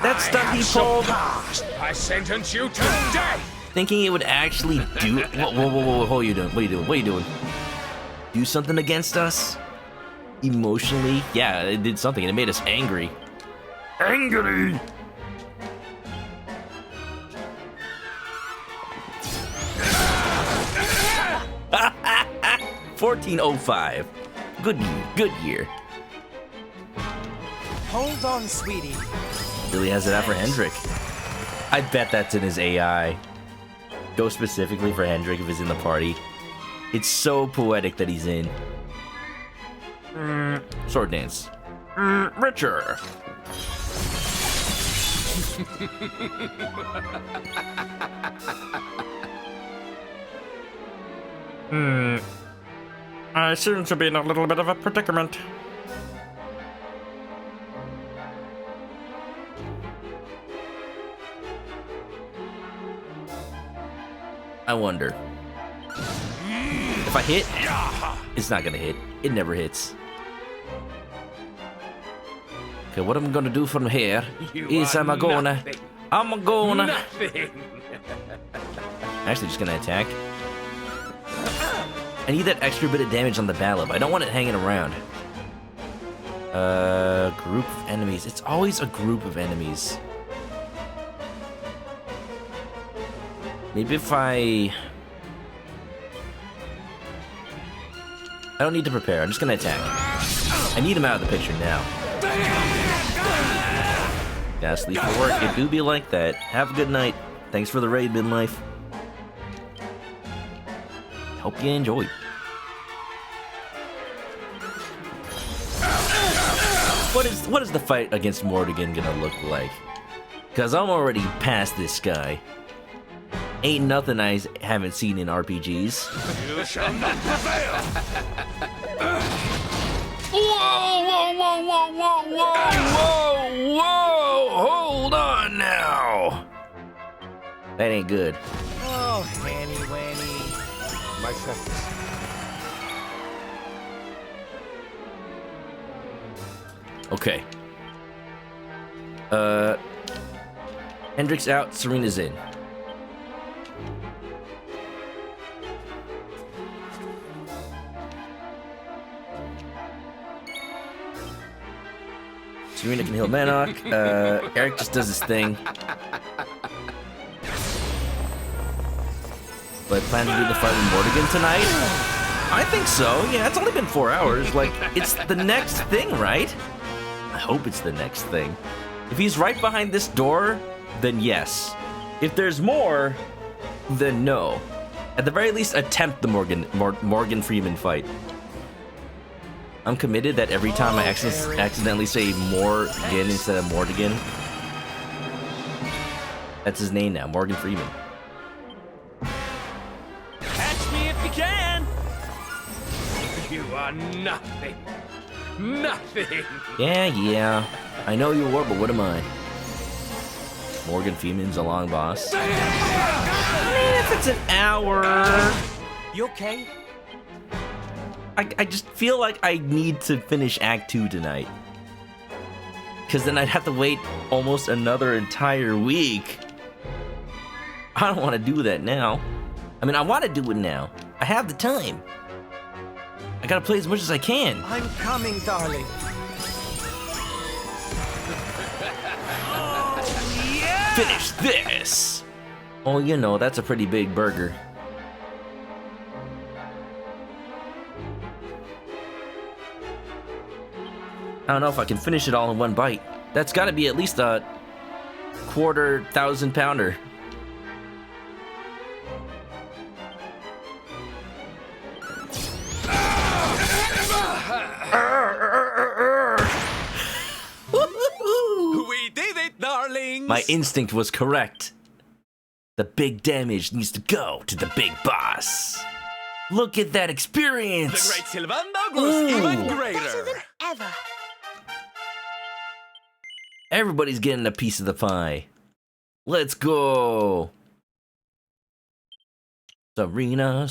That stuff he pulled. I sentence you to death. Thinking it would actually do. Whoa! What are you doing? What are you doing? What are you doing? Do something against us? Emotionally? Yeah, it did something, and it made us angry. Angry. 1405. good year. Hold on, sweetie. Really has it out for Hendrik. I bet that's in his AI. Go specifically for Hendrik if he's in the party. It's so poetic that he's in. Sword dance. Richer. I seem to be in a little bit of a predicament. I wonder. If I hit, it's not gonna hit. It never hits. Okay, what I'm gonna do from here is I'm gonna Nothing. actually just gonna attack. I need that extra bit of damage on the ballop. I don't want it hanging around. Group of enemies. It's always a group of enemies. Maybe if I don't need to prepare. I'm just gonna attack. I need him out of the picture now. Gotta sleep for work. It do be like that. Have a good night. Thanks for the raid, Midlife. Hope you enjoyed. What is the fight against Mordegon gonna look like? Cause I'm already past this guy. Ain't nothing I haven't seen in RPGs. You shall not prevail. Whoa! Hold on now. That ain't good. Oh, Hanny Wanny. My friends. Okay. Hendrik's out, Serena's in. Serena can heal Manok. Eric just does his thing. But plan to do the fight with Mordegon tonight? I think so. Yeah, it's only been 4 hours. Like, it's the next thing, right? I hope it's the next thing. If he's right behind this door, then yes. If there's more, then no. At the very least, attempt the Morgan Freeman fight. I'm committed that every time I accidentally say Morgan instead of Mordegon. That's his name now, Morgan Freeman. Catch me if you can. You are nothing. Nothing. Yeah. I know you were, but what am I? Morgan Freeman's a long boss. If it's an hour. You okay? I just feel like I need to finish Act 2 tonight. Because then I'd have to wait almost another entire week. I don't want to do that now. I mean, I want to do it now. I have the time. I gotta play as much as I can. I'm coming, darling. Finish this! Oh, you know, that's a pretty big burger. I don't know if I can finish it all in one bite. That's gotta be at least a 250 pounder. We did it, darlings! My instinct was correct. The big damage needs to go to the big boss. Look at that experience! The great Sylvander grows even Better greater. than ever. Everybody's getting a piece of the pie. Let's go! Serena,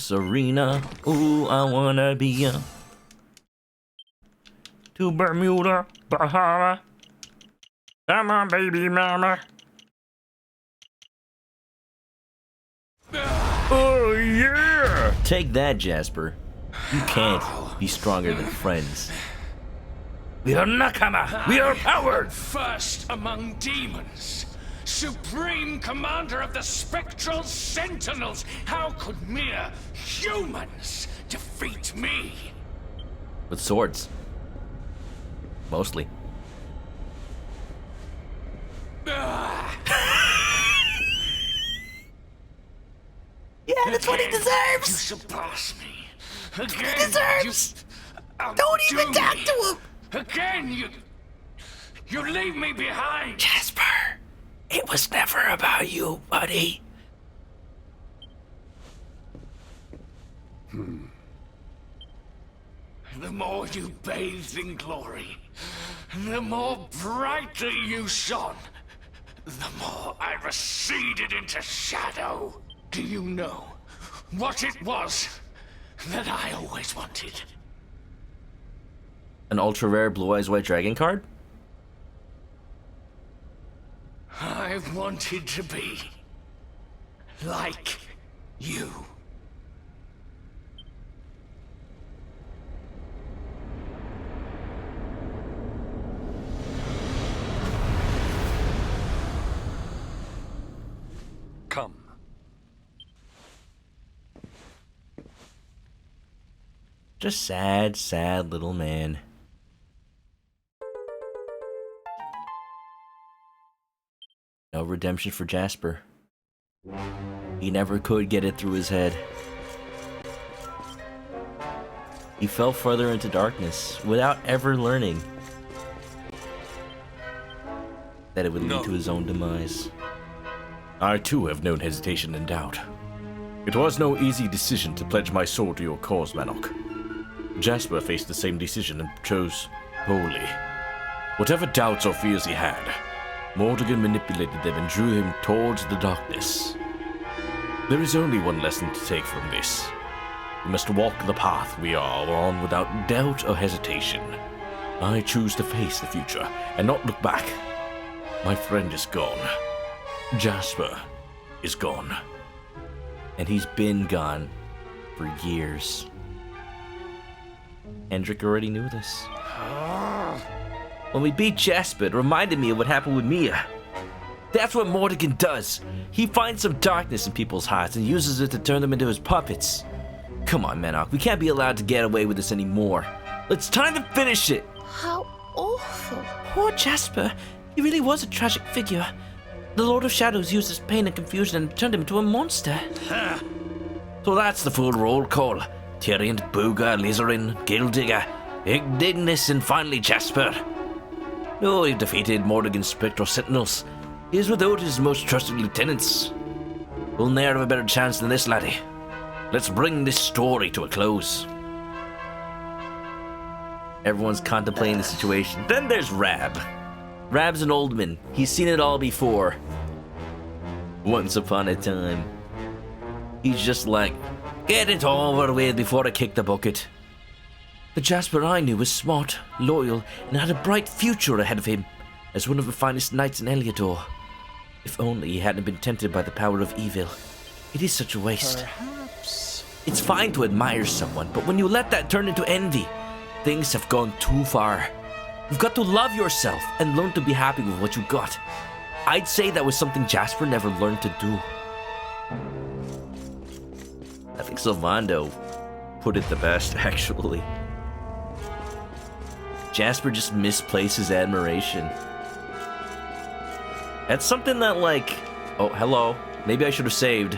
ooh, I wanna be ya. To Bermuda, Bahama. Come on, baby mama. Oh, yeah! Take that, Jasper. You can't be stronger than friends. We are Nakama! We are powered! First among demons. Supreme commander of the spectral sentinels. How could mere humans defeat me? With swords. Mostly. Yeah, that's what he deserves! You surpass me. Again, He deserves! Don't even talk to him! Again, you leave me behind. Jasper, it was never about you, buddy. The more you bathed in glory, the more brighter you shone, the more I receded into shadow. Do you know what it was that I always wanted? An ultra rare Blue Eyes White Dragon card? I wanted to be like you. Come. Just sad, sad little man. No redemption for Jasper. He never could get it through his head. He fell further into darkness without ever learning that it would lead to his own demise. I too have known hesitation and doubt. It was no easy decision to pledge my soul to your cause, Manok. Jasper faced the same decision and chose wholly. Whatever doubts or fears he had, Mordegon manipulated them and drew him towards the darkness. There is only one lesson to take from this. We must walk the path we are on without doubt or hesitation. I choose to face the future and not look back. My friend is gone. Jasper is gone. And he's been gone for years. Hendrik already knew this. When we beat Jasper, it reminded me of what happened with Mia. That's what Mordegon does. He finds some darkness in people's hearts and uses it to turn them into his puppets. Come on, Manok, we can't be allowed to get away with this anymore. It's time to finish it. How awful. Poor Jasper. He really was a tragic figure. The Lord of Shadows used his pain and confusion and turned him into a monster. So that's the full roll call. Tyrion, Booga, Lizarin, Gildigger, Ignignus, and finally Jasper. No, he defeated Mordegon's spectral sentinels. He is without his most trusted lieutenants. We'll ne'er have a better chance than this, laddie. Let's bring this story to a close. Everyone's contemplating the situation. Then there's Rab. Rab's an old man. He's seen it all before. Once upon a time. He's just like, get it over with before I kick the bucket. The Jasper I knew was smart, loyal, and had a bright future ahead of him as one of the finest knights in Eliador. If only he hadn't been tempted by the power of evil. It is such a waste. Perhaps. It's fine to admire someone, but when you let that turn into envy, things have gone too far. You've got to love yourself and learn to be happy with what you got. I'd say that was something Jasper never learned to do. I think Sylvando put it the best, actually. Jasper just misplaces admiration. That's something that, like... Oh, hello. Maybe I should have saved.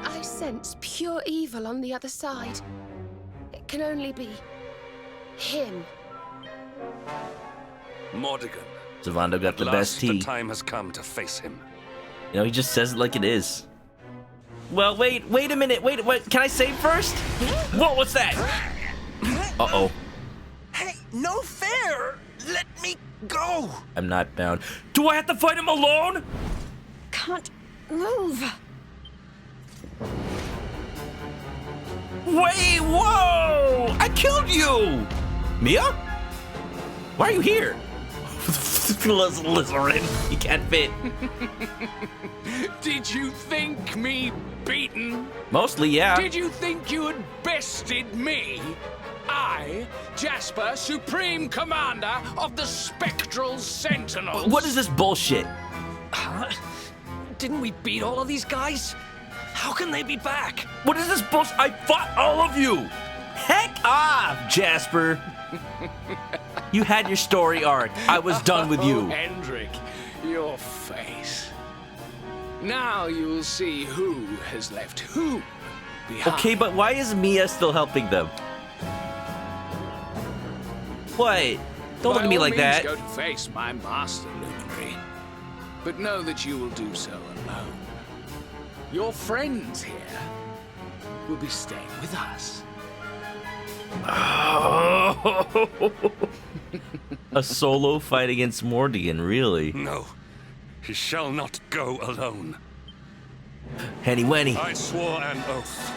I sense pure evil on the other side. It can only be him. Mordegon. Sylvando got the At best last, tea. the time has come to face him. You know, he just says it like it is. Well, wait a minute. Wait, can I save first? Whoa, what's that? Uh-oh. Hey, no fair! Let me go! I'm not bound. Do I have to fight him alone? Can't move. Wait, whoa! I killed you! Mia? Why are you here? Lizarin, you can't fit. Did you think me beaten? Mostly, yeah. Did you think you had bested me? I, Jasper, Supreme Commander of the Spectral Sentinels. What is this bullshit? Huh? Didn't we beat all of these guys? How can they be back? What is this bullshit? I fought all of you! Heck off, Jasper! You had your story arc. I was done with you. Hendrik, your face. Now you'll see who has left who behind. Okay, but why is Mia still helping them? What? Don't look at me like that. Go to face my master, Luminary. But know that you will do so alone. Your friends here will be staying with us. A solo fight against Mordegon, really? No, he shall not go alone. Henny Wenny. I swore an oath.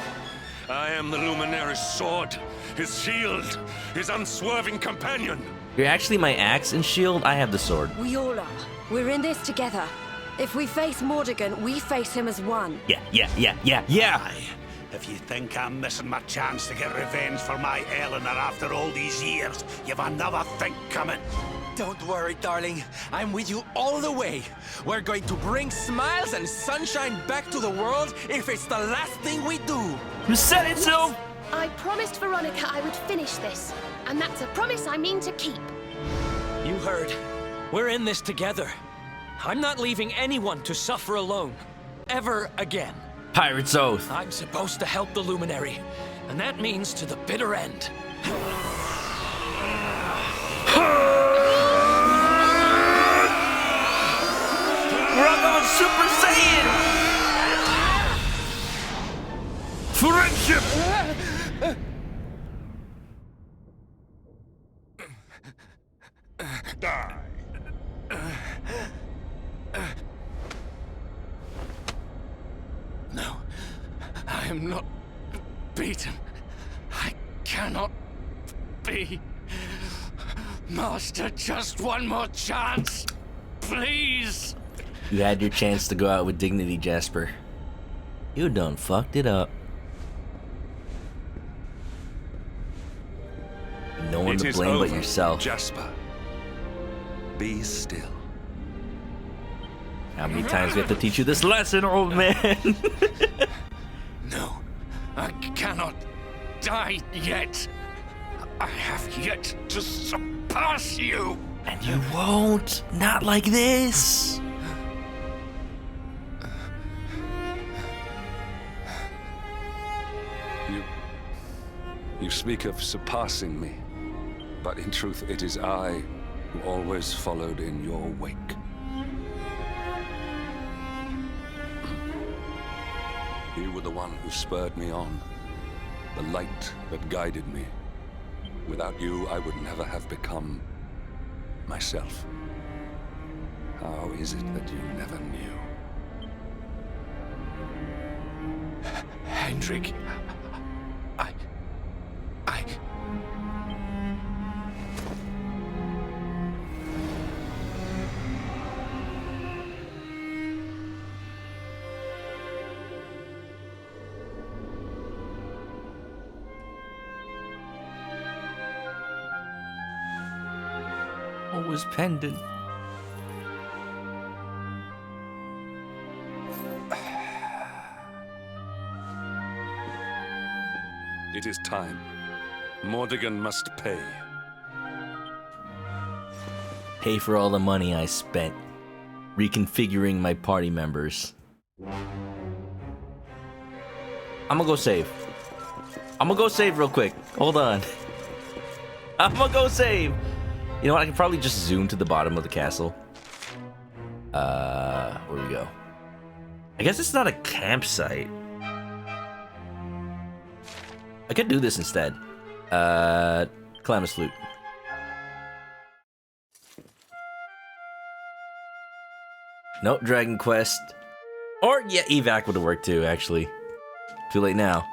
I am the Luminary's sword, his shield, his unswerving companion. You're actually my axe and shield. I have the sword. We all are. We're in this together. If we face Mordegon, we face him as one. Yeah. If you think I'm missing my chance to get revenge for my Eleanor after all these years, you've another think coming. Don't worry, darling. I'm with you all the way. We're going to bring smiles and sunshine back to the world if it's the last thing we do. You said it, so. I promised Veronica I would finish this, and that's a promise I mean to keep. You heard. We're in this together. I'm not leaving anyone to suffer alone. Ever again. Pirate's oath. I'm supposed to help the Luminary, and that means to the bitter end. We're on Super Saiyan! Friendship! Die. No, I am not beaten. I cannot be. Master, just one more chance, please. You had your chance to go out with dignity, Jasper. You done fucked it up. No one It to is blame but over, yourself. Jasper. Be still. How many times do we have to teach you this lesson, old man? No, I cannot die yet. I have yet to surpass you. And you won't. Not like this. You speak of surpassing me, but in truth it is I who always followed in your wake. You were the one who spurred me on, the light that guided me. Without you, I would never have become myself. How is it that you never knew? Hendrik, I... Always pendant. It is time. Mordegon must pay. Pay for all the money I spent reconfiguring my party members. I'm gonna go save. I'm gonna go save real quick. Hold on. I'm gonna go save. You know what? I can probably just zoom to the bottom of the castle. Where we go? I guess it's not a campsite. I could do this instead. Calamus Flute. Nope, Dragon Quest. Or, yeah, evac would have worked too, actually. Too late now.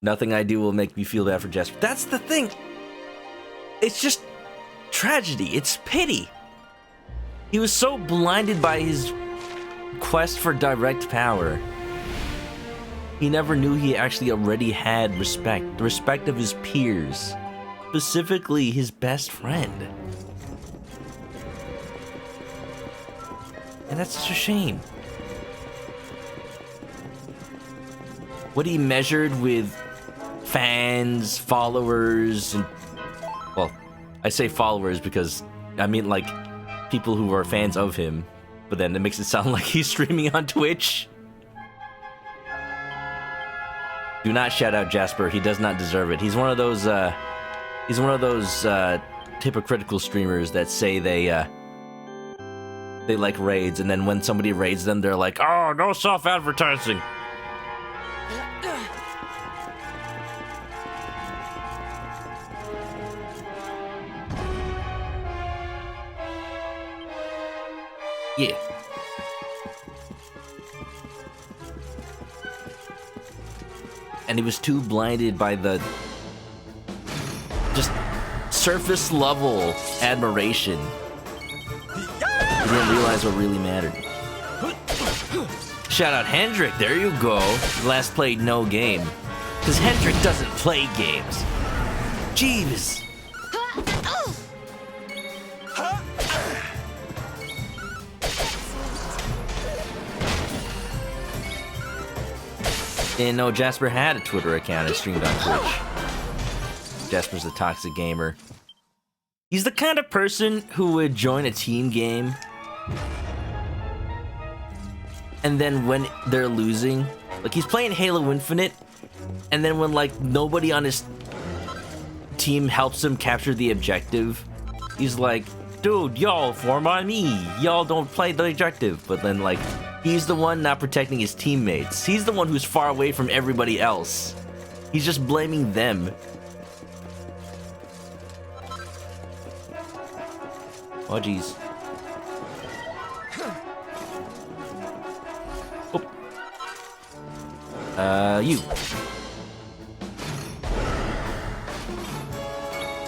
Nothing I do will make me feel bad for Jasper. That's the thing. It's just tragedy. It's pity. He was so blinded by his quest for direct power. He never knew he actually already had respect. The respect of his peers. Specifically, his best friend. And that's such a shame. what he measured with fans, followers, and, well, I say followers because I mean like people who are fans of him, but then it makes it sound like he's streaming on Twitch. Do not shout out Jasper. He does not deserve it. He's one of those hypocritical streamers that say they like raids, and then when somebody raids them, they're like, "Oh, no self-advertising." Yeah. And he was too blinded by the just surface level admiration. He didn't realize what really mattered. Shout out Hendrik, there you go. Last played no game. Because Hendrik doesn't play games. Jeeves. Didn't know Jasper had a Twitter account and streamed on Twitch. Jasper's a toxic gamer. He's the kind of person who would join a team game, and then when they're losing, like he's playing Halo Infinite, and then when like nobody on his team helps him capture the objective, he's like, dude, y'all form on me, y'all don't play the objective. But then like he's the one not protecting his teammates. He's the one who's far away from everybody else. He's just blaming them. Oh, jeez. Oh. You.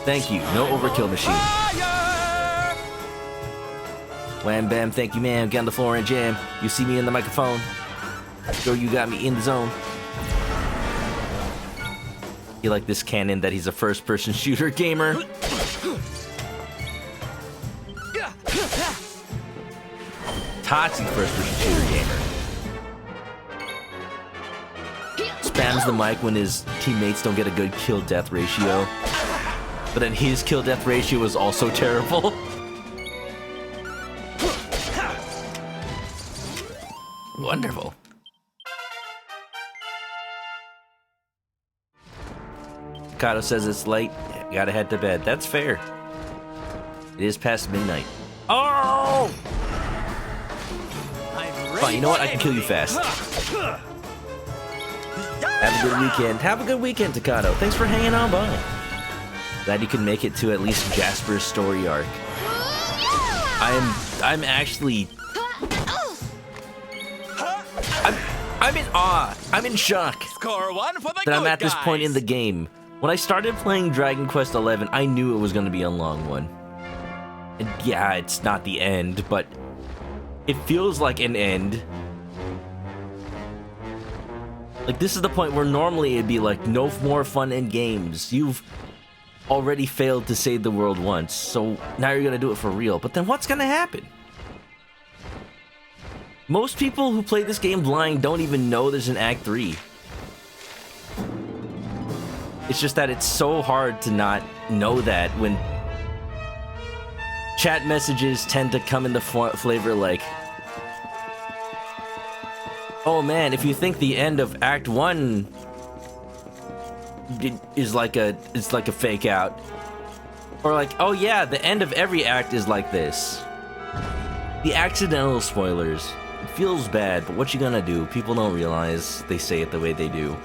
Thank you. No overkill machine. Wham bam, thank you, man. Get on the floor and jam. You see me in the microphone. Girl, you got me in the zone. You like this canon that he's a first-person shooter gamer? Toxic first-person shooter gamer. Spams the mic when his teammates don't get a good kill-death ratio. But then his kill-death ratio is also terrible. Wonderful. Kato says it's late. Gotta head to bed. That's fair. It is past midnight. Oh! Fine, you know what? I can kill you fast. Have a good weekend. Have a good weekend, Takato. Thanks for hanging on by. Glad you can make it to at least Jasper's story arc. I'm actually... I'm in awe. I'm in shock. Score one for the that I'm at this point in the game. When I started playing Dragon Quest XI, I knew it was going to be a long one. And yeah, it's not the end, but it feels like an end. Like, this is the point where normally it'd be like, no more fun in games. You've already failed to save the world once, so now you're going to do it for real. But then what's going to happen? Most people who play this game blind don't even know there's an Act 3. It's just that it's so hard to not know that when chat messages tend to come in the flavor like, oh man, if you think the end of Act 1 is like a fake out, or like, oh yeah, the end of every act is like this. The accidental spoilers. It feels bad, but what you gonna do? People don't realize they say it the way they do.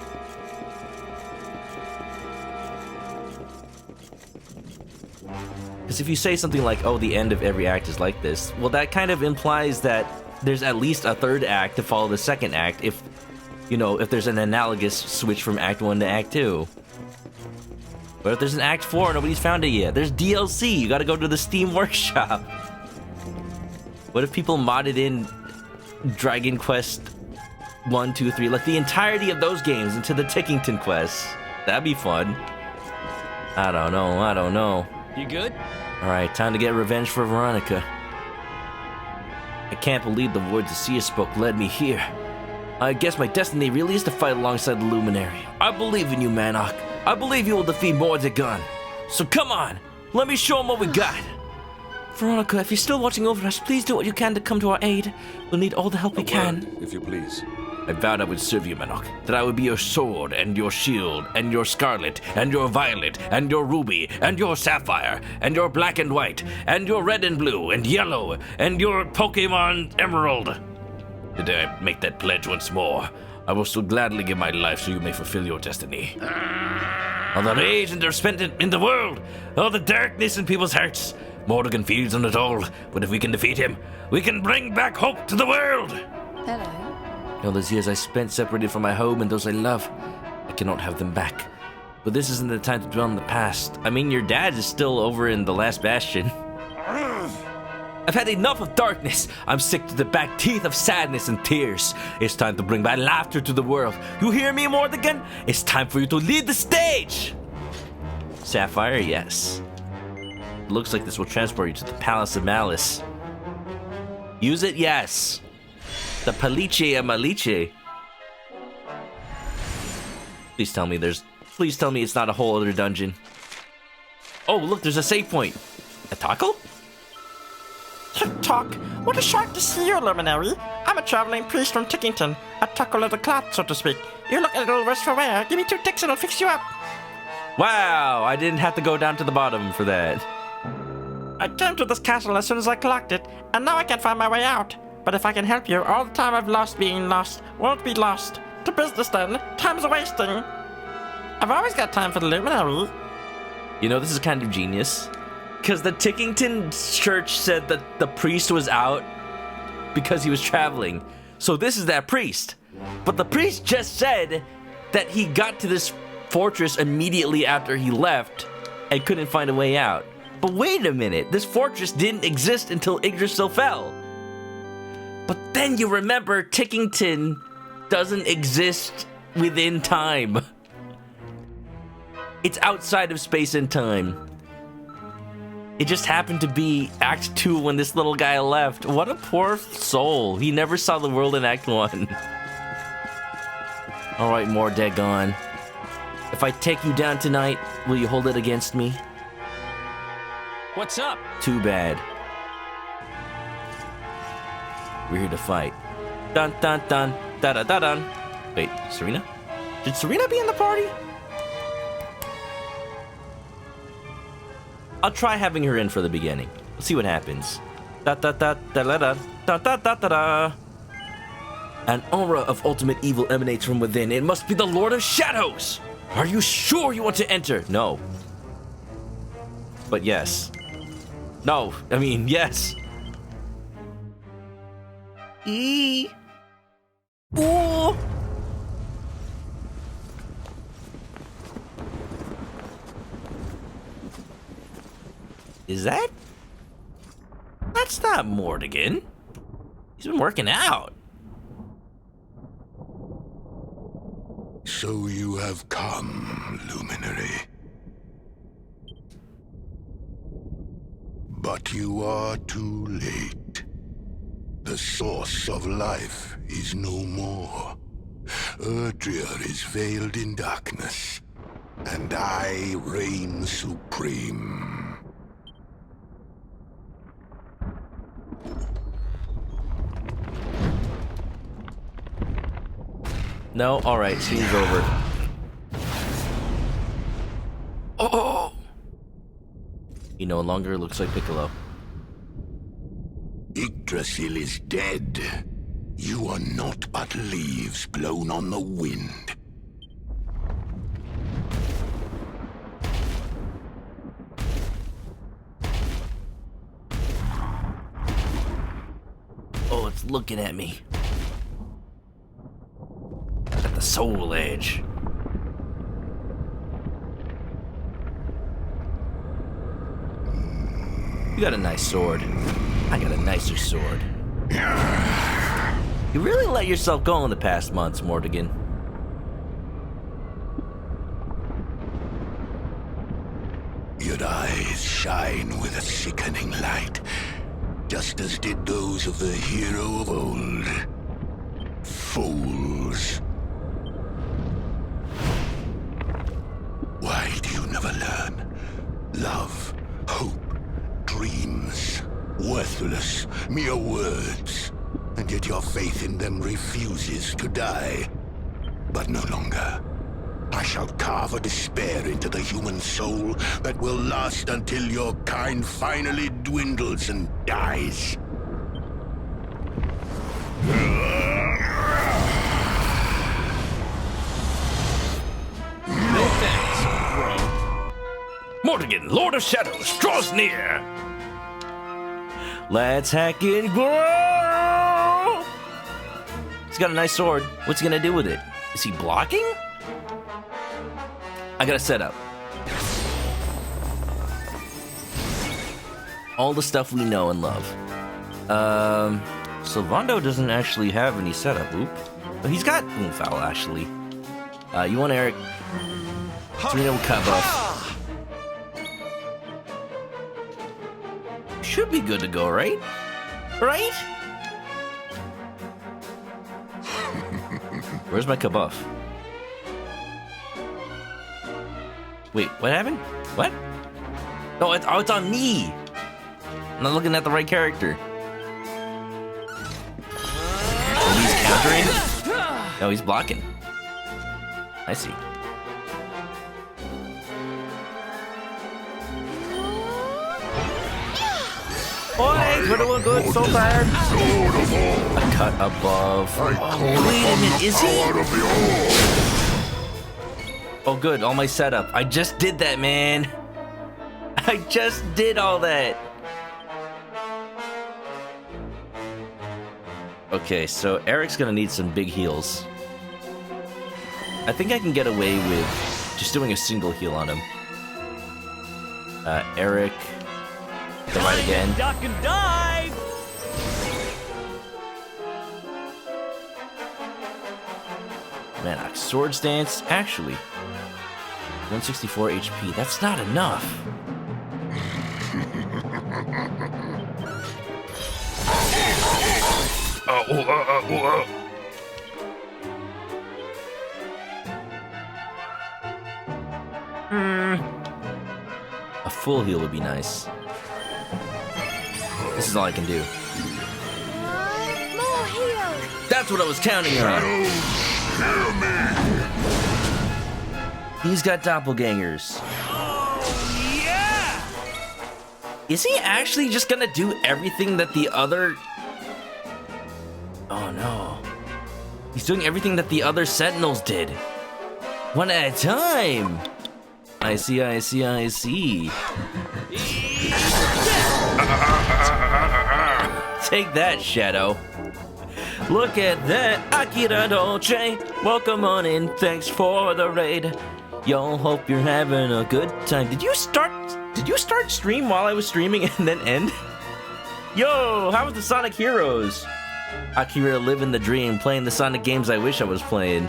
Because if you say something like, oh, the end of every act is like this, well, that kind of implies that there's at least a third act to follow the second act if, you know, if there's an analogous switch from Act 1 to Act 2. But if there's an Act 4, nobody's found it yet. There's DLC, you gotta go to the Steam Workshop. What if people modded in Dragon Quest 1, 2, 3, like the entirety of those games into the Tickington quests? That'd be fun. I don't know. You good? Alright, time to get revenge for Veronica. I can't believe the words the Seer spoke led me here. I guess my destiny really is to fight alongside the Luminary. I believe in you, Manok. I believe you will defeat Mordegon. So come on, let me show him what we got. Veronica, if you're still watching over us, please do what you can to come to our aid. We'll need all the help we can. Word, if you please. I vowed I would serve you, Manok. That I would be your sword, and your shield, and your scarlet, and your violet, and your ruby, and your sapphire, and your black and white, and your red and blue, and yellow, and your Pokemon Emerald. Did I make that pledge once more? I will so gladly give my life so you may fulfill your destiny. All the rage and spent in the world, all the darkness in people's hearts. Mordegon feeds on it all, but if we can defeat him, we can bring back hope to the world. Hello. All those years I spent separated from my home and those I love, I cannot have them back. But this isn't the time to dwell on the past. I mean, your dad is still over in the last bastion. I've had enough of darkness. I'm sick to the back teeth of sadness and tears. It's time to bring back laughter to the world. You hear me, Mordegon? It's time for you to lead the stage! Sapphire, yes. Looks like this will transport you to the Palace of Malice. Use it, yes. The Palice Amaliche. Please tell me it's not a whole other dungeon. Oh, look, there's a save point. A taco? Talk. What a shock to see you, Luminary. I'm a traveling priest from Tickington. A taco of the cloth, so to speak. You look a little worse for wear. Give me 2 ticks and I'll fix you up. Wow, I didn't have to go down to the bottom for that. I came to this castle as soon as I clocked it, and now I can't find my way out. But if I can help you, all the time I've lost being lost won't be lost. To business then. Time's wasting. I've always got time for the Luminary. You know, this is kind of genius. Because the Tickington church said that the priest was out because he was traveling. So this is that priest. But the priest just said that he got to this fortress immediately after he left and couldn't find a way out. But wait a minute, this fortress didn't exist until Yggdrasil fell. But then you remember Tickington doesn't exist within time. It's outside of space and time. It just happened to be Act 2 when this little guy left. What a poor soul. He never saw the world in Act 1. Alright, Mordegon. If I take you down tonight, will you hold it against me? What's up? Too bad. We're here to fight. Dun dun dun da da da dun. Wait, Serena? Should Serena be in the party? I'll try having her in for the beginning. Let's see what happens. Da da da da da da da da da da da. An aura of ultimate evil emanates from within. It must be the Lord of Shadows. Are you sure you want to enter? No. But yes. No, I mean yes. Ooh. Is that? That's not Mordegon. He's been working out. So you have come, Luminary. But you are too late. The source of life is no more. Erdrea is veiled in darkness, and I reign supreme. No, alright, scene's over. Oh! He no longer looks like Piccolo. Yggdrasil is dead. You are not but leaves blown on the wind. Oh, it's looking at me. At the soul edge. You got a nice sword. I got a nicer sword. You really let yourself go in the past months, Mordegon. Your eyes shine with a sickening light, just as did those of the hero of old. fools. Why do you never learn? Love, hope, dreams, worthless, mere words. And yet your faith in them refuses to die. But no longer. I shall carve a despair into the human soul that will last until your kind finally dwindles and dies. No thanks, bro. Mordegon, Lord of Shadows, draws near. Let's hack and grow! He's got a nice sword. What's he gonna do with it? Is he blocking? I gotta set up. All the stuff we know and love. Sylvando doesn't actually have any setup. Oop. But he's got Moonfowl, actually. You want Eric? Torino cut buff. Should be good to go, right? Right? Where's my kabuff? Wait, what happened? What? Oh, it's on me! I'm not looking at the right character. Oh, he's countering? No, he's blocking. I see. Boy, we're doing good so far. A cut above. Wait a minute, is he? Oh good, all my setup. I just did that, man. I just did all that. Okay, so Eric's gonna need some big heals. I think I can get away with just doing a single heal on him. Eric. Go right again. Duck and dive! Man, sword stance. Actually, 164 HP. That's not enough. A full heal would be nice. This is all I can do. More heal! That's what I was counting on. He's got doppelgangers. Oh, yeah! Is he actually just gonna do everything that the other... Oh no. He's doing everything that the other Sentinels did. One at a time. I see, I see, I see. Take that, Shadow. Look at that, Akira Dolce. Welcome on in, thanks for the raid. Y'all hope you're having a good time. Did you start stream while I was streaming and then end? Yo, how was the Sonic Heroes? Akira living the dream, playing the Sonic games I wish I was playing.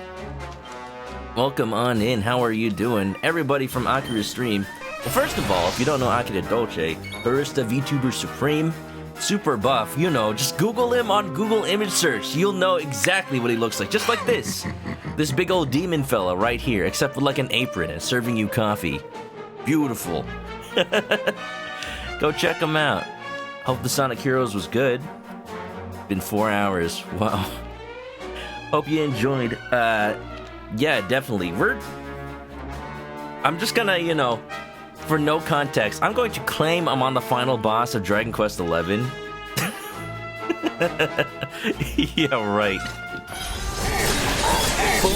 Welcome on in, how are you doing? Everybody from Akira's stream. Well, first of all, if you don't know Akira Dolce, barista VTuber Supreme, super buff, you know, just Google him on Google image search. You'll know exactly what he looks like, just like this. This big old demon fella right here, except with like an apron and serving you coffee. Beautiful. Go check him out. Hope the Sonic Heroes was good. Been 4 hours, wow. Hope you enjoyed. Yeah, definitely. I'm just gonna, you know, for no context, I'm going to claim I'm on the final boss of Dragon Quest XI. Yeah, right. But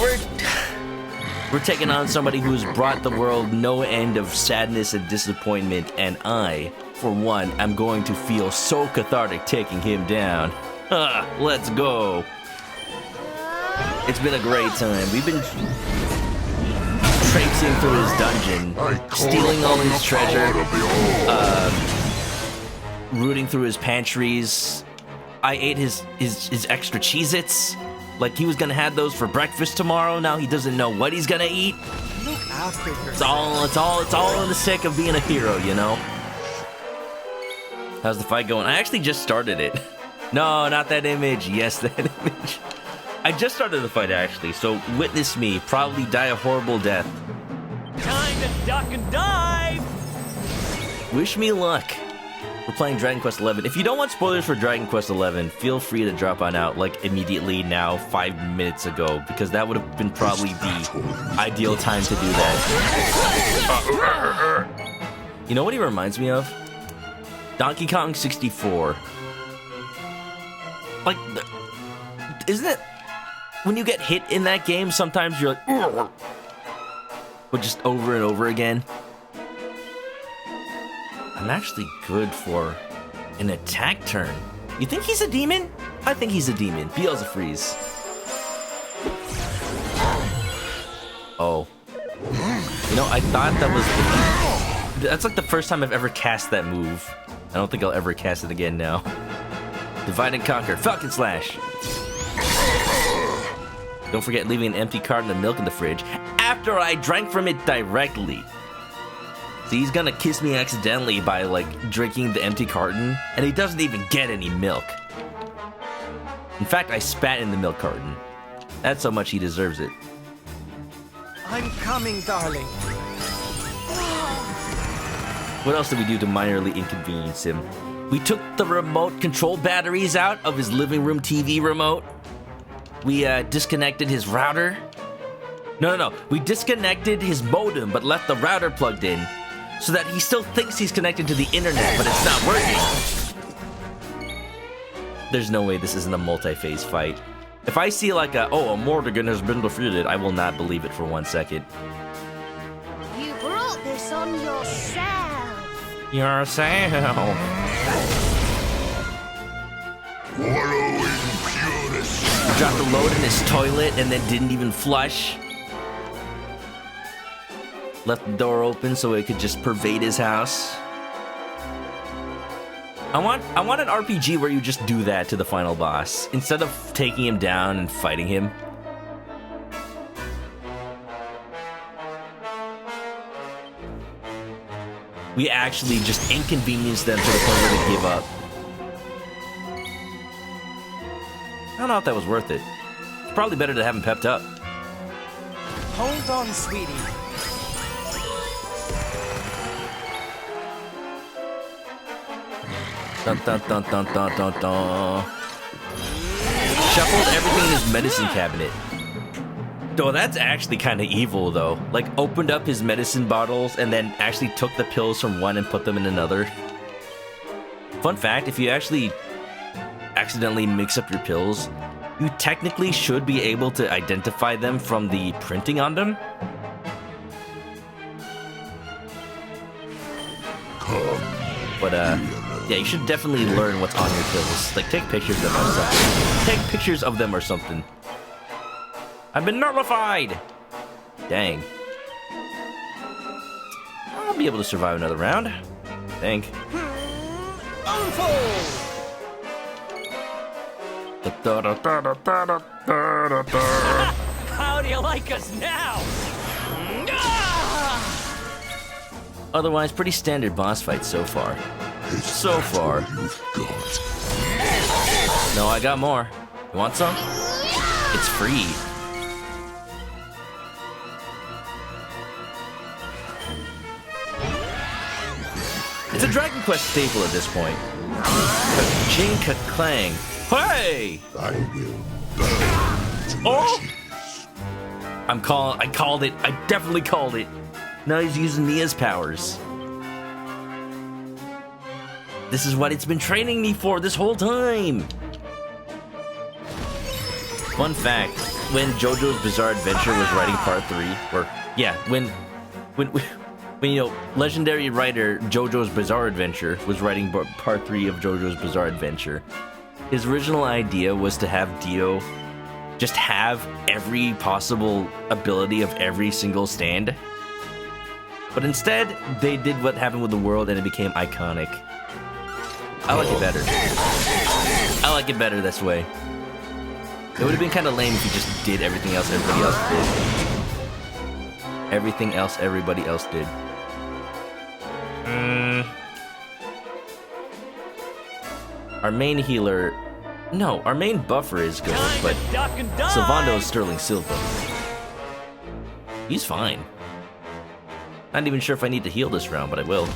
we're taking on somebody who's brought the world no end of sadness and disappointment, and I, for one, am going to feel so cathartic taking him down. Let's go. It's been a great time. We've been traipsing through his dungeon, stealing all his treasure, rooting through his pantries. I ate his extra Cheez-Its. Like he was gonna have those for breakfast tomorrow. Now he doesn't know what he's gonna eat. Look after yourself. It's all in the sake of being a hero, you know? How's the fight going? I actually just started it. No, not that image. Yes, that image. I just started the fight, actually, so witness me probably die a horrible death. Time to duck and dive! Wish me luck. We're playing Dragon Quest XI. If you don't want spoilers for Dragon Quest XI, feel free to drop on out, like, immediately now, 5 minutes ago, because that would have been probably the ideal time to do that. You know what he reminds me of? Donkey Kong 64. Like, isn't it... When you get hit in that game, sometimes you're like... But just over and over again. I'm actually good for an attack turn. You think he's a demon? I think he's a demon. Beelzefreeze. Oh. You know, I thought that was... That's like the first time I've ever cast that move. I don't think I'll ever cast it again now. Divide and conquer. Falcon Slash. Don't forget leaving an empty carton of milk in the fridge after I drank from it directly. See, he's gonna kiss me accidentally by, like, drinking the empty carton, and he doesn't even get any milk. In fact, I spat in the milk carton. That's how much he deserves it. I'm coming, darling. What else did we do to minorly inconvenience him? We took the remote control batteries out of his living room TV remote. We disconnected his router. No. We disconnected his modem, but left the router plugged in, so that he still thinks he's connected to the internet, but it's not working. There's no way this isn't a multi-phase fight. If I see like a Mordegon has been defeated, I will not believe it for 1 second. You brought this on yourself. Yourself. Wallow in purest. Dropped a load in his toilet and then didn't even flush. Left the door open so it could just pervade his house. I want an RPG where you just do that to the final boss instead of taking him down and fighting him. We actually just inconvenience them to the point where they give up. I don't know if that was worth it. It's probably better to have him pepped up. Hold on, sweetie. Dun dun dun dun dun dun dun. Shuffled everything in his medicine cabinet. Oh, that's actually kind of evil, though. Like, opened up his medicine bottles and then actually took the pills from one and put them in another. Fun fact, if you actually accidentally mix up your pills, you technically should be able to identify them from the printing on them. But, yeah, you should definitely learn what's on your pills. Like, take pictures of them or something. Take pictures of them or something. I've been nullified! Dang. I'll be able to survive another round. I think. How do you like us now? Otherwise, pretty standard boss fight so far. So far. No, I got more. You want some? It's free. It's a Dragon Quest staple at this point. Ka-ching, ka-clang. Hey! I will burn to ashes. I called it. I definitely called it. Now he's using Mia's powers. This is what it's been training me for this whole time. Fun fact, when JoJo's Bizarre Adventure was writing part 3, or yeah, when you know, legendary writer JoJo's Bizarre Adventure was writing part 3 of JoJo's Bizarre Adventure, his original idea was to have Dio just have every possible ability of every single stand. But instead, they did what happened with the world and it became iconic. I like it better. I like it better this way. It would have been kind of lame if you just did everything else everybody else did. Everything else everybody else did. Our main healer, No, our main buffer is gold, but Duck and dive. Sylvando is sterling silver. He's fine. Not even sure if I need to heal this round, but I will.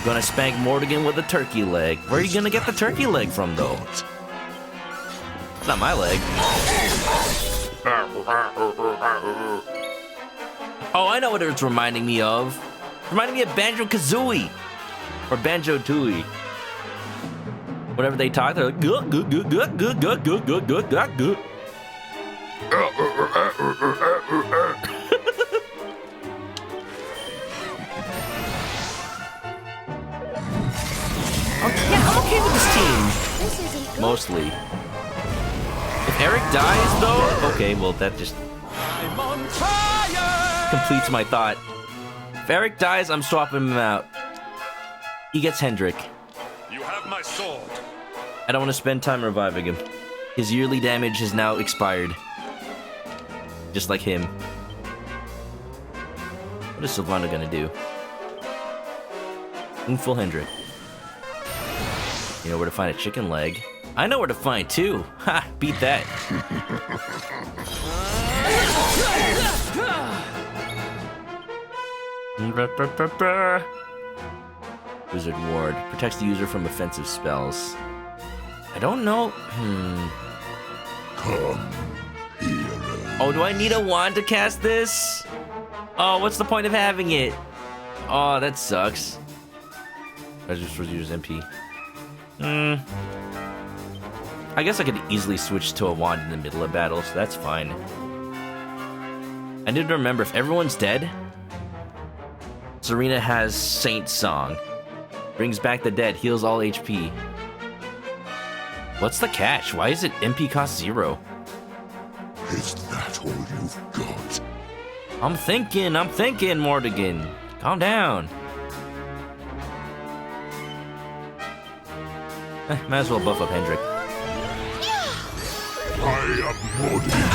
Gonna spank Mordegon with a turkey leg. Where are you gonna get the turkey leg from, though? It's not my leg. Oh, I know what it's reminding me of. Reminding me of Banjo-Kazooie. Or Banjo-Tooie. Whenever they talk, they're like, good, good, good, good, good, good, good, good, good, good, good. Yeah, I'm okay with this team. This isn't good. Mostly. If Eric dies, though, okay, well, that just I'm on fire! completes my thought. If Eric dies, I'm swapping him out. He gets Hendrik. You have my sword. I don't want to spend time reviving him. His yearly damage has now expired. Just like him. What is Sylvana gonna do? Full Hendrik. You know where to find a chicken leg. I know where to find two. Ha! Beat that. Wizard Ward. Protects the user from offensive spells. I don't know. Come, hero. Oh, do I need a wand to cast this? Oh, what's the point of having it? Oh, that sucks. I just use MP. I guess I could easily switch to a wand in the middle of battle, so that's fine. I need to remember, if everyone's dead, Serena has Saint Song. Brings back the dead, heals all HP. What's the catch? Why is it MP cost 0? Is that all you've got? I'm thinking, Mordegon. Calm down. Might as well buff up Hendrik. I am Mordegon.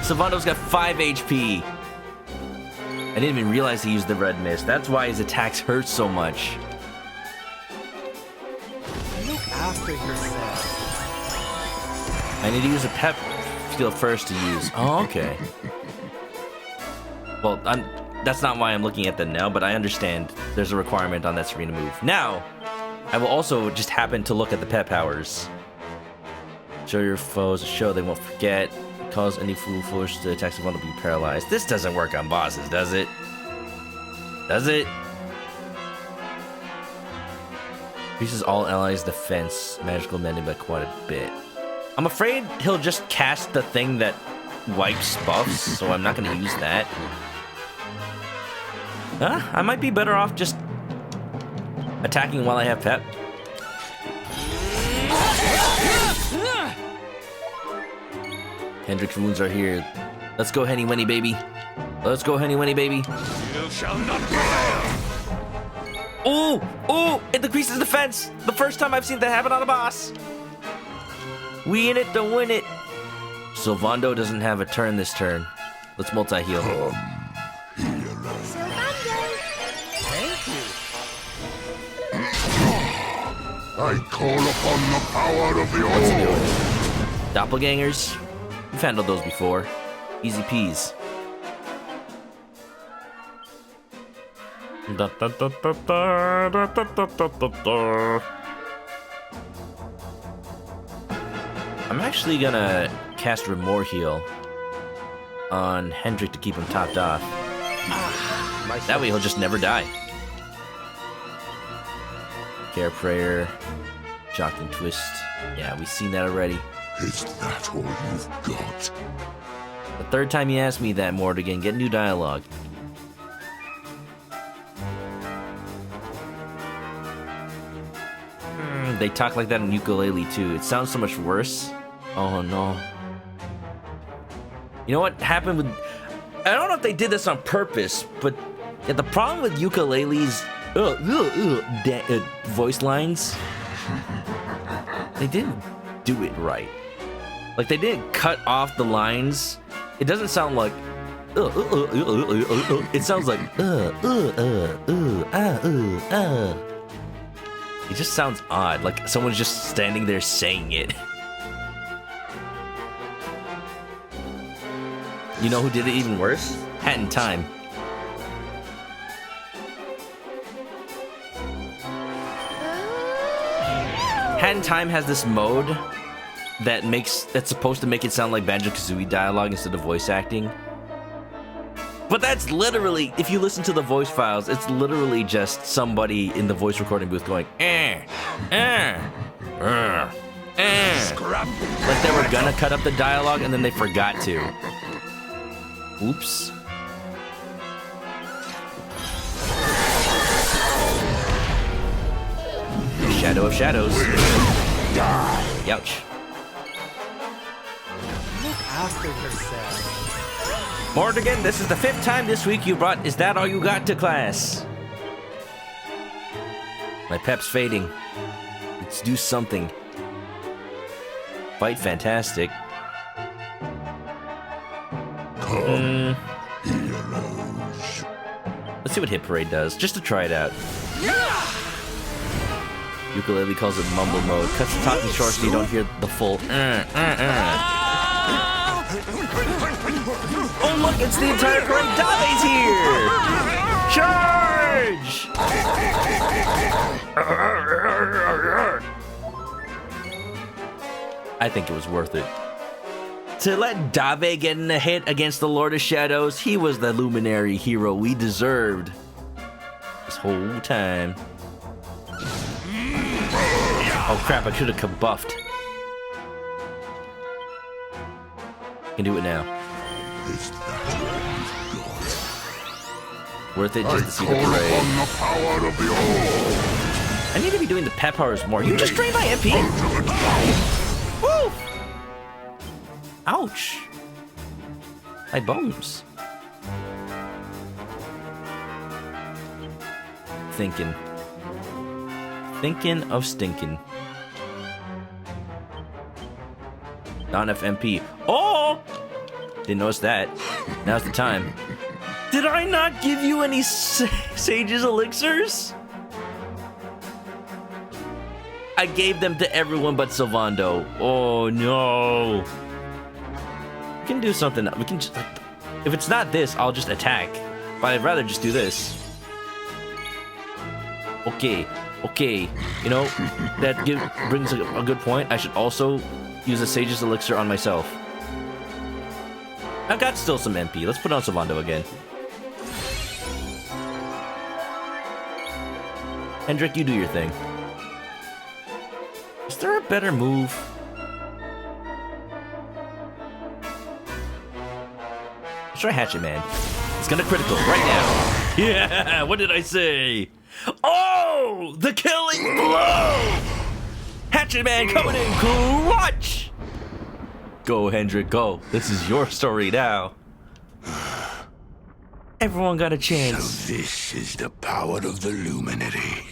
Sylvando's got 5 HP. I didn't even realize he used the red mist. That's why his attacks hurt so much. Look after yourself. I need to use a pep skill first to use. Oh, okay. Well, that's not why I'm looking at them now, but I understand there's a requirement on that Serena move. Now, I will also just happen to look at the pet powers. Show your foes a show they won't forget. Cause any fool force to attack someone to be paralyzed. This doesn't work on bosses, does it? Does it? Increases all allies' defense, magical mending by quite a bit. I'm afraid he'll just cast the thing that wipes buffs, so I'm not going to use that. I might be better off just attacking while I have pep. Hendrik's wounds are here. Let's go, Henny Wenny, baby. Let's go, Henny Wenny, baby. You shall not prevail! Ooh! Ooh! It decreases defense! The first time I've seen that happen on a boss! We in it to win it! Sylvando doesn't have a turn this turn. Let's multi-heal. Come, hero. Thank you. I call upon the power of the What's he All. doing? Doppelgangers? We've handled those before. Easy peas. I'm actually gonna cast Remore Heal on Hendrik to keep him topped off. That way he'll just never die. Care Prayer, Shock and Twist. Yeah, we've seen that already. Is that all you've got? The third time you asked me that, Mordegon, get new dialogue. They talk like that in ukulele too. It sounds so much worse. Oh no. You know what happened with... I don't know if they did this on purpose, but yeah, the problem with ukulele's voice lines, they didn't do it right. Like, they didn't cut off the lines. It doesn't sound like... It sounds like... It just sounds odd, like someone's just standing there saying it. You know who did it even worse? Hat in Time. Hat in Time has this mode that's supposed to make it sound like Banjo-Kazooie dialogue instead of voice acting. But that's literally, if you listen to the voice files, it's literally just somebody in the voice recording booth going, Like they were gonna cut up the dialogue and then they forgot to. Oops. Shadow of Shadows. Youch. Look after yourself. Mordegon, this is the 5th time this week you brought Is That All You Got to class? My pep's fading. Let's do something. Fight fantastic. Heroes. Let's see what Hit Parade does, just to try it out. Ukulele calls it mumble mode. Cuts the talking short so you don't hear the full Oh look, it's the entire parade. Dave's here! Charge! I think it was worth it. To let Dave get in a hit against the Lord of Shadows, he was the luminary hero we deserved this whole time. Oh crap, I should have kabuffed. Can do it now. Worth it just to see the parade. I need to be doing the pep powers more. You just drained my MP? Woo! Ouch. My bones. Thinking of stinking. Not enough MP. Oh! Didn't notice that. Now's the time. Did I not give you any Sage's elixirs? I gave them to everyone but Sylvando. Oh no. We can do something. We can just, if it's not this, I'll just attack. But I'd rather just do this. Okay. You know, that brings a good point. I should also use a Sage's elixir on myself. I've got still some MP. Let's put on Sylvando again. Hendrik, you do your thing. Is there a better move? Let's try Hatchet Man. It's gonna critical right now. Yeah, what did I say? Oh, the killing blow! Hatchet Man coming in clutch! Go, Hendrik, go. This is your story now. Everyone got a chance. So this is the power of the Luminary.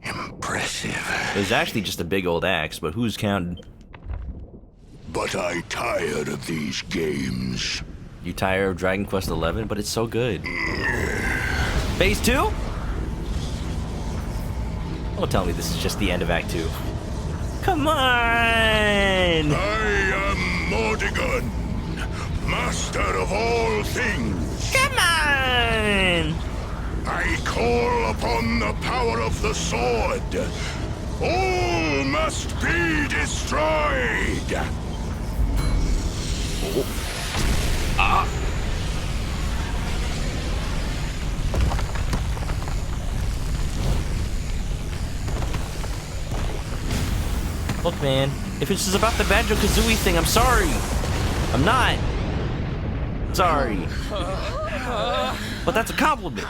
Impressive. It was actually just a big old axe, but who's counting? But I tired of these games. You tired of Dragon Quest XI? But it's so good. Phase 2? Don't tell me this is just the end of Act 2. Come on! I am Mordegon, master of all things. Come on! I call upon the power of the sword. All must be destroyed. Ah! Look, man, if it's just about the Banjo-Kazooie thing, I'm sorry. I'm not. Sorry. But that's a compliment.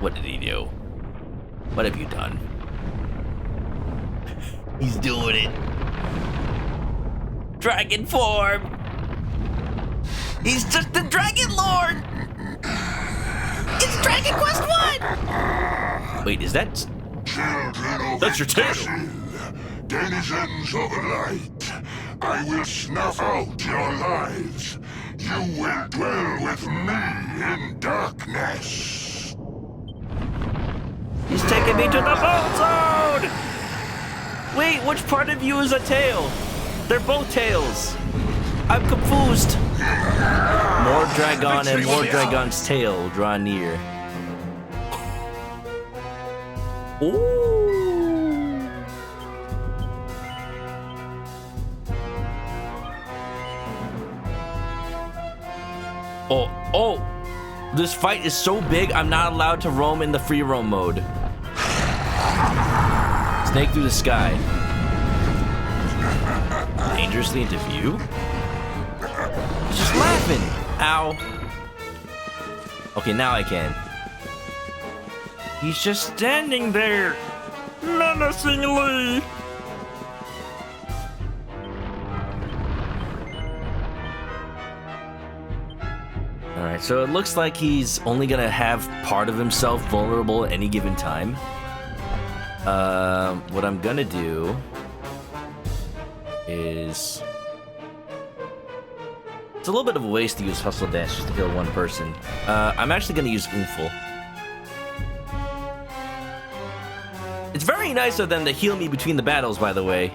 What did he do? What have you done? He's doing it. Dragon form. He's just the Dragon Lord. It's Dragon Quest 1. Wait, is that... That's your tail! Denizens of light, I will snuff out your lives. You will dwell with me in darkness. taking me to the bone zone! Wait, which part of you is a tail? They're both tails. I'm confused. Mordegon and Mordegon's tail draw near. Ooh. Oh. This fight is so big, I'm not allowed to roam in the free roam mode. Snake through the sky. Dangerously into view? He's just laughing. Ow. Okay, now I can. He's just standing there, menacingly. Alright, so it looks like he's only gonna have part of himself vulnerable at any given time. What I'm gonna do is... It's a little bit of a waste to use Hustle Dash just to kill one person. I'm actually gonna use Oomful. It's very nice of them to heal me between the battles, by the way.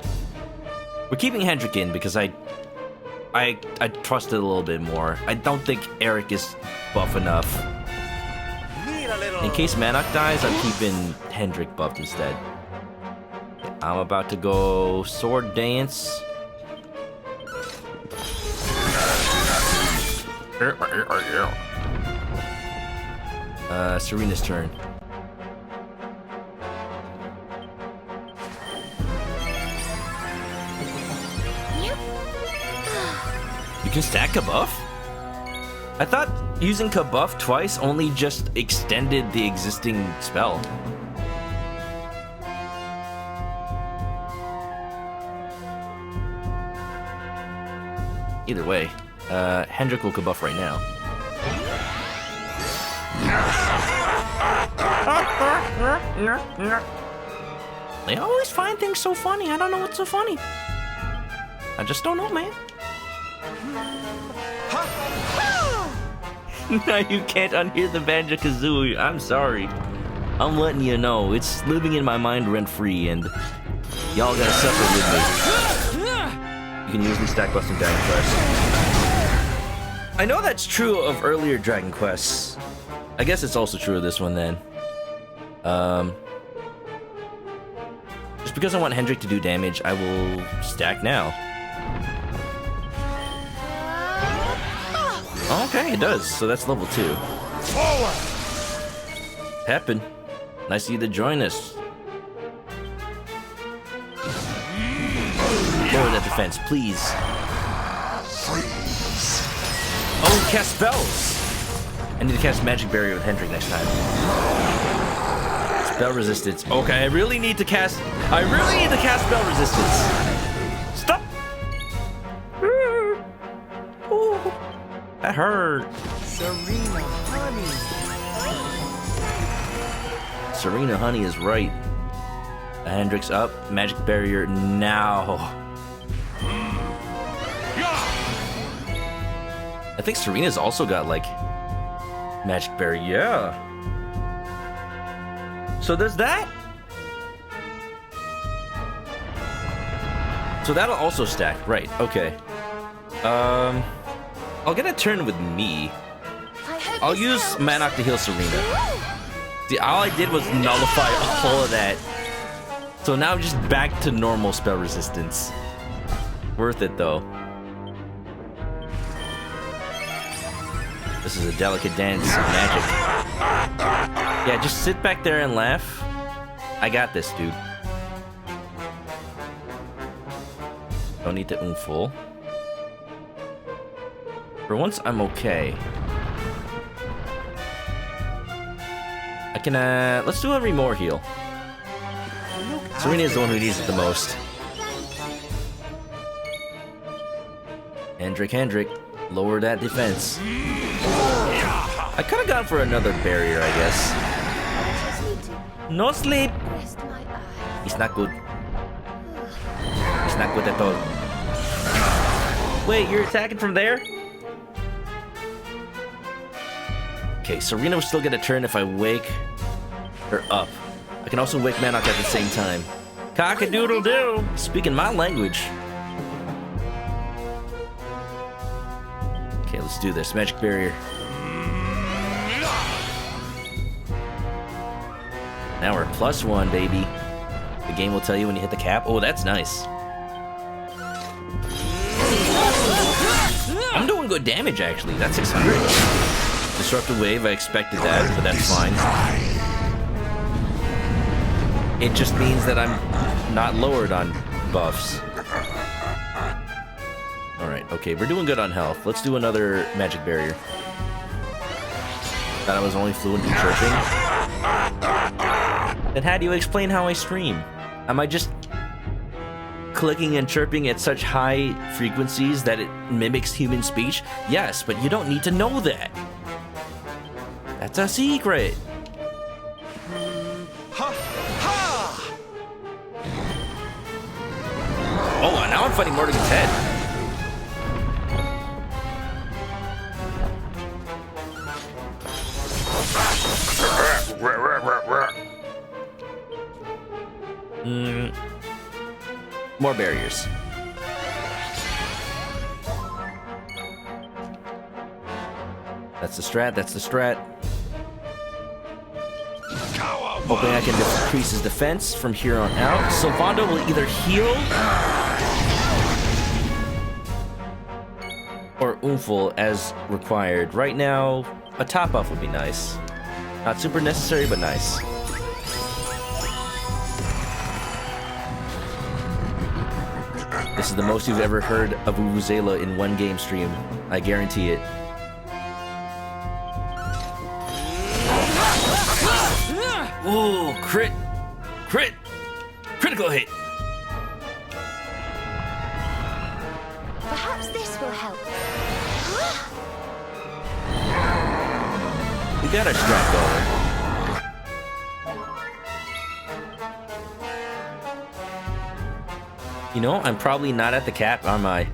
We're keeping Hendrik in because I trust it a little bit more. I don't think Eric is buff enough. In case Manok dies, I'm keeping Hendrik buffed instead. I'm about to go Sword Dance. Serena's turn. You can stack Kabuff? I thought using Kabuff twice only just extended the existing spell. Either way, Hendrik will Kabuff right now. They always find things so funny. I don't know what's so funny. I just don't know, man. No, you can't unhear the Banjo-Kazooie. I'm sorry. I'm letting you know. It's living in my mind rent-free, and y'all gotta suffer with me. You can usually stack Busting Dragon Quest. I know that's true of earlier Dragon Quests. I guess it's also true of this one, then. Just because I want Hendrik to do damage, I will stack now. Okay, it does. So that's level 2. Forward! Happen. Nice of you to join us. Lower that defense, please. Oh, cast spells! I need to cast Magic Barrier with Hendrik next time. Spell resistance. Okay, I really need to cast spell resistance. Stop! That hurt. Serena Honey. Serena Honey is right. Hendrik's up. Magic Barrier now. I think Serena's also got, like, Magic Barrier. Yeah. So there's that. So that'll also stack. Right. Okay. I'll get a turn with me. I'll use Manok to heal Serena. See, all I did was nullify all of that. So now I'm just back to normal spell resistance. Worth it, though. This is a delicate dance of magic. Yeah, just sit back there and laugh. I got this, dude. Don't need to Oomful. For once, I'm okay. I can, let's do a Remore heal. Serena is the one who needs it the most. Hendrik, lower that defense. I could have gone for another barrier, I guess. No sleep! It's not good. It's not good at all. Wait, you're attacking from there? Okay, Serena will still get a turn if I wake her up. I can also wake Manok at the same time. Cock-a-doodle-doo! Speaking my language. Okay, let's do this. Magic barrier. Now we're +1, baby. The game will tell you when you hit the cap. Oh, that's nice. I'm doing good damage, actually. That's 600. Disruptive wave, I expected that, but that's fine. It just means that I'm not lowered on buffs. Alright, okay, we're doing good on health. Let's do another magic barrier. Thought I was only fluent in chirping. Then how do you explain how I stream? Am I just clicking and chirping at such high frequencies that it mimics human speech? Yes, but you don't need to know that. That's a secret. Oh, now I'm fighting Mordegon's head. More barriers. That's the strat, that's the strat. Hoping I can decrease his defense from here on out. Sylvando will either heal or oomful as required. Right now, a top buff would be nice. Not super necessary, but nice. This is the most you've ever heard of Vuvuzela in one game stream. I guarantee it. Ooh, crit! Crit! Critical hit! Perhaps this will help. We got our strat going. You know, I'm probably not at the cap, am I?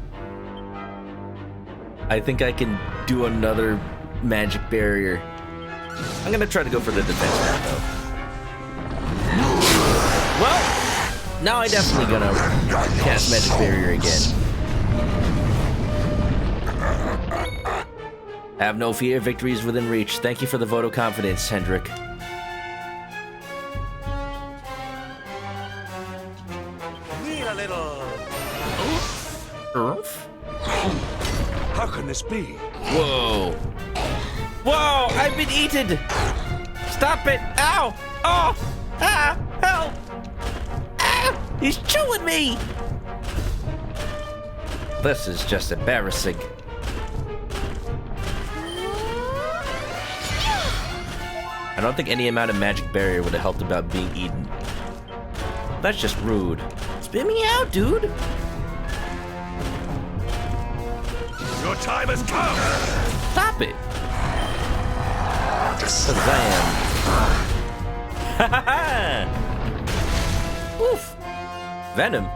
I think I can do another magic barrier. I'm gonna try to go for the defense now, though. Well, now I definitely gonna cast magic barrier again. Have no fear, victory is within reach. Thank you for the vote of confidence, Hendrik. Need a little... Earth? How can this be? Whoa. Whoa, I've been eaten! Stop it! Ow! Oh! Ah! Help! Ah! He's chewing me! This is just embarrassing. I don't think any amount of magic barrier would have helped about being eaten. That's just rude. Spit me out, dude! Your time has come! Stop it! Shazam! Ha ha ha! Oof! Venom.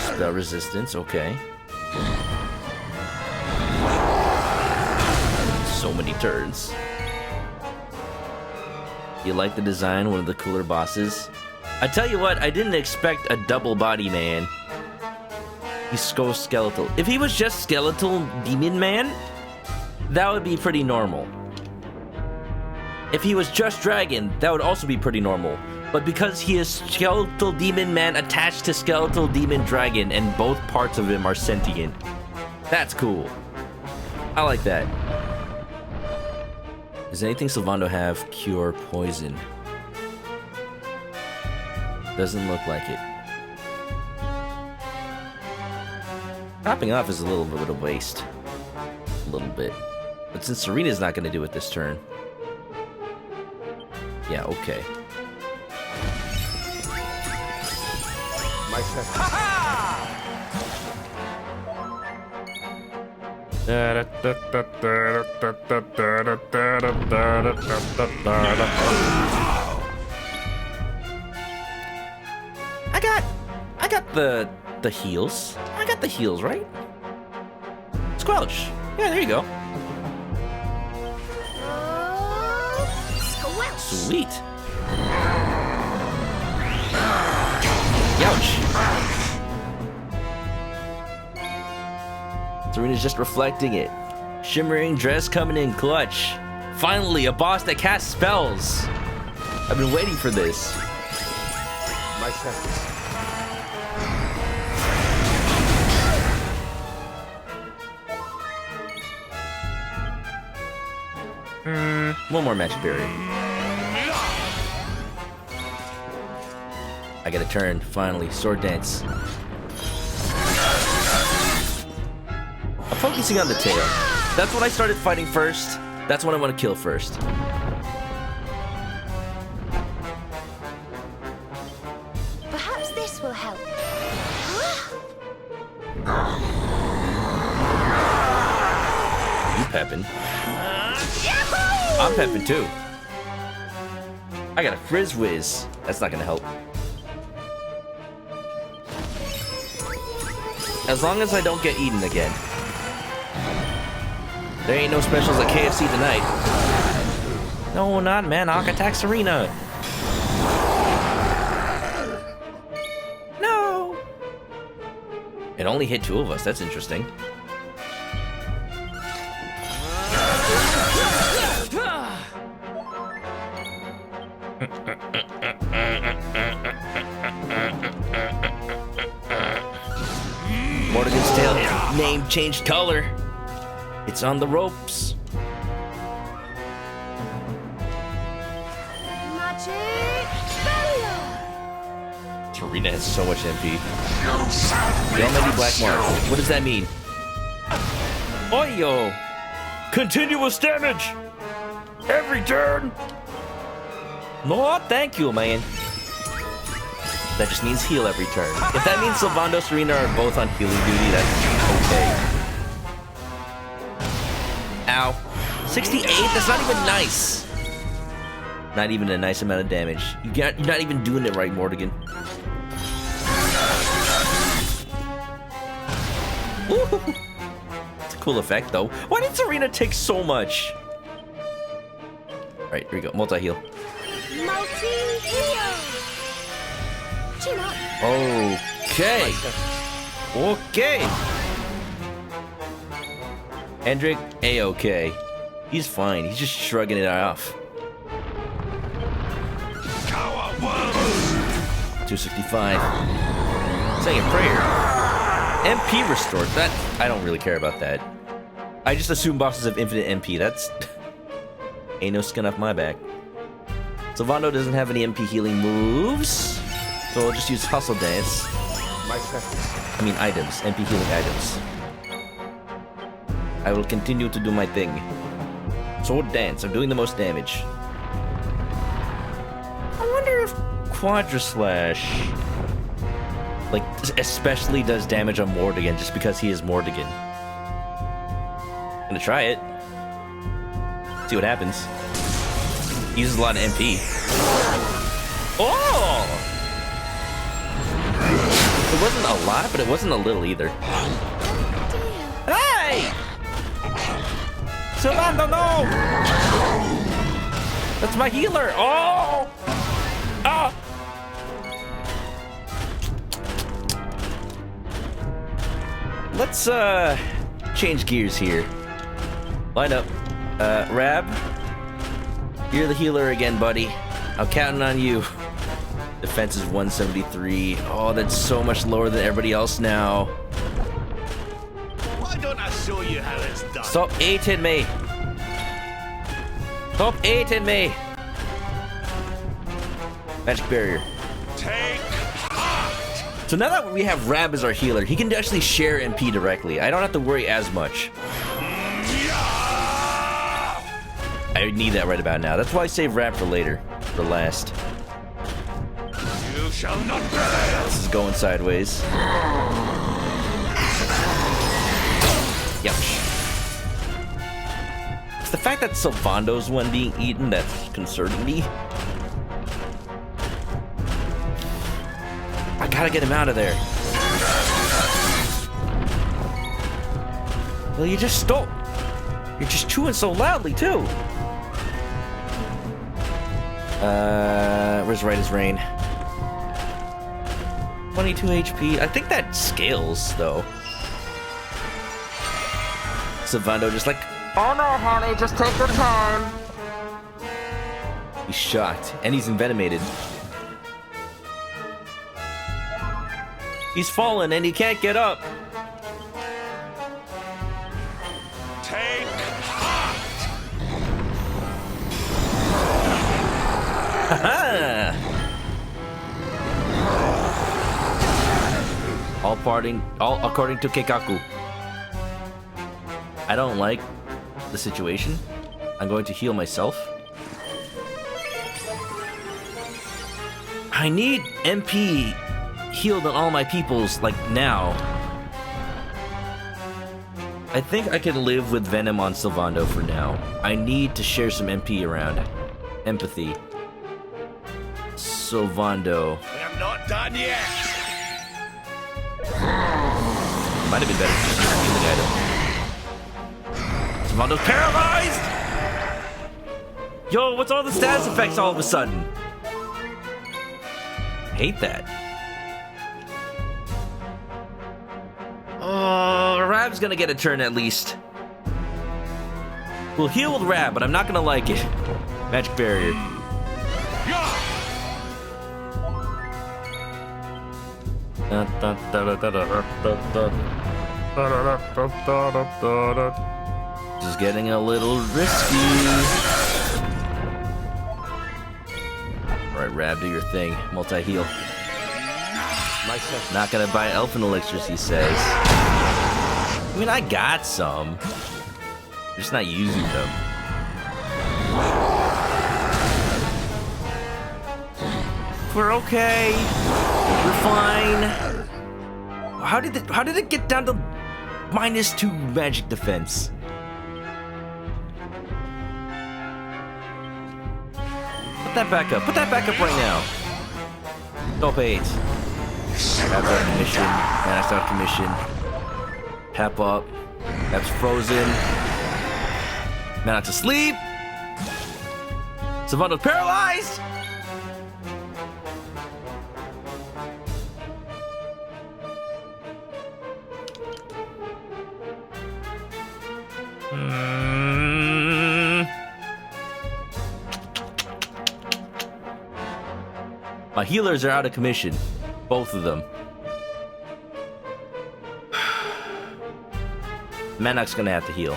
Spell resistance, okay. So many turns. You like the design? One of the cooler bosses. I tell you what, I didn't expect a double body man. He's so skeletal. If he was just skeletal demon man, that would be pretty normal. If he was just dragon, that would also be pretty normal. But because he is skeletal demon man attached to skeletal demon dragon and both parts of him are sentient, that's cool. I like that. Does anything Sylvando have cure poison? Doesn't look like it. Topping off is a little bit of waste. A little bit. But since Serena's not going to do it this turn. Yeah, okay. My second. I got the heals. I got the heals, right? Squelch. Yeah, there you go. Sweet. Youch. Serena's just reflecting it. Shimmering dress coming in clutch. Finally, a boss that casts spells. I've been waiting for this. My friends. One more magic berry. I get a turn, finally. Sword dance. I'm focusing on the tail. That's when I started fighting first. That's when I want to kill first. Perhaps this will help. You peppin'. I'm peppin' too. I got a frizz whiz. That's not gonna help. As long as I don't get eaten again. There ain't no specials at KFC tonight. No, not Manok attacks Serena. No. It only hit 2 of us. That's interesting. Mordegon's tail name changed color. It's on the ropes. Magic barrier. Serena has so much MP. The almighty black mark. What does that mean? Oyo! Continuous damage! Every turn! No, thank you, man. That just means heal every turn. If that means Sylvando and Serena are both on healing duty, that's okay. Ow. 68? That's not even nice. Not even a nice amount of damage. You're not even doing it right, Mordegon. Ooh. It's a cool effect, though. Why did Serena take so much? Alright, here we go. Multi-heal. Multi-heal. Chin up. Okay. Okay. Hendrik, A-okay. He's fine. He's just shrugging it off. 265. Saying a prayer. MP restored. That I don't really care about that. I just assume bosses have infinite MP. That's ain't no skin off my back. Sylvando doesn't have any MP healing moves, so I'll just use Hustle Dance. I mean items, MP healing items. I will continue to do my thing. Sword Dance, I'm doing the most damage. I wonder if Quadra Slash, like, especially does damage on Mordegon just because he is Mordegon. I'm gonna try it. See what happens. He uses a lot of MP. Oh! It wasn't a lot, but it wasn't a little either. Hey! Sylvando, no! That's my healer! Oh! Ah! Let's, change gears here. Line up. Rab, you're the healer again, buddy. I'm counting on you. Defense is 173. Oh, that's so much lower than everybody else now. Why don't I show you how it's done? Stop eating me. Stop eating me. Magic barrier. Take heart. So now that we have Rab as our healer, he can actually share MP directly. I don't have to worry as much. I need that right about now. That's why I save Rab for later. For last. You shall not prevail. This is going sideways. Youch. It's the fact that Sylvando's one being eaten that's concerning me. I gotta get him out of there. Well, you just stop. You're just chewing so loudly, too. Where's Right as Rain? 22 HP. I think that scales, though. Savando just like, Oh no, honey, just take your time. he's shocked. And he's envenomated. He's fallen and he can't get up. Take heart! Haha! All according to Keikaku. I don't like the situation. I'm going to heal myself. I need MP healed on all my peoples, like, now. I think I can live with Venom on Sylvando for now. I need to share some MP around. Empathy. Sylvando. We're not done yet! Might have been better to just use a healing item. Sylvando's paralyzed! Yo, what's all the status effects all of a sudden? Hate that. Oh, Rab's gonna get a turn at least. We'll heal with Rab, but I'm not gonna like it. Magic barrier. This is getting a little risky. Alright, Rab, do your thing. Multi-heal. Not gonna buy elfin elixirs, he says. I mean, I got some. Just not using them. We're okay. We're fine. How did it get down to -2 magic defense? Put that back up. Put that back up right now. Top 8. That's our commission. That's our commission. Tap up. That's frozen. Manok's asleep. Sylvando's paralyzed. My healers are out of commission. Both of them. Manok's gonna have to heal.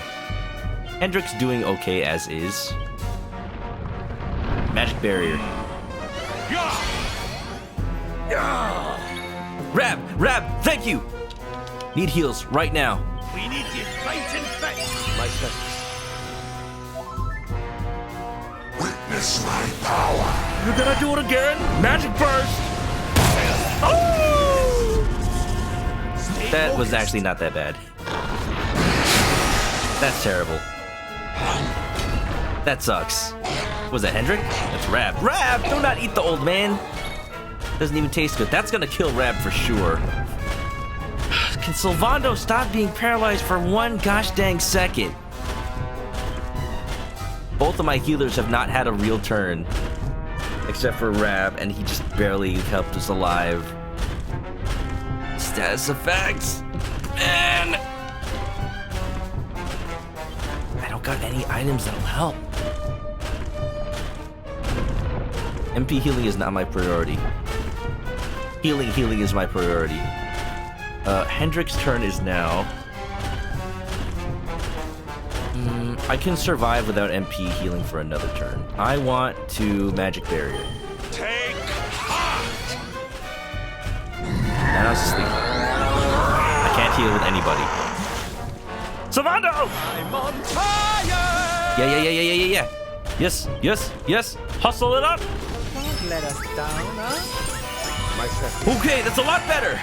Hendrick's doing okay as is. Magic barrier. Rab, thank you! Need heals right now. We need you right in fact. Witness my power. You're gonna do it again? Magic burst! Oh! That was actually not that bad. That's terrible. That sucks. Was that Hendrick? That's Rab. Rab! Do not eat the old man! Doesn't even taste good. That's gonna kill Rab for sure. Can Sylvando stop being paralyzed for one gosh dang second? Both of my healers have not had a real turn. Except for Rab, and he just barely helped us alive. Status effects. Man! I don't got any items that'll help. MP healing is not my priority. Healing is my priority. Hendrick's turn is now. I can survive without MP healing for another turn. I want to magic barrier. Take heart! And I was asleep. I can't heal with anybody. Sylvando! I'm on fire! Yeah. Yes. Hustle it up. Don't let us down, huh? Okay, that's a lot better.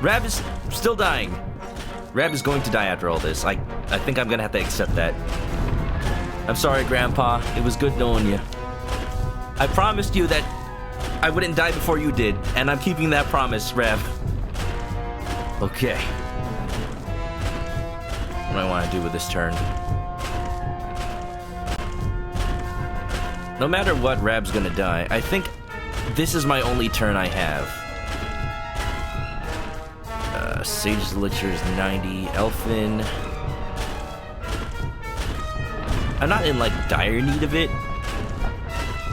Rab is still dying. Rab is going to die after all this. I think I'm gonna have to accept that. I'm sorry, Grandpa. It was good knowing you. I promised you that I wouldn't die before you did, and I'm keeping that promise, Rab. Okay. What do I want to do with this turn? No matter what, Rab's gonna die. I think this is my only turn I have. Sage's Elixir is 90. Elfin. I'm not in, like, dire need of it.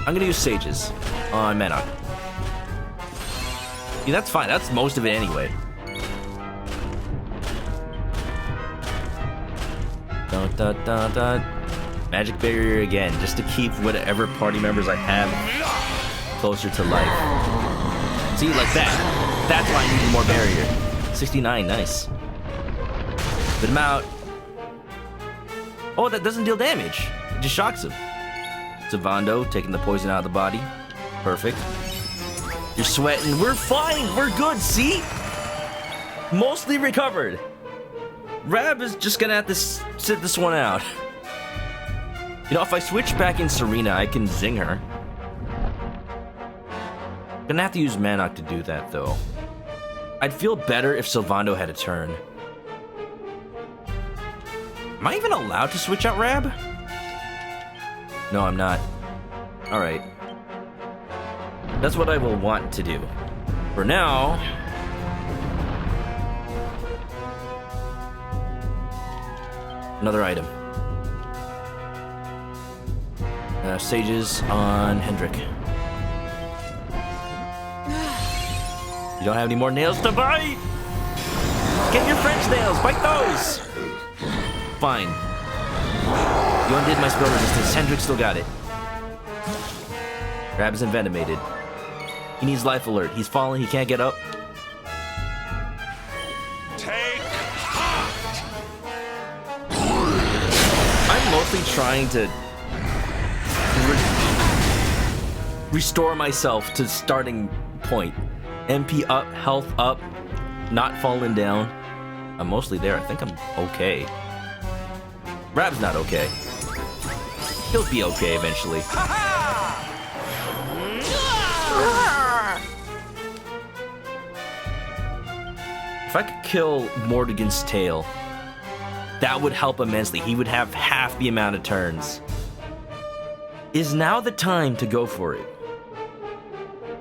I'm gonna use Sage's on Manok. Yeah, that's fine. That's most of it anyway. Dun, dun, dun, dun. Magic Barrier again, just to keep whatever party members I have closer to life. See, like that. That's why I need more barrier. 69, nice. Spit him out. Oh, that doesn't deal damage. It just shocks him. Savando taking the poison out of the body. Perfect. You're sweating. We're fine. We're good. See? Mostly recovered. Rab is just gonna have to sit this one out. You know, if I switch back in Serena, I can zing her. Gonna have to use Manok to do that, though. I'd feel better if Sylvando had a turn. Am I even allowed to switch out Rab? No, I'm not. Alright. That's what I will want to do. For now... another item. Sages on Hendrik. You don't have any more nails to bite! Get your French nails! Bite those! Fine. You undid my spell resistance. Hendrik still got it. Rab is envenomated. He needs life alert. He's falling. He can't get up. I'm mostly trying to restore myself to starting point. MP up, health up, not falling down. I'm mostly there. I think I'm okay. Rab's not okay. He'll be okay eventually. If I could kill Mordegon's tail, that would help immensely. He would have half the amount of turns. Is now the time to go for it.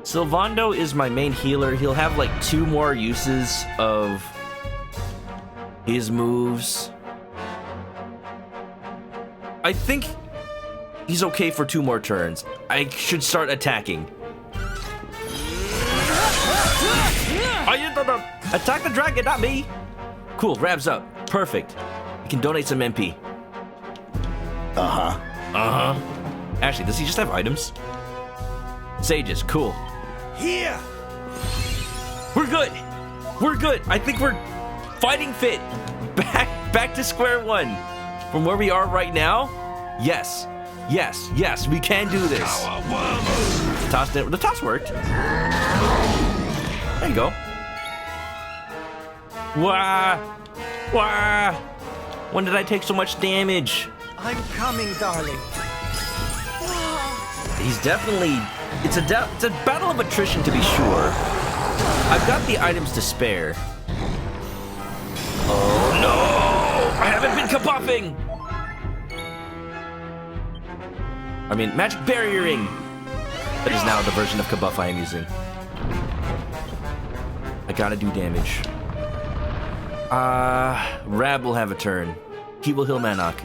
Sylvando is my main healer. He'll have like 2 more uses of his moves. I think he's okay for 2 more turns. I should start attacking. Attack the dragon, not me. Cool, Rab's up. Perfect. You can donate some MP. Actually, does he just have items? Sages, cool. Here! We're good. We're good. I think we're fighting fit. Back to square one. From where we are right now, yes. Yes, yes, we can do this. The toss worked. There you go. Wah! Wah! When did I take so much damage? I'm coming, darling. He's definitely... It's a battle of attrition, to be sure. I've got the items to spare. Oh, no! I haven't been kabuffing! I mean, magic barriering! That is now the version of kabuff I am using. I gotta do damage. Rab will have a turn. He will heal Manok.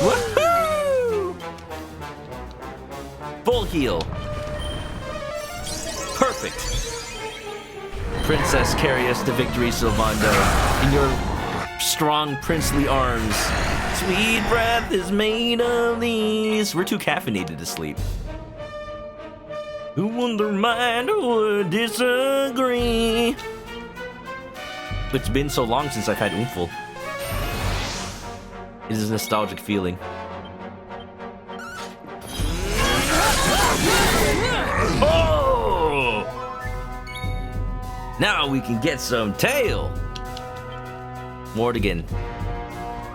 Woohoo! Full heal. Perfect. Princess, carry us to victory, Sylvando. In your strong princely arms. Sweet breath is made of these. We're too caffeinated to sleep. Who wonder mind would disagree? It's been so long since I've had Oomful. It is a nostalgic feeling. Oh! Now we can get some tail. Mordegon.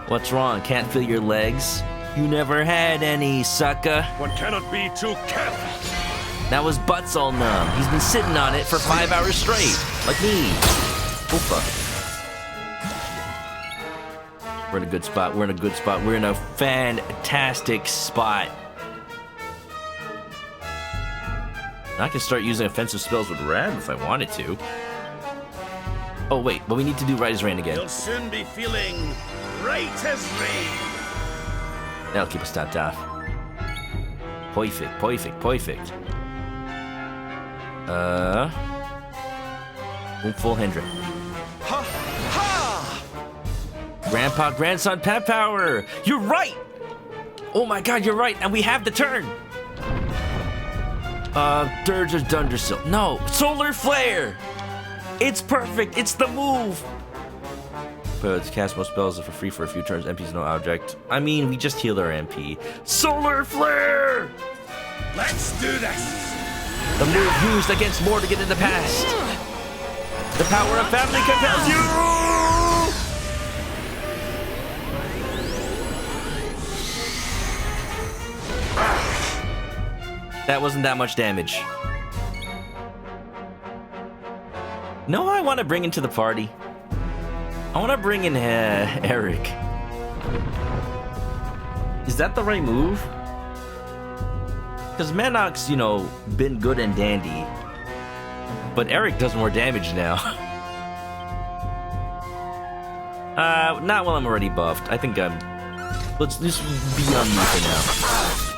What's wrong? Can't feel your legs? You never had any, sucker. One cannot be too careful. Now his butt's all numb. He's been sitting on it for 5 hours straight. Like me. Oofa. We're in a good spot. We're in a good spot. We're in a fantastic spot. I can start using offensive spells with Rab if I wanted to. Oh, wait. But we need to do Right as Rain again. You'll soon be feeling right as rain. That'll keep us topped off. Perfect, perfect, perfect. Full Hendra. Ha ha! Grandpa, grandson, pet power! You're right! Oh my god, you're right, and we have the turn! Dirge or Dundersill. No, Solar Flare! It's perfect, it's the move! But to cast most spells for free for a few turns, MP's no object. I mean, we just healed our MP. Solar Flare! Let's do this! The move used against Mordegon in the past. The power of family compels you! That wasn't that much damage. No, I want to bring into the party. I want to bring in Eric. Is that the right move? Because Manok's, you know, been good and dandy. But Eric does more damage now. Not while I'm already buffed. I think I'm... Let's just be on me for now.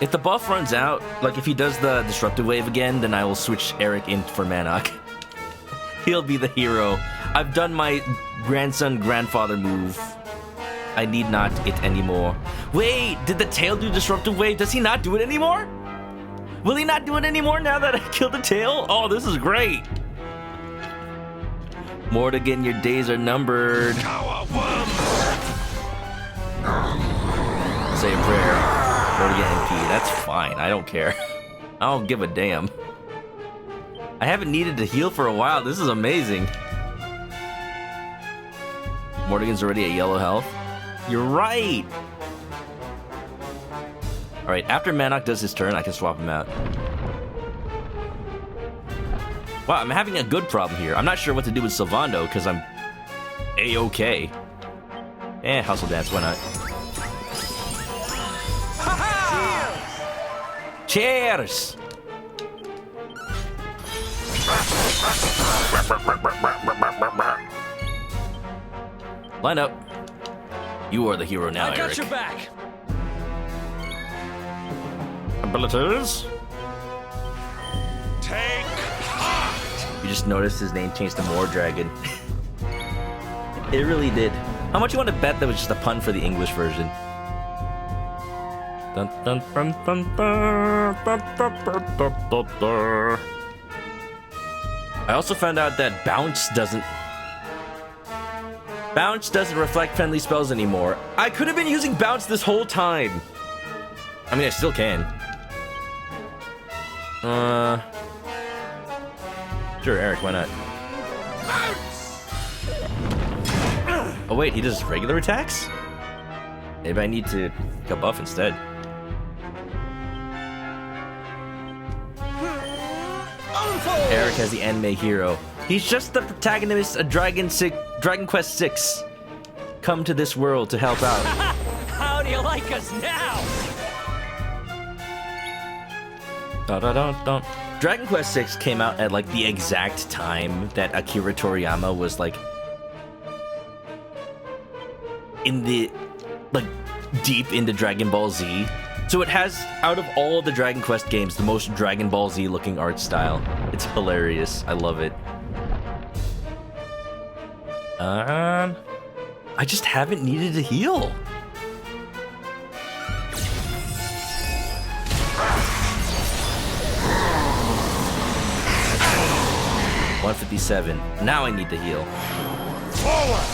If the buff runs out, like if he does the Disruptive Wave again, then I will switch Eric in for Manok. He'll be the hero. I've done my grandson-grandfather move. I need not it anymore. Wait, did the tail do Disruptive Wave? Does he not do it anymore? Will he not do it anymore now that I killed the tail? Oh, this is great. Mordegon, your days are numbered. Say a prayer. Mordegon MP, that's fine. I don't care. I don't give a damn. I haven't needed to heal for a while. This is amazing. Mordegon's already at yellow health. You're right. All right, after Manok does his turn, I can swap him out. Wow, I'm having a good problem here. I'm not sure what to do with Sylvando because I'm A-okay. Hustle Dance, why not? Cheers! Line up. You are the hero now, Eric. I got your back. Abilities? Take heart! You just noticed his name changed to Mordegon. It really did. How much you want to bet that was just a pun for the English version? Dun, dun, dun, dun, dun, dun, dun, dun, dun, dun, dun. I also found out that Bounce doesn't reflect friendly spells anymore. I could have been using Bounce this whole time. I mean, I still can. Sure, Eric, why not? Oh wait, he does regular attacks? Maybe I need to get buff instead. Eric has the anime hero. He's just the protagonist of Dragon Quest VI. Come to this world to help out. How do you like us now? Dun. Dragon Quest VI came out at like the exact time that Akira Toriyama was like in the deep into Dragon Ball Z. So it has, out of all the Dragon Quest games, the most Dragon Ball Z looking art style. It's hilarious. I love it. I just haven't needed to heal. $157. Now I need to heal. Forward!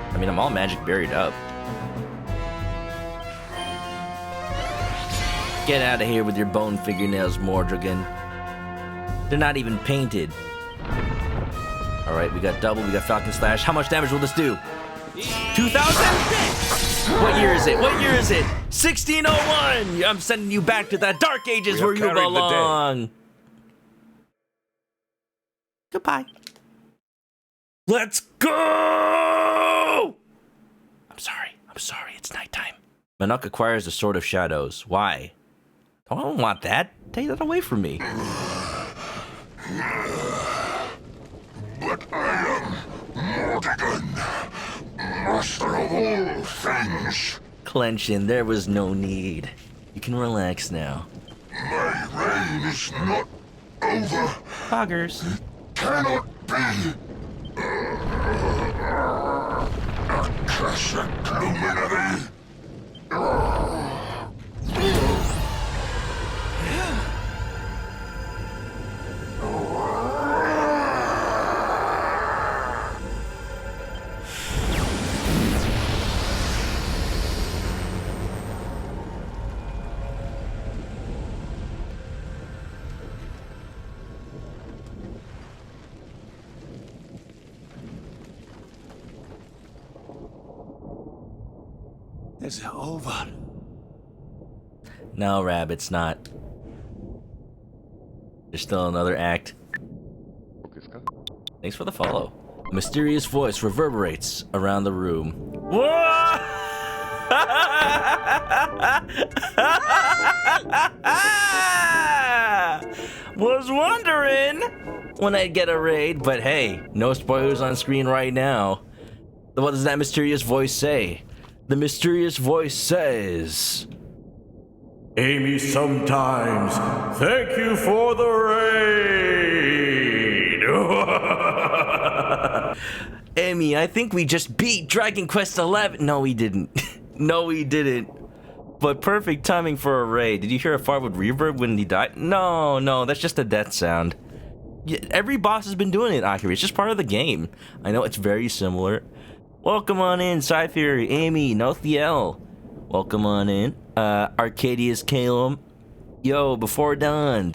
I mean, I'm all magic buried up. Get out of here with your bone fingernails, Mordegon. They're not even painted. Alright, we got double, we got Falcon Slash. How much damage will this do? 2,000? What year is it? What year is it? 1601! I'm sending you back to the Dark Ages where you belong. Goodbye. Let's go! I'm sorry. It's nighttime. Manok acquires the Sword of Shadows. Why? I don't want that. Take that away from me. But I am Mordegon, master of all things. Clenchin, there was no need. You can relax now. My reign is not over. Poggers. Cannot be. Accursed luminary. It's over. No, Rab, it's not. There's still another act. Thanks for the follow. A mysterious voice reverberates around the room. Whoa! Was wondering when I'd get a raid, but hey, no spoilers on screen right now. What does that mysterious voice say? The mysterious voice says, Amy, sometimes. Thank you for the raid. Amy, I think we just beat Dragon Quest XI. No, we didn't. No, we didn't. But perfect timing for a raid. Did you hear a fart with reverb when he died? No, that's just a death sound. Yeah, every boss has been doing it, Akiri. It's just part of the game. I know it's very similar. Welcome on in, Sci-Fury, Amy, Nothiel. Welcome on in. Arcadius Calum. Yo, before dawn.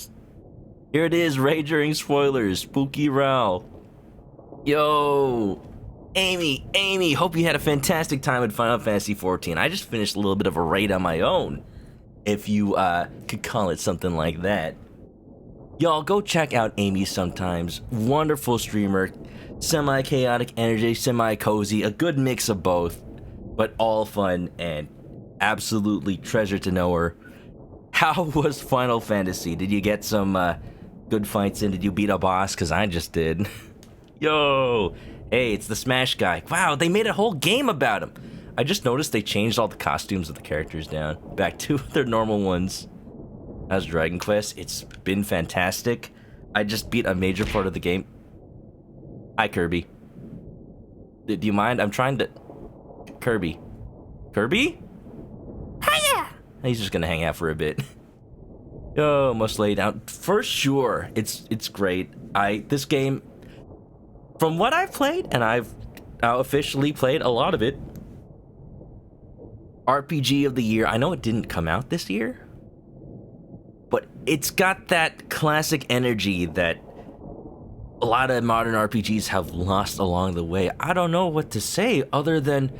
Here it is, raid during spoilers. Spooky Ral. Yo. Amy, hope you had a fantastic time at Final Fantasy XIV. I just finished a little bit of a raid on my own. If you, could call it something like that. Y'all, go check out Amy sometimes. Wonderful streamer. Semi-chaotic energy, semi-cozy, a good mix of both, but all fun and absolutely treasure to know her. How was Final Fantasy? Did you get some good fights in? Did you beat a boss? Because I just did. Yo! Hey, it's the Smash guy. Wow, they made a whole game about him. I just noticed they changed all the costumes of the characters down, back to their normal ones. How's Dragon Quest? It's been fantastic. I just beat a major part of the game. Hi, Kirby. Do you mind? I'm trying to... Kirby? Hiya! He's just gonna hang out for a bit. Yo, must lay down. For sure, it's great. This game, from what I've played, and I've now officially played a lot of it, RPG of the year. I know it didn't come out this year, but it's got that classic energy that a lot of modern RPGs have lost along the way. I don't know what to say other than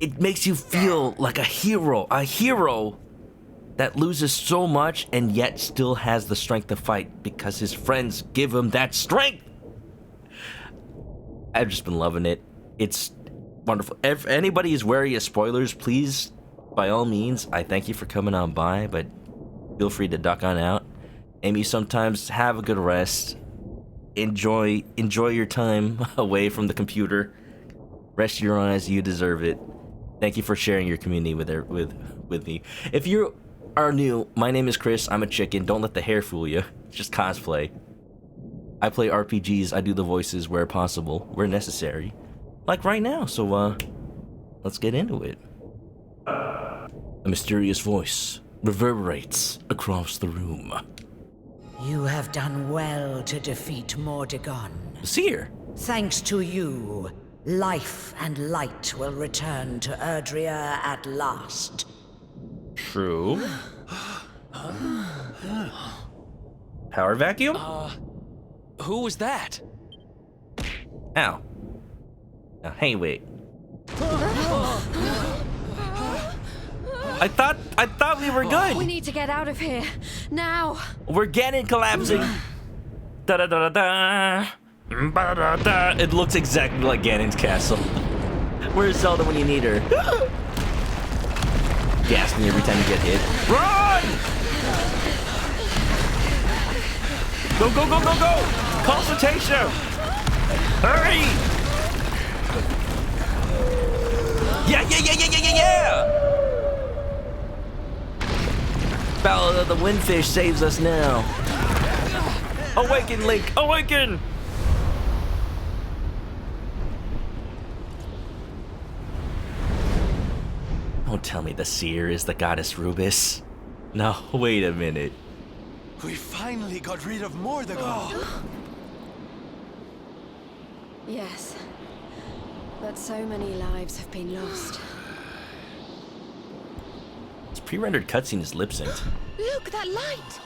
it makes you feel like a hero that loses so much and yet still has the strength to fight because his friends give him that strength. I've just been loving it. It's wonderful. If anybody is wary of spoilers, please, by all means, I thank you for coming on by, but feel free to duck on out. Amy, sometimes have a good rest. Enjoy your time away from the computer. Rest your eyes, you deserve it. Thank you for sharing your community with me. If you are new, my name is Chris. I'm a chicken. Don't let the hair fool you. It's just cosplay. I play RPGs. I do the voices where possible, where necessary. Like right now. So, let's get into it. A mysterious voice reverberates across the room. You have done well to defeat Mordegon. Seer. Thanks to you, life and light will return to Erdrea at last. True. Power vacuum? Who was that? Ow. Oh, hey, wait. I thought we were good. We need to get out of here. Now. We're getting collapsing. Da da da da da. Ba da da. It looks exactly like Ganon's castle. Where's Zelda when you need her? Gas me every time you get hit. Run! Go, go, go, go, go! Consultation! Hurry! Yeah, yeah, yeah, yeah, yeah, yeah, yeah! Ballad of the Windfish saves us now. Awaken, Link! Awaken! Don't tell me the seer is the goddess Rubis. No, wait a minute. We finally got rid of Mordegon. Yes. But so many lives have been lost. This pre-rendered cutscene is lip-synced. Look, that light!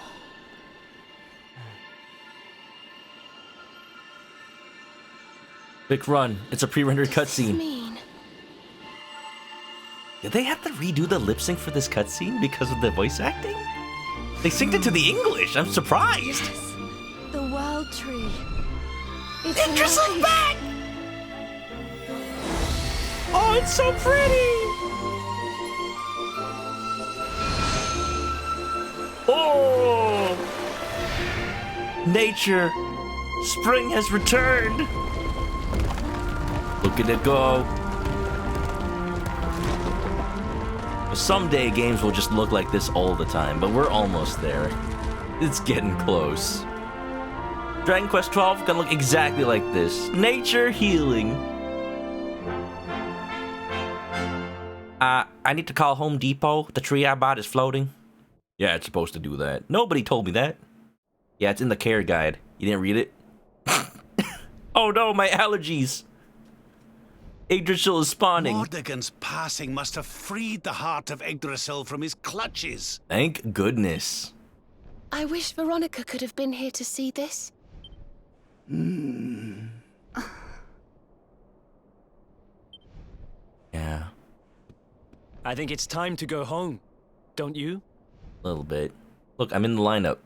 Vic, run. It's a pre-rendered cutscene. Mean. Did they have to redo the lip-sync for this cutscene because of the voice acting? They synced it to the English. I'm surprised. Yes. The world tree. It's Idrisil's back! Oh, it's so pretty! Oh! Nature! Spring has returned! Look at it go. Someday games will just look like this all the time, but we're almost there. It's getting close. Dragon Quest XII gonna look exactly like this. Nature healing. I need to call Home Depot. The tree I bought is floating. Yeah, it's supposed to do that. Nobody told me that. Yeah, it's in the care guide. You didn't read it? Oh no, my allergies. Yggdrasil is spawning. Mordegon's passing must have freed the heart of Yggdrasil from his clutches. Thank goodness. I wish Veronica could have been here to see this. Yeah, I think it's time to go home. Don't you? a little bit. Look, I'm in the lineup.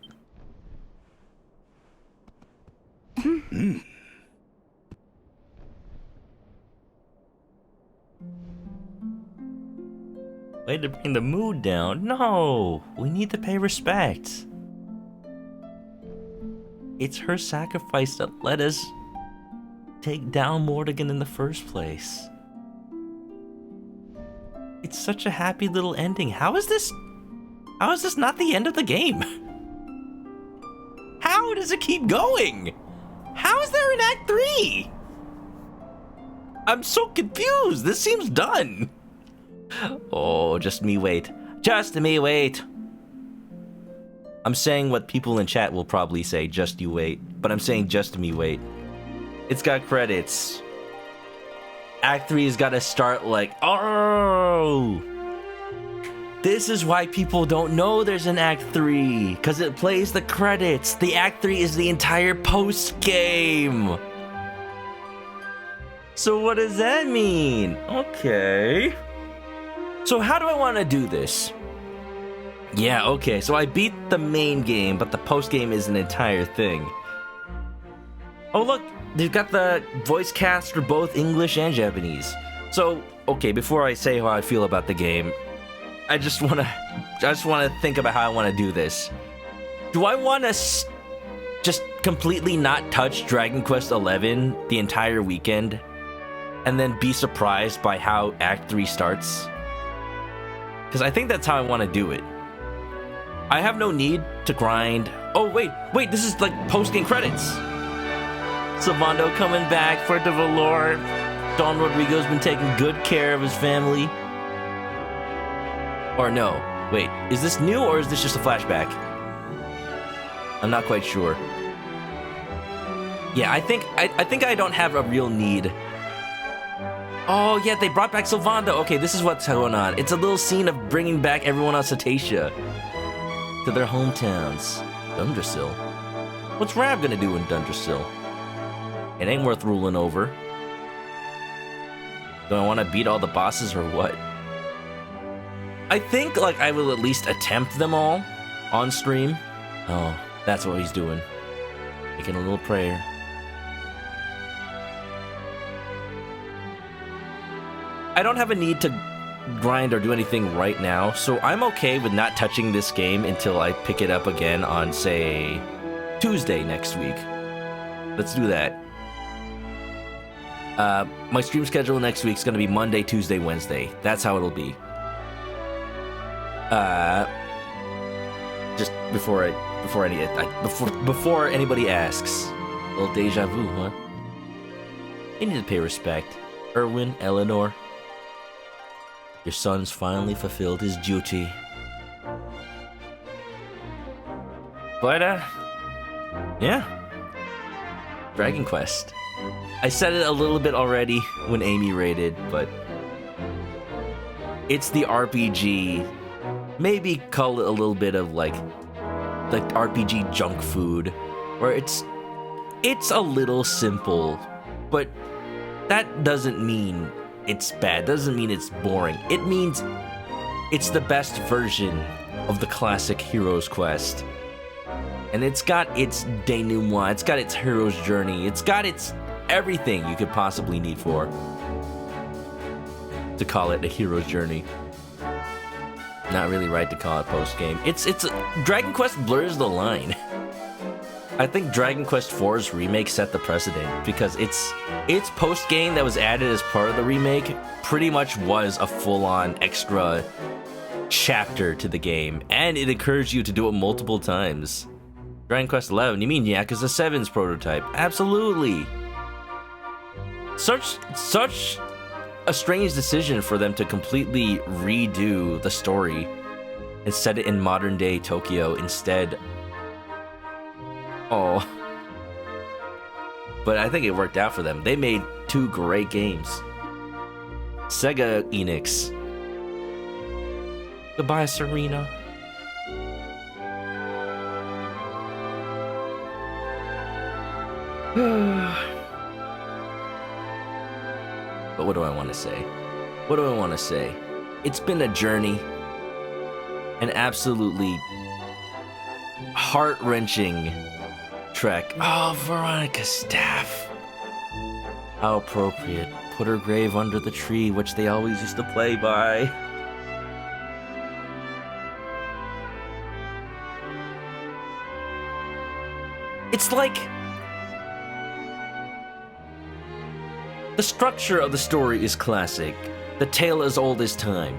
Way to bring the mood down. No, we need to pay respect. It's her sacrifice that let us take down Mordegon in the first place. It's such a happy little ending. How is this not the end of the game? How does it keep going? How is there an Act 3? I'm so confused. This seems done. Oh, just me wait. Just me wait. I'm saying what people in chat will probably say, just you wait. But I'm saying just me wait. It's got credits. Act 3 has got to start like, oh! This is why people don't know there's an Act 3. Because it plays the credits. The Act 3 is the entire post-game. So what does that mean? Okay. So how do I want to do this? Yeah, okay, so I beat the main game, but the post-game is an entire thing. Oh look, they've got the voice cast for both English and Japanese. So, okay, before I say how I feel about the game, I just wanna think about how I wanna do this. Do I wanna just completely not touch Dragon Quest XI the entire weekend, and then be surprised by how Act 3 starts? Because I think that's how I want to do it. I have no need to grind. Oh, wait, this is like post-game credits. Sylvando coming back for the Valor. Don Rodrigo's been taking good care of his family. Or no, wait, is this new or is this just a flashback? I'm not quite sure. Yeah, I think I don't have a real need. Oh, yeah, they brought back Sylvando. Okay, this is what's going on. It's a little scene of bringing back everyone on Cetacea to their hometowns. Dundrasil? What's Rab gonna do in Dundrasil? It ain't worth ruling over. Do I want to beat all the bosses or what? I think like I will at least attempt them all on stream. Oh, that's what he's doing. Making a little prayer. I don't have a need to grind or do anything right now, so I'm okay with not touching this game until I pick it up again on, say, Tuesday next week. Let's do that. My stream schedule next week is going to be Monday, Tuesday, Wednesday. That's how it'll be. Just before anybody asks. A little deja vu, huh? You need to pay respect. Erwin, Eleanor. Your son's finally fulfilled his duty. But, yeah. Dragon Quest. I said it a little bit already when Amy rated, but it's the RPG. Maybe call it a little bit of like RPG junk food, where it's a little simple, but that doesn't mean it's bad, doesn't mean it's boring. It means it's the best version of the classic Hero's Quest. And it's got its denouement, it's got its hero's journey, it's got its everything you could possibly need for to call it a hero's journey. Not really right to call it post-game. It's Dragon Quest blurs the line. I think Dragon Quest IV's remake set the precedent because its post-game that was added as part of the remake pretty much was a full-on extra chapter to the game, and it encouraged you to do it multiple times. Dragon Quest XI, you mean Yakuza 7's prototype? Absolutely. Such a strange decision for them to completely redo the story and set it in modern-day Tokyo instead. Oh. But I think it worked out for them. They made 2 great games. Sega Enix. Goodbye, Serena. But what do I want to say? What do I want to say? It's been a journey. An absolutely heart-wrenching trek. Oh, Veronica's staff. How appropriate. Put her grave under the tree, which they always used to play by. It's like the structure of the story is classic. The tale as old as time.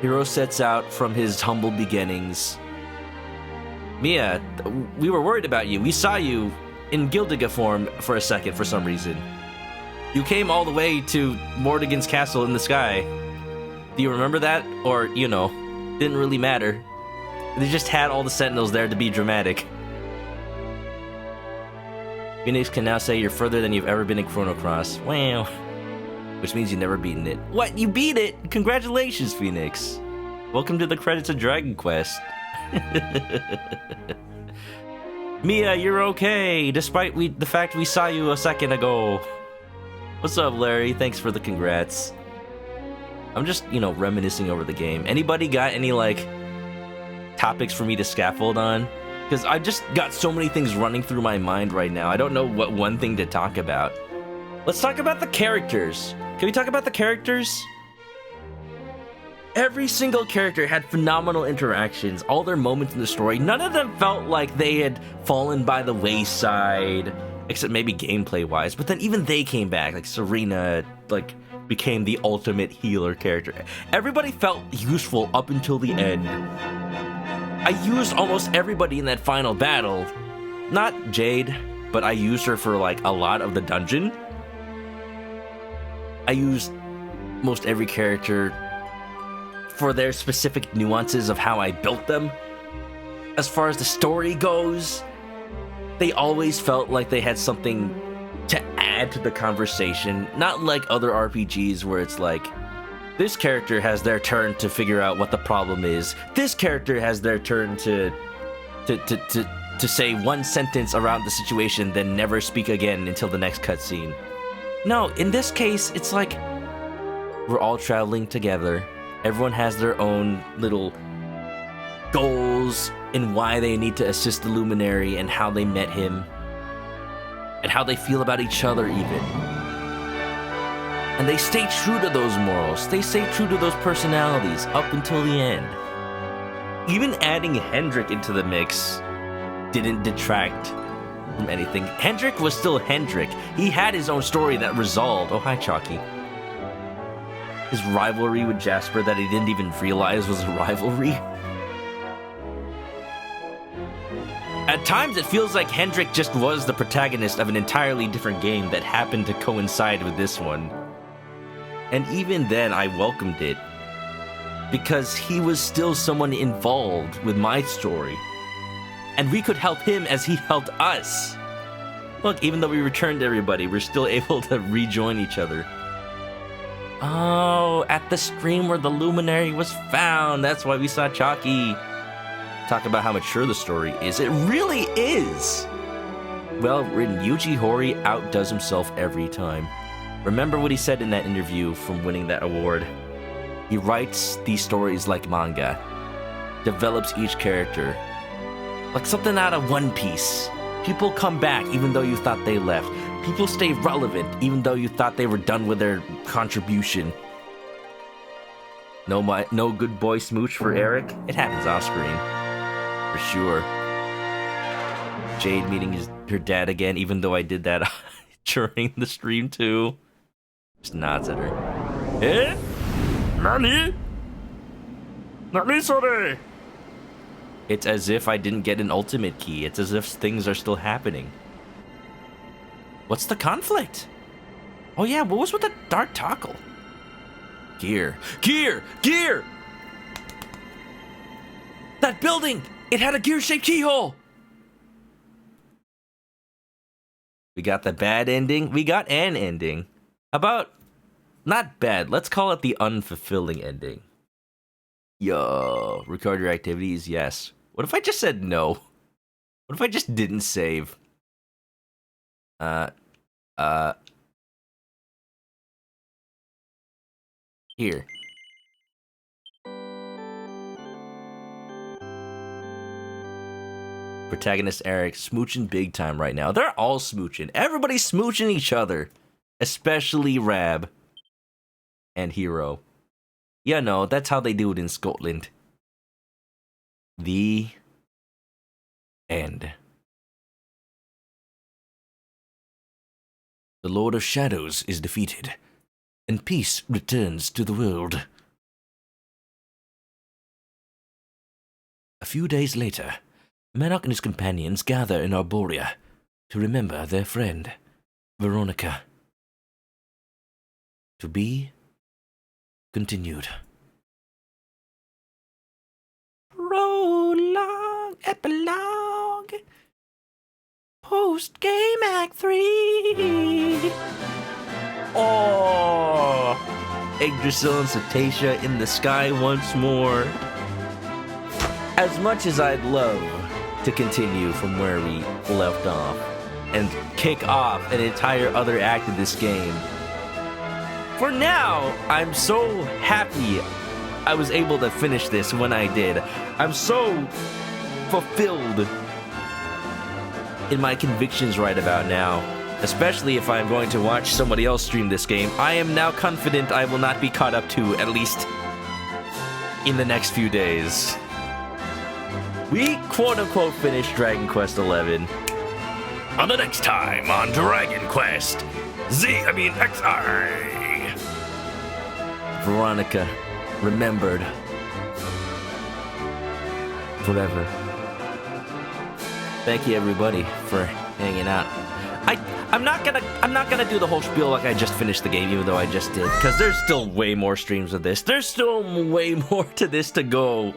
Hero sets out from his humble beginnings. Mia, we were worried about you. We saw you in Gildiga form for a second for some reason. You came all the way to Mordegon's castle in the sky. Do you remember that? Or, you know, didn't really matter. They just had all the sentinels there to be dramatic. Phoenix can now say you're further than you've ever been in Chrono Cross. Wow. Which means you've never beaten it. What? You beat it? Congratulations, Phoenix. Welcome to the credits of Dragon Quest. Mia, you're okay, despite the fact we saw you a second ago. What's up, Larry? Thanks for the congrats. I'm just, you know, reminiscing over the game. Anybody got any, like, topics for me to scaffold on? Because I've just got so many things running through my mind right now. I don't know what one thing to talk about. Let's talk about the characters. Can we talk about the characters? Every single character had phenomenal interactions, all their moments in the story. None of them felt like they had fallen by the wayside, except maybe gameplay-wise. But then even they came back, like Serena, like, became the ultimate healer character. Everybody felt useful up until the end. I used almost everybody in that final battle. Not Jade, but I used her for, like, a lot of the dungeon. I used most every character for their specific nuances of how I built them. As far as the story goes, they always felt like they had something to add to the conversation. Not like other RPGs where it's like, this character has their turn to figure out what the problem is. This character has their turn to say one sentence around the situation, then never speak again until the next cutscene. No, in this case, it's like we're all traveling together. Everyone has their own little goals in why they need to assist the Luminary and how they met him and how they feel about each other even. And they stay true to those morals. They stay true to those personalities up until the end. Even adding Hendrik into the mix didn't detract from anything. Hendrik was still Hendrik. He had his own story that resolved. Oh, hi, Chalky. His rivalry with Jasper that he didn't even realize was a rivalry. At times, it feels like Hendrik just was the protagonist of an entirely different game that happened to coincide with this one. And even then, I welcomed it, because he was still someone involved with my story. And we could help him as he helped us. Look, even though we returned everybody, we're still able to rejoin each other. Oh, at the stream where the Luminary was found. That's why we saw Chalky. Talk about how mature the story is. It really is. Well written. Yuji Horii outdoes himself every time. Remember what he said in that interview from winning that award. He writes these stories like manga. Develops each character. Like something out of One Piece. People come back even though you thought they left. People stay relevant even though you thought they were done with their contribution. No good boy smooch for Eric? It happens off screen. For sure. Jade meeting her dad again, even though I did that during the stream too. Just nods at her. Eh? Nani? Nani sore? It's as if I didn't get an ultimate key. It's as if things are still happening. What's the conflict? Oh yeah, what was with the dark toggle? Gear. Gear! Gear! That building! It had a gear-shaped keyhole! We got the bad ending. We got an ending. How about... not bad. Let's call it the unfulfilling ending. Yo, record your activities, yes. What if I just said no? What if I just didn't save? Here. Protagonist Eric smooching big time right now. They're all smooching. Everybody's smooching each other. Especially Rab. And Hero. Yeah, no, that's how they do it in Scotland. The end. The Lord of Shadows is defeated, and peace returns to the world. A few days later, Manok and his companions gather in Arborea to remember their friend, Veronica. To be continued. Prologue, epilogue, post-game act 3. Oh, Yggdrasil and Cetacea in the sky once more. As much as I'd love to continue from where we left off and kick off an entire other act of this game, for now, I'm so happy I was able to finish this when I did. I'm so fulfilled in my convictions right about now, especially if I'm going to watch somebody else stream this game. I am now confident I will not be caught up to, at least in the next few days. We quote-unquote finished Dragon Quest XI. On the next time on Dragon Quest XI. Veronica, remembered forever. Thank you everybody for hanging out. I'm not gonna do the whole spiel like I just finished the game, even though I just did, because there's still way more streams of this. There's still way more to this to go,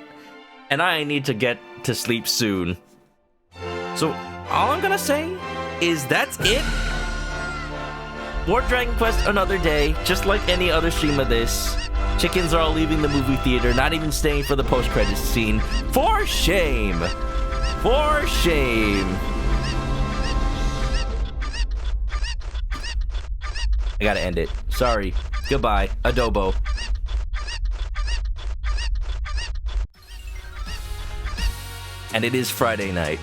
and I need to get to sleep soon. So all I'm gonna say is that's it. More Dragon Quest another day, just like any other stream of this. Chickens are all leaving the movie theater, not even staying for the post-credits scene. For shame! For shame! I gotta end it. Sorry. Goodbye. Adobo. And it is Friday night.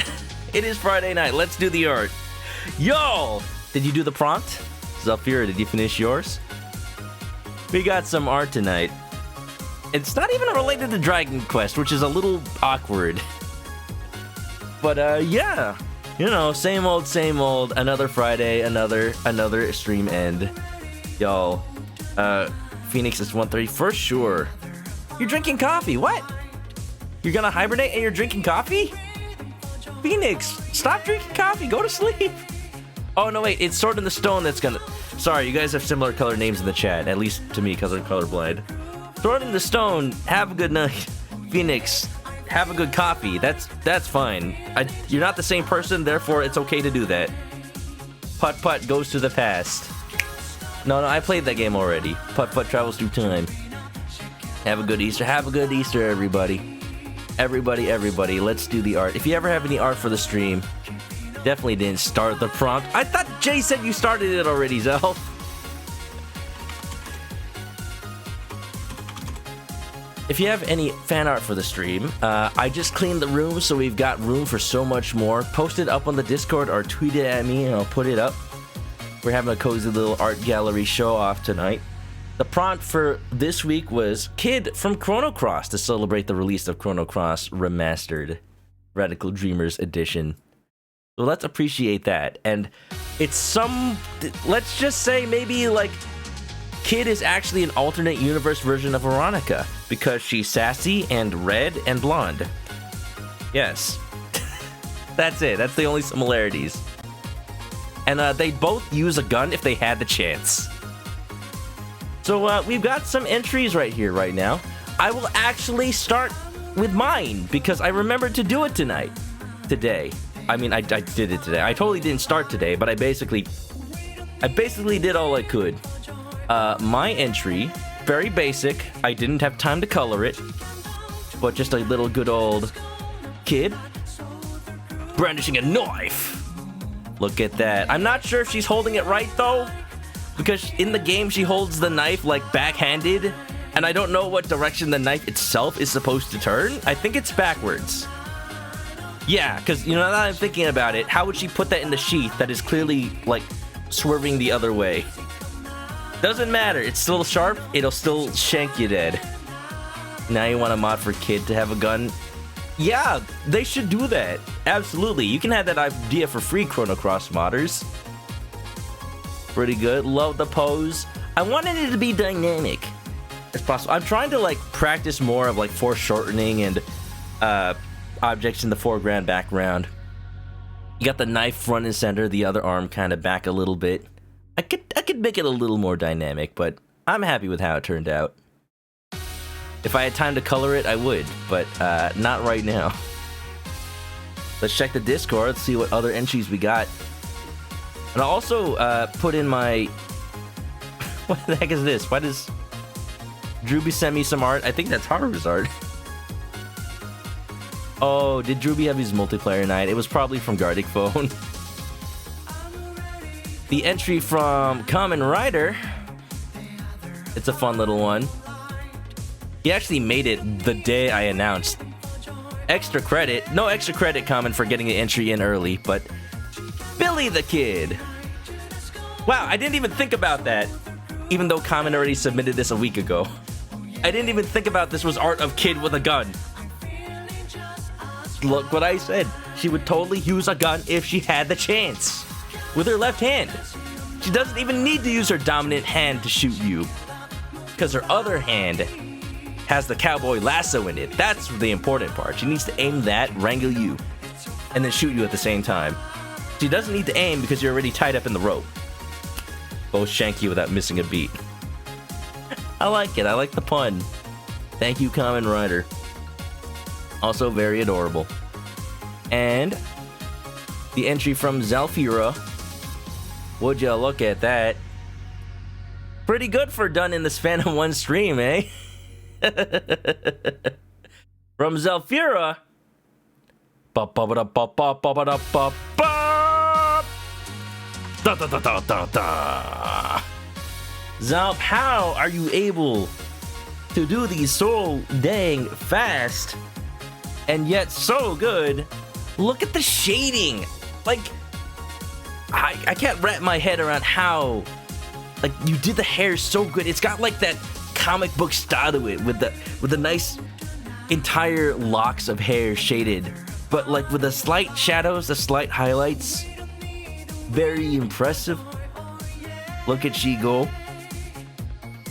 It is Friday night. Let's do the art. Yo! Did you do the prompt? Zalfira, did you finish yours? We got some art tonight. It's not even related to Dragon Quest, which is a little awkward. But, yeah. You know, same old. Another Friday, another stream end. Y'all, Phoenix is 1:30 for sure. You're drinking coffee. What? You're gonna hibernate and you're drinking coffee? Phoenix, stop drinking coffee. Go to sleep. Oh, no, wait. It's Sword in the Stone that's gonna... Sorry, you guys have similar color names in the chat. At least to me, because I'm colorblind. Sword in the Stone, have a good night. Phoenix, have a good coffee. That's fine. You're not the same person, therefore it's okay to do that. Putt Putt goes to the past. No, I played that game already. Putt Putt travels through time. Have a good Easter. Have a good Easter, everybody. Everybody, let's do the art. If you ever have any art for the stream, definitely didn't start the prompt. I thought Jay said you started it already, Zelf. If you have any fan art for the stream, I just cleaned the room, so we've got room for so much more. Post it up on the Discord or tweet it at me and I'll put it up. We're having a cozy little art gallery show off tonight. The prompt for this week was Kid from Chrono Cross to celebrate the release of Chrono Cross Remastered Radical Dreamers Edition. So let's appreciate that. And it's let's just say maybe like Kid is actually an alternate universe version of Veronica because she's sassy and red and blonde. Yes. That's it. That's the only similarities. And they both use a gun if they had the chance. So we've got some entries right here, right now. I will actually start with mine because I remembered to do it today. I mean, I did it today. I totally didn't start today, but I basically did all I could. My entry, very basic. I didn't have time to color it, but just a little good old kid brandishing a knife. Look at that. I'm not sure if she's holding it right though, because in the game she holds the knife like backhanded, and I don't know what direction the knife itself is supposed to turn. I think it's backwards. Yeah, because, you know, now that I'm thinking about it, how would she put that in the sheath that is clearly, like, swerving the other way? Doesn't matter. It's still sharp. It'll still shank you dead. Now you want a mod for Kid to have a gun? Yeah, they should do that. Absolutely. You can have that idea for free, Chrono Cross modders. Pretty good. Love the pose. I wanted it to be dynamic as possible. I'm trying to, like, practice more of, like, foreshortening and, objects in the foreground, background. You got the knife front and center, the other arm kind of back a little bit. I could make it a little more dynamic, but I'm happy with how it turned out. If I had time to color it, I would, but not right now. Let's check the Discord, see what other entries we got. And I'll also put in my... What the heck is this? Why does Drewby send me some art? I think that's Haru's art. Oh, did Drewby have his multiplayer night? It was probably from Gardic Phone. The entry from Kamen Rider. It's a fun little one. He actually made it the day I announced. Extra credit. No extra credit, Kamen, for getting the entry in early, but Billy the Kid. Wow, I didn't even think about that. Even though Kamen already submitted this a week ago. I didn't even think about this was art of Kid with a gun. Look what I said. She would totally use a gun if she had the chance. With her left hand. She doesn't even need to use her dominant hand to shoot you. Because her other hand has the cowboy lasso in it. That's the important part. She needs to aim that, wrangle you, and then shoot you at the same time. She doesn't need to aim because you're already tied up in the rope. Both shank you without missing a beat. I like it. I like the pun. Thank you, Kamen Rider. Also very adorable. And the entry from Zalfira. Would you look at that? Pretty good for done in the span of one stream, eh? From Zalfira. Zalf, how are you able to do these so dang fast? and yet so good. Look at the shading. Like, I can't wrap my head around how, like, you did the hair so good. It's got like that comic book style to it with the nice entire locks of hair shaded, but like with the slight shadows, the slight highlights. Very impressive. Look at she go.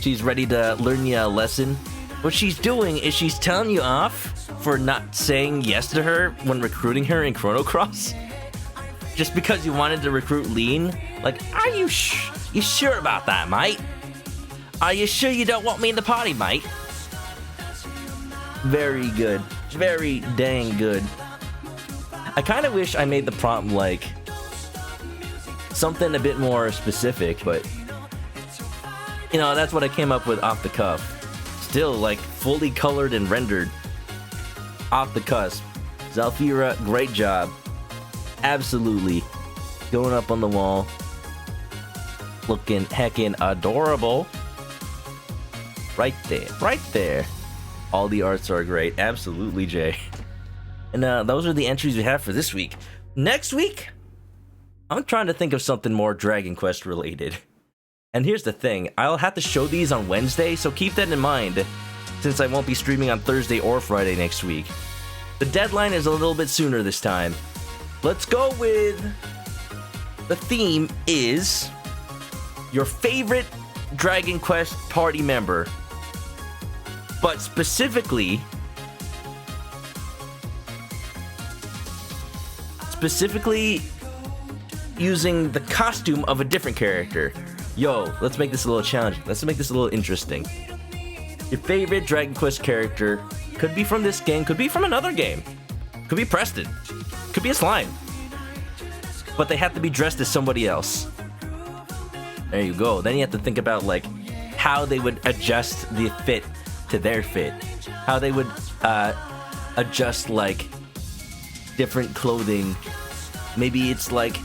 She's ready to learn you a lesson. What she's doing is she's telling you off for not saying yes to her when recruiting her in Chrono Cross. Just because you wanted to recruit Lean. Like, are you sure about that, mate? Are you sure you don't want me in the party, mate? Very good. Very dang good. I kind of wish I made the prompt like something a bit more specific, but you know, that's what I came up with off the cuff. Still, like, fully colored and rendered off the cusp. Zalfira, great job. Absolutely. Going up on the wall. Looking heckin' adorable. Right there. Right there. All the arts are great. Absolutely, Jay. And those are the entries we have for this week. Next week, I'm trying to think of something more Dragon Quest related. And here's the thing, I'll have to show these on Wednesday, so keep that in mind, since I won't be streaming on Thursday or Friday next week. The deadline is a little bit sooner this time. Let's go with... the theme is... your favorite Dragon Quest party member. But specifically... using the costume of a different character. Yo, let's make this a little challenging. Let's make this a little interesting. Your favorite Dragon Quest character could be from this game, could be from another game. Could be Preston. Could be a slime. But they have to be dressed as somebody else. There you go. Then you have to think about, like, how they would adjust the fit to their fit. How they would adjust, like, different clothing. Maybe it's like,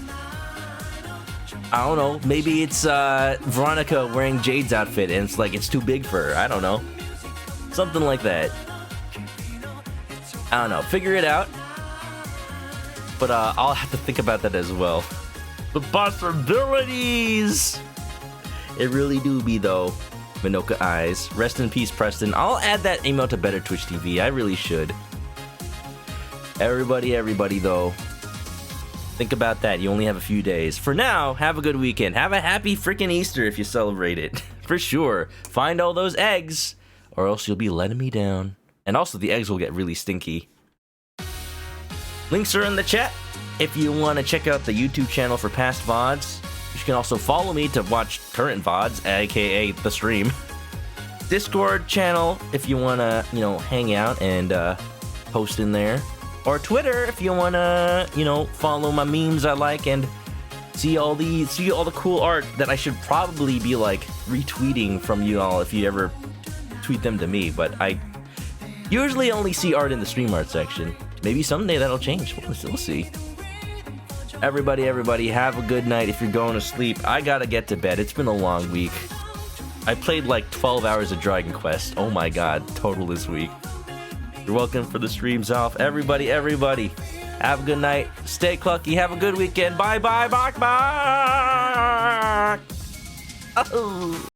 I don't know, maybe it's Veronica wearing Jade's outfit and it's like it's too big for her. I don't know. Something like that. I don't know. Figure it out. But I'll have to think about that as well. The possibilities! It really do be, though. Manoka Eyes. Rest in peace, Preston. I'll add that email to Better Twitch TV. I really should. Everybody, though. Think about that. You only have a few days. For now, have a good weekend. Have a happy freaking Easter if you celebrate it. For sure. Find all those eggs, or else you'll be letting me down. And also, the eggs will get really stinky. Links are in the chat. If you want to check out the YouTube channel for past VODs, you can also follow me to watch current VODs, aka the stream. Discord channel if you want to, you know, hang out and post in there. Or Twitter if you want to, you know, follow my memes I like and see all the cool art that I should probably be, like, retweeting from you all if you ever tweet them to me. But I usually only see art in the stream art section. Maybe someday that'll change. We'll see. Everybody, have a good night if you're going to sleep. I gotta get to bed. It's been a long week. I played like 12 hours of Dragon Quest. Oh my god, total this week. You're welcome for the streams off. Everybody, have a good night. Stay clucky. Have a good weekend. Bye. Oh.